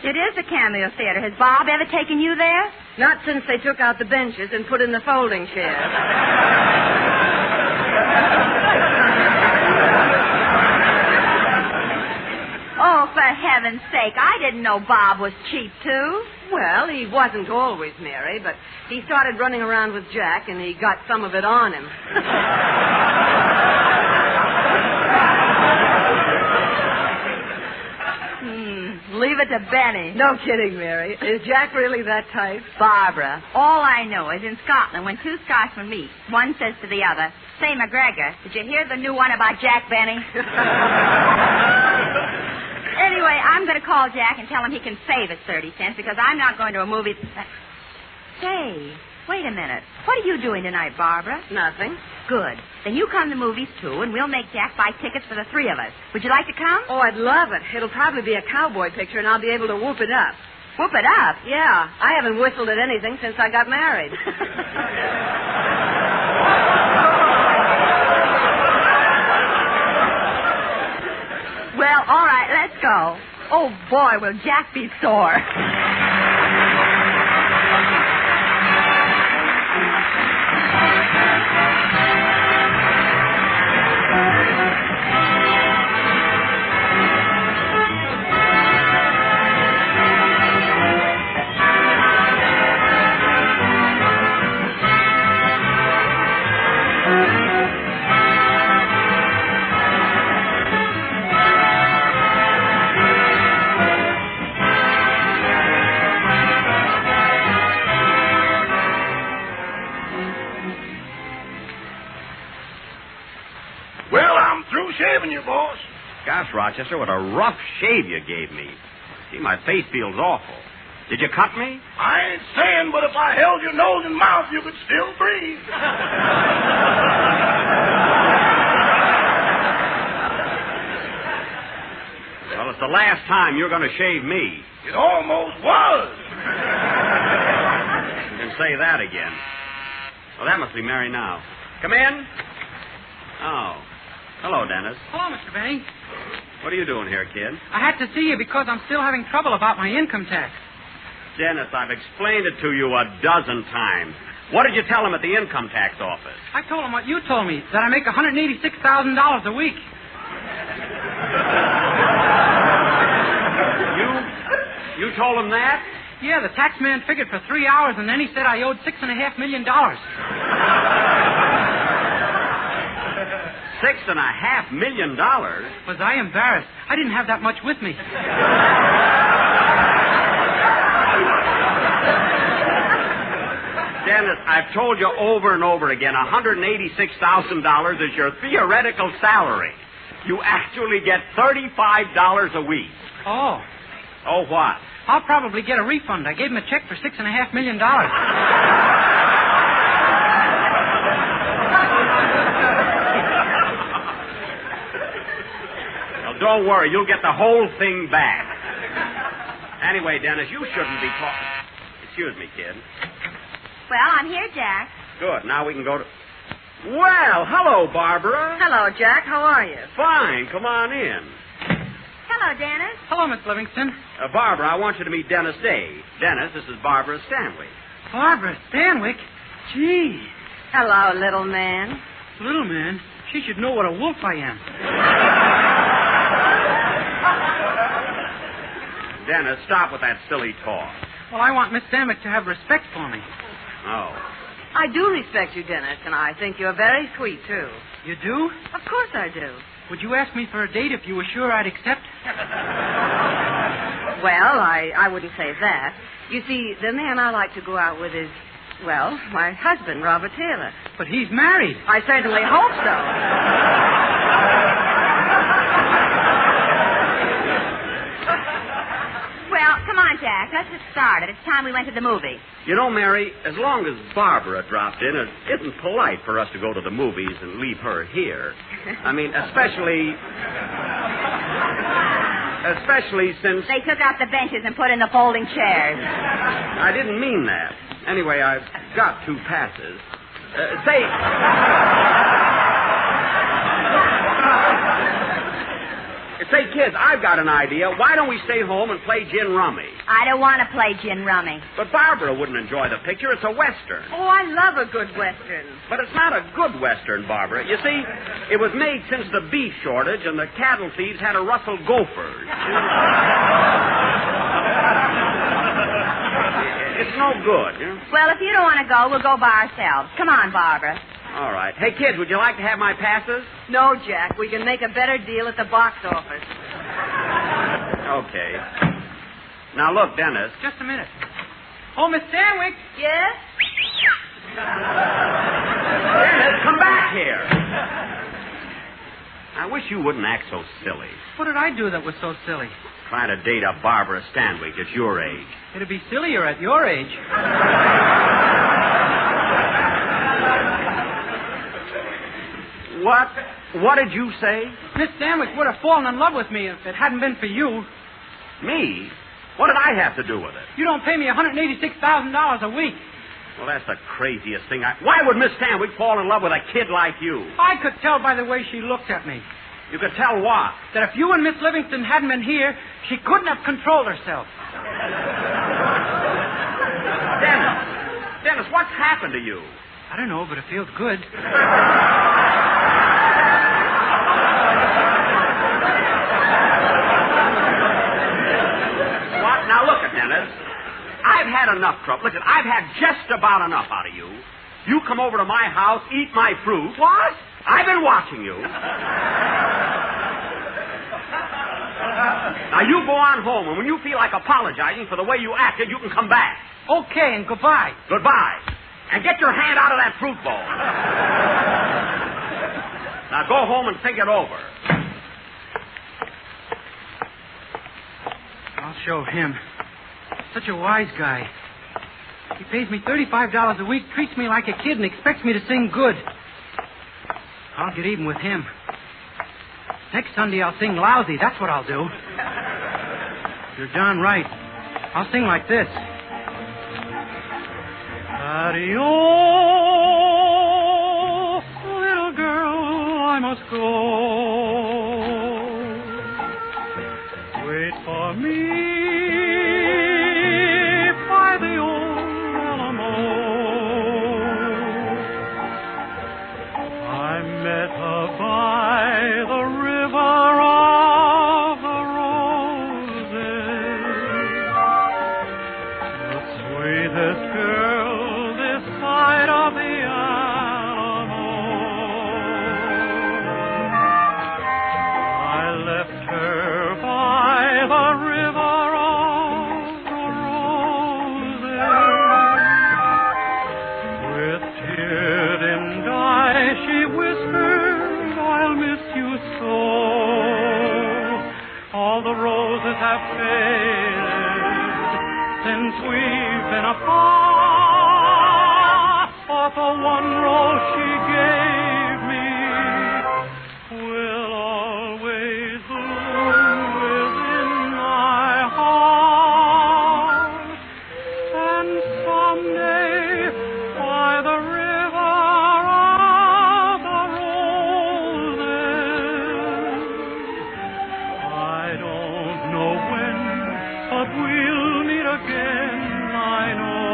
It is the Cameo Theater. Has Bob ever taken you there? Not since they took out the benches and put in the folding chairs. Oh, for heaven's sake, I didn't know Bob was cheap, too. Well, he wasn't always, Mary, but he started running around with Jack, and he got some of it on him. Leave it to Benny. No kidding, Mary. Is Jack really that type? Barbara, all I know is in Scotland, when two Scotsmen meet, one says to the other, "Say, McGregor, did you hear the new one about Jack Benny?" Anyway, I'm going to call Jack and tell him he can save his 30 cents because I'm not going to a movie. Say, wait a minute. What are you doing tonight, Barbara? Nothing. Good. Then you come to movies, too, and we'll make Jack buy tickets for the three of us. Would you like to come? Oh, I'd love it. It'll probably be a cowboy picture, and I'll be able to whoop it up. Whoop it up? Yeah. I haven't whistled at anything since I got married. Well, all right, let's go. Oh, boy, will Jack be sore. Shaving you, boss. Gosh, Rochester, what a rough shave you gave me. See, my face feels awful. Did you cut me? I ain't saying, but if I held your nose and mouth, you could still breathe. Well, it's the last time you're going to shave me. It almost was. You can say that again. Well, that must be Mary now. Come in. Oh. Hello, Dennis. Hello, Mr. Benny. What are you doing here, kid? I had to see you because I'm still having trouble about my income tax. Dennis, I've explained it to you a dozen times. What did you tell him at the income tax office? I told him what you told me, that I make $186,000 a week. You You told him that? Yeah, the tax man figured for 3 hours, and then he said I owed $6.5 million. $6.5 million? Was I embarrassed? I didn't have that much with me. Dennis, I've told you over and over again, $186,000 is your theoretical salary. You actually get $35 a week. Oh. Oh, what? I'll probably get a refund. I gave him a check for $6.5 million. Well, don't worry. You'll get the whole thing back. Anyway, Dennis, you shouldn't be talking. Excuse me, kid. Well, I'm here, Jack. Good. Now we can go to... Well, hello, Barbara. Hello, Jack. How are you? Fine. Come on in. Hello, Dennis. Hello, Miss Livingston. Barbara, I want you to meet Dennis Day. Dennis, this is Barbara Stanwyck. Barbara Stanwyck? Gee. Hello, little man. Little man? She should know what a wolf I am. Dennis, stop with that silly talk. Well, I want Miss Stanwyck to have respect for me. Oh. I do respect you, Dennis, and I think you're very sweet, too. You do? Of course I do. Would you ask me for a date if you were sure I'd accept? Well, I wouldn't say that. You see, the man I like to go out with is, well, my husband, Robert Taylor. But he's married. I certainly hope so. Well, come on, Jack. Let's get started. It's time we went to the movie. You know, Mary, as long as Barbara dropped in, it isn't polite for us to go to the movies and leave her here. I mean, especially since... They took out the benches and put in the folding chairs. I didn't mean that. Anyway, I've got 2 passes. Say, kids, I've got an idea. Why don't we stay home and play gin rummy? I don't want to play gin rummy. But Barbara wouldn't enjoy the picture. It's a Western. Oh, I love a good Western. But it's not a good Western, Barbara. You see, it was made since the beef shortage and the cattle thieves had to rustle gophers. It's no good. You know? Well, if you don't want to go, we'll go by ourselves. Come on, Barbara. All right. Hey, kids, would you like to have my passes? No, Jack. We can make a better deal at the box office. Okay. Now, look, Dennis. Just a minute. Oh, Miss Stanwyck. Yes? Dennis, come back here. I wish you wouldn't act so silly. What did I do that was so silly? Trying to date a Barbara Stanwyck at your age. It'd be sillier at your age. What did you say? Miss Stanwyck would have fallen in love with me if it hadn't been for you. Me? What did I have to do with it? You don't pay me $186,000 a week. Well, that's the craziest thing. Why would Miss Stanwyck fall in love with a kid like you? I could tell by the way she looked at me. You could tell what? That if you and Miss Livingston hadn't been here, she couldn't have controlled herself. Dennis, what's happened to you? I don't know, but it feels good. Now, look at Dennis. I've had enough trouble. Listen, I've had just about enough out of you. You come over to my house, eat my fruit. What? I've been watching you. Now, you go on home, and when you feel like apologizing for the way you acted, you can come back. Okay, and goodbye. Goodbye. And get your hand out of that fruit bowl. Now, go home and think it over. I'll show him. Such a wise guy. He pays me $35 a week, treats me like a kid, and expects me to sing good. I'll get even with him. Next Sunday I'll sing lousy. That's what I'll do. You're darn right. I'll sing like this. Adios, little girl, I must go. Wait for me. all the roses have faded since we've been apart. But the one rose she gave me will always bloom within my heart. And someday, by the river of the roses, I don't know when, but we'll meet again, I know.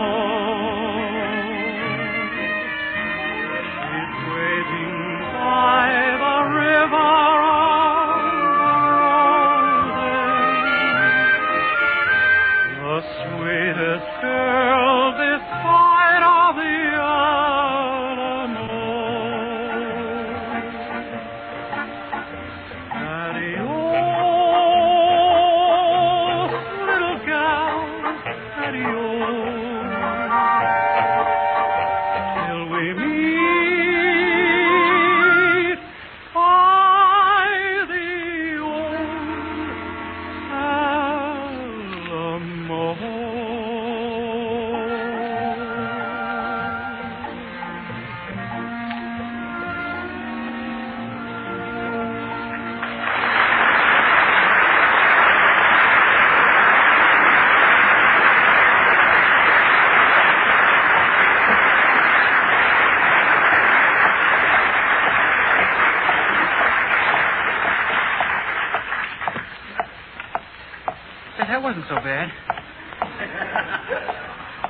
She's waiting by the river of the roses, the sweetest girl this side of the Alamo. Adios, little gal, adios, till we meet by the old Alamo. Say, that wasn't so bad.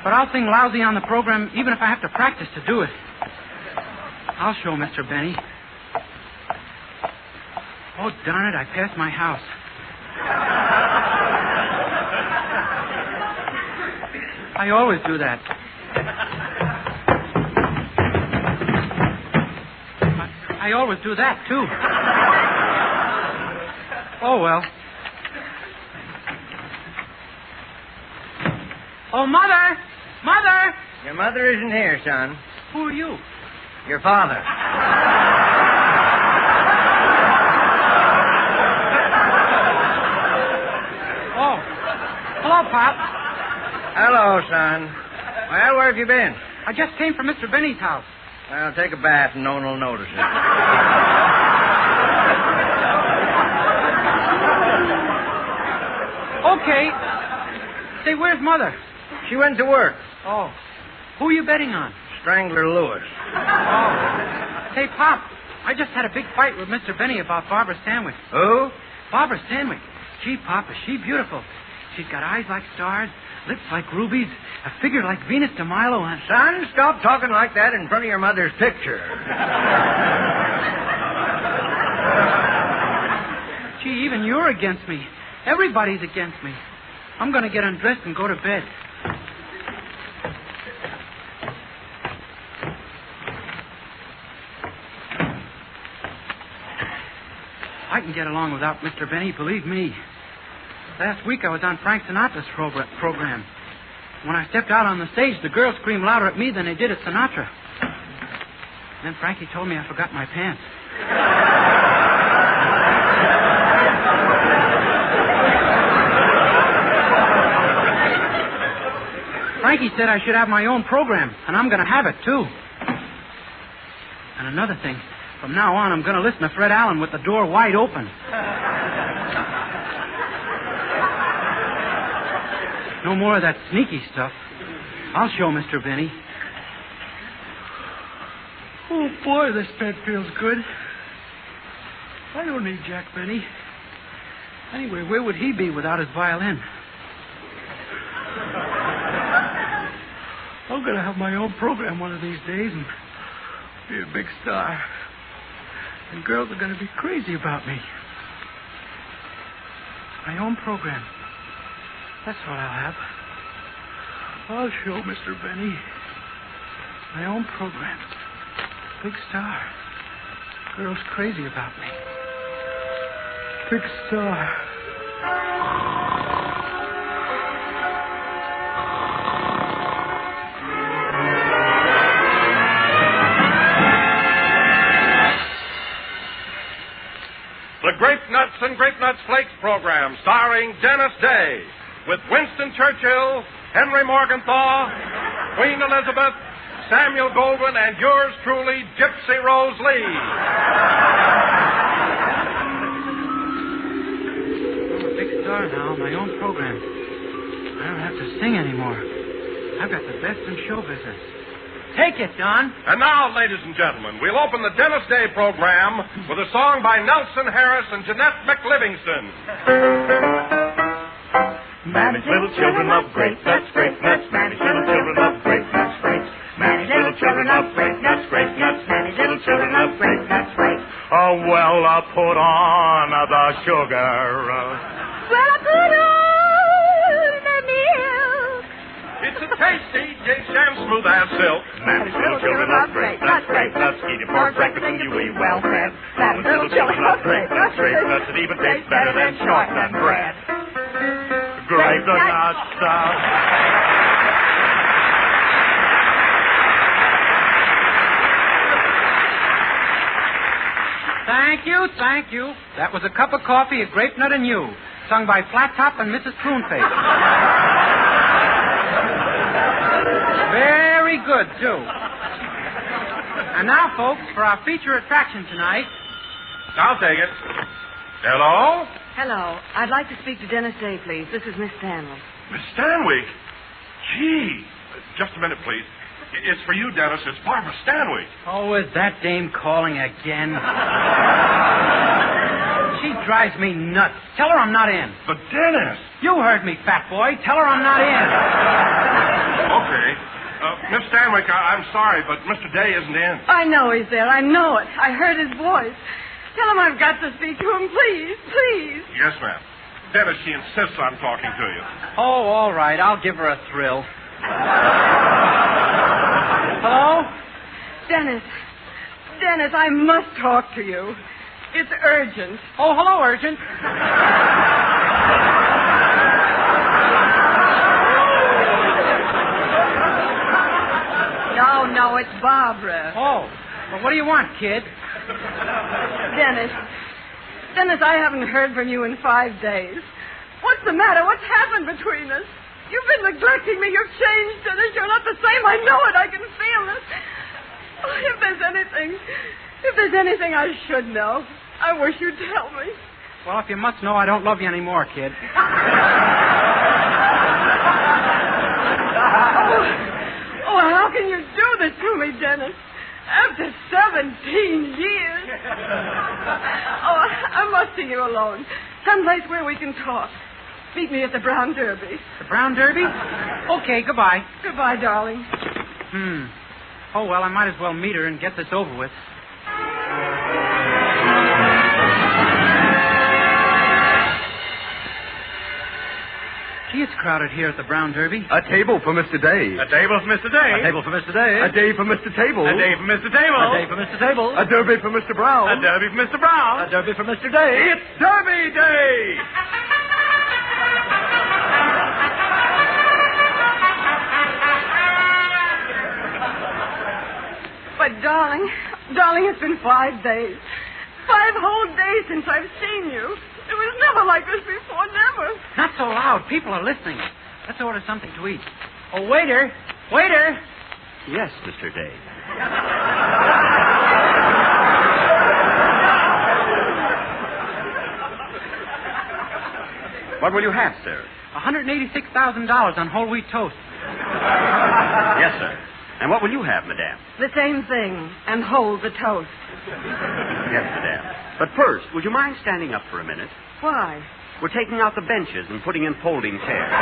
But I'll sing loudly on the program even if I have to practice to do it. I'll show Mr. Benny. Oh, darn it, I passed my house. I always do that. I always do that, too. Oh, well. Oh, Mother! Mother! Your mother isn't here, son. Who are you? Your father. Oh. Hello, Pop. Hello, son. Well, where have you been? I just came from Mr. Benny's house. Well, take a bath and no one will notice it. Okay. Say, where's Mother? She went to work. Oh. Who are you betting on? Strangler Lewis. Oh. Hey, Pop, I just had a big fight with Mr. Benny about Barbara Stanwyck. Who? Barbara Stanwyck. Gee, Pop, is she beautiful. She's got eyes like stars, lips like rubies, a figure like Venus de Milo, and... Son, stop talking like that in front of your mother's picture. Gee, even you're against me. Everybody's against me. I'm going to get undressed and go to bed. I can get along without Mr. Benny, believe me. Last week I was on Frank Sinatra's program. When I stepped out on the stage, the girls screamed louder at me than they did at Sinatra. Then Frankie told me I forgot my pants. Frankie said I should have my own program, and I'm going to have it, too. And another thing, from now on, I'm going to listen to Fred Allen with the door wide open. No more of that sneaky stuff. I'll show Mr. Benny. Oh, boy, this bed feels good. I don't need Jack Benny. Anyway, where would he be without his violin? I'm going to have my own program one of these days and be a big star. And girls are going to be crazy about me. My own program. That's what I'll have. I'll show Mr. Benny. My own program. Big star. Girls crazy about me. Big star. The Grape Nuts and Grape Nuts Flakes program starring Dennis Day with Winston Churchill, Henry Morgenthau, Queen Elizabeth, Samuel Goldwyn, and yours truly, Gypsy Rose Lee. I'm a big star now, my own program. I don't have to sing anymore. I've got the best in show business. Take it, Don. And now, ladies and gentlemen, we'll open the Dennis Day program with a song by Nelson Harris and Jeanette McLivingston. Manage little children love grape nuts, grape nuts. Manage little children love grape nuts, grapes. Manage little children love grape nuts, grape nuts. Manage little children love grape nuts, grapes. Oh, well, put on the sugar. Well, I put on the milk. It's a tasty Jake Jam smooth as silk. Manage little children love grape nuts, grape nuts. Eat it for breakfast and you'll be well fed. Manage little children love grape nuts, grape nuts. It even tastes better than shortbread bread. Grape nuts. Thank you. That was a cup of coffee, a grape nut, and you, sung by Flat Top and Mrs. Pruneface. Very good, too. And now, folks, for our feature attraction tonight. I'll take it. Hello? Hello. I'd like to speak to Dennis Day, please. This is Miss Stanwyck. Miss Stanwyck? Gee. Just a minute, please. It's for you, Dennis. It's Barbara Stanwyck. Oh, is that dame calling again? She drives me nuts. Tell her I'm not in. But, Dennis. You heard me, fat boy. Tell her I'm not in. Okay. Miss Stanwyck, I'm sorry, but Mr. Day isn't in. I know he's there. I know it. I heard his voice. Tell him I've got to speak to him, please. Please. Yes, ma'am. Dennis, she insists on talking to you. Oh, all right. I'll give her a thrill. Hello? Dennis, I must talk to you. It's urgent. Oh, hello, urgent. No, it's Barbara. Oh, well, what do you want, kid? Dennis, I haven't heard from you in 5 days. What's the matter? What's happened between us? You've been neglecting me. You've changed, Dennis. You're not the same. I know it. I can feel it. Oh, if there's anything I should know, I wish you'd tell me. Well, if you must know, I don't love you anymore, kid. Oh, how can you do this to me, Dennis? After 17 years. Oh, I must see you alone. Someplace where we can talk. Meet me at the Brown Derby. The Brown Derby? Okay, goodbye. Goodbye, darling. Oh, well, I might as well meet her and get this over with. Gee, it's crowded here at the Brown Derby. A table for Mr. Day. A table for Mr. Day. A table for Mr. Day. A day for Mr. Table. A day for Mr. Table. A day for Mr. Table. A derby for Mr. Brown. A derby for Mr. Brown. A derby for Mr. Day. It's Derby Day! But, darling, it's been 5 days. 5 whole days since I've seen you. It was never like this before, never. Not so loud. People are listening. Let's order something to eat. Oh, waiter! Waiter! Yes, Mr. Day. What will you have, sir? $186,000 on whole wheat toast. Yes, sir. And what will you have, madame? The same thing, and hold the toast. Yes, madame. But first, would you mind standing up for a minute? Why? We're taking out the benches and putting in folding chairs.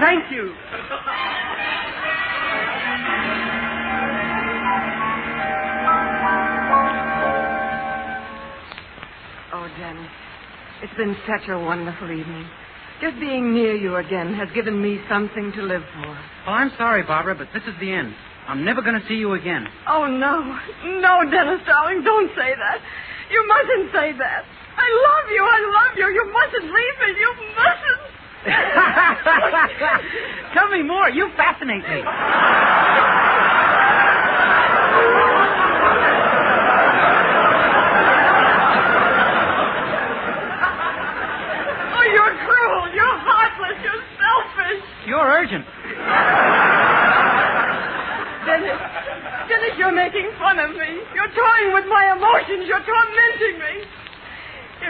Thank you. Oh, Dennis, it's been such a wonderful evening. Just being near you again has given me something to live for. Well, I'm sorry, Barbara, but this is the end. I'm never going to see you again. Oh, no. No, Dennis, darling, don't say that. You mustn't say that. I love you. You mustn't leave me. You mustn't. Tell me more. You fascinate me.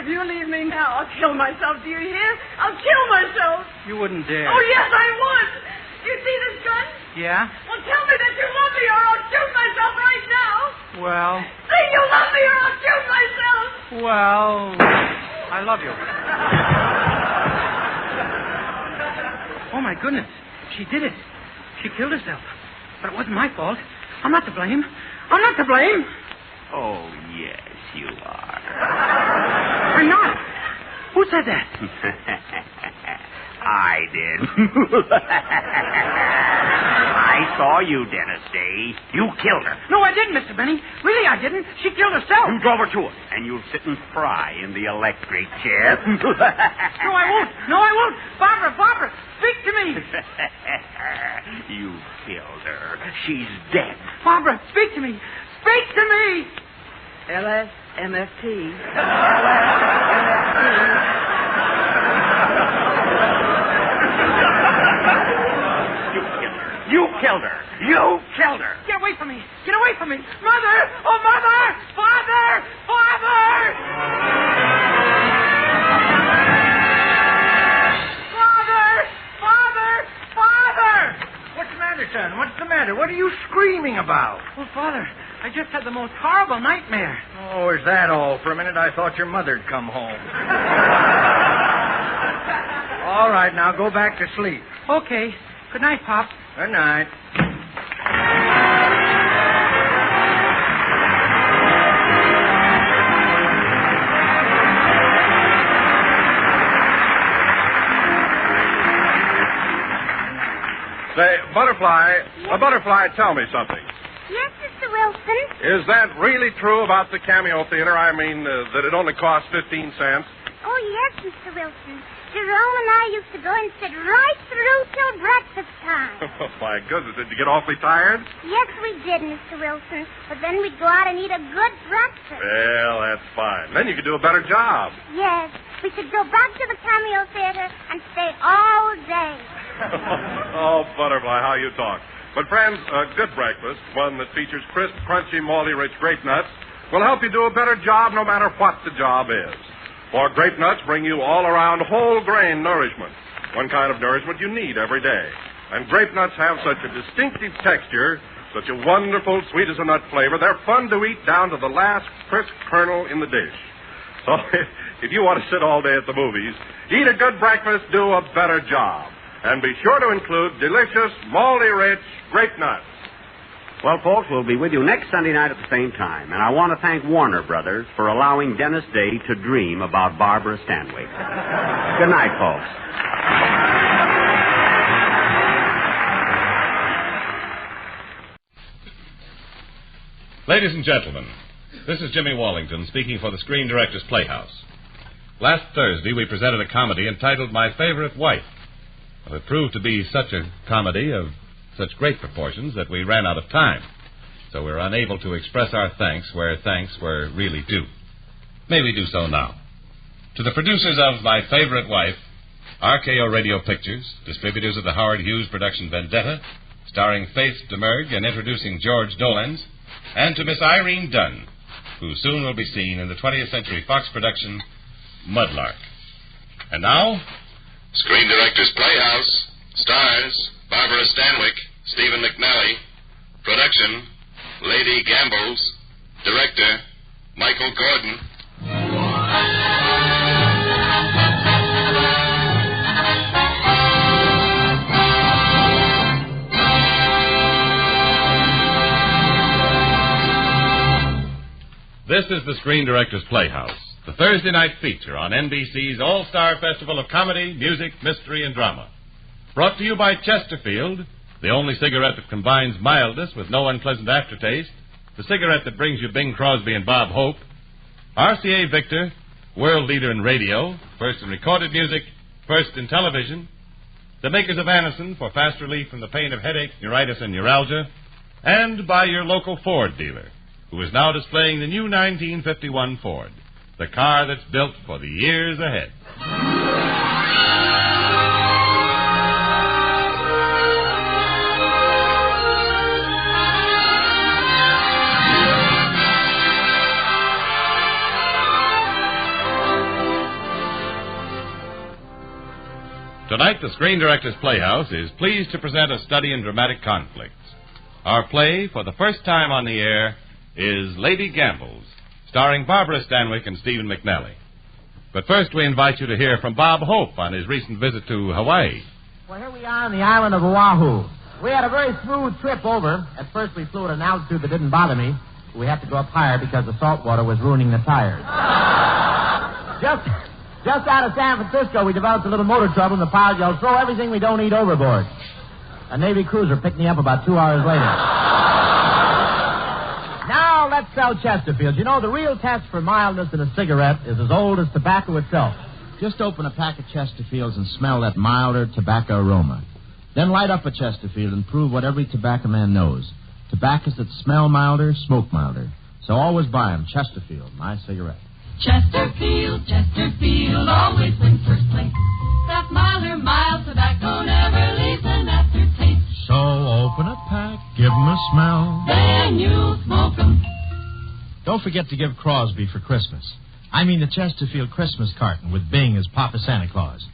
if you leave me now, I'll kill myself. Do you hear? I'll kill myself. You wouldn't dare. Oh, yes, I would. You see this gun? Yeah? Well, tell me that you love me or I'll shoot myself right now. Well, Say you love me or I'll shoot myself. I love you. Oh, my goodness. She did it. She killed herself. But it wasn't my fault. I'm not to blame. I'm not to blame. Oh, yes, you are. I'm not. Who said that? I did. I saw you, Dennis Day. You killed her. No, I didn't, Mr. Benny. Really, I didn't. She killed herself. You drove her to it, and you'll sit and fry in the electric chair. No, I won't. No, I won't. Barbara, speak to me. You killed her. She's dead. Barbara, speak to me. Speak to me. LSMFT. You killed her. You killed her. Get away from me. Get away from me. Mother! Oh, Mother! Father! Father! Father! What's the matter, son? What's the matter? What are you screaming about? Oh, Father, I just had the most horrible nightmare. Oh, is that all? For a minute, I thought your mother'd come home. All right, now go back to sleep. Okay. Good night, Pop. Good night. Say, Butterfly, tell me something. Yes, Mr. Wilson? Is that really true about the Cameo Theater? I mean, that it only costs 15 cents? Oh, yes, Mr. Wilson. Jerome and I used to go and sit right through till breakfast time. Oh, my goodness. Did you get awfully tired? Yes, we did, Mr. Wilson. But then we'd go out and eat a good breakfast. Well, that's fine. Then you could do a better job. Yes. We could go back to the Cameo Theater and stay all day. Oh, Butterfly, how you talk. But, friends, a good breakfast, one that features crisp, crunchy, malty-rich grape nuts, will help you do a better job no matter what the job is. For grape nuts bring you all-around whole-grain nourishment, one kind of nourishment you need every day. And grape nuts have such a distinctive texture, such a wonderful sweet-as-a-nut flavor, they're fun to eat down to the last crisp kernel in the dish. So if you want to sit all day at the movies, eat a good breakfast, do a better job. And be sure to include delicious, malty-rich grape nuts. Well, folks, we'll be with you next Sunday night at the same time. And I want to thank Warner Brothers for allowing Dennis Day to dream about Barbara Stanwyck. Good night, folks. Ladies and gentlemen, this is Jimmy Wallington speaking for the Screen Directors Playhouse. Last Thursday, we presented a comedy entitled My Favorite Wife. Well, it proved to be such a comedy of such great proportions that we ran out of time. So we're unable to express our thanks where thanks were really due. May we do so now. To the producers of My Favorite Wife, RKO Radio Pictures, distributors of the Howard Hughes production Vendetta, starring Faith DeMerg and introducing George Dolans, and to Miss Irene Dunn, who soon will be seen in the 20th Century Fox production Mudlark. And now, Screen Directors Playhouse, stars Barbara Stanwyck, Stephen McNally, production Lady Gambles, director Michael Gordon. this is the Screen Directors Playhouse, the Thursday night feature on NBC's All-Star Festival of Comedy, Music, Mystery, and Drama. Brought to you by Chesterfield, the only cigarette that combines mildness with no unpleasant aftertaste, the cigarette that brings you Bing Crosby and Bob Hope, RCA Victor, world leader in radio, first in recorded music, first in television, the makers of Anacin for fast relief from the pain of headache, neuritis, and neuralgia, and by your local Ford dealer, who is now displaying the new 1951 Ford, the car that's built for the years ahead. Tonight, the Screen Directors Playhouse is pleased to present a study in dramatic conflicts. Our play, for the first time on the air, is Lady Gambles, starring Barbara Stanwyck and Stephen McNally. But first, we invite you to hear from Bob Hope on his recent visit to Hawaii. Well, here we are on the island of Oahu. We had a very smooth trip over. At first, we flew at an altitude that didn't bother me. We had to go up higher because the salt water was ruining the tires. Just out of San Francisco, we developed a little motor trouble, and the pilot yelled, "Throw everything we don't eat overboard." A Navy cruiser picked me up about 2 hours later. Now, let's sell Chesterfields. You know, the real test for mildness in a cigarette is as old as tobacco itself. Just open a pack of Chesterfields and smell that milder tobacco aroma. Then light up a Chesterfield and prove what every tobacco man knows. Tobaccos that smell milder, smoke milder. So always buy them. Chesterfield, my cigarette. Chesterfield, Chesterfield, always wins first place. That milder, mild tobacco never leaves an aftertaste. So open a pack, give 'em a smell. Then you'll smoke 'em. Don't forget to give Crosby for Christmas. I mean the Chesterfield Christmas carton with Bing as Papa Santa Claus.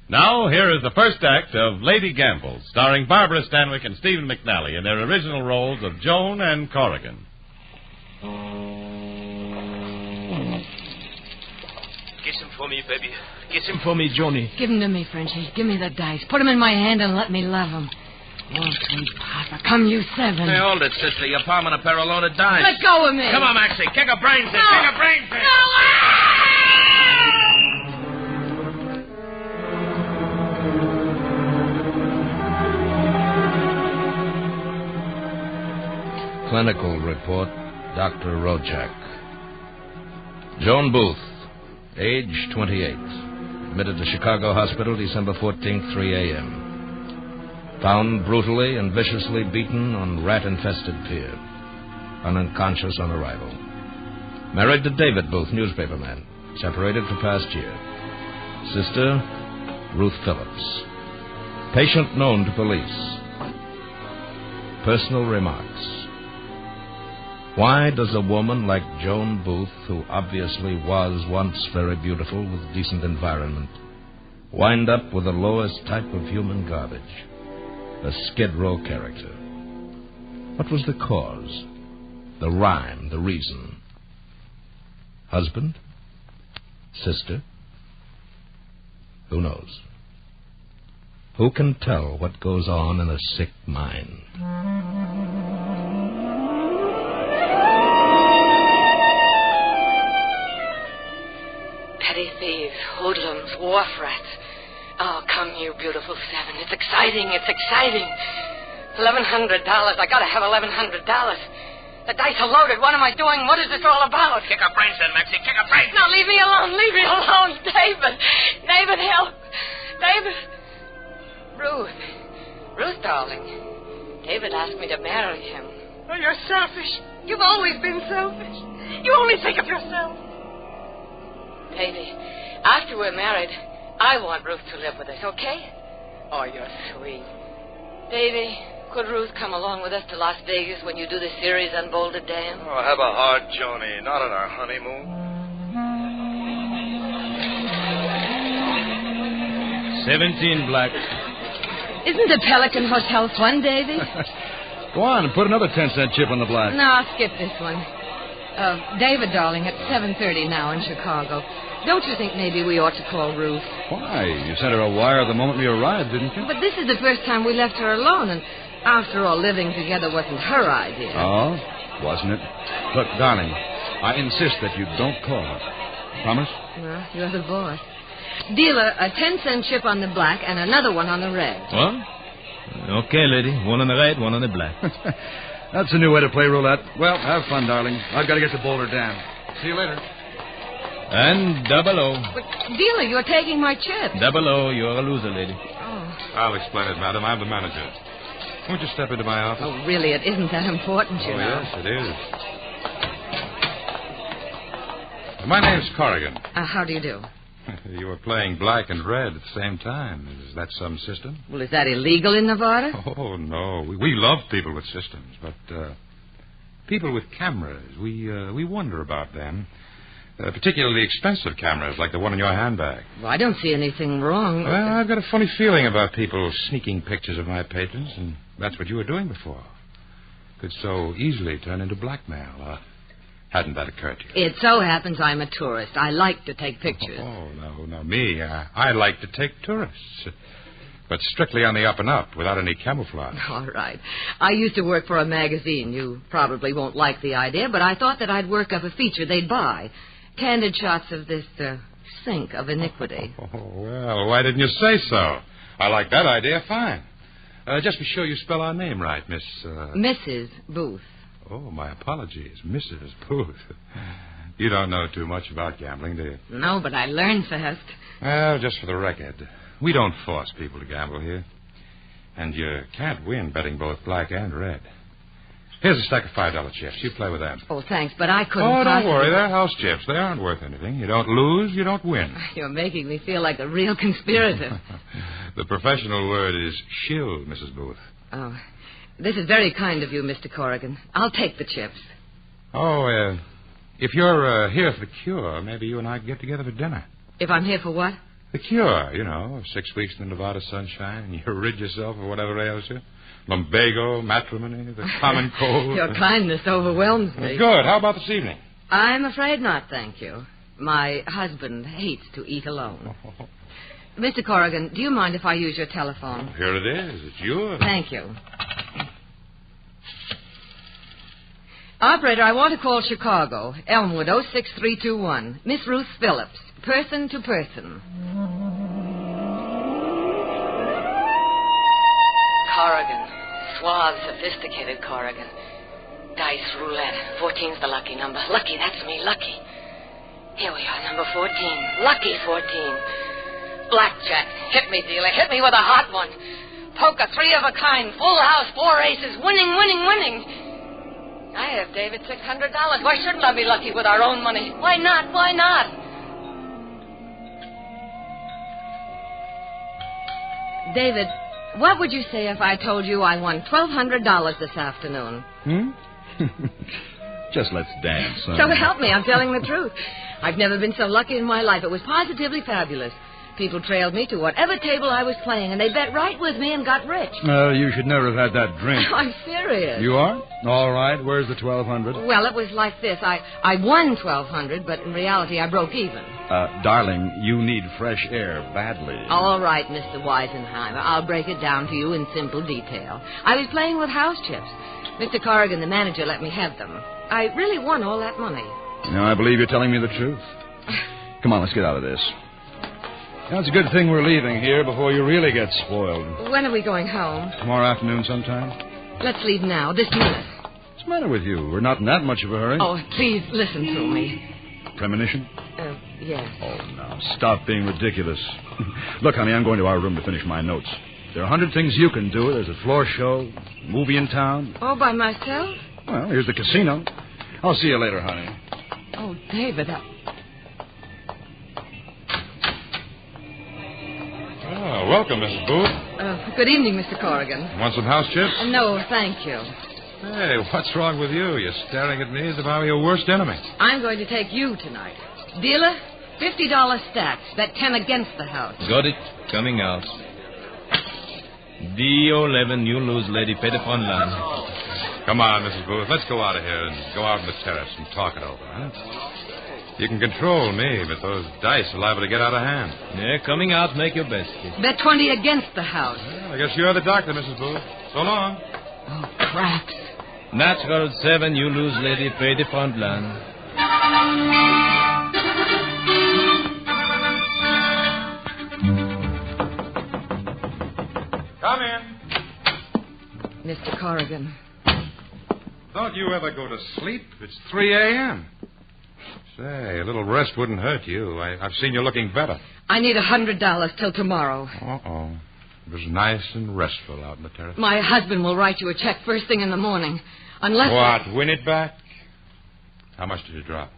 Now, here is the first act of Lady Gambles, starring Barbara Stanwyck and Stephen McNally in their original roles of Joan and Corrigan. Kiss him for me, baby. Kiss him for me, Joni. Give him to me, Frenchie. Give me the dice. Put him in my hand and let me love him. Oh, sweet Papa. Come, you 7. Hey, hold it, sister. You're palming a pair of loaded dice. Let go of me. Come on, Maxie. Kick a brains in. No. Kick a brains in. Clinical report, Dr. Rojak. Joan Booth, age 28. Admitted to Chicago Hospital December 14th, 3 a.m. Found brutally and viciously beaten on rat-infested pier. Unconscious on arrival. Married to David Booth, newspaperman. Separated for past year. Sister, Ruth Phillips. Patient known to police. Personal remarks. Why does a woman like Joan Booth, who obviously was once very beautiful with decent environment, wind up with the lowest type of human garbage? A Skid Row character. What was the cause? The rhyme, the reason? Husband? Sister? Who knows? Who can tell what goes on in a sick mind? Petty thieves, hoodlums, wharf rats. Oh, come, you beautiful 7. It's exciting. It's exciting. $1,100. I gotta have $1,100. The dice are loaded. What am I doing? What is this all about? Kick a brains in, Maxie. Kick a brains. No, leave me alone. Leave me alone. David. David, help. David. Ruth, darling. David asked me to marry him. Oh, you're selfish. You've always been selfish. You only think of yourself. Davy, after we're married, I want Ruth to live with us, okay? Oh, you're sweet. Davy, could Ruth come along with us to Las Vegas when you do the series on Boulder Dam? Oh, have a heart, Joni. Not on our honeymoon. 17 black. Isn't the Pelican Hotel fun, Davy? Go on and put another 10-cent chip on the black. No, I'll skip this one. David, darling, at 7:30 now in Chicago. Don't you think maybe we ought to call Ruth? Why? You sent her a wire the moment we arrived, didn't you? But this is the first time we left her alone, and after all, living together wasn't her idea. Oh, wasn't it? Look, darling, I insist that you don't call her. Promise? Well, you're the boss. Dealer, a 10-cent chip on the black and another one on the red. What? Okay, lady. One on the red, one on the black. That's a new way to play roulette. Well, have fun, darling. I've got to get to Boulder Dam. See you later. And double O. But, dealer, you're taking my chip. Double O, you're a loser, lady. Oh. I'll explain it, madam. I'm the manager. Won't you step into my office? Oh, really, it isn't that important, you know. Yes, it is. My name's Corrigan. How do you do? You were playing black and red at the same time. Is that some system? Well, is that illegal in Nevada? Oh, no. We love people with systems, but people with cameras, we wonder about them. Particularly expensive cameras like the one in your handbag. Well, I don't see anything wrong. Well, I've got a funny feeling about people sneaking pictures of my patrons, and that's what you were doing before. Could so easily turn into blackmail. Hadn't that occurred to you? It so happens I'm a tourist. I like to take pictures. Oh, no, me. I like to take tourists. But strictly on the up and up, without any camouflage. All right. I used to work for a magazine. You probably won't like the idea, but I thought that I'd work up a feature they'd buy. Candid shots of this sink of iniquity. Oh, well, why didn't you say so? I like that idea fine. Just be sure you spell our name right, Miss... Mrs. Booth. Oh, my apologies, Mrs. Booth. You don't know too much about gambling, do you? No, but I learned fast. Well, just for the record, we don't force people to gamble here. And you can't win betting both black and red. Here's a stack of $5 chips. You play with them. Oh, thanks, but I couldn't... Oh, don't worry. They're house chips. They aren't worth anything. You don't lose, you don't win. You're making me feel like a real conspirator. The professional word is shill, Mrs. Booth. Oh, this is very kind of you, Mr. Corrigan. I'll take the chips. Oh, if you're here for the cure, maybe you and I can get together for dinner. If I'm here for what? The cure, 6 weeks in the Nevada sunshine, and you rid yourself of whatever ails you. Lumbago, matrimony, the common cold. Your kindness overwhelms me. Good. How about this evening? I'm afraid not, thank you. My husband hates to eat alone. Mr. Corrigan, do you mind if I use your telephone? Here it is. It's yours. Thank you. Operator, I want to call Chicago. Elmwood, 06321. Miss Ruth Phillips, person to person. Corrigan. Suave, sophisticated Corrigan. Dice roulette. 14's the lucky number. Lucky, that's me, lucky. Here we are, number 14. Lucky 14. Blackjack. Hit me, dealer. Hit me with a hot one. Poker, 3 of a kind. Full house, 4 aces. Winning, winning, winning. I have David $600. Why shouldn't I be lucky with our own money? Why not? Why not? David, what would you say if I told you I won $1,200 this afternoon? Just let's dance. So help me, I'm telling the truth. I've never been so lucky in my life. It was positively fabulous. People trailed me to whatever table I was playing, and they bet right with me and got rich. You should never have had that drink. I'm serious. You are? All right. Where's the $1,200? Well, it was like this. I won $1,200, but in reality, I broke even. Darling, you need fresh air badly. All right, Mr. Weisenheimer. I'll break it down to you in simple detail. I was playing with house chips. Mr. Corrigan, the manager, let me have them. I really won all that money. No, I believe you're telling me the truth. Come on, let's get out of this. Now, it's a good thing we're leaving here before you really get spoiled. When are we going home? Tomorrow afternoon sometime. Let's leave now, this minute. What's the matter with you? We're not in that much of a hurry. Oh, please listen to me. Premonition? Yes. Oh, now, stop being ridiculous. Look, honey, I'm going to our room to finish my notes. There are 100 things you can do. There's a floor show, movie in town. All by myself? Well, here's the casino. I'll see you later, honey. Oh, David, Oh, welcome, Mrs. Booth. Good evening, Mr. Corrigan. Want some house chips? No, thank you. Hey, what's wrong with you? You're staring at me as if I were your worst enemy. I'm going to take you tonight. Dealer, $50 stacks. Bet 10 against the house. Got it. Coming out. D11, you lose, lady. Pay the fun line. Come on, Mrs. Booth. Let's go out of here and go out on the terrace and talk it over, huh? You can control me, but those dice are liable to get out of hand. Yeah, coming out, make your best, kid. Bet 20 against the house. Well, I guess you're the doctor, Mrs. Booth. So long. Oh, craps. Natural 7, you lose, lady. Pay the front line. Come in. Mr. Corrigan. Don't you ever go to sleep? It's 3 a.m. Say, a little rest wouldn't hurt you. I've seen you looking better. I need $100 till tomorrow. Uh-oh. It was nice and restful out in the terrace. My husband will write you a check first thing in the morning. Unless... What, win it back? How much did you drop?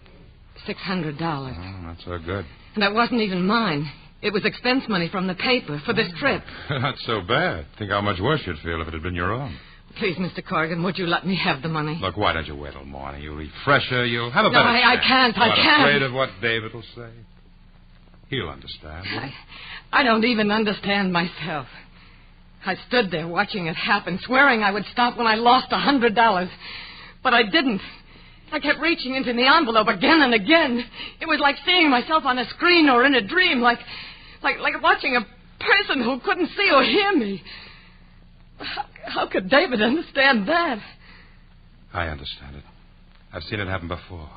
$600. Oh, not so good. And that wasn't even mine. It was expense money from the paper for this trip. Not so bad. Think how much worse you'd feel if it had been your own. Please, Mr. Corrigan, would you let me have the money? Look, why don't you wait till morning? You'll refresh her. You'll have a No, better I chance. can't. I Not can't. afraid of what David will say? He'll understand. I don't even understand myself. I stood there watching it happen, swearing I would stop when I lost $100. But I didn't. I kept reaching into the envelope again and again. It was like seeing myself on a screen or in a dream, like watching a person who couldn't see or hear me. How could David understand that? I understand it. I've seen it happen before.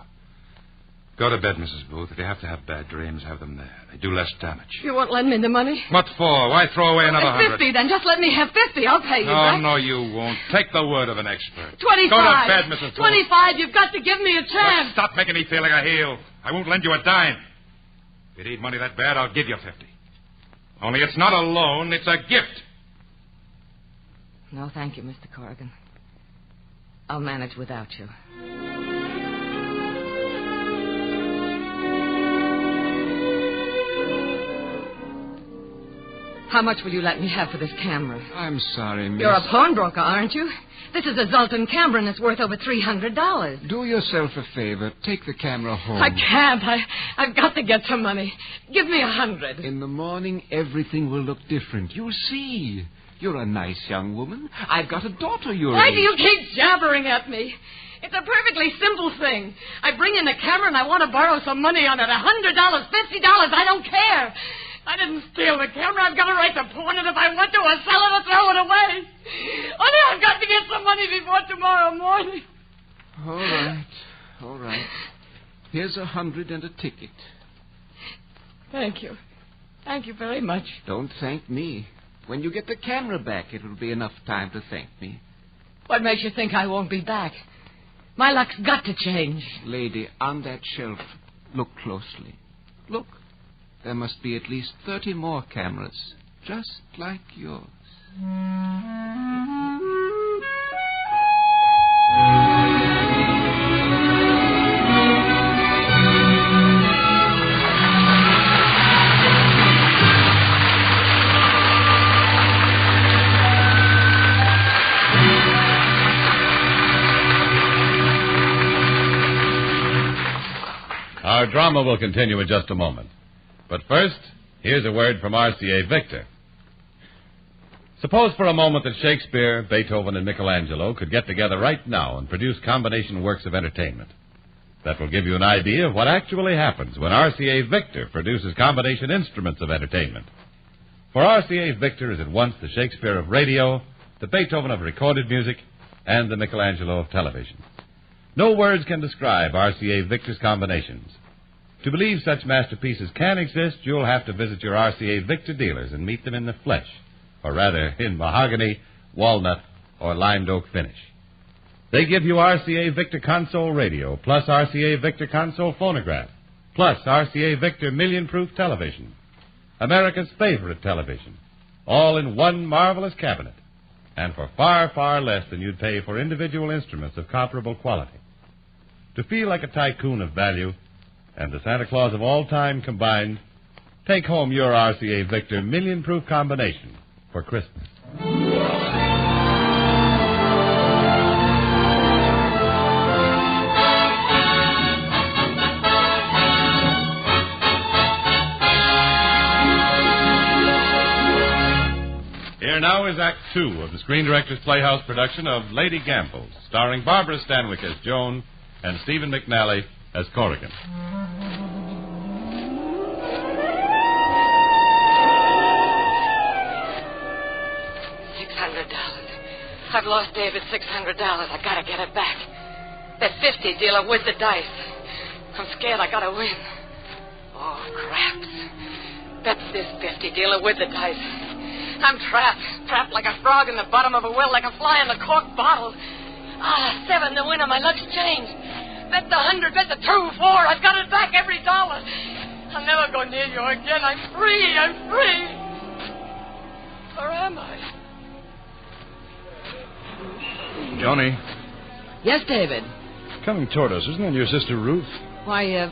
Go to bed, Mrs. Booth. If you have to have bad dreams, have them there. They do less damage. You won't lend me the money? What for? Why throw away another 100? 50, then. Just let me have 50. I'll pay you back. No, you won't. Take the word of an expert. 25. Go to bed, Mrs. Booth. 25. You've got to give me a chance. Stop making me feel like a heel. I won't lend you a dime. If you need money that bad, I'll give you 50. Only it's not a loan, it's a gift. No, thank you, Mr. Corrigan. I'll manage without you. How much will you let me have for this camera? I'm sorry, miss. You're a pawnbroker, aren't you? This is a Zoltan camera, and it's worth over $300. Do yourself a favor. Take the camera home. I can't. I've got to get some money. Give me 100. In the morning, everything will look different. You'll see. You're a nice young woman. I've got a daughter your Why age. do you keep jabbering at me? It's a perfectly simple thing. I bring in the camera, and I want to borrow some money on it. $100, $50, I don't care. I didn't steal the camera. I've got a right to pawn it if I want to, or sell it or throw it away. Only I've got to get some money before tomorrow morning. All right. Here's 100 and a ticket. Thank you. Thank you very much. Don't thank me. When you get the camera back, it will be enough time to thank me. What makes you think I won't be back? My luck's got to change. Lady, on that shelf, look closely. Look. There must be at least 30 more cameras, just like yours. Our drama will continue in just a moment. But first, here's a word from RCA Victor. Suppose for a moment that Shakespeare, Beethoven, and Michelangelo could get together right now and produce combination works of entertainment. That will give you an idea of what actually happens when RCA Victor produces combination instruments of entertainment. For RCA Victor is at once the Shakespeare of radio, the Beethoven of recorded music, and the Michelangelo of television. No words can describe RCA Victor's combinations. To believe such masterpieces can exist, you'll have to visit your RCA Victor dealers and meet them in the flesh, or rather in mahogany, walnut, or limed oak finish. They give you RCA Victor console radio, plus RCA Victor console phonograph, plus RCA Victor million-proof television, America's favorite television, all in one marvelous cabinet, and for far, far less than you'd pay for individual instruments of comparable quality. To feel like a tycoon of value, and the Santa Claus of all time combined, take home your RCA Victor million-proof combination for Christmas. Here now is Act Two of the Screen Directors Playhouse production of Lady Gambles, starring Barbara Stanwyck as Joan and Stephen McNally as Corrigan. I've lost David $600. I gotta get it back. That 50 dealer with the dice. I'm scared I gotta win. Oh, craps. That's this 50 dealer with the dice. I'm trapped like a frog in the bottom of a well, like a fly in the cork bottle. 7 to win on my Lux change. Bet the 100, bet the 2, 4. I've got it back every dollar. I'll never go near you again. I'm free. Or am I? Johnny. Yes, David. Coming toward us. Isn't that your sister Ruth? Why, yes.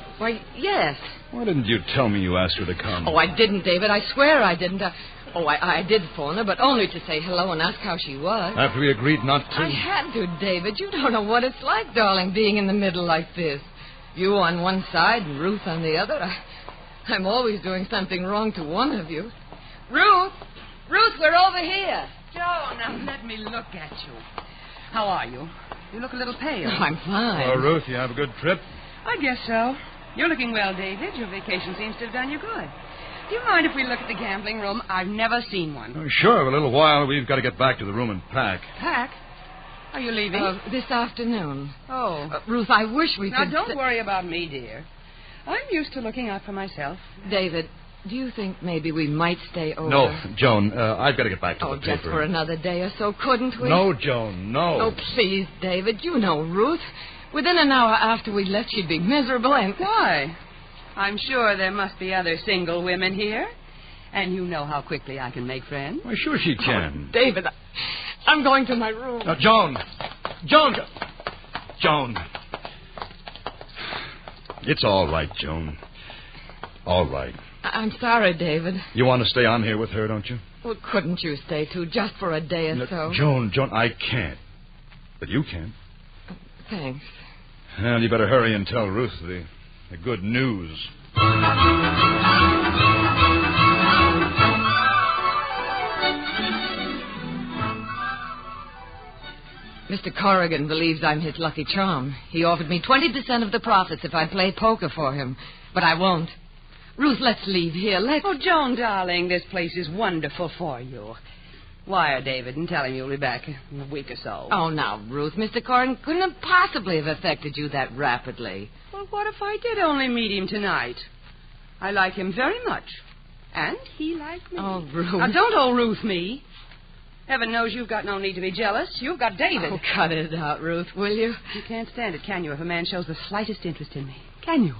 Why didn't you tell me you asked her to come? Oh, I didn't, David. I swear I didn't. Oh, I did phone her, but only to say hello and ask how she was. After we agreed not to? I had to, David. You don't know what it's like, darling, being in the middle like this. You on one side and Ruth on the other. I'm always doing something wrong to one of you. Ruth, we're over here. Joe, now let me look at you. How are you? You look a little pale. Oh, I'm fine. Well, Ruth, you have a good trip? I guess so. You're looking well, David. Your vacation seems to have done you good. Do you mind if we look at the gambling room? I've never seen one. Oh, sure, a little while. We've got to get back to the room and pack. Pack? Are you leaving? This afternoon. Oh. Ruth, I wish we now, could... Now, don't worry about me, dear. I'm used to looking out for myself. David, do you think maybe we might stay over? No, Joan, I've got to get back to the paper. Oh, just for another day or so, couldn't we? No, Joan, no. Oh, please, David. You know Ruth. Within an hour after we left, she'd be miserable and... Why? I'm sure there must be other single women here. And you know how quickly I can make friends. Well, sure she can. Oh, David, I'm going to my room. Now, Joan! Joan! It's all right, Joan. All right. I'm sorry, David. You want to stay on here with her, don't you? Well, couldn't you stay, too, just for a day or so? Joan, I can't. But you can. Thanks. Well, you better hurry and tell Ruth the good news. Mr. Corrigan believes I'm his lucky charm. He offered me 20% of the profits if I'd play poker for him. But I won't. Ruth, let's leave here. Oh, Joan, darling, this place is wonderful for you. Wire David and tell him you'll be back in a week or so. Oh, now, Ruth, Mr. Corrigan couldn't have possibly have affected you that rapidly. Well, what if I did only meet him tonight? I like him very much. And he liked me. Oh, Ruth. Now, don't owe Ruth me. Heaven knows you've got no need to be jealous. You've got David. Oh, cut it out, Ruth, will you? You can't stand it, can you, if a man shows the slightest interest in me? Can you?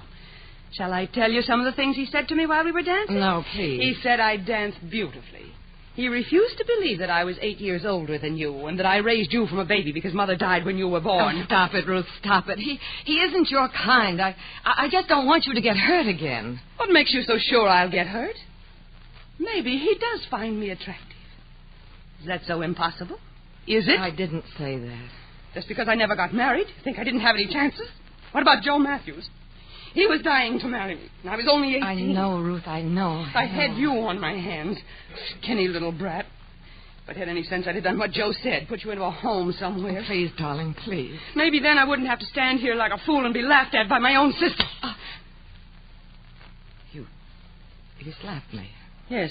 Shall I tell you some of the things he said to me while we were dancing? No, please. He said I danced beautifully. He refused to believe that I was 8 years older than you and that I raised you from a baby because Mother died when you were born. Oh, stop it, Ruth, stop it. He isn't your kind. I just don't want you to get hurt again. What makes you so sure I'll get hurt? Maybe he does find me attractive. Is that so impossible? Is it? I didn't say that. Just because I never got married? You think I didn't have any chances? What about Joe Matthews? He was dying to marry me, and I was only 18. I know, Ruth, I know. I had you on my hands. Skinny little brat. If I'd had any sense, I'd have done what Joe said. Put you into a home somewhere. Oh, please, darling, please. Maybe then I wouldn't have to stand here like a fool and be laughed at by my own sister. You slapped me. Yes.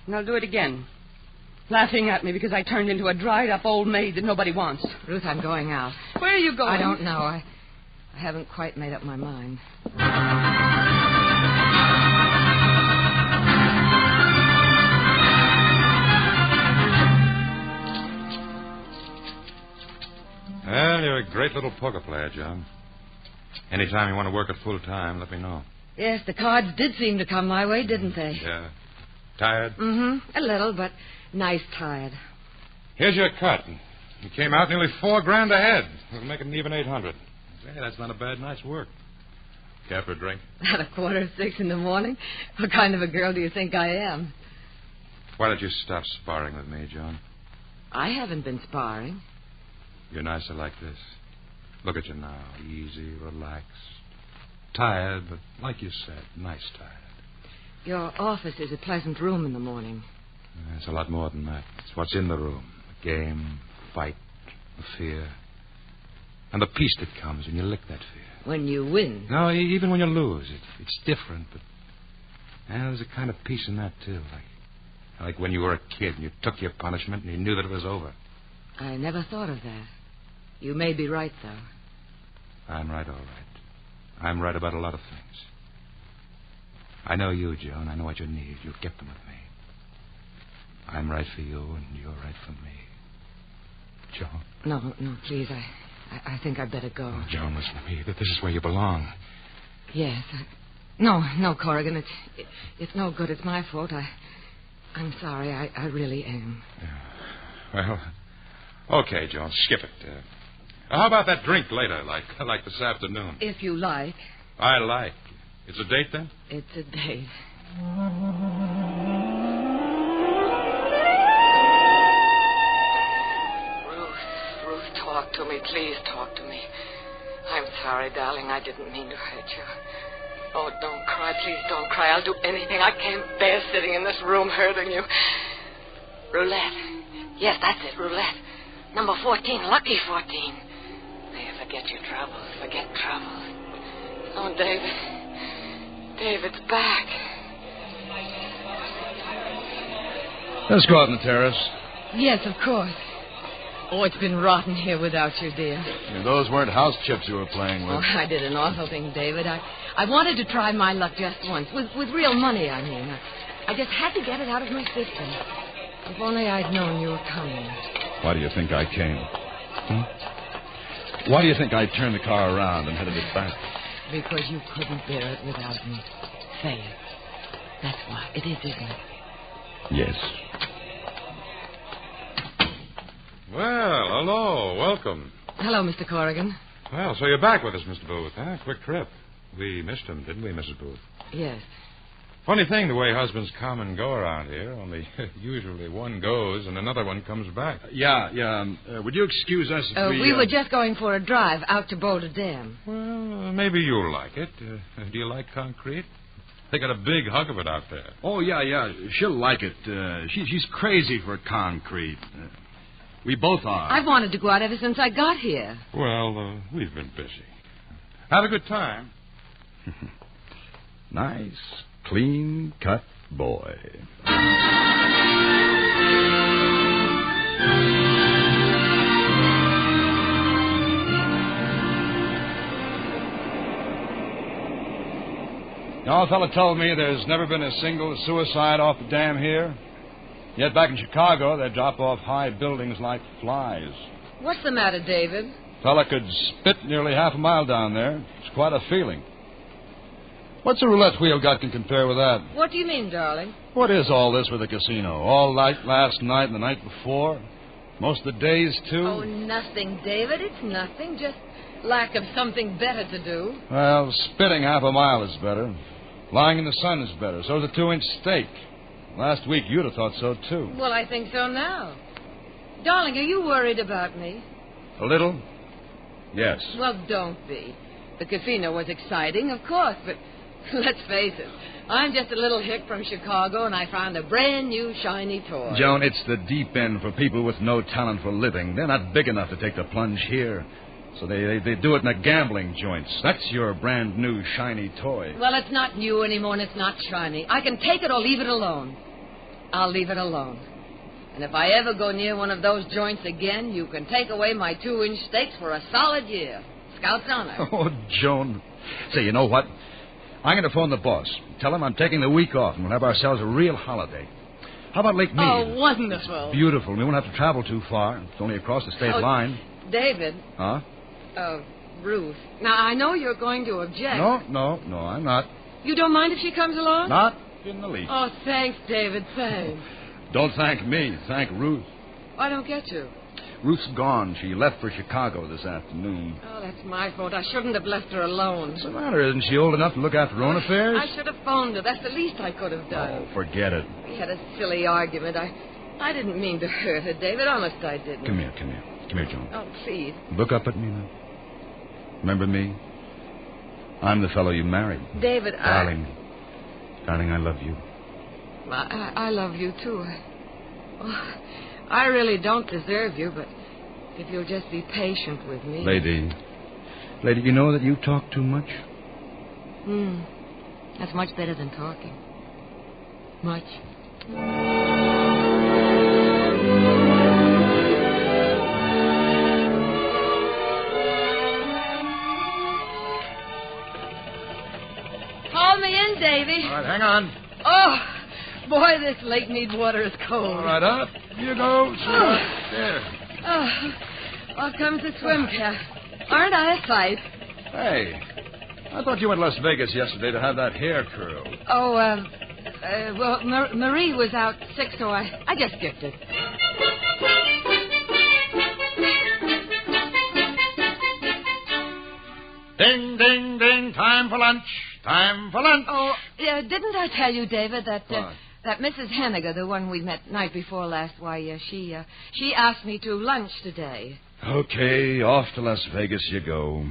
And I'll do it again. Laughing at me because I turned into a dried-up old maid that nobody wants. Ruth, I'm going out. Where are you going? I don't know. I haven't quite made up my mind. Well, you're a great little poker player, John. Anytime you want to work it full time, let me know. Yes, the cards did seem to come my way, didn't they? Yeah. Tired? Mm-hmm. A little, but nice tired. Here's your cut. You came out nearly $4,000 ahead. We'll make it an even 800. Hey, that's not a bad night's work. Care for a drink? At 5:45 in the morning? What kind of a girl do you think I am? Why don't you stop sparring with me, John? I haven't been sparring. You're nicer like this. Look at you now. Easy, relaxed. Tired, but like you said, nice tired. Your office is a pleasant room in the morning. It's a lot more than that. It's what's in the room. The game, fight, the fear. And the peace that comes when you lick that fear. When you win. No, even when you lose. It's different, but there's a kind of peace in that, too. Like when you were a kid and you took your punishment and you knew that it was over. I never thought of that. You may be right, though. I'm right, all right. I'm right about a lot of things. I know you, Joan. I know what you need. You'll get them with me. I'm right for you, and you're right for me. Joan? No, please. I think I'd better go. Oh, Joan, listen to me. This is where you belong. Yes. No, Corrigan. It's no good. It's my fault. I'm sorry. I really am. Yeah. Well, okay, Joan. Skip it. How about that drink later, like this afternoon? If you like. I like. It's a date, then? It's a date. Talk to me. Please talk to me. I'm sorry, darling. I didn't mean to hurt you. Oh, don't cry. Please don't cry. I'll do anything. I can't bear sitting in this room hurting you. Roulette. Yes, that's it, roulette. Number 14, lucky 14. There, forget your troubles. Forget troubles. Oh, David. David's back. Let's go out on the terrace. Yes, of course. Oh, it's been rotten here without you, dear. Yeah, those weren't house chips you were playing with. Oh, I did an awful thing, David. I wanted to try my luck just once. With real money, I mean. I just had to get it out of my system. If only I'd known you were coming. Why do you think I came? Why do you think I turned the car around and headed it back? Because you couldn't bear it without me. Say it. That's why. It is, isn't it? Yes. Well, hello. Welcome. Hello, Mr. Corrigan. Well, so you're back with us, Mr. Booth, huh? Quick trip. We missed him, didn't we, Mrs. Booth? Yes. Funny thing, the way husbands come and go around here. Only usually one goes and another one comes back. Yeah. Would you excuse us if we were just going for a drive out to Boulder Dam. Well, maybe you'll like it. Do you like concrete? They got a big hunk of it out there. Oh, yeah. She'll like it. She's crazy for concrete. We both are. I've wanted to go out ever since I got here. Well, we've been busy. Have a good time. Nice, clean-cut boy. A fella told me there's never been a single suicide off the dam here. Yet back in Chicago, they drop off high buildings like flies. What's the matter, David? Fella could spit nearly half a mile down there. It's quite a feeling. What's a roulette wheel got can compare with that? What do you mean, darling? What is all this with the casino? All night last night and the night before? Most of the days, too? Oh, nothing, David. It's nothing. Just lack of something better to do. Well, spitting half a mile is better. Lying in the sun is better. So's a 2-inch steak. Last week, you'd have thought so, too. Well, I think so now. Darling, are you worried about me? A little? Yes. Well, don't be. The casino was exciting, of course, but let's face it. I'm just a little hick from Chicago, and I found a brand new shiny toy. Joan, it's the deep end for people with no talent for living. They're not big enough to take the plunge here. So they do it in the gambling joints. That's your brand new shiny toy. Well, it's not new anymore, and it's not shiny. I can take it or leave it alone. I'll leave it alone. And if I ever go near one of those joints again, you can take away my 2-inch steaks for a solid year. Scout's honor. Oh, Joan. Say, you know what? I'm going to phone the boss. Tell him I'm taking the week off, and we'll have ourselves a real holiday. How about Lake Mead? Oh, wonderful. It's beautiful. We won't have to travel too far. It's only across the state line. David. Huh? Ruth. Now, I know you're going to object. No, I'm not. You don't mind if she comes along? Not in the least. Oh, thanks, David, thanks. Don't thank me. Thank Ruth. I don't get you. Ruth's gone. She left for Chicago this afternoon. Oh, that's my fault. I shouldn't have left her alone. What's the matter? Isn't she old enough to look after her own affairs? I should have phoned her. That's the least I could have done. Oh, forget it. We had a silly argument. I didn't mean to hurt her, David. Honest, I didn't. Come here, Joan. Oh, please. Look up at me now. Remember me? I'm the fellow you married. David, Darling, I love you. I love you, too. I really don't deserve you, but if you'll just be patient with me. Lady, you know that you talk too much? That's much better than talking. Much. Call me in, Davy. All right, hang on. Oh, boy, this Lake Mead water is cold. All right, up you go, sweetheart. There. Off comes the swim cap. Aren't I a sight? Hey, I thought you went to Las Vegas yesterday to have that hair curled. Oh, well, Marie was out sick, so I just skipped it. Ding, ding, ding, time for lunch. Time for lunch. Oh, didn't I tell you, David, that What? that Mrs. Henniger, the one we met night before last, she asked me to lunch today. Okay, off to Las Vegas you go.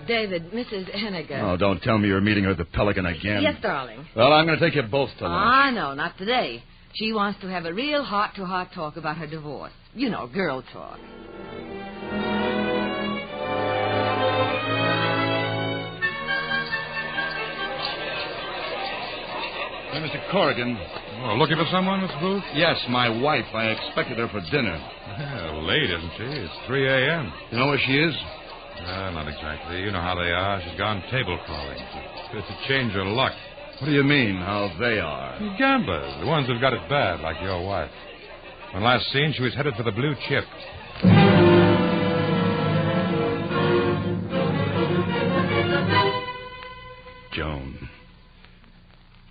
David, Mrs. Henniger. Oh, don't tell me you're meeting her at the Pelican again. Yes, darling. Well, I'm going to take you both to lunch. No, not today. She wants to have a real heart-to-heart talk about her divorce. You know, girl talk. Hey, Mr. Corrigan. Oh, looking for someone, Mr. Booth? Yes, my wife. I expected her for dinner. Yeah, late, isn't she? It's 3 a.m. You know where she is? Not exactly. You know how they are. She's gone table calling. She's to change her luck. What do you mean, how they are? Gamblers. The ones who've got it bad, like your wife. When last seen, she was headed for the blue chip. Joan.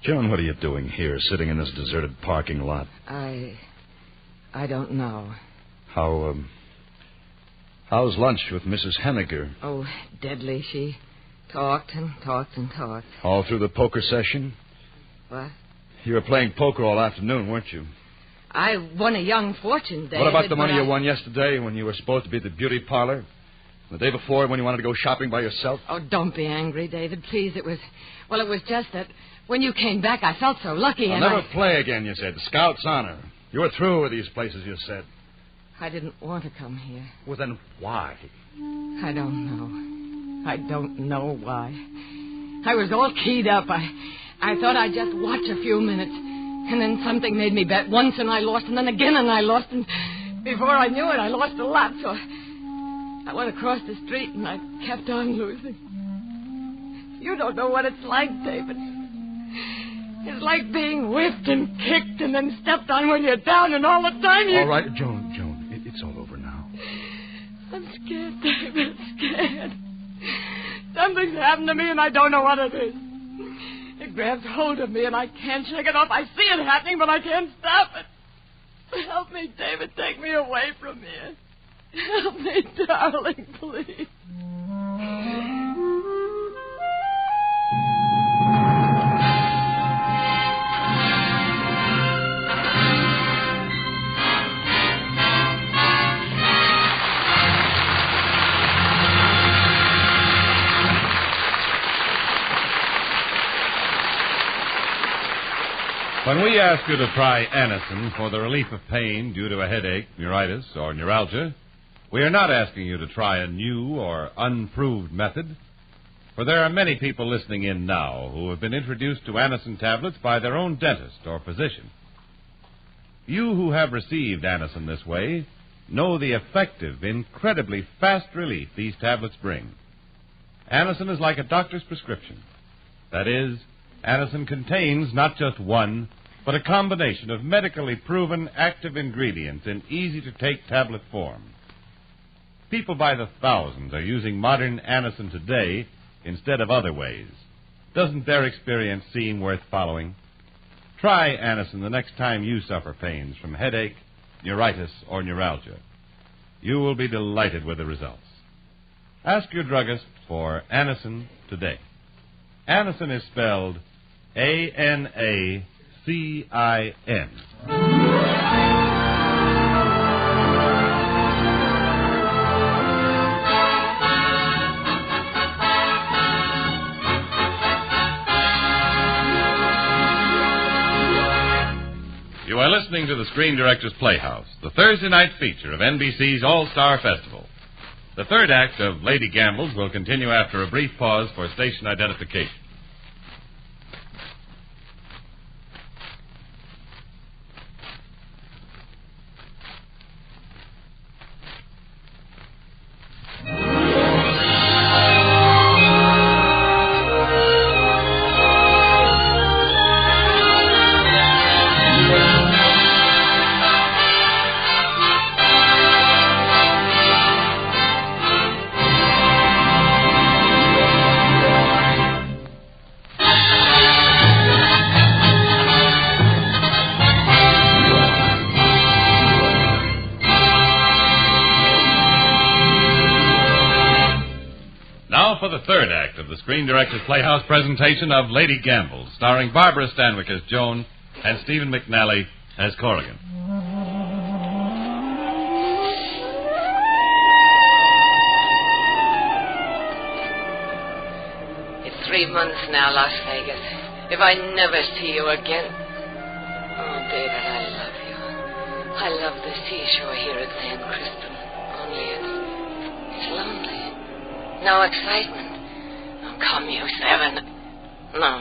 Joan, what are you doing here, sitting in this deserted parking lot? I don't know. How's lunch with Mrs. Henniger? Oh, deadly. She talked and talked and talked. All through the poker session? What? You were playing poker all afternoon, weren't you? I won a young fortune, David. What about the money you won yesterday when you were supposed to be at the beauty parlor? The day before when you wanted to go shopping by yourself? Oh, don't be angry, David. Please, it was just that when you came back, I felt so lucky I'll never play again, you said. The Scout's honor. You were through with these places, you said. I didn't want to come here. Well, then why? I don't know. I don't know why. I was all keyed up. I thought I'd just watch a few minutes. And then something made me bet once and I lost, and then again and I lost. And before I knew it, I lost a lot. So I went across the street and I kept on losing. You don't know what it's like, David. It's like being whipped and kicked and then stepped on when you're down, and all the time you... All right, Joan, it's all over now. I'm scared, David. I'm scared. Something's happened to me, and I don't know what it is. It grabs hold of me, and I can't shake it off. I see it happening, but I can't stop it. Help me, David. Take me away from here. Help me, darling, please. When we ask you to try Anacin for the relief of pain due to a headache, neuritis, or neuralgia, we are not asking you to try a new or unproved method, for there are many people listening in now who have been introduced to Anacin tablets by their own dentist or physician. You who have received Anacin this way know the effective, incredibly fast relief these tablets bring. Anacin is like a doctor's prescription. That is, Anacin contains not just one, but a combination of medically proven active ingredients in easy-to-take tablet form. People by the thousands are using modern Anacin today instead of other ways. Doesn't their experience seem worth following? Try Anacin the next time you suffer pains from headache, neuritis, or neuralgia. You will be delighted with the results. Ask your druggist for Anacin today. Anacin is spelled Anacin. You are listening to the Screen Director's Playhouse, the Thursday night feature of NBC's All-Star Festival. The third act of Lady Gambles will continue after a brief pause for station identification. For the third act of the Screen Director's Playhouse presentation of Lady Gambles, starring Barbara Stanwyck as Joan and Stephen McNally as Corrigan. It's 3 months now, Las Vegas. If I never see you again. Oh, David, I love you. I love the seashore here at San Cristobal. Only it's lonely. No excitement. Oh, come, you 7. No.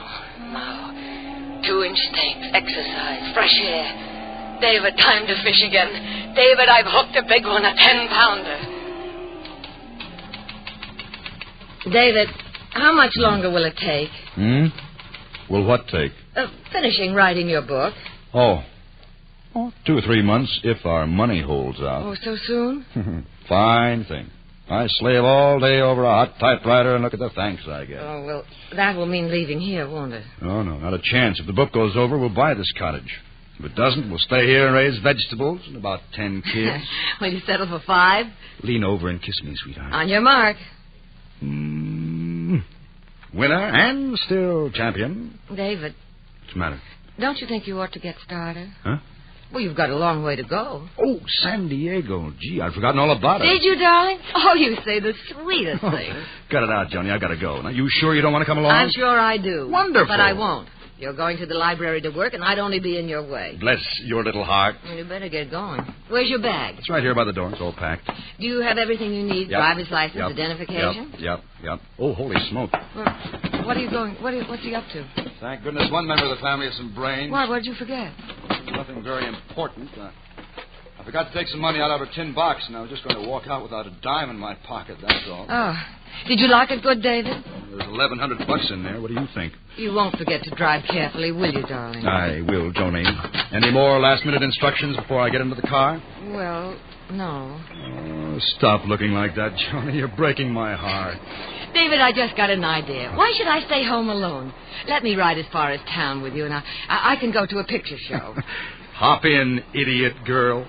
2-inch steaks, exercise, fresh air. David, time to fish again. David, I've hooked a big one, a 10-pounder. David, how much longer will it take? Will what take? Finishing writing your book. Oh, 2 or 3 months if our money holds out. Oh, so soon? Fine thing. I slave all day over a hot typewriter and look at the thanks I get. Oh, well, that will mean leaving here, won't it? No, not a chance. If the book goes over, we'll buy this cottage. If it doesn't, we'll stay here and raise vegetables and about 10 kids. Will you settle for 5? Lean over and kiss me, sweetheart. On your mark. Winner and still champion. David. What's the matter? Don't you think you ought to get started? Huh? Well, you've got a long way to go. Oh, San Diego. Gee, I'd forgotten all about it. Did you, darling? Oh, you say the sweetest things. Cut it out, Johnny. I gotta go. Now, you sure you don't want to come along? I'm sure I do. Wonderful. But I won't. You're going to the library to work, and I'd only be in your way. Bless your little heart. Well, you better get going. Where's your bag? It's right here by the door. It's all packed. Do you have everything you need? Yep. Driver's license, Yep. identification? Yep. Oh, holy smoke. Well, what are you going... What's he up to? Thank goodness one member of the family has some brains. What did you forget? Nothing very important. I forgot to take some money out of a tin box, and I was just going to walk out without a dime in my pocket, that's all. Oh. Did you lock it good, David? There's $1,100 in there. What do you think? You won't forget to drive carefully, will you, darling? I will, Joni. Any more last-minute instructions before I get into the car? Well, no. Oh, stop looking like that, Joni. You're breaking my heart. David, I just got an idea. Why should I stay home alone? Let me ride as far as town with you, and I can go to a picture show. Hop in, idiot girl.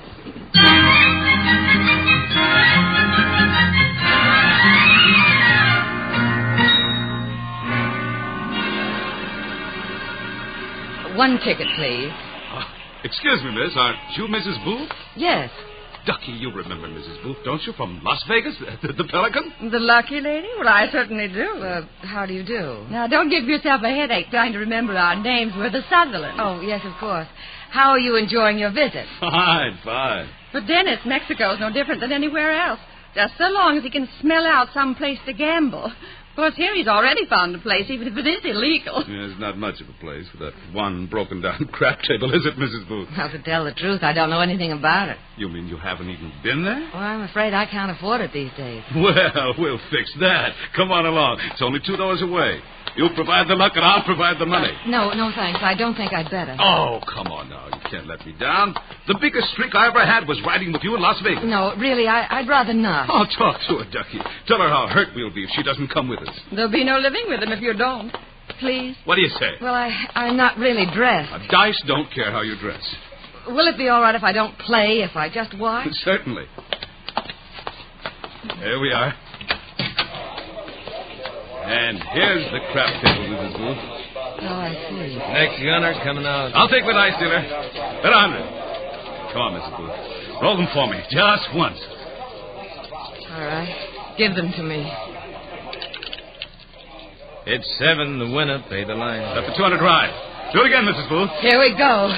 One ticket, please. Excuse me, miss. Aren't you Mrs. Booth? Yes. Ducky, you remember Mrs. Booth, don't you, from Las Vegas, the Pelican? The lucky lady? Well, I certainly do. How do you do? Now, don't give yourself a headache trying to remember our names. We're the Sutherlands. Oh, yes, of course. How are you enjoying your visit? Fine. For Dennis, Mexico's no different than anywhere else. Just so long as he can smell out some place to gamble. Of course, here he's already found a place, even if it is illegal. Yeah, it's not much of a place for that one broken-down crap table, is it, Mrs. Booth? Well, to tell the truth, I don't know anything about it. You mean you haven't even been there? Well, I'm afraid I can't afford it these days. Well, we'll fix that. Come on along. It's only 2 doors away. You provide the luck and I'll provide the money. No, thanks. I don't think I'd better. Oh, come on now. You can't let me down. The biggest streak I ever had was riding with you in Las Vegas. No, really, I'd rather not. I'll talk to her, Ducky. Tell her how hurt we'll be if she doesn't come with us. There'll be no living with him if you don't. Please? What do you say? Well, I'm not really dressed. Dice don't care how you dress. Will it be all right if I don't play, if I just watch? Certainly. There we are. And here's the crap table, Mrs. Booth. Oh, I see. Next gunner coming out. I'll take the dice, dealer. Bet 100. Come on, Mrs. Booth. Roll them for me, just once. All right. Give them to me. It's 7, the winner. Pay the line. That's the 200 ride. Do it again, Mrs. Booth. Here we go.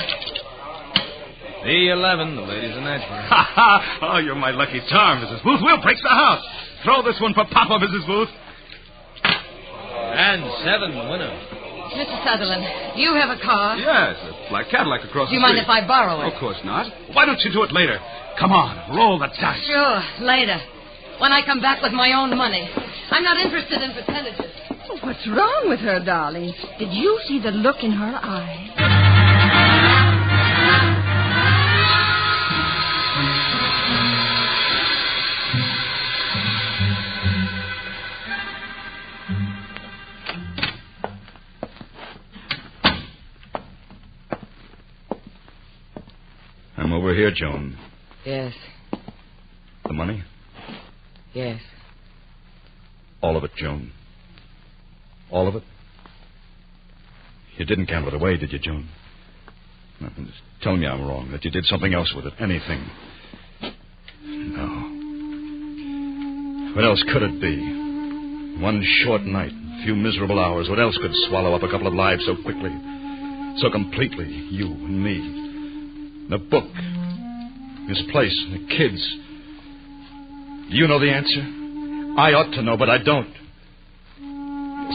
The 11, the ladies are natural. Ha ha! Oh, you're my lucky charm, Mrs. Booth. We'll break the house. Throw this one for Papa, Mrs. Booth. And 7, the winner. Mr. Sutherland, do you have a car? Yes, a black Cadillac across Do you the mind street. if I borrow it? Of course not. Why don't you do it later? Come on, roll the dice. Sure, later. When I come back with my own money. I'm not interested in percentages. Oh, what's wrong with her, darling? Did you see the look in her eyes? I'm over here, Joan. Yes. The money? Yes. All of it, Joan. All of it? You didn't gamble it away, did you, Joan? Just tell me I'm wrong, that you did something else with it. Anything. No. What else could it be? One short night, a few miserable hours. What else could swallow up a couple of lives so quickly, so completely? You and me. The book. This place. The kids. Do you know the answer? I ought to know, but I don't.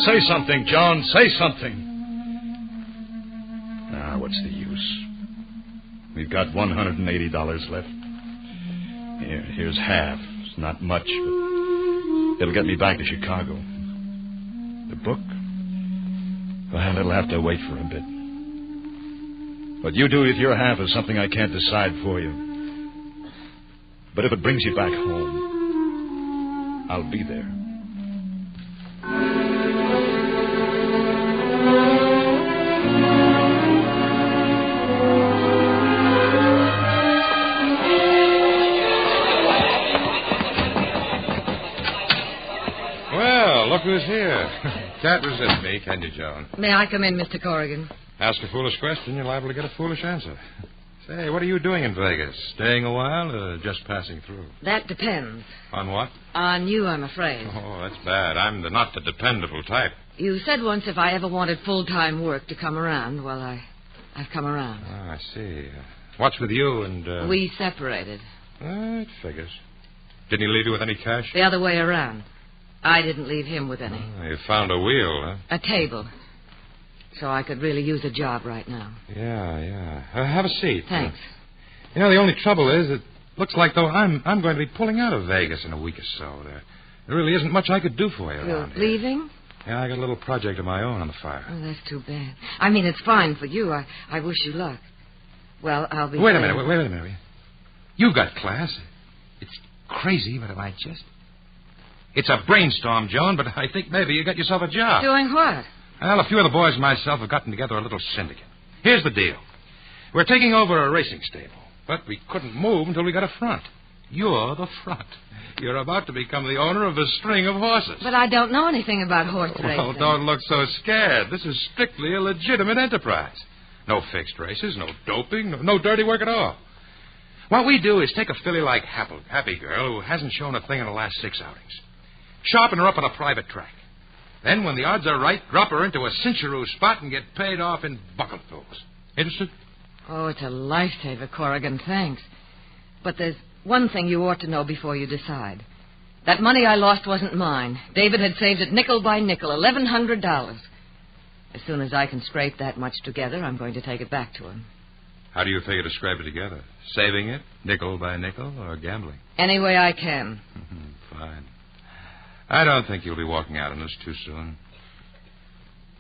Say something, Joan. Say something. Ah, what's the use? We've got $180 left. Here's half. It's not much, but it'll get me back to Chicago. The book? Well, it'll have to wait for a bit. What you do with your half is something I can't decide for you. But if it brings you back home, I'll be there. Well, look who's here. Can't resist me, can you, Joan? May I come in, Mr. Corrigan? Ask a foolish question, you're liable to get a foolish answer. Say, what are you doing in Vegas? Staying a while or just passing through? That depends. On what? On you, I'm afraid. Oh, that's bad. I'm not the dependable type. You said once if I ever wanted full-time work to come around. Well, I've come around. Oh, I see. What's with you and... We separated. It figures. Didn't he leave you with any cash? The other way around. I didn't leave him with any. Oh, you found a wheel, huh? A table. So I could really use a job right now. Yeah. Have a seat. Thanks. You know, the only trouble is it looks like though I'm going to be pulling out of Vegas in a week or so. There really isn't much I could do for you around here. You're leaving? Yeah, I got a little project of my own on the fire. Oh, that's too bad. I mean, it's fine for you. I wish you luck. Well, I'll be... Wait a minute. Will you? You've got class. It's crazy, but I just... It's a brainstorm, Joan, but I think maybe you got yourself a job. Doing what? Well, a few of the boys and myself have gotten together a little syndicate. Here's the deal. We're taking over a racing stable, but we couldn't move until we got a front. You're the front. You're about to become the owner of a string of horses. But I don't know anything about horse racing. Well, don't look so scared. This is strictly a legitimate enterprise. No fixed races, no doping, no dirty work at all. What we do is take a filly like Happy Girl who hasn't shown a thing in the last 6 outings. Sharpen her up on a private track. Then, when the odds are right, drop her into a cincheroo spot and get paid off in bucketfuls. Interested? Oh, it's a lifesaver, Corrigan. Thanks. But there's one thing you ought to know before you decide. That money I lost wasn't mine. David had saved it nickel by nickel, $1,100. As soon as I can scrape that much together, I'm going to take it back to him. How do you figure to scrape it together? Saving it, nickel by nickel, or gambling? Any way I can. Fine. I don't think you'll be walking out on this too soon.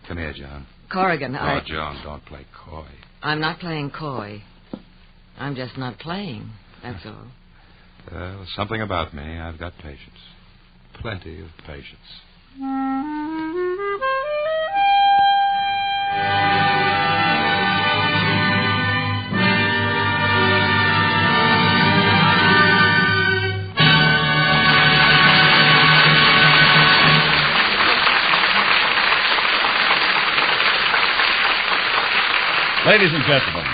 Come here, John. Corrigan, Oh, John, don't play coy. I'm not playing coy. I'm just not playing, that's all. Well, something about me. I've got patience. Plenty of patience. Ladies and gentlemen,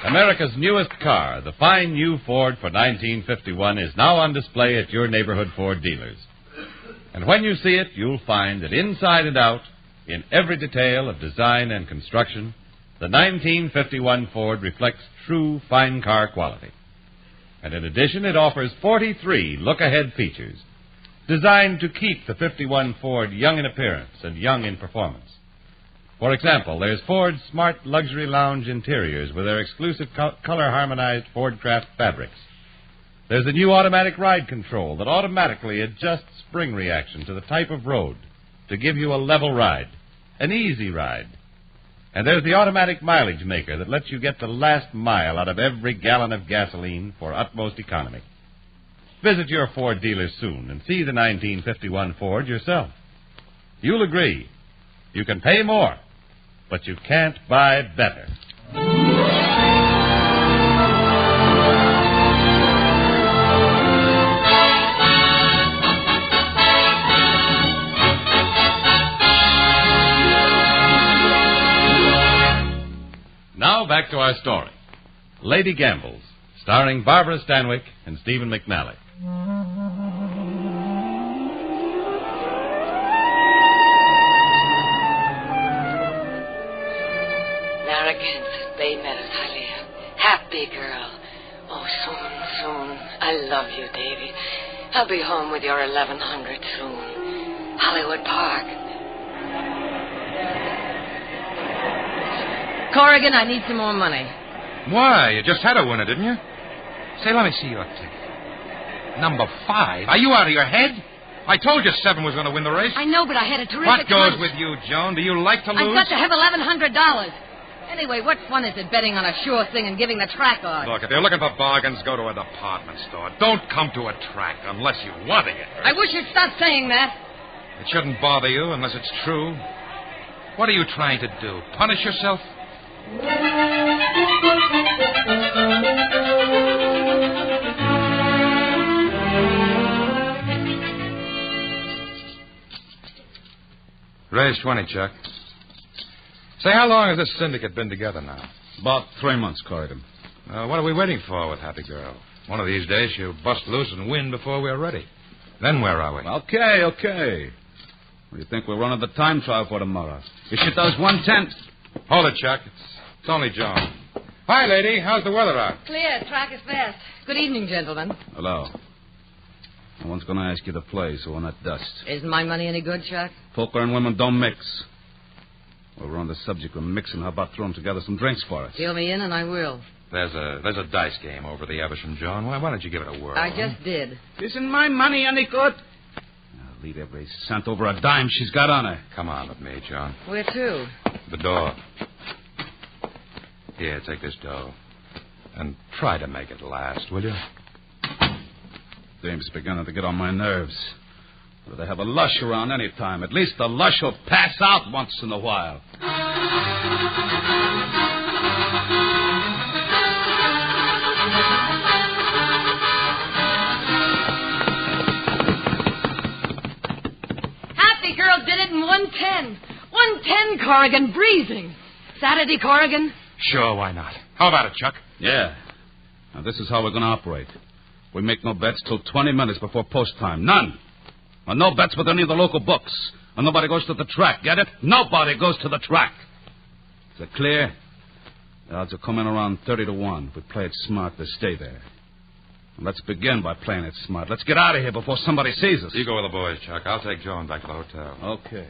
America's newest car, the fine new Ford for 1951, is now on display at your neighborhood Ford dealers. And when you see it, you'll find that inside and out, in every detail of design and construction, the 1951 Ford reflects true fine car quality. And in addition, it offers 43 look-ahead features designed to keep the 51 Ford young in appearance and young in performance. For example, there's Ford's smart luxury lounge interiors with their exclusive color-harmonized Ford-Craft fabrics. There's a new automatic ride control that automatically adjusts spring reaction to the type of road to give you a level ride, an easy ride. And there's the automatic mileage maker that lets you get the last mile out of every gallon of gasoline for utmost economy. Visit your Ford dealer soon and see the 1951 Ford yourself. You'll agree. You can pay more, but you can't buy better. Now back back to our story. Lady Gambles, starring Barbara Stanwyck and Stephen McNally. Narragansett, Bay Meadows, Hialeah. Happy girl. Oh, soon. I love you, Davy. I'll be home with your 1100 soon. Hollywood Park. Corrigan, I need some more money. Why? You just had a winner, didn't you? Say, let me see your ticket. Number 5. Are you out of your head? I told you 7 was going to win the race. I know, but I had a terrific... What goes with you, Joan? Do you like to lose? I've got to have $1,100. Anyway, what fun is it betting on a sure thing and giving the track odds? Look, if you're looking for bargains, go to a department store. Don't come to a track unless you want to get hurt. I wish you'd stop saying that. It shouldn't bother you unless it's true. What are you trying to do? Punish yourself? Raise 20, Chuck. Say, how long has this syndicate been together now? About 3 months, Corrigan. What are we waiting for with Happy Girl? One of these days she'll bust loose and win before we're ready. Then where are we? Okay. What do you think we're running the time trial for tomorrow? If she does 110... Hold it, Chuck. It's only Joan. Hi, lady. How's the weather out? Clear. Track is fast. Good evening, gentlemen. Hello. No one's going to ask you to play, so we're not dust. Isn't my money any good, Chuck? Poker and women don't mix. Well, we're on the subject of mixing. How about throwing together some drinks for us? Fill me in and I will. There's a dice game over the Evesham, Joan. Why don't you give it a whirl? I just did. Isn't my money any good? I'll lead every cent over a dime she's got on her. Come on with me, Joan. Where to? The door. Here, take this dough. And try to make it last, will you? Dame's beginning to get on my nerves. Well, they have a lush around any time. At least the lush will pass out once in a while. Happy Girl did it in 110. 110, Corrigan, breezing. Saturday, Corrigan? Sure, why not? How about it, Chuck? Yeah. Now, this is how we're going to operate. We make no bets till 20 minutes before post time. None. And no bets with any of the local books. And nobody goes to the track. Get it? Nobody goes to the track. Is it clear? The odds will come in around 30-1. If we play it smart, they stay there. And let's begin by playing it smart. Let's get out of here before somebody sees us. You go with the boys, Chuck. I'll take Joan back to the hotel. Okay.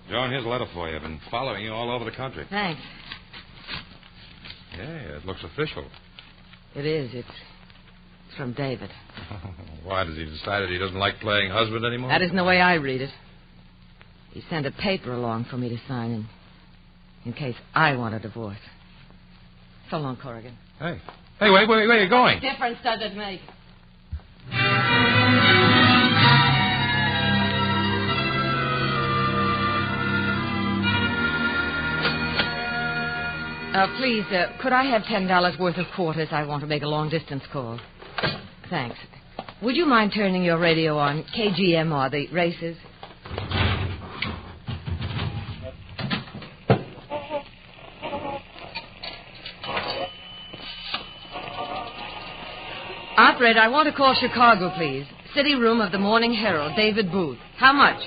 Joan, here's a letter for you. I've been following you all over the country. Thanks. Yeah, it looks official. It is. It's from David. Why, has he decided he doesn't like playing husband anymore? That isn't the way I read it. He sent a paper along for me to sign in case I want a divorce. So long, Corrigan. Hey, wait, where are you going? What difference does it make? Please, could I have $10 worth of quarters? I want to make a long-distance call. Thanks. Would you mind turning your radio on KGM or the races? Operator, I want to call Chicago, please. City room of the Morning Herald, David Booth. How much?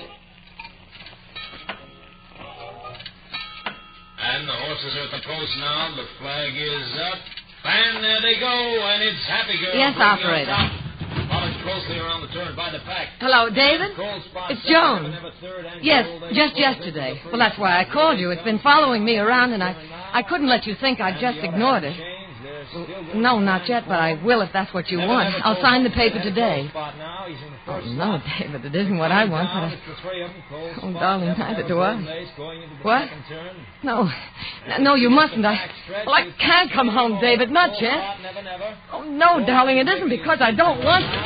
And the horses are at the post now. The flag is up. And there they go, and it's Happy Girl. Yes, operator. Followed closely around the turn by the pack. Hello, David? It's Joan. Yes, just yesterday. Well, that's why I called you. It's been following me around, and I couldn't let you think I'd just ignored it. No, not yet, but I will if that's what you want. I'll sign the paper today. Oh, no, David, it isn't what I want, but oh, darling, neither do I. What? No, you mustn't. I can't come home, David, not yet. Oh, no, darling, it isn't because I don't want to.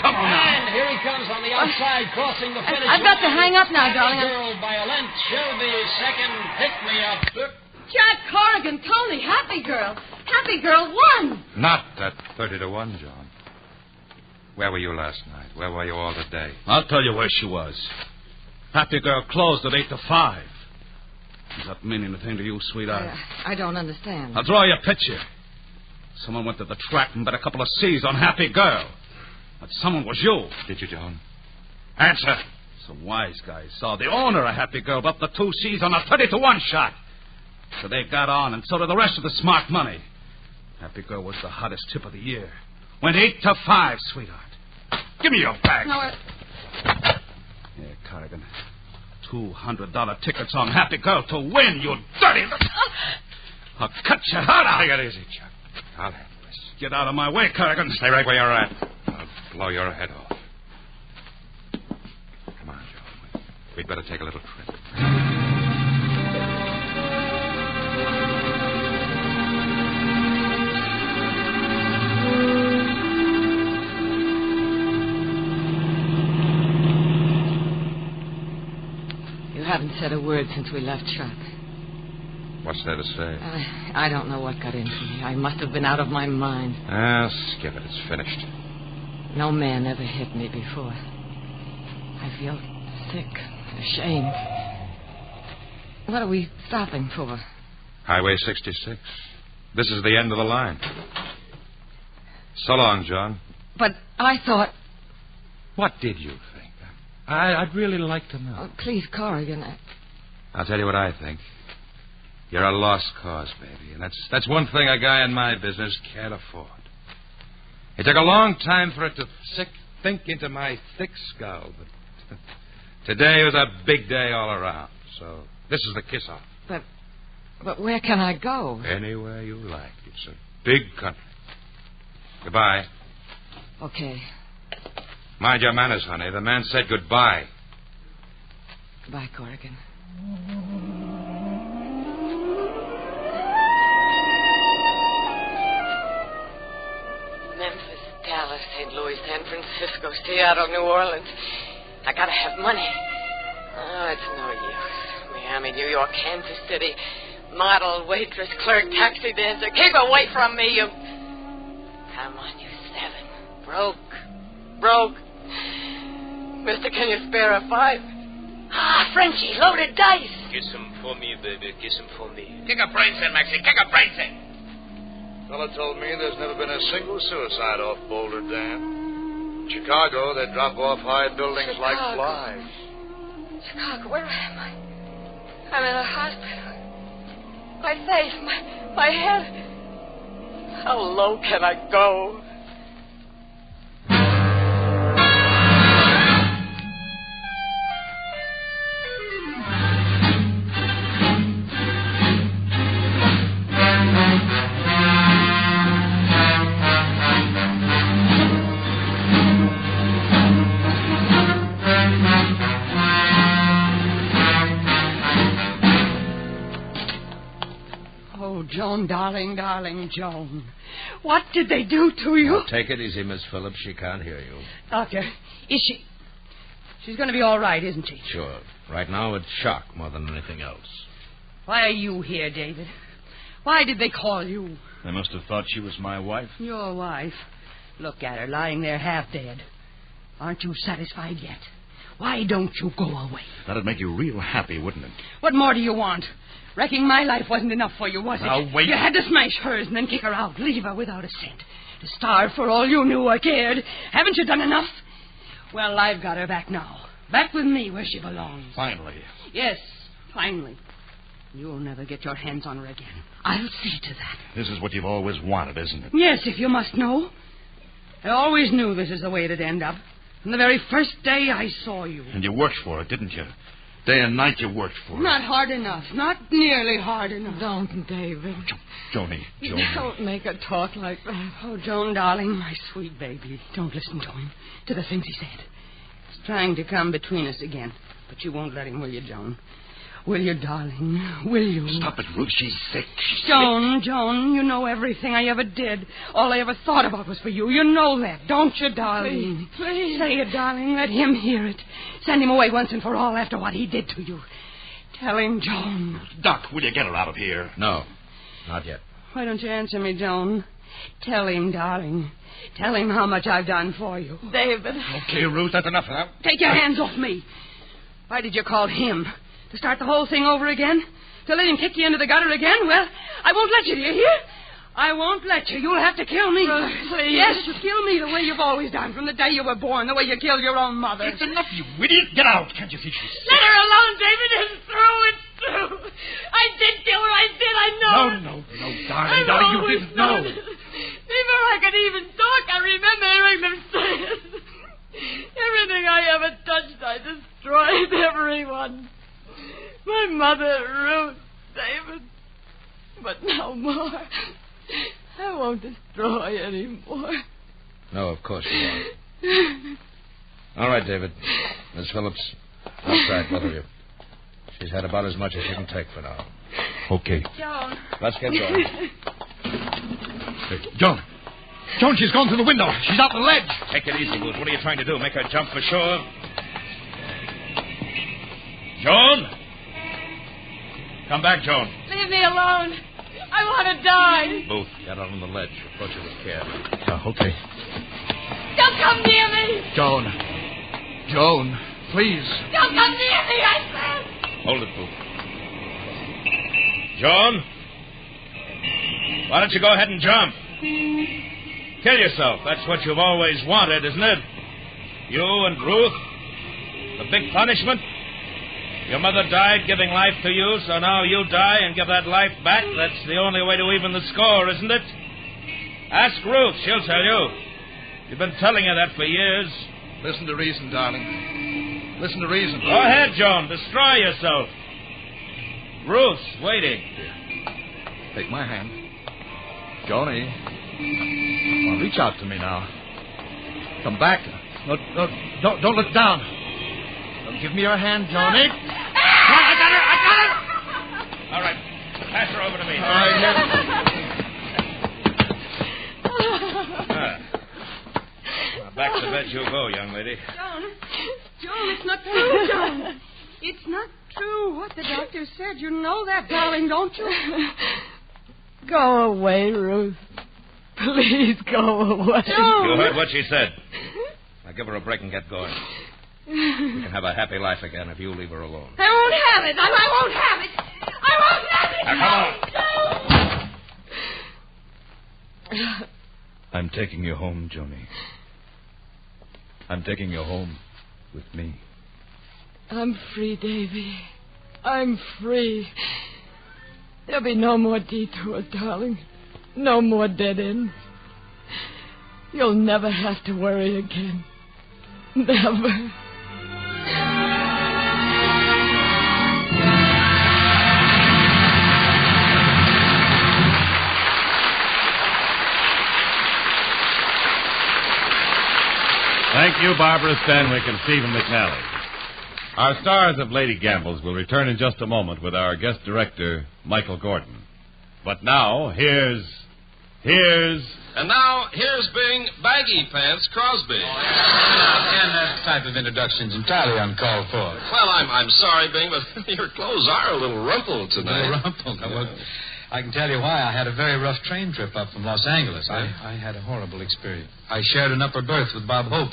Come on now. And here he comes on the outside, crossing the finish. I've got to hang up now, darling. Girl by a length. Shelby second. Pick me up. Jack Corrigan, Tony, Happy Girl. Happy Girl won. Not at 30-1, John. Where were you last night? Where were you all today? I'll tell you where she was. Happy Girl closed at 8 to 5. Is that meaning a thing to you, sweetheart? I don't understand. I'll draw you a picture. Someone went to the track and bet a couple of C's on Happy Girl. That someone was you. Did you, John? Answer. Some wise guys saw the owner of Happy Girl bet the 2 C's on a 30-to-1 shot. So they got on, and so did the rest of the smart money. Happy Girl was the hottest tip of the year. Went 8-5, sweetheart. Give me your bag. No, Here, Corrigan. $200 tickets on Happy Girl to win, you dirty... I'll cut your heart out. Take it easy, Chuck. I'll handle this. Get out of my way, Corrigan. Stay right where you're at. I'll blow your head off. Come on, Joe. We'd better take a little trip. You haven't said a word since we left Chuck. What's there to say? I don't know what got into me. I must have been out of my mind. Skip it. It's finished. No man ever hit me before. I feel sick, ashamed. What are we stopping for? Highway 66. This is the end of the line. So long, John. But I thought... What did you think? I'd really like to know. Oh, please, Corrigan. I'll tell you what I think. You're a lost cause, baby, and that's one thing a guy in my business can't afford. It took a long time for it to sink into my thick skull, but today was a big day all around, so this is the kiss-off. But where can I go? Anywhere you like. It's a big country. Goodbye. Okay. Mind your manners, honey. The man said goodbye. Goodbye, Corrigan. Memphis, Dallas, St. Louis, San Francisco, Seattle, New Orleans. I gotta have money. Oh, it's no use. Miami, New York, Kansas City. Model, waitress, clerk, taxi dancer. Keep away from me, you... Come on, you 7. Broke. Mister, can you spare a 5? Frenchie, loaded dice. Kiss him for me, baby. Kiss him for me. Kick a brains in, Maxie. Kick a brains in. Fella told me there's never been a single suicide off Boulder Dam. In Chicago, they drop off high buildings like flies. Chicago, where am I? I'm in a hospital. My face, my head. How low can I go? Joan, darling, Joan. What did they do to you? Now, take it easy, Miss Phillips. She can't hear you. Doctor, is she... She's going to be all right, isn't she? Sure. Right now, it's shock more than anything else. Why are you here, David? Why did they call you? They must have thought she was my wife. Your wife? Look at her, lying there half dead. Aren't you satisfied yet? Why don't you go away? That'd make you real happy, wouldn't it? What more do you want? Wrecking my life wasn't enough for you, was it? Now, wait. You had to smash hers and then kick her out, leave her without a cent. To starve for all you knew or cared. Haven't you done enough? Well, I've got her back now. Back with me where she belongs. Finally. Yes, finally. You'll never get your hands on her again. I'll see to that. This is what you've always wanted, isn't it? Yes, if you must know. I always knew this is the way it'd end up. From the very first day I saw you. And you worked for it, didn't you? Day and night you worked for it. Not hard enough. Not nearly hard enough. Don't, David. Joni. Don't make her talk like that. Oh, Joan, darling, my sweet baby. Don't listen to him. To the things he said. He's trying to come between us again. But you won't let him, will you, Joan? Will you, darling? Will you? Stop it, Ruth. She's sick. Joan, you know everything I ever did. All I ever thought about was for you. You know that, don't you, darling? Please. Say it, darling. Let him hear it. Send him away once and for all after what he did to you. Tell him, Joan. Doc, will you get her out of here? No, not yet. Why don't you answer me, Joan? Tell him, darling. Tell him how much I've done for you. David. Okay, Ruth, that's enough of that. Take your hands off me. Why did you call him? To start the whole thing over again? to let him kick you into the gutter again? Well, I won't let you, do you hear? I won't let you. You'll have to kill me. Please. Yes, kill me the way you've always done, from the day you were born, the way you killed your own mother. It's enough, you idiot. Get out, can't you see? Let her alone, David. It's true. It's true. I did kill her. I did. I know. No, darling, you didn't know. Before I could even talk, I remember hearing them say it. Everything I ever touched, I destroyed. Everyone. My mother, Ruth, David. But no more. I won't destroy anymore. No, of course you won't. All right, David. Miss Phillips, outside, both of you. She's had about as much as she can take for now. Okay. Joan. Let's get going. Joan, she's gone through the window. She's out the ledge. Take it easy, Ruth. What are you trying to do? Make her jump for sure? Joan? Come back, Joan. Leave me alone. I want to die. Booth, get out on the ledge. Approach her with care. Okay. Don't come near me. Joan, please. Don't come near me, I said. Hold it, Booth. Joan? Why don't you go ahead and jump? Kill yourself. That's what you've always wanted, isn't it? You and Ruth? The big punishment? Your mother died giving life to you, so now you die and give that life back. That's the only way to even the score, isn't it? Ask Ruth. She'll tell you. You've been telling her that for years. Listen to reason, darling. Listen to reason. Go ahead, Joan. Destroy yourself. Ruth's waiting. Take my hand. Johnny. Well, reach out to me now. Come back. No, don't look down. Don't give me your hand, Johnny. I got her. All right. Pass her over to me. All right, Now, back to bed you go, young lady. Joan, it's not true, Joan. It's not true what the doctor said. You know that, darling, don't you? Go away, Ruth. Please go away. Joan. You heard what she said. Now give her a break and get going. We can have a happy life again if you leave her alone. I won't have it. I won't have it. I won't have it. Now, come on. I'm taking you home, Joni. I'm taking you home with me. I'm free, Davy. I'm free. There'll be no more detours, darling. No more dead ends. You'll never have to worry again. Never. Thank you, Barbara Stanwyck and Stephen McNally. Our stars of Lady Gambles will return in just a moment with our guest director, Michael Gordon. But now, here's... And now, here's Bing Baggy Pants Crosby. And that type of introduction's entirely uncalled for. Well, I'm sorry, Bing, but your clothes are a little rumpled tonight. Rumpled? Well, I can tell you why. I had a very rough train trip up from Los Angeles. I had a horrible experience. I shared an upper berth with Bob Hope.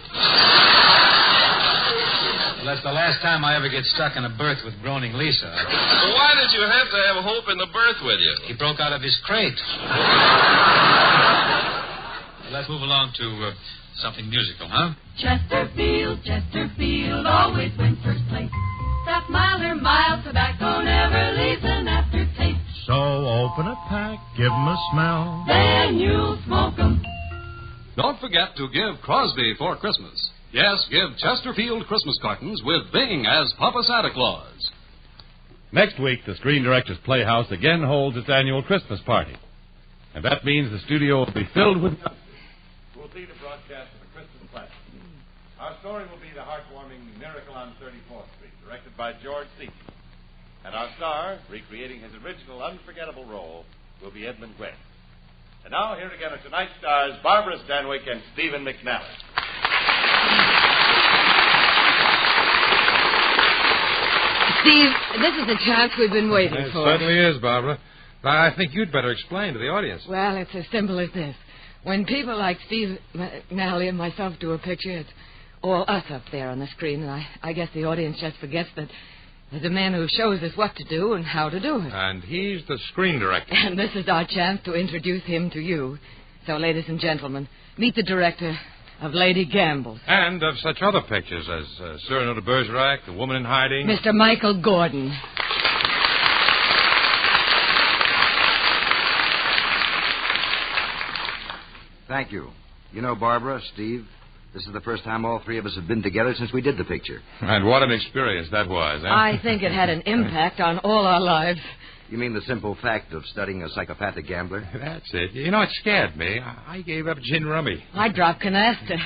Well, that's the last time I ever get stuck in a berth with groaning Lisa. So why did you have to have Hope in the berth with you? He broke out of his crate. Let's move along to something musical, huh? Chesterfield, always wins first place. That Miler mild tobacco never leaves an aftertaste. So open a pack, give 'em a smell. Then you'll smoke 'em. Don't forget to give Crosby for Christmas. Yes, give Chesterfield Christmas cartons with Bing as Papa Santa Claus. Next week, the Screen Directors Playhouse again holds its annual Christmas party. And that means the studio will be filled with... We'll see the broadcast of the Christmas classic. Our story will be the heartwarming Miracle on 34th Street, directed by George Seaton. And our star, recreating his original unforgettable role, will be Edmund West. And now, here again are tonight's stars, Barbara Stanwyck and Stephen McNally. Steve, this is the chance we've been waiting It for. certainly is, Barbara. I think you'd better explain to the audience. Well, it's as simple as this. When people like Steve McNally and myself do a picture, it's all us up there on the screen, and I guess the audience just forgets that There's a man who shows us what to do and how to do it. And he's the screen director. And this is our chance to introduce him to you. So, ladies and gentlemen, meet the director of Lady Gambles. And of such other pictures as Cyrano de Bergerac, The Woman in Hiding. Mr. Michael Gordon. Thank you. You know, Barbara, Steve, this is the first time all three of us have been together since we did the picture. And what an experience that was, eh? I think it had an impact on all our lives. You mean the simple fact of studying a psychopathic gambler? That's it. You know, it scared me. I gave up gin rummy. I dropped canasta.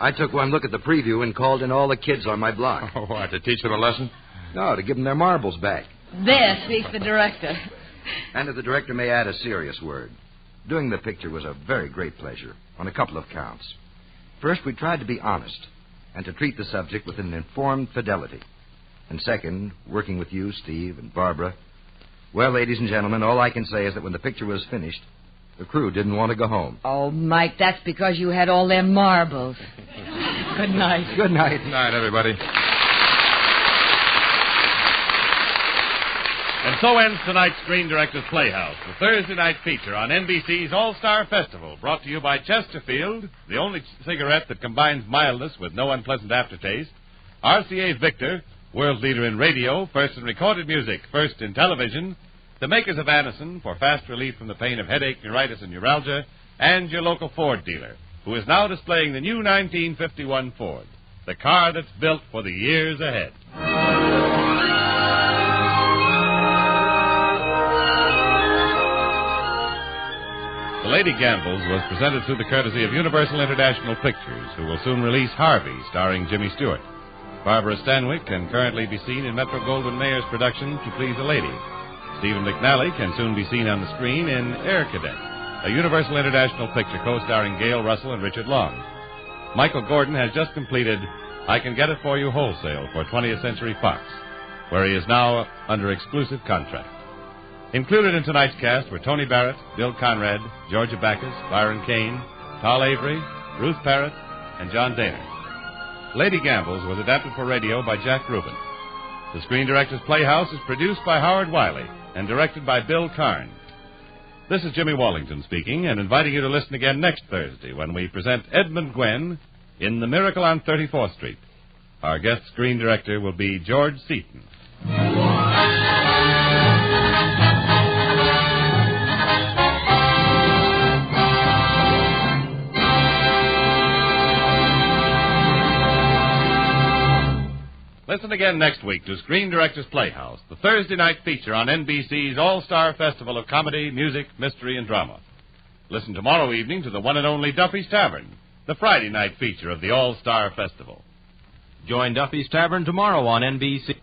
I took one look at the preview and called in all the kids on my block. Oh, what, to teach them a lesson? No, to give them their marbles back. There speaks the director. And if the director may add a serious word, doing the picture was a very great pleasure on a couple of counts. First, we tried to be honest and to treat the subject with an informed fidelity. And second, working with you, Steve, and Barbara. Well, ladies and gentlemen, all I can say is that when the picture was finished, the crew didn't want to go home. Oh, Mike, that's because you had all their marbles. Good night. Good night. Good night, everybody. And so ends tonight's Screen Directors Playhouse, the Thursday night feature on NBC's All-Star Festival, brought to you by Chesterfield, the only cigarette that combines mildness with no unpleasant aftertaste, RCA's Victor, world leader in radio, first in recorded music, first in television, the makers of Anacin for fast relief from the pain of headache, neuritis, and neuralgia, and your local Ford dealer, who is now displaying the new 1951 Ford, the car that's built for the years ahead. The Lady Gambles was presented through the courtesy of Universal International Pictures, who will soon release Harvey, starring Jimmy Stewart. Barbara Stanwyck can currently be seen in Metro-Goldwyn-Mayer's production To Please a Lady. Stephen McNally can soon be seen on the screen in Air Cadet, a Universal International picture co-starring Gail Russell and Richard Long. Michael Gordon has just completed I Can Get It For You Wholesale for 20th Century Fox, where he is now under exclusive contract. Included in tonight's cast were Tony Barrett, Bill Conrad, Georgia Backus, Byron Kane, Tal Avery, Ruth Parrott, and John Daner. Lady Gambles was adapted for radio by Jack Rubin. The Screen Directors Playhouse is produced by Howard Wiley and directed by Bill Karn. This is Jimmy Wallington speaking and inviting you to listen again next Thursday when we present Edmund Gwenn in The Miracle on 34th Street. Our guest screen director will be George Seaton. Listen again next week to Screen Directors Playhouse, the Thursday night feature on NBC's All-Star Festival of Comedy, Music, Mystery, and Drama. Listen tomorrow evening to the one and only Duffy's Tavern, the Friday night feature of the All-Star Festival. Join Duffy's Tavern tomorrow on NBC.